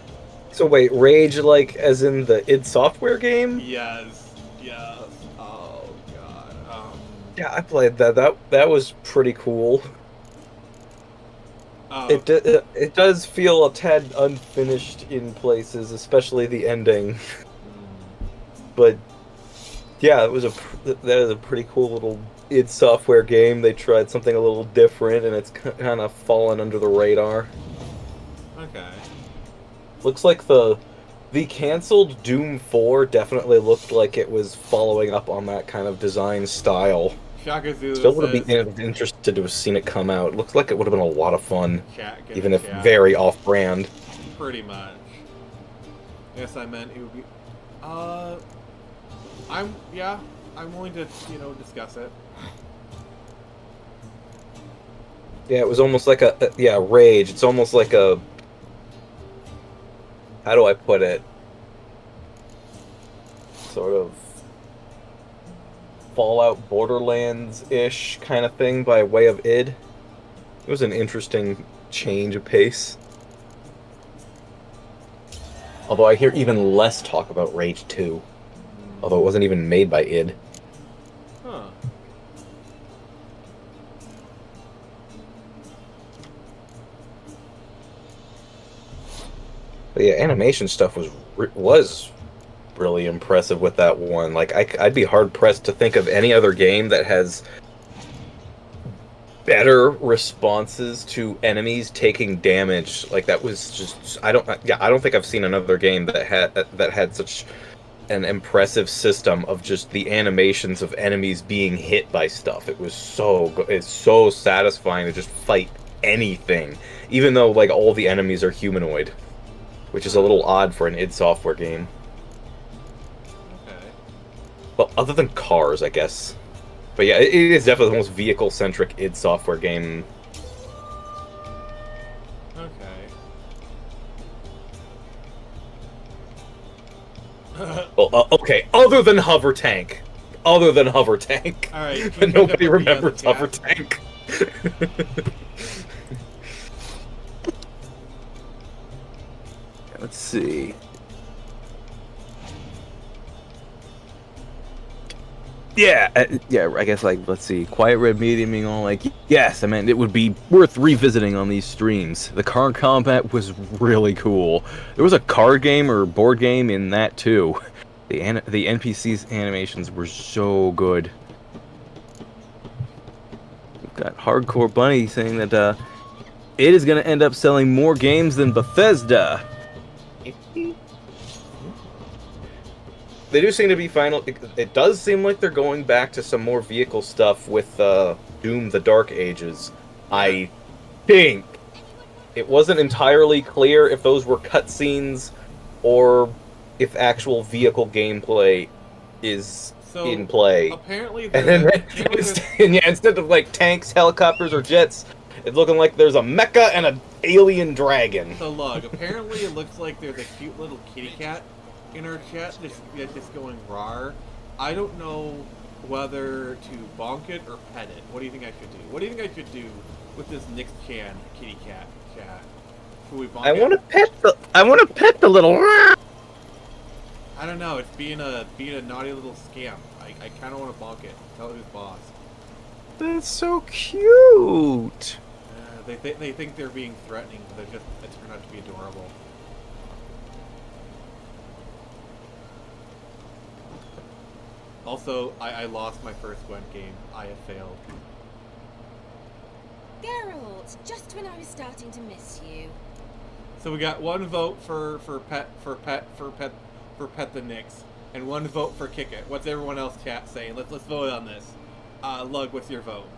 Speaker 8: So wait, Rage like as in the id Software game?
Speaker 1: Yes. Yes. Oh god.
Speaker 8: Yeah, I played that. That was pretty cool. It does feel a tad unfinished in places, especially the ending. But yeah, that was a pretty cool little id Software game. They tried something a little different, and it's kind of fallen under the radar.
Speaker 1: Okay.
Speaker 8: Looks like the canceled Doom 4 definitely looked like it was following up on that kind of design style.
Speaker 1: Shaka Zulu
Speaker 8: Still would have been interested to have seen it come out. Looks like it would have been a lot of fun, even if very off-brand.
Speaker 1: Pretty much. Yes, I meant it would be. I'm willing to discuss it.
Speaker 8: Yeah, it was almost like Rage. It's almost like a. How do I put it? Sort of Fallout Borderlands-ish kind of thing by way of id. It was an interesting change of pace. Although I hear even less talk about Rage 2. Although it wasn't even made by id.
Speaker 1: Huh.
Speaker 8: But yeah, animation stuff was really impressive with that one. Like I'd be hard pressed to think of any other game that has better responses to enemies taking damage. Like that was just I don't think I've seen another game that had such an impressive system of just the animations of enemies being hit by stuff. It was it's so satisfying to just fight anything, even though like all the enemies are humanoid, which is a little odd for an id Software game.
Speaker 1: Okay.
Speaker 8: Well, other than Cars, I guess. But yeah, it is definitely the most vehicle-centric id Software game. Well, okay, other than Hover Tank.
Speaker 1: Alright.
Speaker 8: But nobody remembers Hover Tank. Let's see. Yeah, I guess, like, let's see. Quiet Red Medium being all like, yes, I mean, it would be worth revisiting on these streams. The car combat was really cool. There was a card game or board game in that, too. The NPC's animations were so good. We've got Hardcore Bunny saying that, it is going to end up selling more games than Bethesda. They do seem to be it does seem like they're going back to some more vehicle stuff with Doom: The Dark Ages. I think it wasn't entirely clear if those were cutscenes or if actual vehicle gameplay is in play.
Speaker 1: Apparently,
Speaker 8: instead of like tanks, helicopters, or jets, it's looking like there's a mecha and an alien dragon.
Speaker 1: So look, apparently it looks like there's a cute little kitty cat in our chat just going rawr. I don't know whether to bonk it or pet it. What do you think I should do? What do you think I should do with this Nick Chan kitty cat chat? Should we bonk
Speaker 8: I
Speaker 1: it?
Speaker 8: want to pet the little.
Speaker 1: I don't know. It's being a naughty little scamp. I kind of want to bonk it. Tell it who's boss.
Speaker 8: That's so cute.
Speaker 1: They think they're being threatening, but it turned out to be adorable. Also, I lost my first Gwent game. I have failed.
Speaker 15: Geralt, just when I was starting to miss you.
Speaker 1: So we got one vote for pet the Knicks, and one vote for Kick It. What's everyone else chat saying? Let's vote on this. Lug, what's your vote?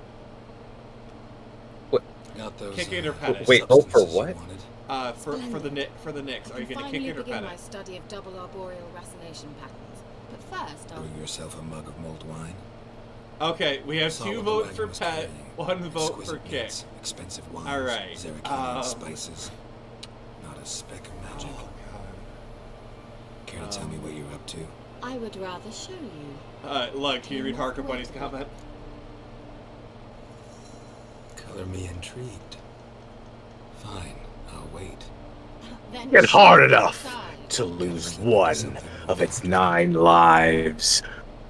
Speaker 8: What?
Speaker 13: Got those,
Speaker 1: Kick it or pet it?
Speaker 8: Wait, vote for what?
Speaker 1: For the Knicks. Are you going to kick it or pet
Speaker 15: my
Speaker 1: it?
Speaker 15: study of double arboreal racination patterns. But first, I'll...
Speaker 13: Bring yourself a mug of mulled wine.
Speaker 1: Okay, we have
Speaker 13: Solid
Speaker 1: 2 votes for
Speaker 13: wagon
Speaker 1: pet,
Speaker 13: carrying
Speaker 1: 1 vote
Speaker 13: exquisite
Speaker 1: for kick.
Speaker 13: meats, expensive wines,
Speaker 1: Alright.
Speaker 13: Zerrikanian spices. Not a speck of magic.
Speaker 1: Oh,
Speaker 13: Care to tell me what you're up to?
Speaker 15: I would rather show you.
Speaker 1: Lug, can you read Harker Bunny's comment?
Speaker 13: Color me intrigued. Fine, I'll wait.
Speaker 15: Then
Speaker 8: Get hard enough
Speaker 15: outside.
Speaker 8: to lose one of its 9 lives.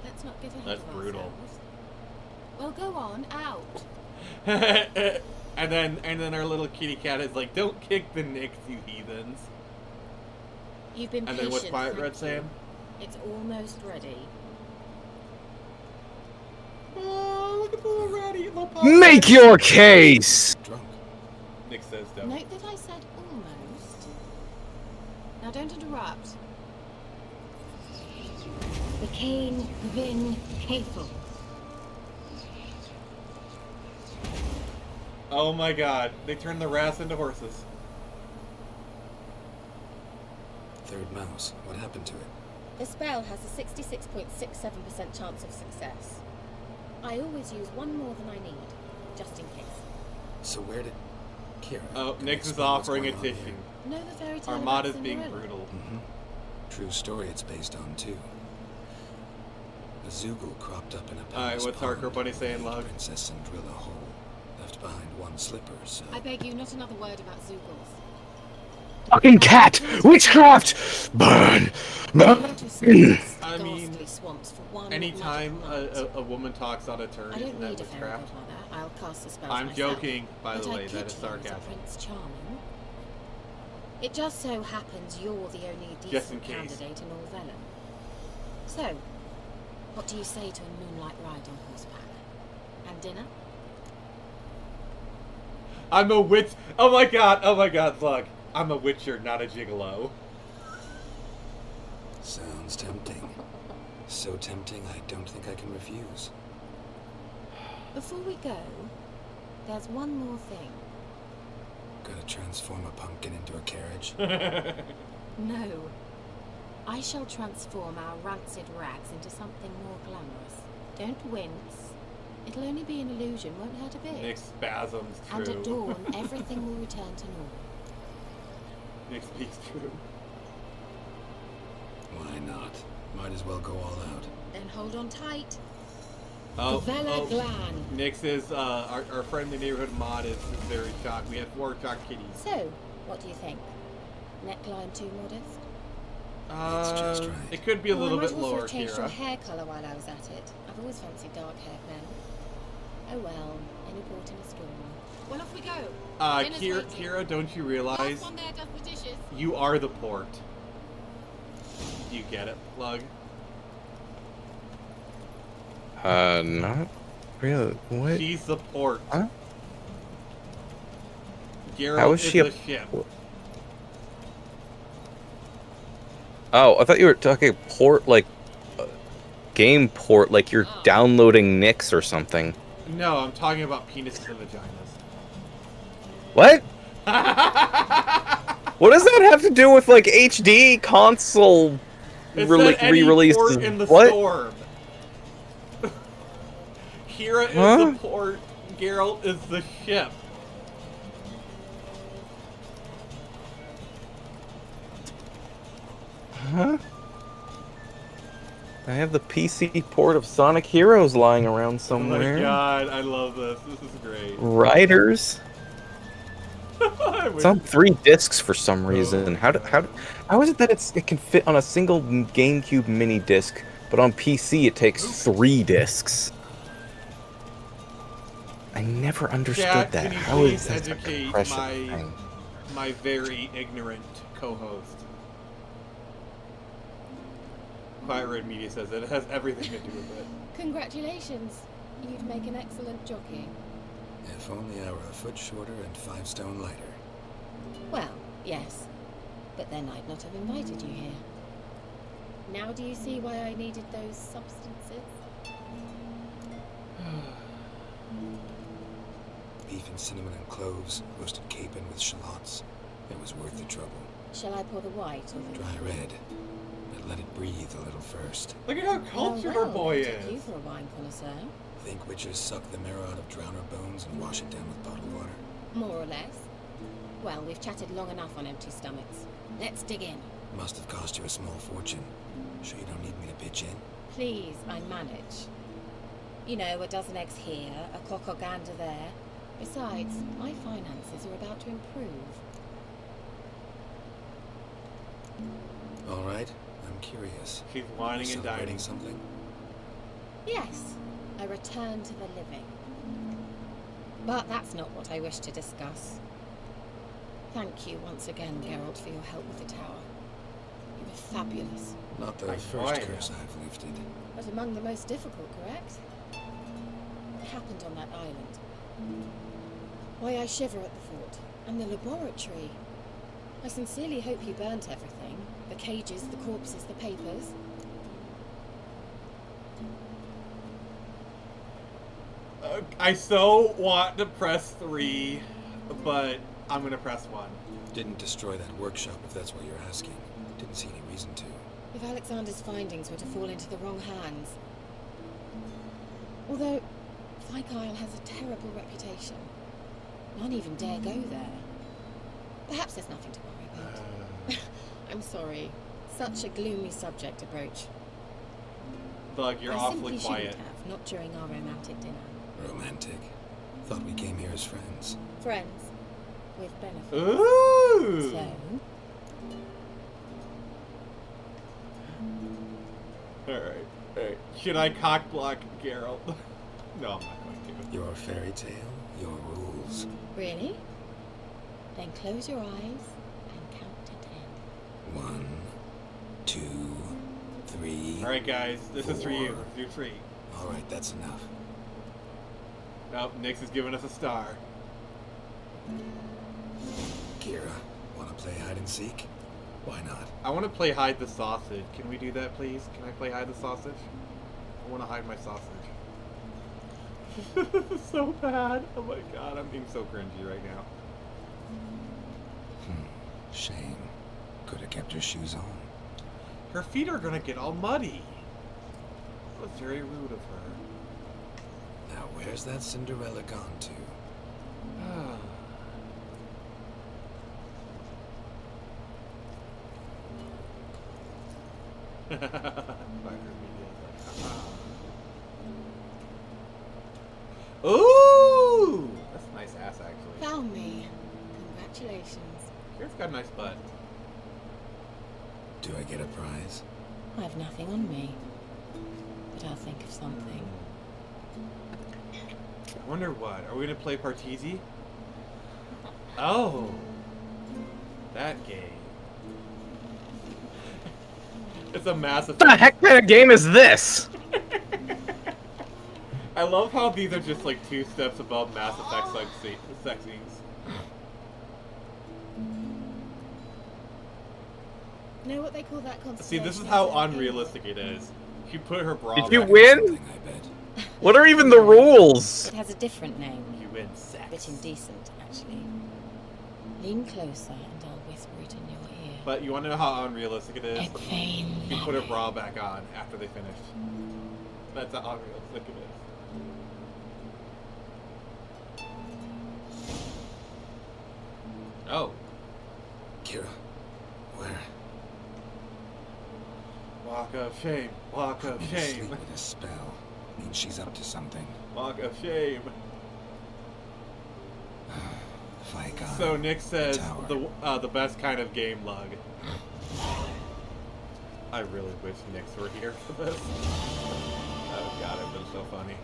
Speaker 15: Let's not get ahead
Speaker 1: That's
Speaker 15: of
Speaker 1: brutal.
Speaker 15: ourselves. Well, go on, out.
Speaker 1: and then our little kitty cat is like, "Don't kick the Knicks, you heathens."
Speaker 15: You've been
Speaker 1: And
Speaker 15: patient,
Speaker 1: then what's Quiet
Speaker 15: thank
Speaker 1: Red
Speaker 15: you.
Speaker 1: saying?
Speaker 15: It's almost ready.
Speaker 1: Oh, look at the little ratty little pop.
Speaker 8: Make your case!
Speaker 13: Drunk.
Speaker 1: Nick says don't.
Speaker 15: Note that I said almost. Now don't interrupt. The Cain Vin Cathel.
Speaker 1: Oh my god, they turned the rats into horses.
Speaker 13: Third mouse. What happened to it?
Speaker 15: The spell has a 66.67% chance of success. I always use 1 more than I need, just in case.
Speaker 13: So where did Kira?
Speaker 1: Oh,
Speaker 13: can
Speaker 1: Nick is
Speaker 13: explain what's
Speaker 1: offering a
Speaker 13: going on
Speaker 1: tissue.
Speaker 15: Know the fairy tale
Speaker 1: Armada's
Speaker 15: about
Speaker 1: being
Speaker 15: Cinderella?
Speaker 1: brutal.
Speaker 13: True story it's based on, too. A Zoogle cropped up in a
Speaker 1: Alright,
Speaker 13: palace
Speaker 1: what's Harker
Speaker 13: pond
Speaker 1: Bunny
Speaker 13: and
Speaker 1: saying,
Speaker 13: made
Speaker 1: Lug?
Speaker 13: Princess Cinderella whole. Left behind 1 slipper, so...
Speaker 15: I beg you, not another word about Zoogles.
Speaker 8: Fucking cat! Witchcraft! Burn! Burn!
Speaker 1: I mean,
Speaker 15: Ghastly swamps for 1
Speaker 1: anytime
Speaker 15: magic night.
Speaker 1: a woman talks out of turn,
Speaker 15: I
Speaker 1: isn't
Speaker 15: don't
Speaker 1: that
Speaker 15: need a fairy
Speaker 1: witchcraft?
Speaker 15: godmother. I'll cast the spells
Speaker 1: I'm
Speaker 15: myself.
Speaker 1: joking, by the
Speaker 15: But I
Speaker 1: way, that
Speaker 15: could
Speaker 1: is
Speaker 15: use a
Speaker 1: sarcasm.
Speaker 15: Prince Charming. It just so happens you're the only
Speaker 1: Just in
Speaker 15: decent
Speaker 1: case.
Speaker 15: candidate in all Velen. So, what do you say to a moonlight ride on horseback? And dinner?
Speaker 1: I'm a witch. Oh my god, look. I'm a witcher, not a gigolo.
Speaker 6: Sounds tempting. So tempting, I don't think I can refuse.
Speaker 15: Before we go, there's one more thing.
Speaker 6: Gotta transform a pumpkin into a carriage.
Speaker 15: No. I shall transform our rancid rags into something more glamorous. Don't wince. It'll only be an illusion, won't hurt a bit.
Speaker 1: Nick spasms true.
Speaker 15: And at dawn, everything will return to normal.
Speaker 1: Nick speaks true.
Speaker 6: Why not? Might as well go all out.
Speaker 15: Then hold on tight.
Speaker 1: Oh,
Speaker 15: Vela Glan.
Speaker 1: Nick says our friendly neighborhood mod is very shocked. We have 4 shocked kitties.
Speaker 15: So, what do you think? Neckline too modest?
Speaker 6: That's just right.
Speaker 1: It could be a little bit
Speaker 15: I might
Speaker 1: lower,
Speaker 15: also have changed
Speaker 1: Kira.
Speaker 15: your hair colour while I was at it. I've always fancied dark-haired men. Oh well, any port in a storm. Well, off we go. Dinner's waiting.
Speaker 1: Kira, don't you realize
Speaker 15: Last one there does the dishes.
Speaker 1: you are the port? You get it, Plug?
Speaker 8: Not really. What?
Speaker 1: She's the port.
Speaker 8: Huh?
Speaker 1: Geralt
Speaker 8: How is she
Speaker 1: the ship.
Speaker 8: Oh, I thought you were talking port, like game port, like you're downloading Nix or something.
Speaker 1: No, I'm talking about penises and vaginas.
Speaker 8: What? What does that have to do with like HD console re-releases?
Speaker 1: Port in the
Speaker 8: What?
Speaker 1: storm. Kira is
Speaker 8: Huh?
Speaker 1: the port. Geralt is the ship.
Speaker 8: Huh? I have the PC port of Sonic Heroes lying around
Speaker 1: Oh
Speaker 8: somewhere.
Speaker 1: my god, I love this. This is great.
Speaker 8: Riders. It's on 3 discs for some reason. How is it that it can fit on a single GameCube mini disc, but on PC it takes 3 discs? I never understood
Speaker 1: Jack,
Speaker 8: that.
Speaker 1: can you
Speaker 8: How
Speaker 1: please
Speaker 8: is that a
Speaker 1: educate
Speaker 8: compression
Speaker 1: my
Speaker 8: thing?
Speaker 1: my very ignorant co-host? Quiet Red Media says it has everything to do with it.
Speaker 15: Congratulations. You'd make an excellent jockey.
Speaker 6: If only I were a foot shorter and 5 stone lighter.
Speaker 15: Well, yes. But then I'd not have invited you here. Now do you see why I needed those substances?
Speaker 6: Beef and cinnamon and cloves, roasted capon with shallots. It was worth the trouble.
Speaker 15: Shall I pour the white or the...
Speaker 6: Dry red, but let it breathe a little first.
Speaker 1: Look at how cultured our boy
Speaker 15: I took you
Speaker 1: is.
Speaker 15: for a wine connoisseur.
Speaker 6: Think witches suck the marrow out of drowner bones and wash it down with bottled water?
Speaker 15: More or less. Well, we've chatted long enough on empty stomachs. Let's dig in.
Speaker 6: Must have cost you a small fortune. Sure you don't need me to pitch in?
Speaker 15: Please, I manage. You know, a dozen eggs here, a cock or gander there. Besides, my finances are about to improve.
Speaker 6: All right, I'm curious.
Speaker 1: She's whining and
Speaker 6: Celebrating
Speaker 1: dining.
Speaker 6: something?
Speaker 15: Yes, a return to the living. But that's not what I wish to discuss. Thank you once again, Geralt, for your help with the tower. You were fabulous.
Speaker 6: Not the
Speaker 1: I
Speaker 6: first
Speaker 1: know.
Speaker 6: curse I've lifted.
Speaker 15: But among the most difficult, correct? What happened on that island? Why, I shiver at the thought. And the laboratory. I sincerely hope you burnt everything. The cages, the corpses, the papers.
Speaker 1: I so want to press 3, but I'm gonna press 1.
Speaker 6: Didn't destroy that workshop, if that's what you're asking. Didn't see any reason to.
Speaker 15: If Alexander's findings were to fall into the wrong hands. Although, Fyke Isle has a terrible reputation. None even dare go there. Perhaps there's nothing to worry about. I'm sorry. Such a gloomy subject approach.
Speaker 1: Thug, you're
Speaker 15: I
Speaker 1: awfully
Speaker 15: simply
Speaker 1: quiet.
Speaker 15: shouldn't have, not during our romantic dinner.
Speaker 6: Romantic. Thought we came here as friends.
Speaker 15: Friends. With benefits.
Speaker 1: Ooh!
Speaker 15: So,
Speaker 1: Alright. Should I cock block Geralt? No, I'm not going to.
Speaker 6: Your fairy tale, your rules.
Speaker 15: really? Then close your eyes and count
Speaker 6: 1, 2, 3.
Speaker 1: Alright, guys, this is for you.
Speaker 6: 4.
Speaker 1: This is your treat.
Speaker 6: Alright, that's enough.
Speaker 1: Nope, Nyx is giving us a star.
Speaker 6: Kira, wanna play hide and seek? Why not?
Speaker 1: I want to play hide the sausage. Can we do that, please? Can I play hide the sausage? I want to hide my sausage. So bad. Oh my god, I'm being so cringy right now.
Speaker 6: Shame. Could have kept her shoes on.
Speaker 1: Her feet are gonna get all muddy. That was very rude of her.
Speaker 6: Now where's that Cinderella gone to?
Speaker 1: Ooh! That's a nice ass, actually.
Speaker 15: Found me. Congratulations.
Speaker 1: Kira's got a nice butt.
Speaker 6: Do I get a prize?
Speaker 15: I have nothing on me, but I'll think of something.
Speaker 1: I wonder what. Are we gonna play Partisi? Oh! That game. It's a massive.
Speaker 11: What the heck kind of game is this?
Speaker 1: I love how these are just like 2 steps above Mass Effect sex scenes.
Speaker 15: Know what they call that constellation?
Speaker 1: See, this is how unrealistic it is. She put her bra.
Speaker 11: Did you
Speaker 1: back
Speaker 11: win? What are even the rules?
Speaker 15: It has a different name.
Speaker 1: You win sex.
Speaker 15: A bit indecent, actually. Lean closer and I'll whisper it in your ear.
Speaker 1: But you want to know how unrealistic it is?
Speaker 15: Egg
Speaker 1: She put her bra back on after they finished. That's how unrealistic it is. Oh.
Speaker 6: Kira, where?
Speaker 1: Walk of shame. Walk of
Speaker 6: Put me to
Speaker 1: shame.
Speaker 6: sleep with a spell. Means she's up to something.
Speaker 1: Walk of shame.
Speaker 6: Flygon.
Speaker 1: So Nick says the best kind of game lug. I really wish Nyx were here for this. Oh god, it's been so funny.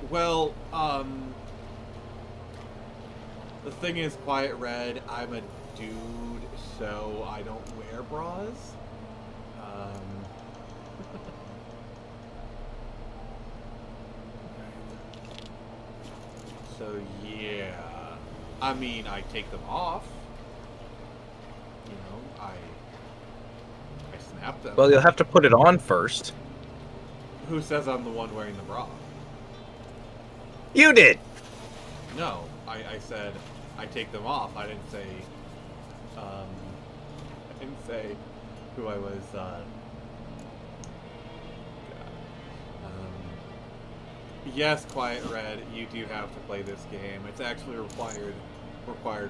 Speaker 1: Well, the thing is, Quiet Red, I'm a dude, so I don't wear bras. So yeah, I mean, I take them off. You know, I snap them.
Speaker 11: Well, you'll have to put it on first.
Speaker 1: Who says I'm the one wearing the bra?
Speaker 11: You did!
Speaker 1: No, I said I take them off. I didn't say, who I was, yes, Quiet Red, you do have to play this game. It's actually required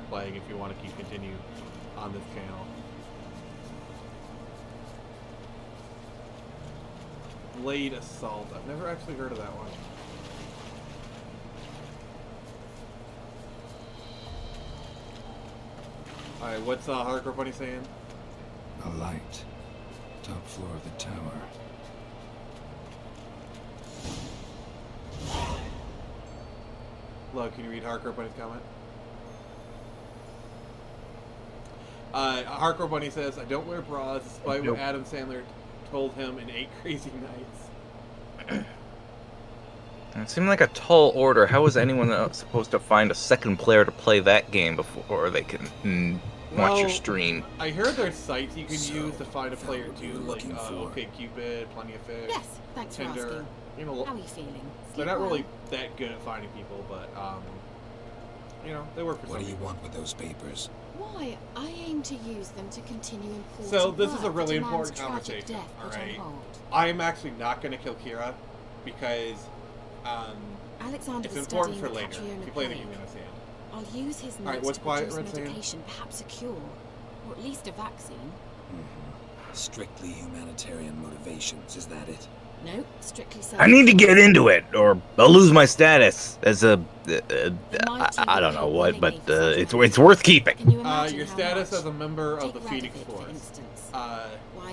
Speaker 1: playing if you want to continue on this channel. Blade Assault. I've never actually heard of that one. Alright, what's Hardcore Bunny saying?
Speaker 6: A light. Top floor of the tower.
Speaker 1: Look, can you read Hardcore Bunny's comment? Hardcore Bunny says, I don't wear bras despite what Adam Sandler told him in 8 Crazy Nights.
Speaker 11: It seemed like a tall order. How was anyone else supposed to find a second player to play that game before they can watch your stream?
Speaker 1: I heard there's sites you can use to find a player too, like OkCupid, Plenty of Fish,
Speaker 15: Yes, thanks for
Speaker 1: Tinder.
Speaker 15: asking.
Speaker 1: You know,
Speaker 15: How are you feeling?
Speaker 1: they're not
Speaker 15: Sleep
Speaker 1: really that good at finding people, but you know, they work for some
Speaker 6: What do you
Speaker 1: people.
Speaker 6: want with those papers?
Speaker 15: Why? I aim to use them to continue important
Speaker 1: So this is a
Speaker 15: work
Speaker 1: really
Speaker 15: that demands
Speaker 1: important
Speaker 15: tragic
Speaker 1: conversation,
Speaker 15: death put on
Speaker 1: alright?
Speaker 15: hold.
Speaker 1: I am actually not going to kill Kira because
Speaker 15: Alexander
Speaker 1: it's
Speaker 15: was
Speaker 1: important
Speaker 15: studying
Speaker 1: for
Speaker 15: the
Speaker 1: later.
Speaker 15: Catriona
Speaker 1: If you play the
Speaker 15: plague.
Speaker 1: game, you understand.
Speaker 15: I'll use his
Speaker 1: Alright,
Speaker 15: notes
Speaker 1: what's
Speaker 15: to
Speaker 1: Quiet
Speaker 15: produce
Speaker 1: Red saying?
Speaker 15: medication, perhaps a cure, or at least a vaccine.
Speaker 6: Strictly humanitarian motivations, is that it?
Speaker 15: No, strictly
Speaker 11: I need to get into it, or I'll lose my status as a. I don't know what, but it's worth keeping.
Speaker 1: Your status as a member of the Phoenix Force.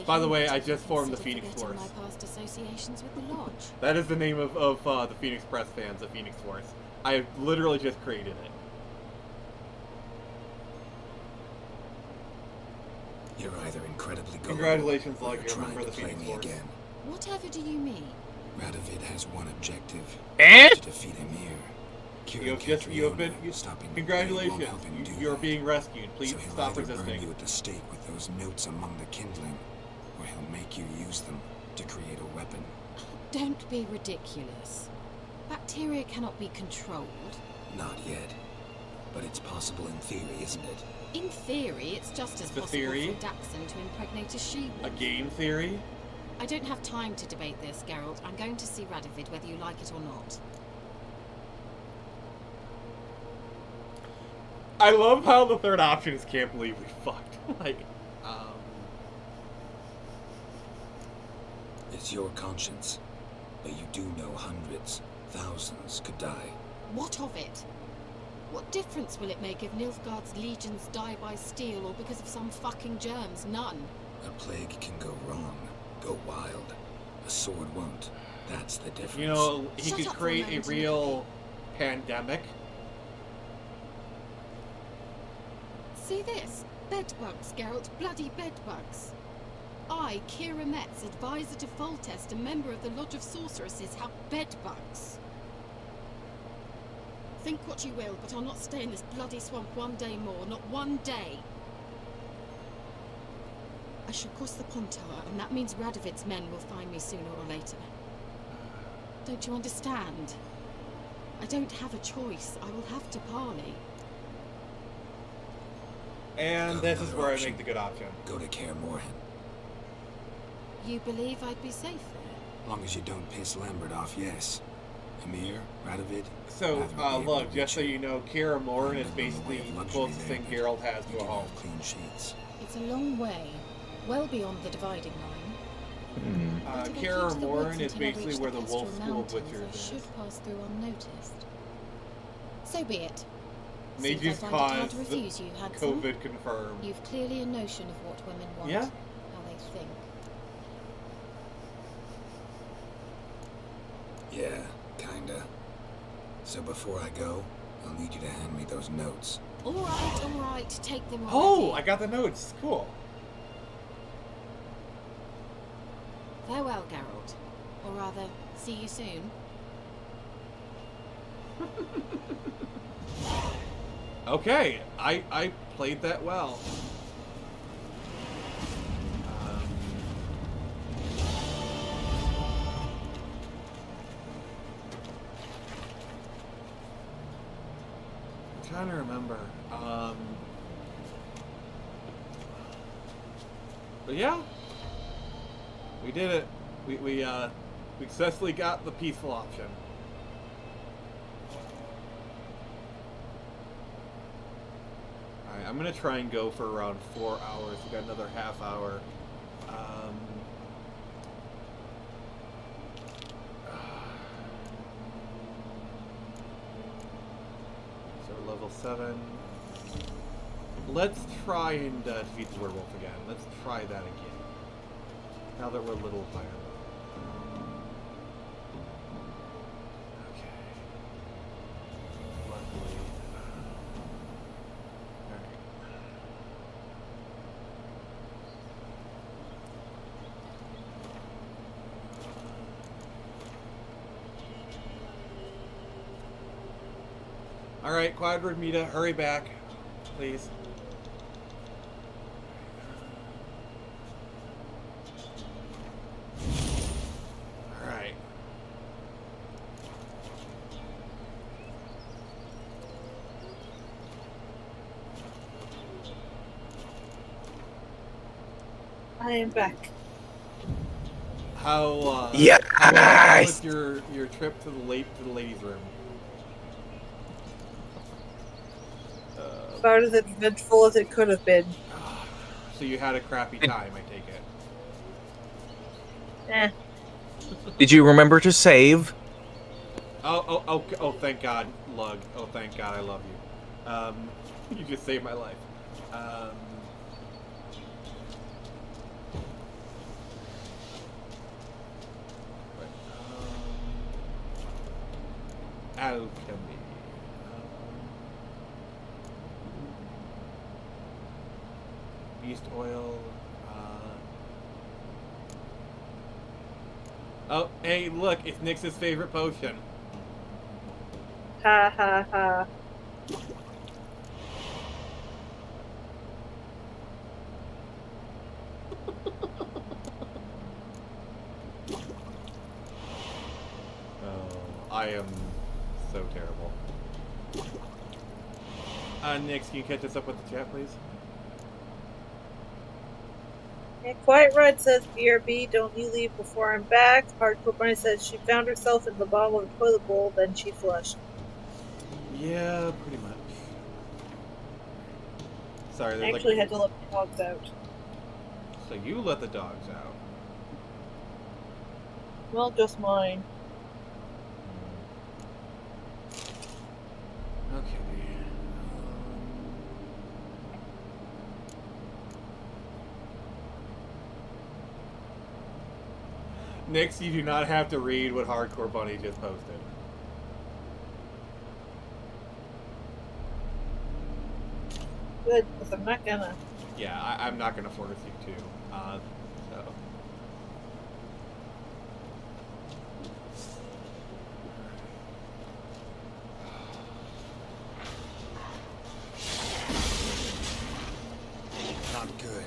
Speaker 1: By the way, I just formed the Phoenix Force.
Speaker 15: My past associations with the Lodge.
Speaker 1: That is the name of the Phoenix Press fans, the Phoenix Force. I literally just created it.
Speaker 6: You're either incredibly gullible,
Speaker 1: Congratulations,
Speaker 6: or
Speaker 1: Lug, you're a
Speaker 6: trying
Speaker 1: member of
Speaker 6: to
Speaker 1: the
Speaker 6: play
Speaker 1: Phoenix
Speaker 6: me
Speaker 1: Force.
Speaker 6: again.
Speaker 15: Whatever do you mean?
Speaker 6: Radovid has one objective.
Speaker 11: Eh?
Speaker 6: To defeat Emir.
Speaker 1: Congratulations, you're being rescued. Please
Speaker 6: so he'll
Speaker 1: stop
Speaker 6: either burn
Speaker 1: resisting.
Speaker 6: you at the stake with those notes among the kindling, or he'll make you use them to create a weapon.
Speaker 15: Don't be ridiculous. Bacteria cannot be controlled.
Speaker 6: Not yet. But it's possible in theory, isn't it?
Speaker 15: In theory, it's just as
Speaker 1: The
Speaker 15: possible
Speaker 1: theory?
Speaker 15: for Daxon to impregnate a she-wolf.
Speaker 1: A game theory?
Speaker 15: I don't have time to debate this, Geralt. I'm going to see Radovid whether you like it or not.
Speaker 1: I love how the third option is can't believe we fucked.
Speaker 6: It's your conscience. But you do know hundreds, thousands could die.
Speaker 15: What of it? What difference will it make if Nilfgaard's legions die by steel or because of some fucking germs? None.
Speaker 6: A plague can go wrong, go wild. A sword won't. That's the difference.
Speaker 1: You know, he could create a real pandemic.
Speaker 15: See this? Bedbugs, Geralt. Bloody bedbugs. I, Kira Metz, advisor to Foltest, a member of the Lodge of Sorceresses, have bedbugs. Think what you will, but I'll not stay in this bloody swamp one day more. Not one day. I shall cross the pond tower, and that means Radovid's men will find me sooner or later. Don't you understand? I don't have a choice. I will have to parley.
Speaker 1: And this is where I make the good option.
Speaker 6: Go to Kaer Morhen.
Speaker 15: You believe I'd be safe there?
Speaker 6: Long as you don't piss Lambert off, yes. Emir, Radovid.
Speaker 1: So, look, just so you know, Kaer Morhen is basically the closest thing Geralt has to a home.
Speaker 6: Clean sheets.
Speaker 15: It's a long way, well beyond the dividing line.
Speaker 1: Kaer Morhen is basically where the Wolf School of Witchers
Speaker 15: I
Speaker 1: is.
Speaker 15: should pass through unnoticed. So be it.
Speaker 1: Mages
Speaker 15: Seems I find it hard
Speaker 1: caused
Speaker 15: to refuse you, handsome.
Speaker 1: COVID confirmed.
Speaker 15: You've clearly a notion of what women want.
Speaker 1: Yeah.
Speaker 15: How they think.
Speaker 6: Yeah, kinda. So before I go, I'll need you to hand me those notes.
Speaker 15: All right, take them
Speaker 1: Oh, I got the notes. Cool.
Speaker 15: Farewell, Geralt. Or rather, see you soon.
Speaker 1: Okay, I played that well. I'm trying to remember. But yeah, we did it. We successfully got the peaceful option. Alright, I'm gonna try and go for around 4 hours. We got another half hour. So level 7. Let's try and defeat the werewolf again. Let's try that again. Now that we're a little higher. Okay. Luckily. Alright, Quadrid Mita, hurry back, please. Alright.
Speaker 2: I am back.
Speaker 1: How
Speaker 11: Yes!
Speaker 1: how was your trip to the ladies' room?
Speaker 2: About as eventful as it could have been.
Speaker 1: So you had a crappy time, I take it.
Speaker 2: Eh.
Speaker 11: Did you remember to save?
Speaker 1: Oh, thank God, Lug. Oh, thank God, I love you. You just saved my life. Alchemy. Beast oil. Oh, hey, look, it's Nyx's favorite potion.
Speaker 2: Ha ha ha.
Speaker 1: Oh, I am so terrible. Nyx, can you catch us up with the chat, please?
Speaker 2: And Quiet Red says, BRB, don't you leave before I'm back. Hardcore Bunny says she found herself in the bottom of a toilet bowl, then she flushed.
Speaker 1: Yeah, pretty much. Sorry,
Speaker 2: I
Speaker 1: there's
Speaker 2: actually
Speaker 1: like...
Speaker 2: had to let the dogs out.
Speaker 1: So you let the dogs out?
Speaker 2: Well, just mine.
Speaker 1: Okay. Nyx, you do not have to read what Hardcore Bunny just posted.
Speaker 2: Good, because I'm not gonna.
Speaker 1: Yeah, I'm not gonna force you to. So.
Speaker 13: Not good.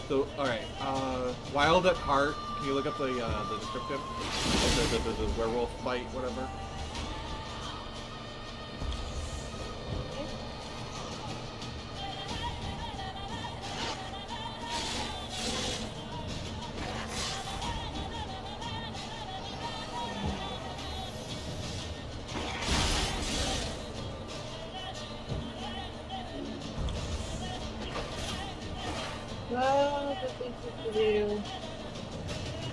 Speaker 1: So, alright, Wild at Heart, can you look up the description? The werewolf fight, whatever?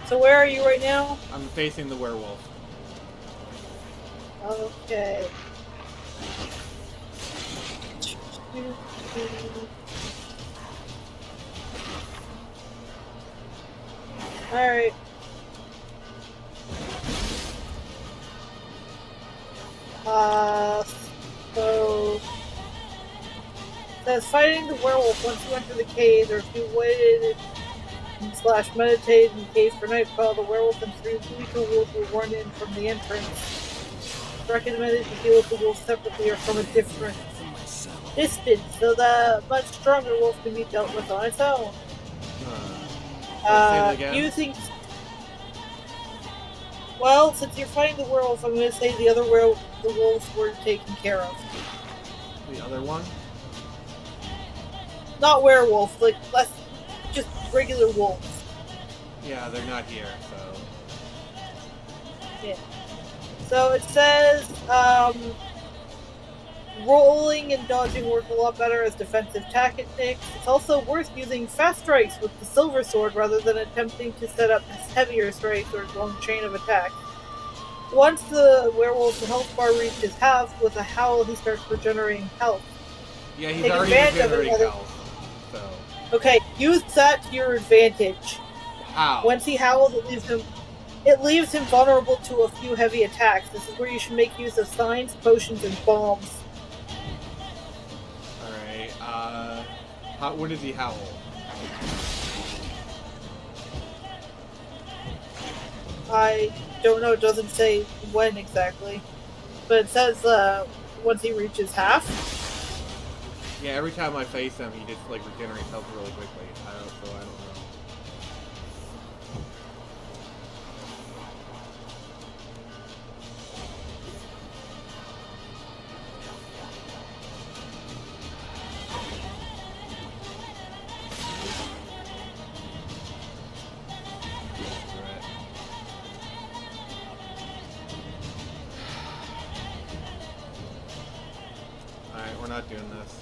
Speaker 2: So where are you right now?
Speaker 1: I'm facing the werewolf.
Speaker 2: Okay. Alright. So... Says fighting the werewolf once you enter the cave, or if you waited / meditated in the cave for nightfall, the werewolf and 3 weaker wolves will run in from the entrance. It's recommended to deal with the wolves separately or from a different distance, so the much stronger wolf can be dealt with on its own. Using... Well, since you're fighting the werewolf, I'm going to say the other the wolves were taken care of.
Speaker 1: The other one?
Speaker 2: Not werewolf, like less, just regular wolves.
Speaker 1: Yeah, they're not here, so...
Speaker 2: Yeah. So it says, rolling and dodging work a lot better as defensive tactics. It's also worth using fast strikes with the silver sword rather than attempting to set up heavier strikes or a long chain of attacks. Once the werewolf's health bar reaches half, with a howl he starts regenerating health.
Speaker 1: Yeah, he's already regenerating health. So.
Speaker 2: Okay, use that to your advantage.
Speaker 1: How?
Speaker 2: Once he howls, it leaves him vulnerable to a few heavy attacks. This is where you should make use of signs, potions, and bombs.
Speaker 1: Alright, when does he howl?
Speaker 2: I don't know, it doesn't say when exactly. But it says, once he reaches half.
Speaker 1: Yeah, every time I face him, he just, like, regenerates health really quickly. I don't know. we're not doing this.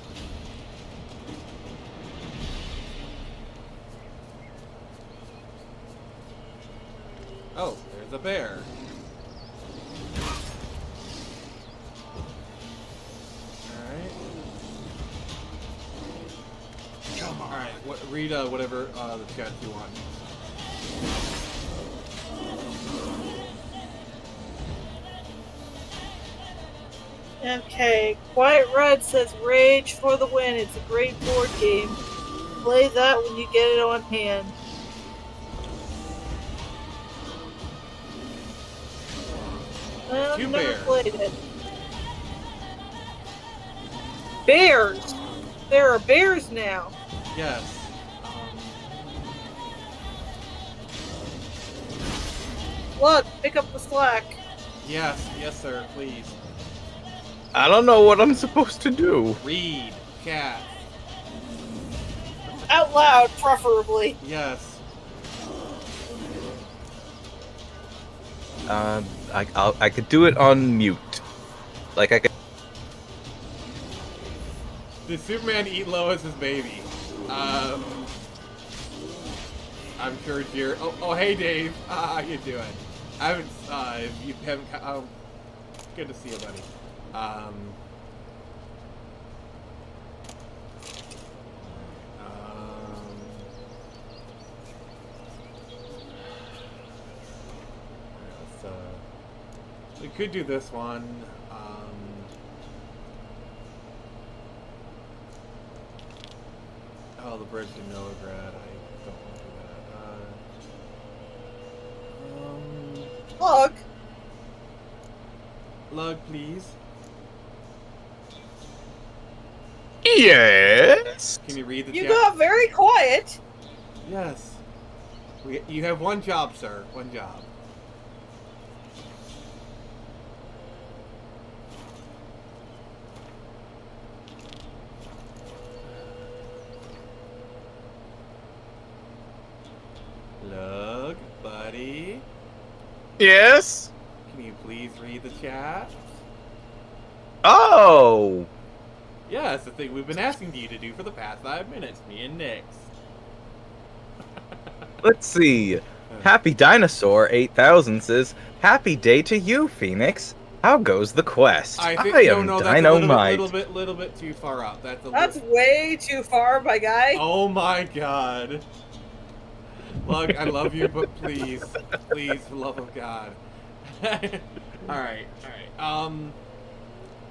Speaker 1: Oh, there's a bear. Alright. Come on. Alright, read whatever the chat you want.
Speaker 2: Okay, Quiet Red says Rage for the win. It's a great board game. Play that when you get it on hand. I've never played it. Bears! There are bears now.
Speaker 1: Yes.
Speaker 2: Look, pick up the slack.
Speaker 1: Yes, sir, please.
Speaker 8: I don't know what I'm supposed to do.
Speaker 1: Read, cat.
Speaker 2: Out loud, preferably.
Speaker 1: Yes.
Speaker 8: I could do it on mute. Like I could.
Speaker 1: Did Superman eat Lois's baby? I'm sure Jared. Oh, hey Dave. How you doing? I haven't. You haven't. Oh, good to see you, buddy. We could do this one. Oh, the bridge to Novigrad. I don't want to do that.
Speaker 2: Look.
Speaker 1: Lug, please.
Speaker 8: Yes.
Speaker 1: Can you read the
Speaker 2: You
Speaker 1: chat?
Speaker 2: got very quiet.
Speaker 1: Yes. You have one job, sir. One job. Look, buddy.
Speaker 8: Yes.
Speaker 1: Can you please read the chat?
Speaker 8: Oh.
Speaker 1: Yeah, it's the thing we've been asking you to do for the past 5 minutes, me and Nix.
Speaker 8: Let's see. Happy Dinosaur 8000 says, "Happy day to you, Phoenix. How goes the quest?
Speaker 1: I think,
Speaker 8: am
Speaker 1: no, that's
Speaker 8: Dynamite."
Speaker 1: a little bit too far up.
Speaker 2: That's way too far, my guy.
Speaker 1: Oh my god. Look, I love you, but please, please, for the love of God. Alright.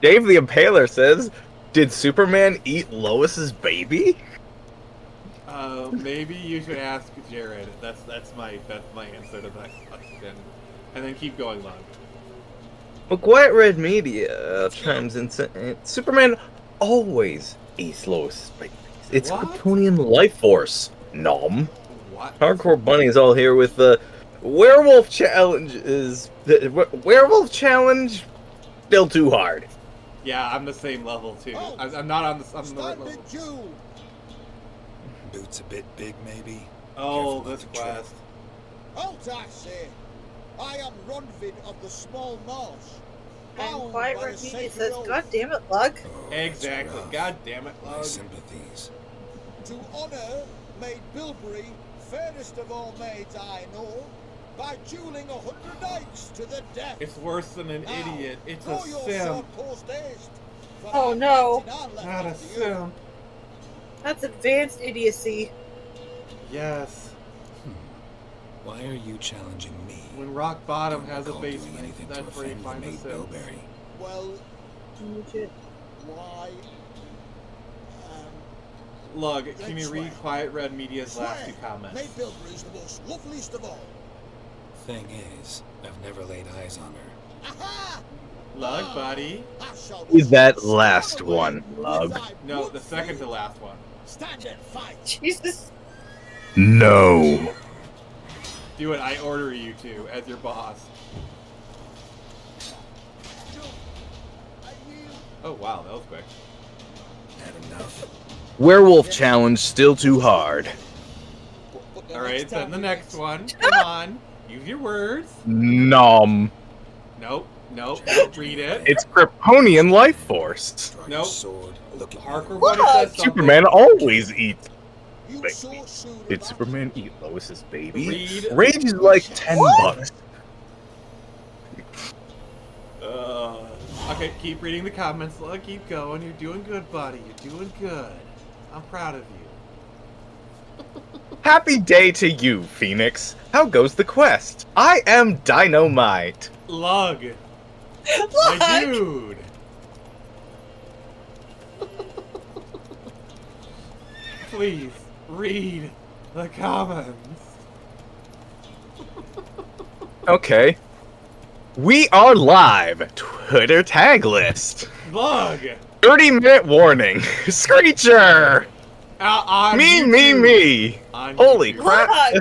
Speaker 8: Dave the Impaler says, "Did Superman eat Lois's baby?"
Speaker 1: Maybe you should ask Jared. That's my answer to that question. And then keep going, Lug.
Speaker 8: Well, Quiet Red Media chimes in. Superman always eats Lois's babies. It's
Speaker 1: What?
Speaker 8: Kryptonian life force. Nom.
Speaker 1: What?
Speaker 8: Hardcore Bunny's all here with the werewolf challenge. Werewolf challenge still too hard.
Speaker 1: Yeah, I'm the same level too. I'm not on the right level.
Speaker 6: Boots a bit big, maybe.
Speaker 1: Oh, this quest.
Speaker 16: Halt, I say! I am Ronvid of the Small Marsh.
Speaker 2: And Quiet Red Media says, God damn it, Lug.
Speaker 1: Exactly. God damn it,
Speaker 6: My
Speaker 1: Lug.
Speaker 6: sympathies.
Speaker 16: To honour Maid Bilberry, fairest of all maids I know, by duelling 100 knights to the death.
Speaker 1: It's worse than an idiot. It's a
Speaker 16: Draw your
Speaker 1: simp.
Speaker 16: sword post haste, for
Speaker 2: Oh,
Speaker 16: I have
Speaker 2: no.
Speaker 16: 99 left
Speaker 1: Not a
Speaker 16: after you.
Speaker 1: simp.
Speaker 2: That's advanced idiocy.
Speaker 1: Yes.
Speaker 6: Why are you challenging me?
Speaker 1: When Rock Bottom has a
Speaker 6: Recall doing
Speaker 1: basement,
Speaker 6: anything to
Speaker 1: that's where you
Speaker 6: offend
Speaker 1: find the
Speaker 6: Maid
Speaker 1: simp.
Speaker 6: Bilberry.
Speaker 16: Well,
Speaker 2: Legit.
Speaker 16: why?
Speaker 1: Lug, can you
Speaker 16: Let's
Speaker 1: read
Speaker 16: swear.
Speaker 1: Quiet Red Media's last two
Speaker 16: Maid
Speaker 1: comments?
Speaker 16: Bilberry's the most loveliest of all.
Speaker 6: Thing is, I've never laid eyes on her.
Speaker 16: Aha!
Speaker 1: Lug, buddy.
Speaker 16: I shall
Speaker 8: Is that last one, Lug?
Speaker 1: No, the second to last one.
Speaker 16: stand and fight.
Speaker 2: Jesus.
Speaker 8: No.
Speaker 1: Do it, I order you to, as your boss. Oh wow, that was quick.
Speaker 6: Had enough.
Speaker 8: Werewolf challenge still too hard.
Speaker 1: Alright, then the next one. Come on. Use your words.
Speaker 8: Nom.
Speaker 1: Nope. Nope, don't read it.
Speaker 8: It's Kryptonian life force.
Speaker 1: Nope.
Speaker 13: Sword. Look at
Speaker 1: Harker
Speaker 13: me.
Speaker 1: Bunny says something.
Speaker 8: Superman always eats.
Speaker 13: You
Speaker 8: Baby.
Speaker 13: saw sooner
Speaker 8: Did
Speaker 13: that-
Speaker 8: Superman eat Lois's baby?
Speaker 1: Read.
Speaker 8: Rage is like $10.
Speaker 1: Okay, keep reading the comments. Look, keep going. You're doing good, buddy. You're doing good. I'm proud of you.
Speaker 8: Happy day to you, Phoenix. How goes the quest? I am Dynamite.
Speaker 1: Lug. My dude. Please read the comments.
Speaker 8: Okay. We are live. Twitter tag list.
Speaker 1: Lug.
Speaker 8: 30-minute warning. Screecher.
Speaker 1: On
Speaker 8: Me,
Speaker 1: YouTube.
Speaker 8: me.
Speaker 1: On
Speaker 8: Holy
Speaker 1: YouTube.
Speaker 8: crap.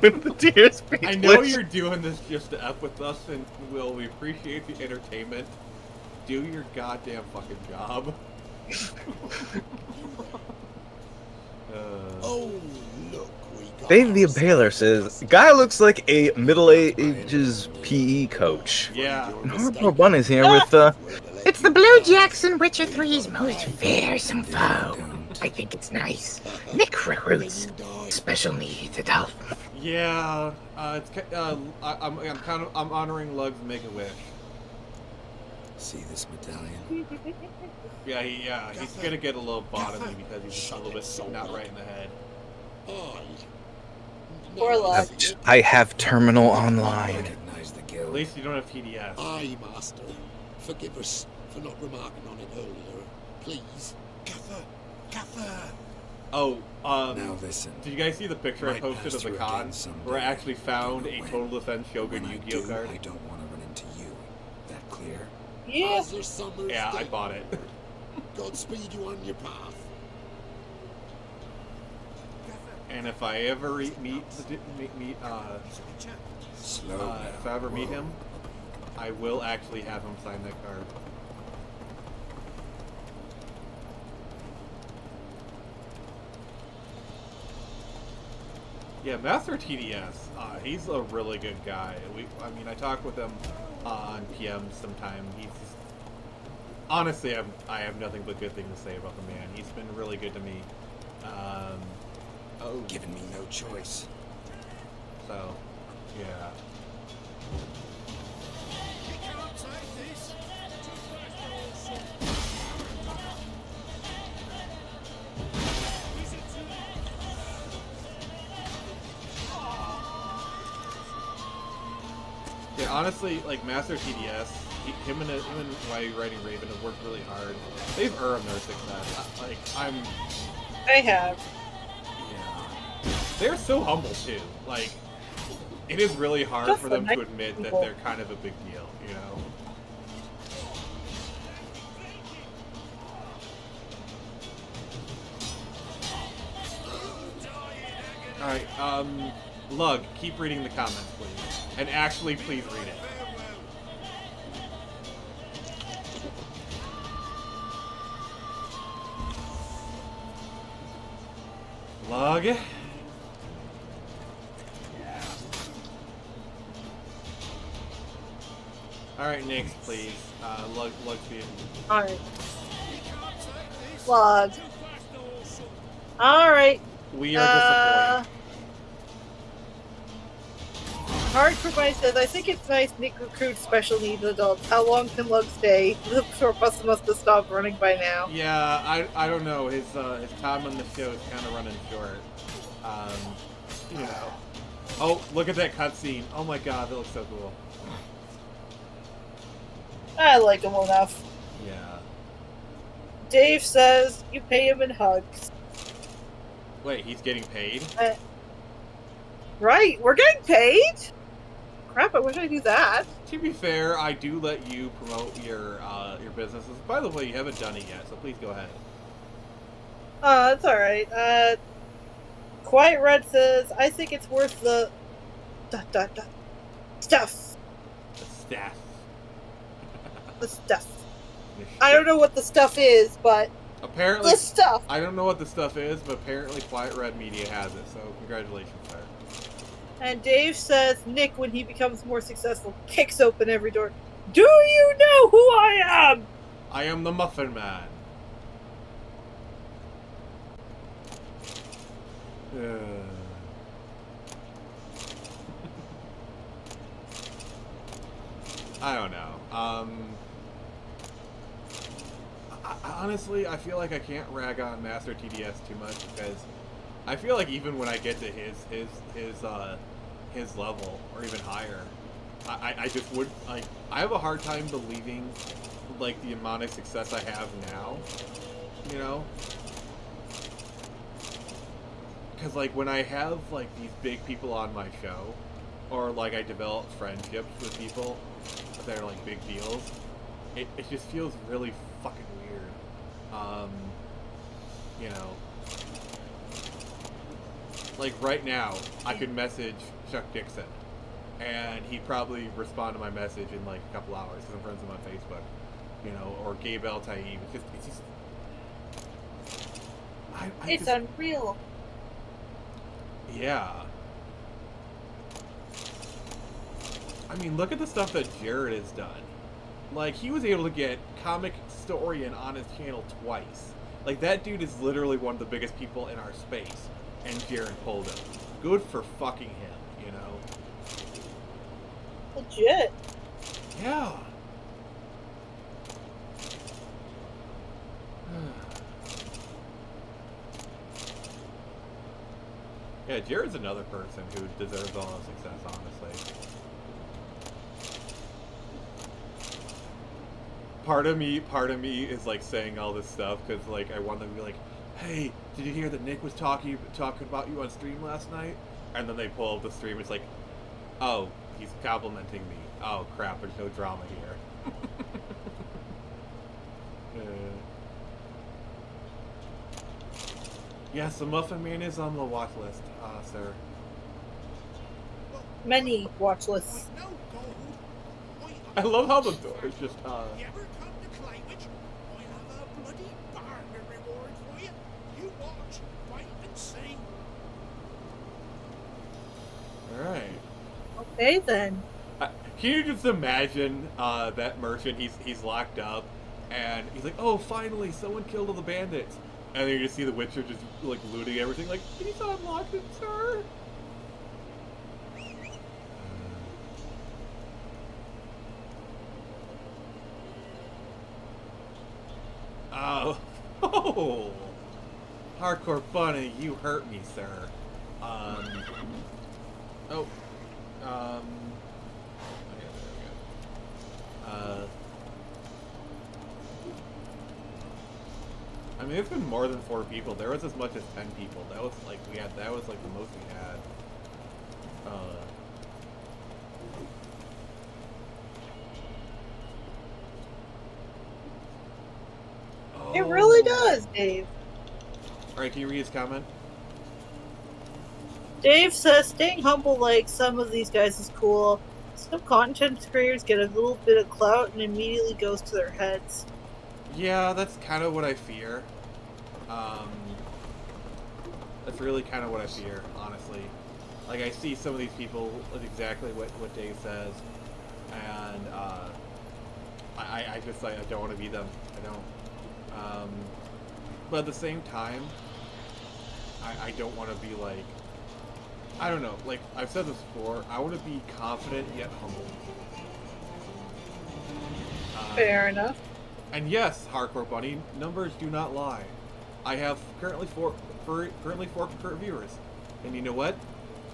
Speaker 8: With the tears speechless.
Speaker 1: I know you're doing this just to F with us, and we appreciate the entertainment. Do your goddamn fucking job.
Speaker 13: Oh, look, we got
Speaker 8: Dave the Impaler says, guy looks like a Middle Ages PE coach.
Speaker 1: Yeah.
Speaker 8: And Harper Bun is here with,
Speaker 11: It's the Blue Jackson Witcher 3's most fearsome foe. I think it's nice. Nick recruits special needs adult.
Speaker 1: Yeah, I'm honoring Lug's Make-A-Wish.
Speaker 6: See this medallion?
Speaker 1: Yeah, he's gonna get a little bottomy because he's just a little bit not right in the head.
Speaker 2: Poor Lug.
Speaker 11: I have terminal online.
Speaker 1: At least you don't have TDS.
Speaker 10: Aye, Master. Forgive us for not remarking on it earlier. Please. Gaffer!
Speaker 1: Oh,
Speaker 6: Now listen.
Speaker 1: did you guys see the picture I
Speaker 6: Might
Speaker 1: posted
Speaker 6: pass
Speaker 1: of the
Speaker 6: through
Speaker 1: con
Speaker 6: again someday.
Speaker 1: where I actually found a
Speaker 6: Don't know
Speaker 1: Total Defense Shogun
Speaker 6: When I
Speaker 1: Yu-Gi-Oh
Speaker 6: do,
Speaker 1: card?
Speaker 6: I don't want to run into you. That clear?
Speaker 2: Yeah.
Speaker 1: Yeah, I bought it.
Speaker 10: Godspeed you on your path.
Speaker 1: And if I ever meet if I ever meet him, I will actually have him sign that card. Yeah, Master TDS, he's a really good guy. I talk with him on PM sometime. Honestly, I have nothing but good things to say about the man. He's been really good to me.
Speaker 6: Giving me no choice.
Speaker 1: So, yeah. Yeah, honestly, like Master TDS, him and Why You Writing Raven have worked really hard. They've earned their success.
Speaker 2: I have.
Speaker 1: They're so humble too. Like, it is really hard
Speaker 2: Just
Speaker 1: for
Speaker 2: the
Speaker 1: them
Speaker 2: nice
Speaker 1: to admit that
Speaker 2: people.
Speaker 1: they're kind of a big deal, you know? Alright, Lug, keep reading the comments, please. And actually, please read it. Lug. Alright, next, please. Lug feed.
Speaker 2: Alright. Lug. Alright.
Speaker 1: We are disappointed.
Speaker 2: Hardcore says, I think it's nice Nick recruits special needs adults. How long can Lug stay? The short bus must have stopped running by now.
Speaker 1: Yeah, I don't know. His time on the show is kind of running short. You know. Oh, look at that cutscene. Oh my god, that looks so cool.
Speaker 2: I like him enough.
Speaker 1: Yeah.
Speaker 2: Dave says, you pay him in hugs.
Speaker 1: Wait, he's getting paid?
Speaker 2: Right, we're getting paid? Crap, I wish I knew that.
Speaker 1: To be fair, I do let you promote your businesses. By the way, you haven't done it yet, so please go ahead.
Speaker 2: It's alright. Quiet Red says, I think it's worth the... stuff.
Speaker 1: The staff.
Speaker 2: The stuff. I don't know what the stuff is, but...
Speaker 1: Apparently...
Speaker 2: The stuff!
Speaker 1: I don't know what the stuff is, but apparently Quiet Red Media has it, so congratulations, sir.
Speaker 2: And Dave says, Nick, when he becomes more successful, kicks open every door. Do you know who I am?
Speaker 1: I am the Muffin Man. I don't know. Honestly, I feel like I can't rag on Master TDS too much because I feel like even when I get to his level or even higher, I just would like I have a hard time believing like the amount of success I have now, you know? Because like when I have like these big people on my show, or like I develop friendships with people that are like big deals, it just feels really fucking weird. You know, like right now I could message Chuck Dixon and he'd probably respond to my message in like a couple hours because I'm friends with him on Facebook, you know, or Gabe El Taib. It's just
Speaker 2: It's unreal.
Speaker 1: Yeah. I mean, look at the stuff that Jared has done. Like, he was able to get Comic Historian on his channel twice. Like, that dude is literally one of the biggest people in our space. And Jared pulled him. Good for fucking him, you know?
Speaker 2: Legit.
Speaker 1: Yeah. Yeah, Jared's another person who deserves all the success, honestly. Part of me is like saying all this stuff because like I want them to be like, "Hey, did you hear that Nick was talking about you on stream last night?" And then they pull up the stream. It's like, "Oh, he's complimenting me. Oh crap, there's no drama here." Yes, the Muffin Man is on the watch list, sir.
Speaker 2: Many watch lists.
Speaker 1: I love how the door is just,
Speaker 16: You ever come to Climate? I have a bloody bargain reward for you. You watch, wait and see.
Speaker 1: Alright.
Speaker 2: Okay, then.
Speaker 1: Can you just imagine that merchant? He's locked up, and he's like, "Oh, finally, someone killed all the bandits." And then you just see the Witcher just like looting everything. Like, please unlock it, sir. Oh, Hardcore Bunny, you hurt me, sir. Okay, there we go. I mean, it's been more than 4 people. There was as much as 10 people. That was like that was like the most we had.
Speaker 2: It really does, Dave.
Speaker 1: Alright, can you read his comment?
Speaker 2: Dave says staying humble like some of these guys is cool. Some content creators get a little bit of clout and immediately goes to their heads.
Speaker 1: Yeah, that's kind of what I fear. That's really kind of what I fear, honestly. Like, I see some of these people with exactly what Dave says, and I just like I don't want to be them. I don't. But at the same time, I don't want to be like, I don't know, like I've said this before, I want to be confident yet humble.
Speaker 2: Fair enough.
Speaker 1: And yes, Hardcore Bunny, numbers do not lie. I have currently four concurrent viewers, and you know what?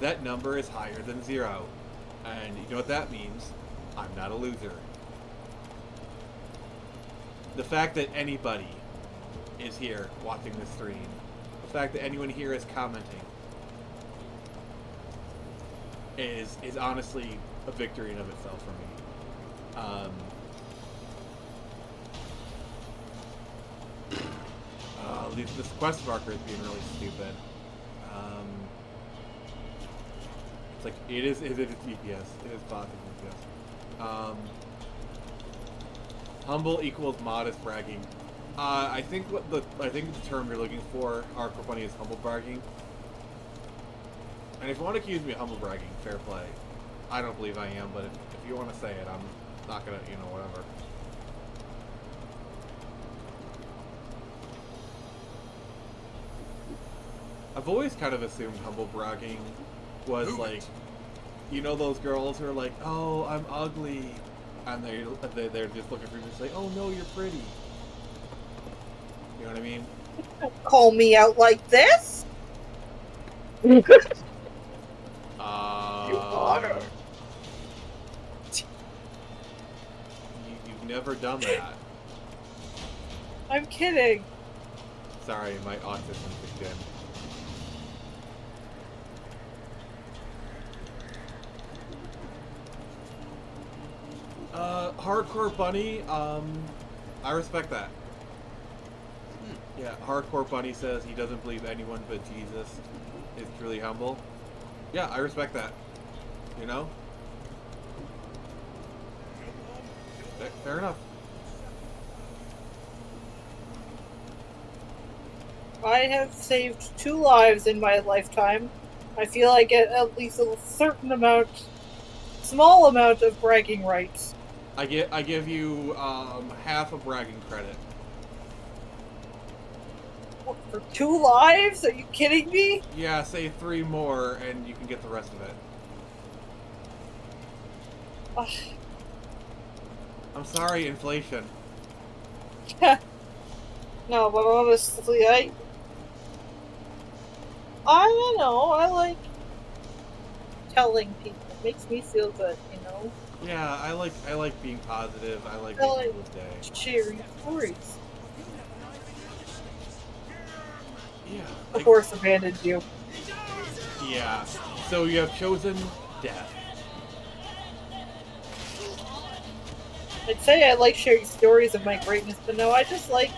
Speaker 1: That number is higher than 0. And you know what that means? I'm not a loser. The fact that anybody is here watching this stream, the fact that anyone here is commenting, is honestly a victory in of itself for me. This quest marker is being really stupid. It's like it is DPS. It is positive DPS. Humble equals modest bragging. I think the term you're looking for, Hardcore Funny, is humble bragging. And if you want to accuse me of humble bragging, fair play. I don't believe I am, but if you want to say it, not gonna, you know, whatever. I've always kind of assumed humble bragging was like, you know, those girls who are like, oh, I'm ugly, and they're just looking for you to say, oh no, you're pretty. You know what I mean?
Speaker 2: Don't call me out like this.
Speaker 1: You you've never done that.
Speaker 2: I'm kidding.
Speaker 1: Sorry, my autism kicked in. Hardcore Bunny, I respect that. Yeah, Hardcore Bunny says he doesn't believe anyone but Jesus is truly humble. Yeah, I respect that. You know? Fair enough.
Speaker 2: I have saved 2 lives in my lifetime. I feel I get at least a certain amount, small amount of bragging rights.
Speaker 1: I give you half a bragging credit.
Speaker 2: What, for 2 lives? Are you kidding me?
Speaker 1: Yeah, say 3 more and you can get the rest of it.
Speaker 2: Ugh.
Speaker 1: I'm sorry, inflation.
Speaker 2: No, but honestly, I don't know. I like telling people. It makes me feel good, you know.
Speaker 1: Yeah, I like being positive. I like
Speaker 2: I
Speaker 1: making
Speaker 2: like
Speaker 1: people's day.
Speaker 2: sharing stories.
Speaker 1: Yeah.
Speaker 2: The horse abandoned you.
Speaker 1: Yeah. So you have chosen death.
Speaker 2: I'd say I like sharing stories of my greatness, but no, I just like,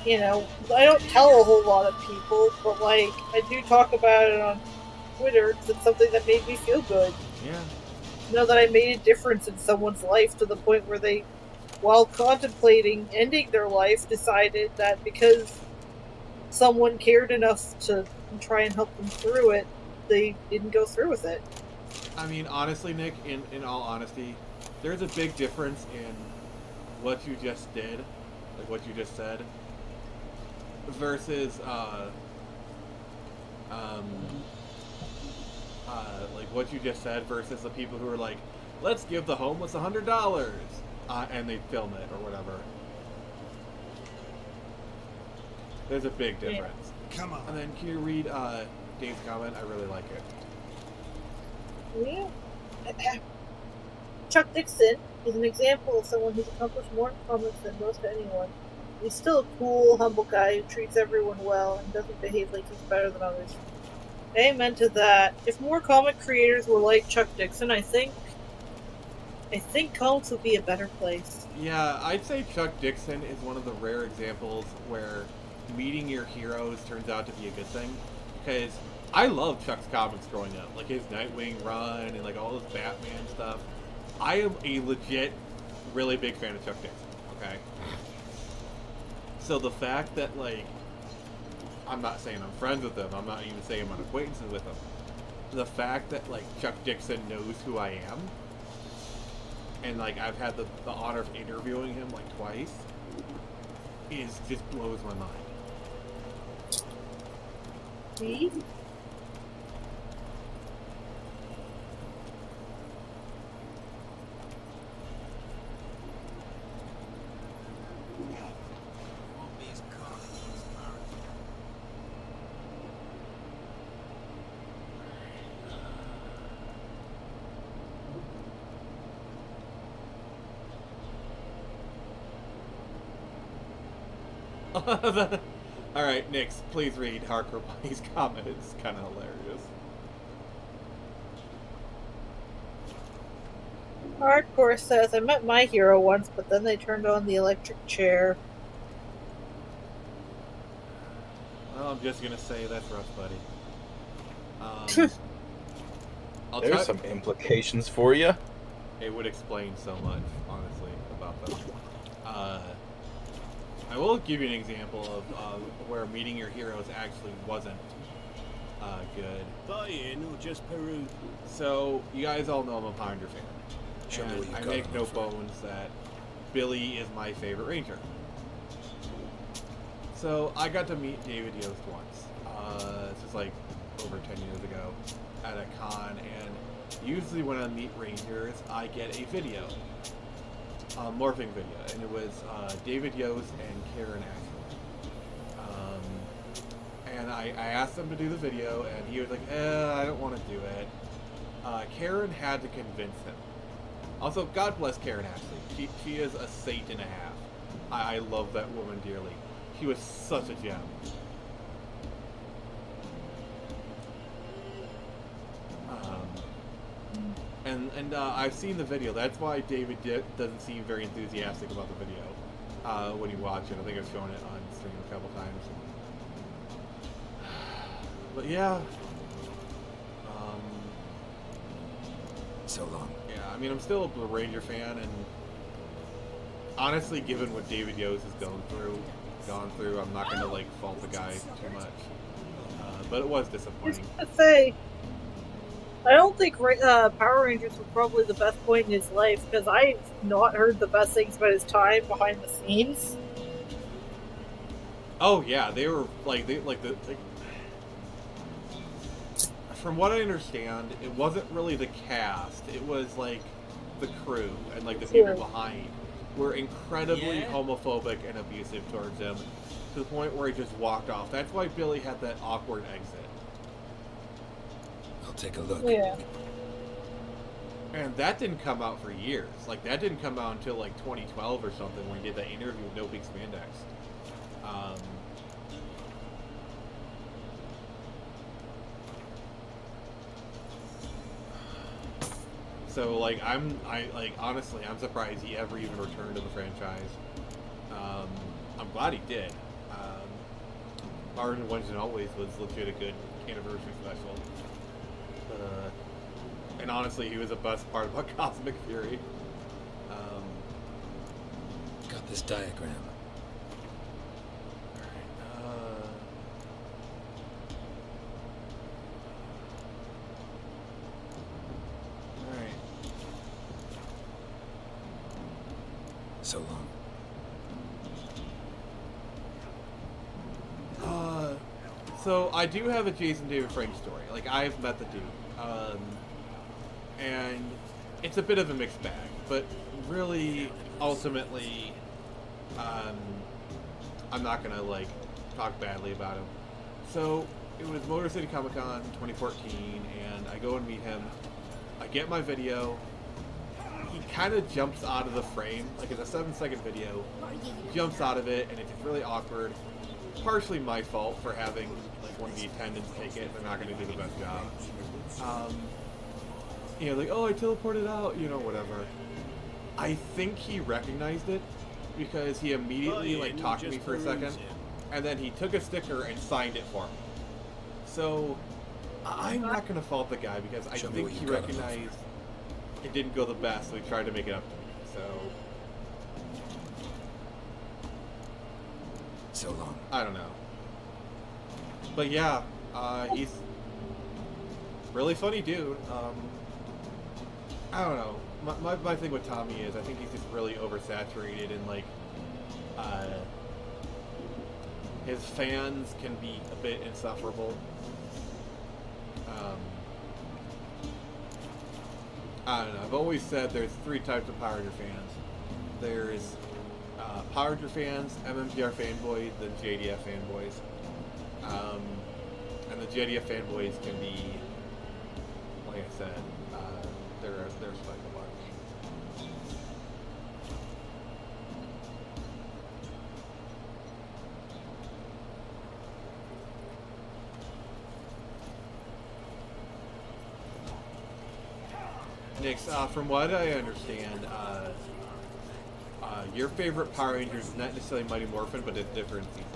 Speaker 2: you know, I don't tell a whole lot of people, but like, I do talk about it on Twitter because it's something that made me feel good.
Speaker 1: Yeah.
Speaker 2: Know that I made a difference in someone's life to the point where they, while contemplating ending their life, decided that because someone cared enough to try and help them through it, they didn't go through with it.
Speaker 1: I mean, honestly, Nick, in all honesty, there's a big difference in what you just did, like what you just said, versus like what you just said versus the people who are like, let's give the homeless $100, and they film it or whatever. There's a big difference.
Speaker 13: Come on.
Speaker 1: And then can you read Dave's comment? I really like it.
Speaker 2: Yeah. Chuck Dixon is an example of someone who's accomplished more in comics than most anyone. He's still a cool, humble guy who treats everyone well and doesn't behave like he's better than others. Amen to that. If more comic creators were like Chuck Dixon, I think comics would be a better place.
Speaker 1: Yeah, I'd say Chuck Dixon is one of the rare examples where meeting your heroes turns out to be a good thing. Because I love Chuck's comics growing up, like his Nightwing run and like all his Batman stuff. I am a legit, really big fan of Chuck Dixon. Okay. So the fact that like, I'm not saying I'm friends with him. I'm not even saying I'm acquaintances with him. The fact that like Chuck Dixon knows who I am, and like I've had the honor of interviewing him like twice, just blows my mind.
Speaker 2: See?
Speaker 1: Alright, Nix, please read Hardcore Bunny's comment. It's kind of hilarious.
Speaker 2: Hardcore says, I met my hero once, but then they turned on the electric chair.
Speaker 1: Well, I'm just gonna say that's rough, buddy.
Speaker 8: There's some implications for you.
Speaker 1: It would explain so much, honestly, about them. I will give you an example of where meeting your heroes actually wasn't good.
Speaker 10: Buy in or just Peru?
Speaker 1: So, you guys all know I'm a Ponder fan. And I make no bones that Billy is my favorite ranger. So I got to meet David Yost once. This was like over 10 years ago at a con, and usually when I meet rangers, I get a video, a morphing video, and it was David Yost and Karen Ashley. And I asked him to do the video, and he was like, I don't want to do it. Karen had to convince him. Also, God bless Karen Ashley. She is a saint and a half. I love that woman dearly. She was such a gem. And I've seen the video. That's why David doesn't seem very enthusiastic about the video when you watch it. I think I've shown it on stream a couple times. But yeah.
Speaker 6: So long.
Speaker 1: Yeah, I mean, I'm still a Ranger fan, and honestly, given what David Yost has gone through, I'm not gonna like fault the guy too much. But it was disappointing.
Speaker 2: I was gonna say, I don't think Power Rangers were probably the best point in his life, because I've not heard the best things about his time behind the scenes.
Speaker 1: Oh yeah, they were from what I understand, it wasn't really the cast. It was like the crew and like the people behind were incredibly homophobic and abusive towards him, to the point where he just walked off. That's why Billy had that awkward exit.
Speaker 6: I'll take a look.
Speaker 2: Yeah.
Speaker 1: And that didn't come out for years. Like, that didn't come out until like 2012 or something, when he did that interview with No Big Spandex. So like honestly, I'm surprised he ever even returned to the franchise. I'm glad he did. Martin Once and Always was legit a good anniversary special. And honestly, he was the best part about Cosmic Fury.
Speaker 6: Got this diagram. So long.
Speaker 1: So I do have a Jason David Frank story. Like, I've met the dude, and it's a bit of a mixed bag. But really, ultimately, I'm not gonna like talk badly about him. So it was Motor City Comic Con 2014, and I go and meet him. I get my video. He kind of jumps out of the frame, like it's a 7-second video. He jumps out of it, and it's just really awkward. Partially my fault for having like one of the attendants take it. They're not going to do the best job. You know, like, oh, I teleported out, you know, whatever. I think he recognized it because he immediately like talked to me for a second, and then he took a sticker and signed it for me. So I'm not going to fault the guy because I think he recognized it didn't go the best, so he tried to make it up to me.
Speaker 6: So long.
Speaker 1: I don't know. But yeah, he's really funny dude. I don't know. My thing with Tommy is I think he's just really oversaturated, and like his fans can be a bit insufferable. I don't know. I've always said there's 3 types of Power Ranger fans. There's Power Ranger fans, MMPR fanboys, then JDF fanboys. And the JDF fanboys can be, like I said, they're spike a bunch. Nix, from what I understand, your favorite Power Ranger is not necessarily Mighty Morphin, but a different season.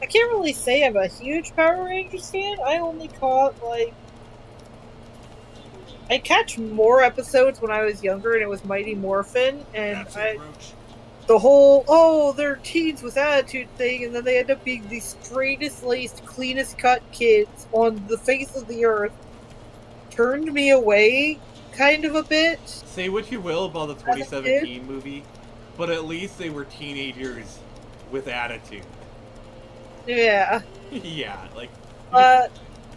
Speaker 2: I can't really say I'm a huge Power Rangers fan. I only caught, like... I catch more episodes when I was younger, and it was Mighty Morphin, and the whole, oh, they're teens with attitude thing, and then they end up being the straightest laced, cleanest cut kids on the face of the earth, turned me away kind of a bit.
Speaker 1: Say what you will about the 2017 movie, but at least they were teenagers with attitude.
Speaker 2: Yeah.
Speaker 1: Yeah, like...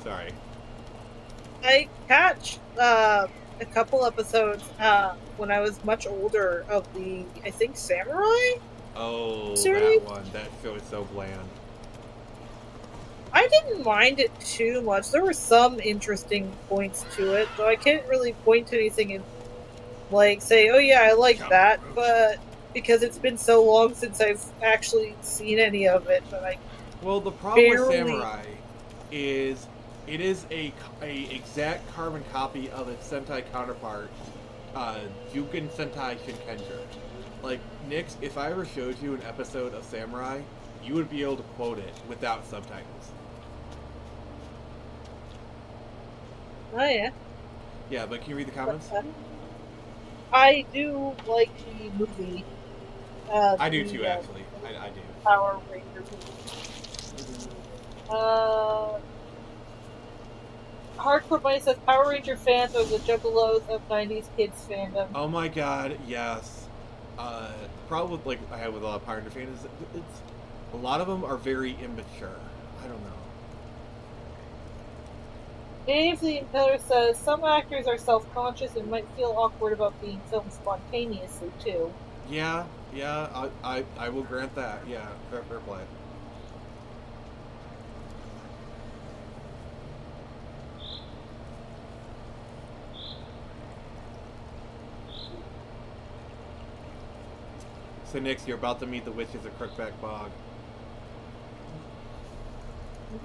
Speaker 1: Sorry.
Speaker 2: I catch a couple episodes when I was much older of the, I think, Samurai?
Speaker 1: Oh,
Speaker 2: series?
Speaker 1: that one. That show is so bland.
Speaker 2: I didn't mind it too much. There were some interesting points to it, though I can't really point to anything and, like, say, oh yeah, I like that, but because it's been so long since I've actually seen any of it, but I
Speaker 1: Well, the problem with Samurai is it is a exact carbon copy of its Sentai counterpart, Juken Sentai Shinkenger. Like, Nix, if I ever showed you an episode of Samurai, you would be able to quote it without subtitles.
Speaker 2: Oh, yeah.
Speaker 1: Yeah, but can you read the comments?
Speaker 2: I do like the movie.
Speaker 1: I do too, actually. I do.
Speaker 2: Power Rangers movie. Hardcore Bunny says Power Ranger fans are the juggalos of 90s kids fandom.
Speaker 1: Oh my god, yes. The problem with, like, I have with a lot of Power Ranger fans is it's a lot of them are very immature. I don't know.
Speaker 2: Dave the Impeller says some actors are self-conscious and might feel awkward about being filmed spontaneously too.
Speaker 1: Yeah, I will grant that. Yeah, fair play. So Nix, you're about to meet the witches of Crookback Bog.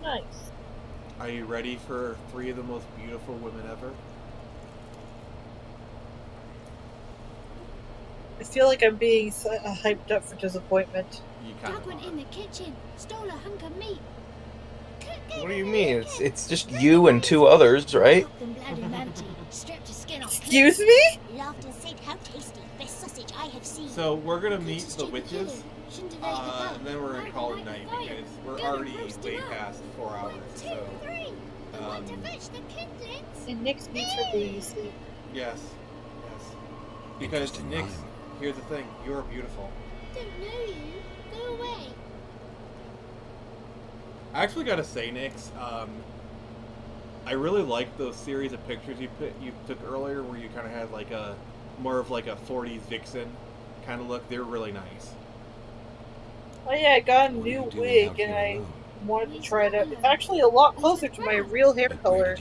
Speaker 2: Nice.
Speaker 1: Are you ready for 3 of the most beautiful women ever?
Speaker 2: I feel like I'm being hyped up for disappointment.
Speaker 1: You kind
Speaker 12: Doug went in the kitchen, stole a hunk of meat.
Speaker 11: What do you mean? It's just you and 2 others, right?
Speaker 2: Excuse me?
Speaker 12: Laughed and said how tasty, best sausage I have seen.
Speaker 1: So we're gonna meet the witches, and then we're gonna call it night because we're already way past 4 hours. So,
Speaker 2: And Nix meets her baby sleep.
Speaker 1: yes. Because Nix, here's the thing: you're beautiful.
Speaker 12: Don't know you. Go away.
Speaker 1: I actually gotta say, Nix, I really liked those series of pictures you took earlier, where you kind of had like a more of like a 40s vixen kind of look. They're really nice.
Speaker 2: Oh yeah, I got a new wig and I wanted to try it out. It's actually a lot closer to my real hair color.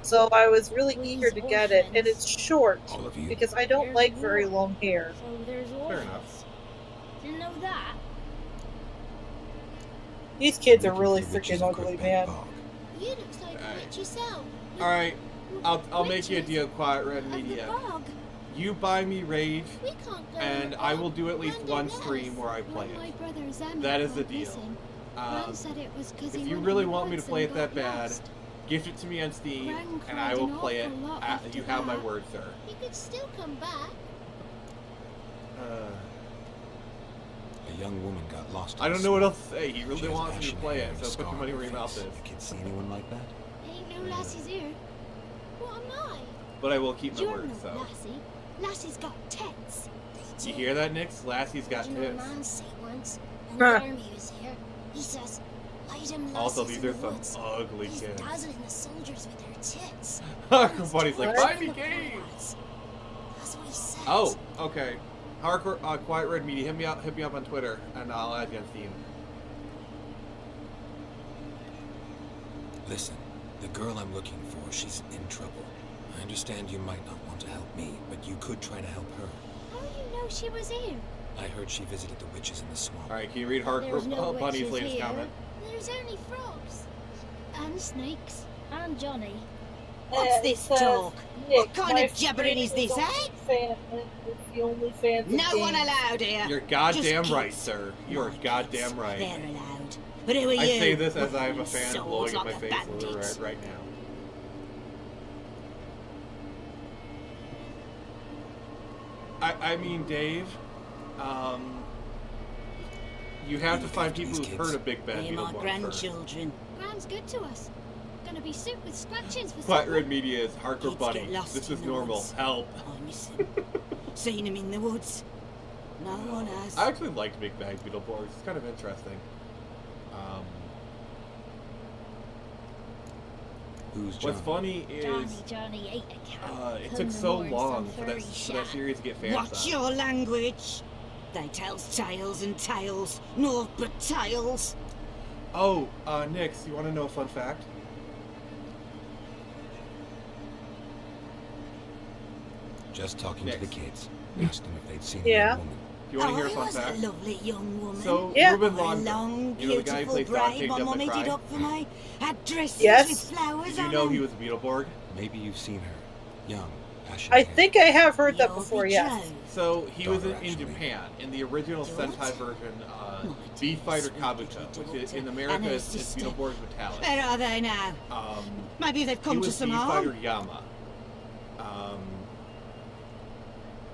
Speaker 2: So I was really eager to get it, and it's short because I don't like very long hair.
Speaker 12: So there's
Speaker 1: Fair enough.
Speaker 12: Didn't know that.
Speaker 2: These kids are really freaking ugly, man.
Speaker 12: You look like a witch yourself.
Speaker 1: All right, I'll make you a deal, Quiet Red Media. You buy me Rage, and I will do at least one stream where I play it. That is the deal. If you really want me to play it that bad, gift it to me on Steam, and I will play it. You have my word, sir.
Speaker 12: You could still come back.
Speaker 6: A young woman got lost.
Speaker 1: I don't know what else to say. He really wants me to play it, so put your money where your mouth is.
Speaker 6: You can't see anyone like that?
Speaker 12: Ain't no lassies here. What am I?
Speaker 1: But I will keep my
Speaker 12: You're
Speaker 1: word,
Speaker 12: no
Speaker 1: so.
Speaker 12: lassie. Lassie's got tits.
Speaker 1: You hear that, Nix? Lassie's got
Speaker 12: Did you know a
Speaker 1: tits.
Speaker 12: man say once when the army was here? He says, hide them
Speaker 1: Also,
Speaker 12: lassies
Speaker 1: these
Speaker 12: in
Speaker 1: are
Speaker 12: the
Speaker 1: some
Speaker 12: woods.
Speaker 1: ugly
Speaker 12: He's
Speaker 1: kids.
Speaker 12: dazzling the soldiers with their tits.
Speaker 1: Buddy's like, buy me games!
Speaker 12: That's what he says.
Speaker 1: Oh, okay. Hardcore, Quiet Red Media, hit me up on Twitter, and I'll add you on Steam.
Speaker 6: Listen, the girl I'm looking for, she's in trouble. I understand you might not want to help me, but you could try to help her.
Speaker 12: How do you know she was here?
Speaker 6: I heard she visited the witches in the swamp.
Speaker 1: Alright, can you read
Speaker 12: There's
Speaker 1: Hardcore
Speaker 12: no
Speaker 1: Bunny's
Speaker 12: witches
Speaker 1: latest
Speaker 12: here.
Speaker 1: comment?
Speaker 12: There's only frogs. And snakes. And Johnny.
Speaker 17: What's this talk? What kind of jabbering is this, eh?
Speaker 2: It's the only fans.
Speaker 17: No one allowed here.
Speaker 1: You're goddamn
Speaker 17: Just
Speaker 1: right,
Speaker 17: kids.
Speaker 1: sir. You're goddamn right.
Speaker 17: They're allowed. But who are you?
Speaker 1: I say this as I am a fan
Speaker 17: Swords
Speaker 1: blowing in
Speaker 17: like
Speaker 1: my
Speaker 17: a
Speaker 1: face
Speaker 17: bandit.
Speaker 1: right now. I mean, Dave, You have to find people who've heard of Big Bad
Speaker 17: They're my
Speaker 1: Beetleborg first.
Speaker 17: grandchildren.
Speaker 15: Gran's good to us. Gonna be soup with scratchings for
Speaker 1: Flat
Speaker 15: supper.
Speaker 1: Red Media is hardcore
Speaker 17: Kids
Speaker 1: bunny.
Speaker 17: get lost
Speaker 1: This
Speaker 17: in
Speaker 1: is
Speaker 17: the
Speaker 1: normal.
Speaker 17: woods.
Speaker 1: Help.
Speaker 17: I miss them. Seen them in the woods. No one has.
Speaker 1: I actually liked Big Bad Beetleborg. It's kind of interesting. What's funny is
Speaker 17: Johnny ate a cat.
Speaker 1: it took so long for that series to get fans.
Speaker 17: Watch your language. They tells tales and tales, naught but tales.
Speaker 1: Oh, Nix, you want to know a fun fact?
Speaker 6: Just talking
Speaker 1: Nix.
Speaker 6: to the kids. Asked them if they'd seen
Speaker 2: Yeah.
Speaker 6: a woman.
Speaker 1: Do you want to hear a
Speaker 17: I
Speaker 1: fun
Speaker 17: was
Speaker 1: fact?
Speaker 17: a lovely young woman.
Speaker 1: So,
Speaker 2: Yeah.
Speaker 1: Ruben
Speaker 17: A
Speaker 1: Longdon,
Speaker 17: long,
Speaker 1: you know the guy who
Speaker 17: beautiful
Speaker 1: plays Dante
Speaker 17: bride my
Speaker 1: Devil
Speaker 17: mum
Speaker 1: May
Speaker 17: did
Speaker 1: Cry?
Speaker 17: up for me. Had dresses
Speaker 2: Yes.
Speaker 17: with flowers
Speaker 1: Did you
Speaker 17: on
Speaker 1: know
Speaker 17: them.
Speaker 1: he was a Beetleborg?
Speaker 6: Maybe you've seen her. Young, ashen
Speaker 2: I
Speaker 6: hair.
Speaker 2: think I have heard that
Speaker 17: You're
Speaker 2: before, yes.
Speaker 17: betrothed.
Speaker 1: So he was
Speaker 6: Daughter,
Speaker 1: in
Speaker 6: actually.
Speaker 1: Japan in the original
Speaker 17: Daughter?
Speaker 1: Sentai version,
Speaker 17: My
Speaker 1: Beef Fighter
Speaker 17: sweet
Speaker 1: Kabuto,
Speaker 17: little
Speaker 1: which is, in
Speaker 17: daughter
Speaker 1: America
Speaker 17: and her
Speaker 1: is
Speaker 17: sister.
Speaker 1: Beetleborg Metallic.
Speaker 17: Where are they now? Maybe they've
Speaker 1: He
Speaker 17: come to
Speaker 1: was
Speaker 17: some
Speaker 1: Beef
Speaker 17: harm.
Speaker 1: Fighter Yama.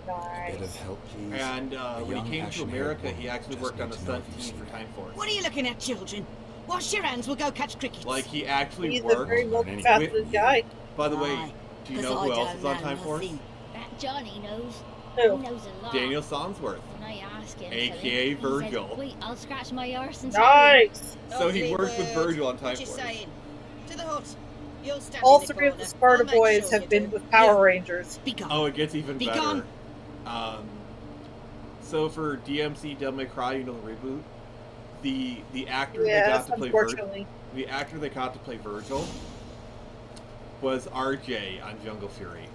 Speaker 6: A bit of help, please.
Speaker 1: And
Speaker 6: A
Speaker 1: when
Speaker 6: young
Speaker 1: he came to
Speaker 6: ashen-haired
Speaker 1: America,
Speaker 6: woman.
Speaker 1: he actually
Speaker 6: Just
Speaker 1: worked on
Speaker 6: need
Speaker 1: the
Speaker 6: to know
Speaker 1: stunt
Speaker 6: if you've
Speaker 1: team for
Speaker 6: seen
Speaker 1: Time Force.
Speaker 17: What are you looking at, children? Wash your hands, we'll go catch crickets.
Speaker 1: Like, he actually
Speaker 2: He's a
Speaker 1: worked.
Speaker 2: very multifaceted guy.
Speaker 1: By the way,
Speaker 17: Aye,
Speaker 1: do you
Speaker 17: 'cause
Speaker 1: know
Speaker 17: I
Speaker 1: who else
Speaker 17: don't
Speaker 1: is on
Speaker 17: know
Speaker 1: Time Force?
Speaker 17: nothing.
Speaker 12: That Johnny knows.
Speaker 2: Who?
Speaker 12: He knows a lot.
Speaker 1: Daniel Sonsworth.
Speaker 12: When I ask him,
Speaker 1: AKA
Speaker 12: he
Speaker 1: Virgil.
Speaker 12: Said, wait, I'll scratch my arse and
Speaker 2: Nice!
Speaker 1: So he
Speaker 17: Lovely
Speaker 1: worked with
Speaker 17: word.
Speaker 1: Virgil on Time
Speaker 17: What you
Speaker 1: Force.
Speaker 17: saying? To the hut. You'll stand
Speaker 2: All
Speaker 17: in the
Speaker 2: three of
Speaker 17: corner.
Speaker 2: the Sparta
Speaker 17: I'll make
Speaker 2: boys
Speaker 17: sure
Speaker 2: have
Speaker 17: you
Speaker 2: been
Speaker 17: do.
Speaker 2: with Power
Speaker 17: You,
Speaker 2: Rangers.
Speaker 17: be gone.
Speaker 1: Oh, it gets even
Speaker 17: Be
Speaker 1: better.
Speaker 17: gone.
Speaker 1: So for DMC Devil May Cry, you know the reboot, the actor they
Speaker 2: Yes,
Speaker 1: got to play
Speaker 2: unfortunately.
Speaker 1: the actor they got to play Virgil was RJ on Jungle Fury.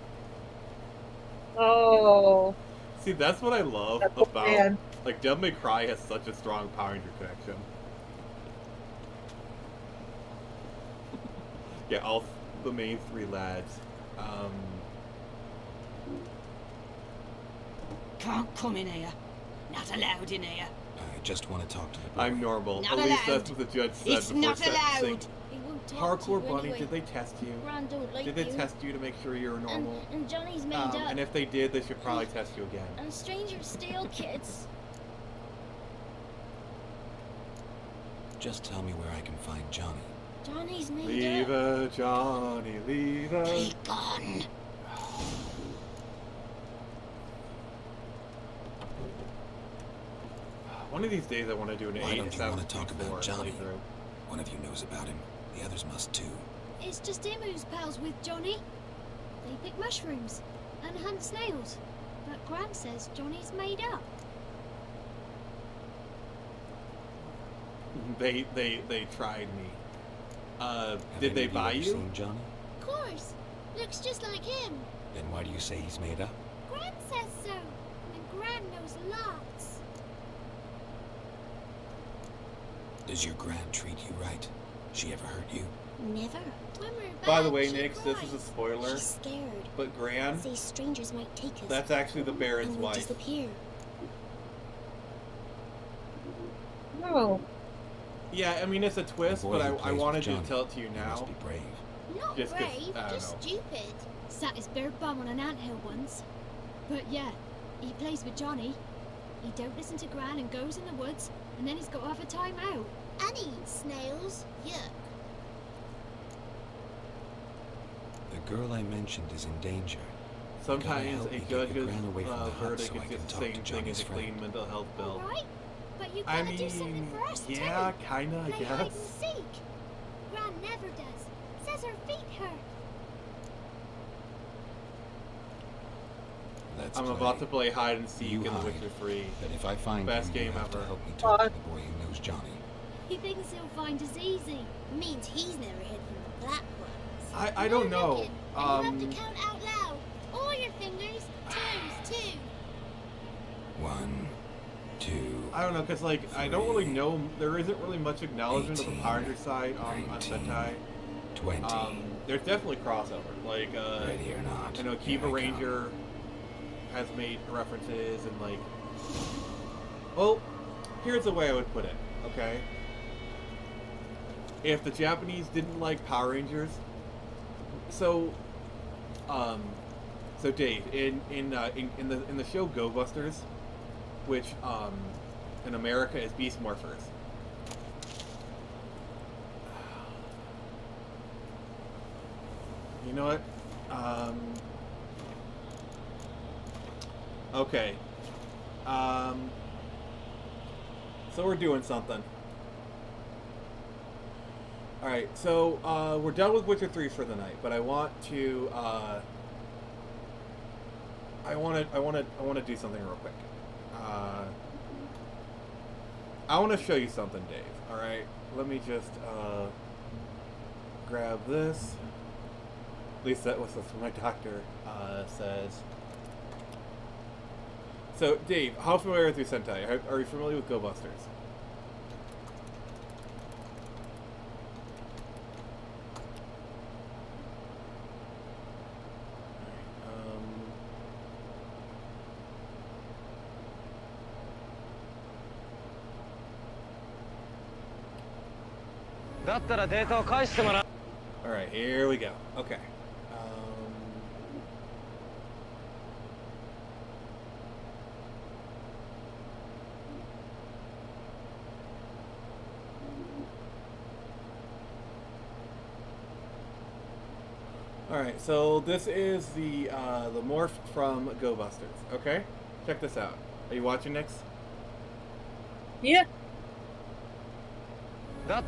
Speaker 2: Oh.
Speaker 1: See, that's what I love
Speaker 2: That's
Speaker 1: about
Speaker 2: man.
Speaker 1: like Devil May Cry has such a strong Power Ranger connection. Yeah, all the main three lads.
Speaker 17: Can't come in here. Not allowed in here.
Speaker 6: I just want to talk to the boy.
Speaker 1: I'm normal.
Speaker 17: Not
Speaker 1: At least
Speaker 17: allowed.
Speaker 1: that's what the judge said
Speaker 17: It's
Speaker 1: before
Speaker 17: not
Speaker 1: sentencing.
Speaker 17: allowed.
Speaker 12: He won't talk to
Speaker 1: Hardcore
Speaker 12: you
Speaker 1: Bunny,
Speaker 12: anyway.
Speaker 1: did they test you?
Speaker 12: Gran don't like
Speaker 1: Did they
Speaker 12: you.
Speaker 1: test you to make sure you were normal?
Speaker 12: And Johnny's made up.
Speaker 1: And if they did, they should probably test you again.
Speaker 12: And strangers steal kids.
Speaker 6: Just tell me where I can find Johnny.
Speaker 12: Johnny's made
Speaker 1: Leave
Speaker 12: up.
Speaker 1: a Johnny, leave a...
Speaker 17: Be gone.
Speaker 1: One of these days I want to do an
Speaker 6: Why
Speaker 1: 8
Speaker 6: don't you want to talk about
Speaker 1: before
Speaker 6: Johnny?
Speaker 1: playthrough.
Speaker 6: One of you knows about him. The others must too.
Speaker 15: It's just him who's pals with Johnny. They pick mushrooms and hunt snails. But Gran says Johnny's made up.
Speaker 1: They tried me.
Speaker 6: Have
Speaker 1: Did
Speaker 6: any
Speaker 1: they
Speaker 6: of
Speaker 1: buy
Speaker 6: ever
Speaker 1: you?
Speaker 6: Seen Johnny?
Speaker 15: Of course. Looks just like him.
Speaker 6: Then why do you say he's made up?
Speaker 15: Gran says so. And Gran knows lots.
Speaker 6: Does your gran treat you right? She ever hurt you?
Speaker 15: Never. When we're
Speaker 1: By the
Speaker 15: bad,
Speaker 1: way,
Speaker 15: she
Speaker 1: Nix, this is a
Speaker 15: cries.
Speaker 1: spoiler.
Speaker 15: She's scared.
Speaker 1: But Gran,
Speaker 15: These strangers might take us.
Speaker 1: that's actually the Baron's
Speaker 15: and we'll
Speaker 1: wife.
Speaker 15: disappear.
Speaker 2: No.
Speaker 1: Yeah, I mean it's a twist,
Speaker 6: boy
Speaker 1: but
Speaker 6: who
Speaker 1: I
Speaker 6: plays with
Speaker 1: wanted to
Speaker 6: Johnny,
Speaker 1: tell it to you
Speaker 6: He
Speaker 1: now.
Speaker 6: must be brave.
Speaker 15: Not
Speaker 1: Just 'cause,
Speaker 15: brave,
Speaker 1: I don't
Speaker 15: just
Speaker 1: know.
Speaker 15: stupid. Sat his bare bum on an anthill once. But yeah, he plays with Johnny. He don't listen to Gran and goes in the woods, and then he's got to have a time out. And he eats snails. Yuck.
Speaker 6: The girl I mentioned is in danger.
Speaker 1: Sometimes
Speaker 6: help
Speaker 1: a
Speaker 6: me get
Speaker 1: judge's
Speaker 6: your gran away from the hut
Speaker 1: verdict
Speaker 6: so I
Speaker 1: is
Speaker 6: can
Speaker 1: just the
Speaker 6: talk to
Speaker 1: same thing
Speaker 6: Johnny's
Speaker 1: as a clean
Speaker 6: friend.
Speaker 1: mental health bill.
Speaker 15: Alright, but you
Speaker 1: I
Speaker 15: gotta do something
Speaker 1: mean,
Speaker 15: for us
Speaker 1: yeah,
Speaker 15: too.
Speaker 1: kinda, I
Speaker 15: Play hide and
Speaker 1: guess.
Speaker 15: seek. Gran never does. Says her feet hurt.
Speaker 6: Let's
Speaker 1: I'm
Speaker 6: play.
Speaker 1: about to play hide and seek
Speaker 6: You
Speaker 1: in The
Speaker 6: hide.
Speaker 1: Witcher 3.
Speaker 6: But if I find
Speaker 1: Best
Speaker 6: him,
Speaker 1: game
Speaker 6: you have
Speaker 1: ever.
Speaker 6: to help me talk to the boy who knows Johnny.
Speaker 15: He thinks he'll find us easy. Means he's never hid from the black ones.
Speaker 1: I don't know.
Speaker 15: And you have to count out loud. All your fingers times 2.
Speaker 6: 1, 2.
Speaker 1: I don't know, because, like, I don't really know, there isn't really much acknowledgement of the Power Ranger side on Sentai.
Speaker 6: 20.
Speaker 1: There's definitely crossover. Like,
Speaker 6: Ready or not,
Speaker 1: I know
Speaker 6: here
Speaker 1: Kiva
Speaker 6: I
Speaker 1: Ranger has made references, and, like, well, here's the way I would put it, okay? If the Japanese didn't like Power Rangers, so Dave, in the show Go Busters, which in America is Beast Morphers. You know what? Okay. So we're doing something. Alright, so we're done with Witcher 3 for the night, but I want to I want to do something real quick. I want to show you something, Dave. Alright? Let me just grab this. At least that was what my doctor says. So, Dave, how familiar with Sentai? Are you familiar with Go Busters? Alright, here we go. Okay. Alright, so this is the morph from Go Busters. Okay? Check this out. Are you watching, Nix?
Speaker 2: Yeah.
Speaker 18: It's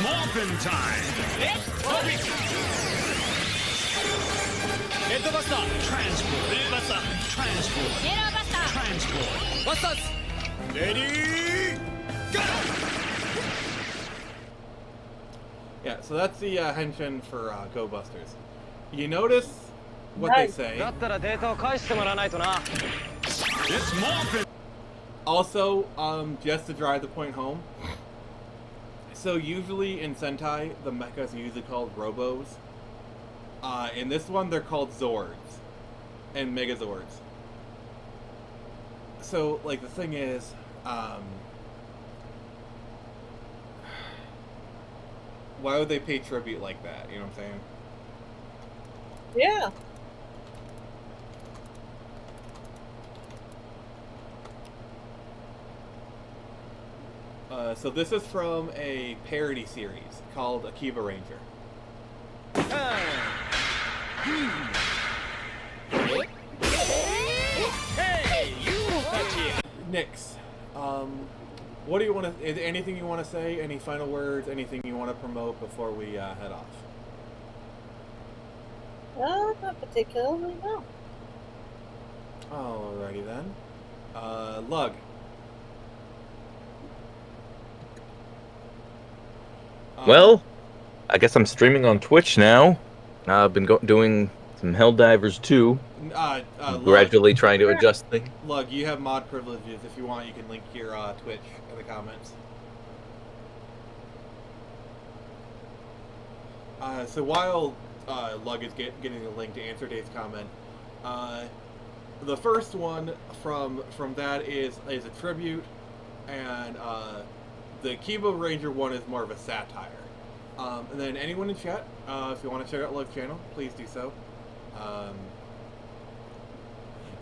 Speaker 18: morphin' time! Headbuster! Transport! Buster! Transport! Transport! Busters! Ready? Go!
Speaker 1: Yeah, so that's the henshin for Go Busters. You notice what they say.
Speaker 18: It's morphin'!
Speaker 1: Also, just to drive the point home, so usually in Sentai, the mechas are usually called Robos. In this one, they're called Zords and Megazords. So, like, the thing is, why would they pay tribute like that? You know what I'm saying?
Speaker 2: Yeah.
Speaker 1: So this is from a parody series called Akiba Ranger.
Speaker 18: Hey, you!
Speaker 1: Nix, what do you want to? Is there anything you want to say? Any final words? Anything you want to promote before we head off?
Speaker 2: Not particularly, no.
Speaker 1: Alrighty then. Lug.
Speaker 8: Well, I guess I'm streaming on Twitch now. I've been doing some Helldivers too. Gradually trying to adjust things.
Speaker 1: Lug, you have mod privileges. If you want, you can link your Twitch in the comments. So while Lug is getting the link to answer Dave's comment, the first one from that is a tribute, and the Akiba Ranger one is more of a satire. And then anyone in chat, if you want to check out Lug's channel, please do so.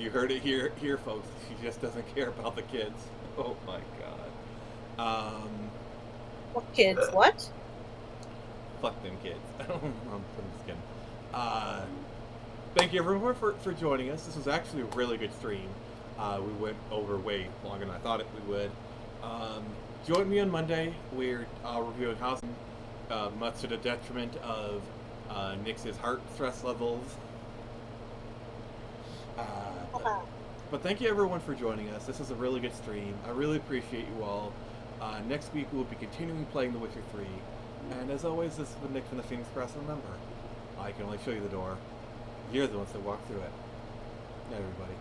Speaker 1: You heard it here, folks. She just doesn't care about the kids. Oh my god.
Speaker 2: What kids? What?
Speaker 1: Fuck them kids. I'm just kidding. Thank you everyone for joining us. This was actually a really good stream. We went over way longer than I thought we would. Join me on Monday. We're reviewing Housing, much to the detriment of Nix's heart stress levels. But thank you everyone for joining us. This is a really good stream. I really appreciate you all. Next week we'll be continuing playing The Witcher 3. And as always, this has been Nick from the Phoenix Press. Remember, I can only show you the door. You're the ones that walk through it. Night, everybody.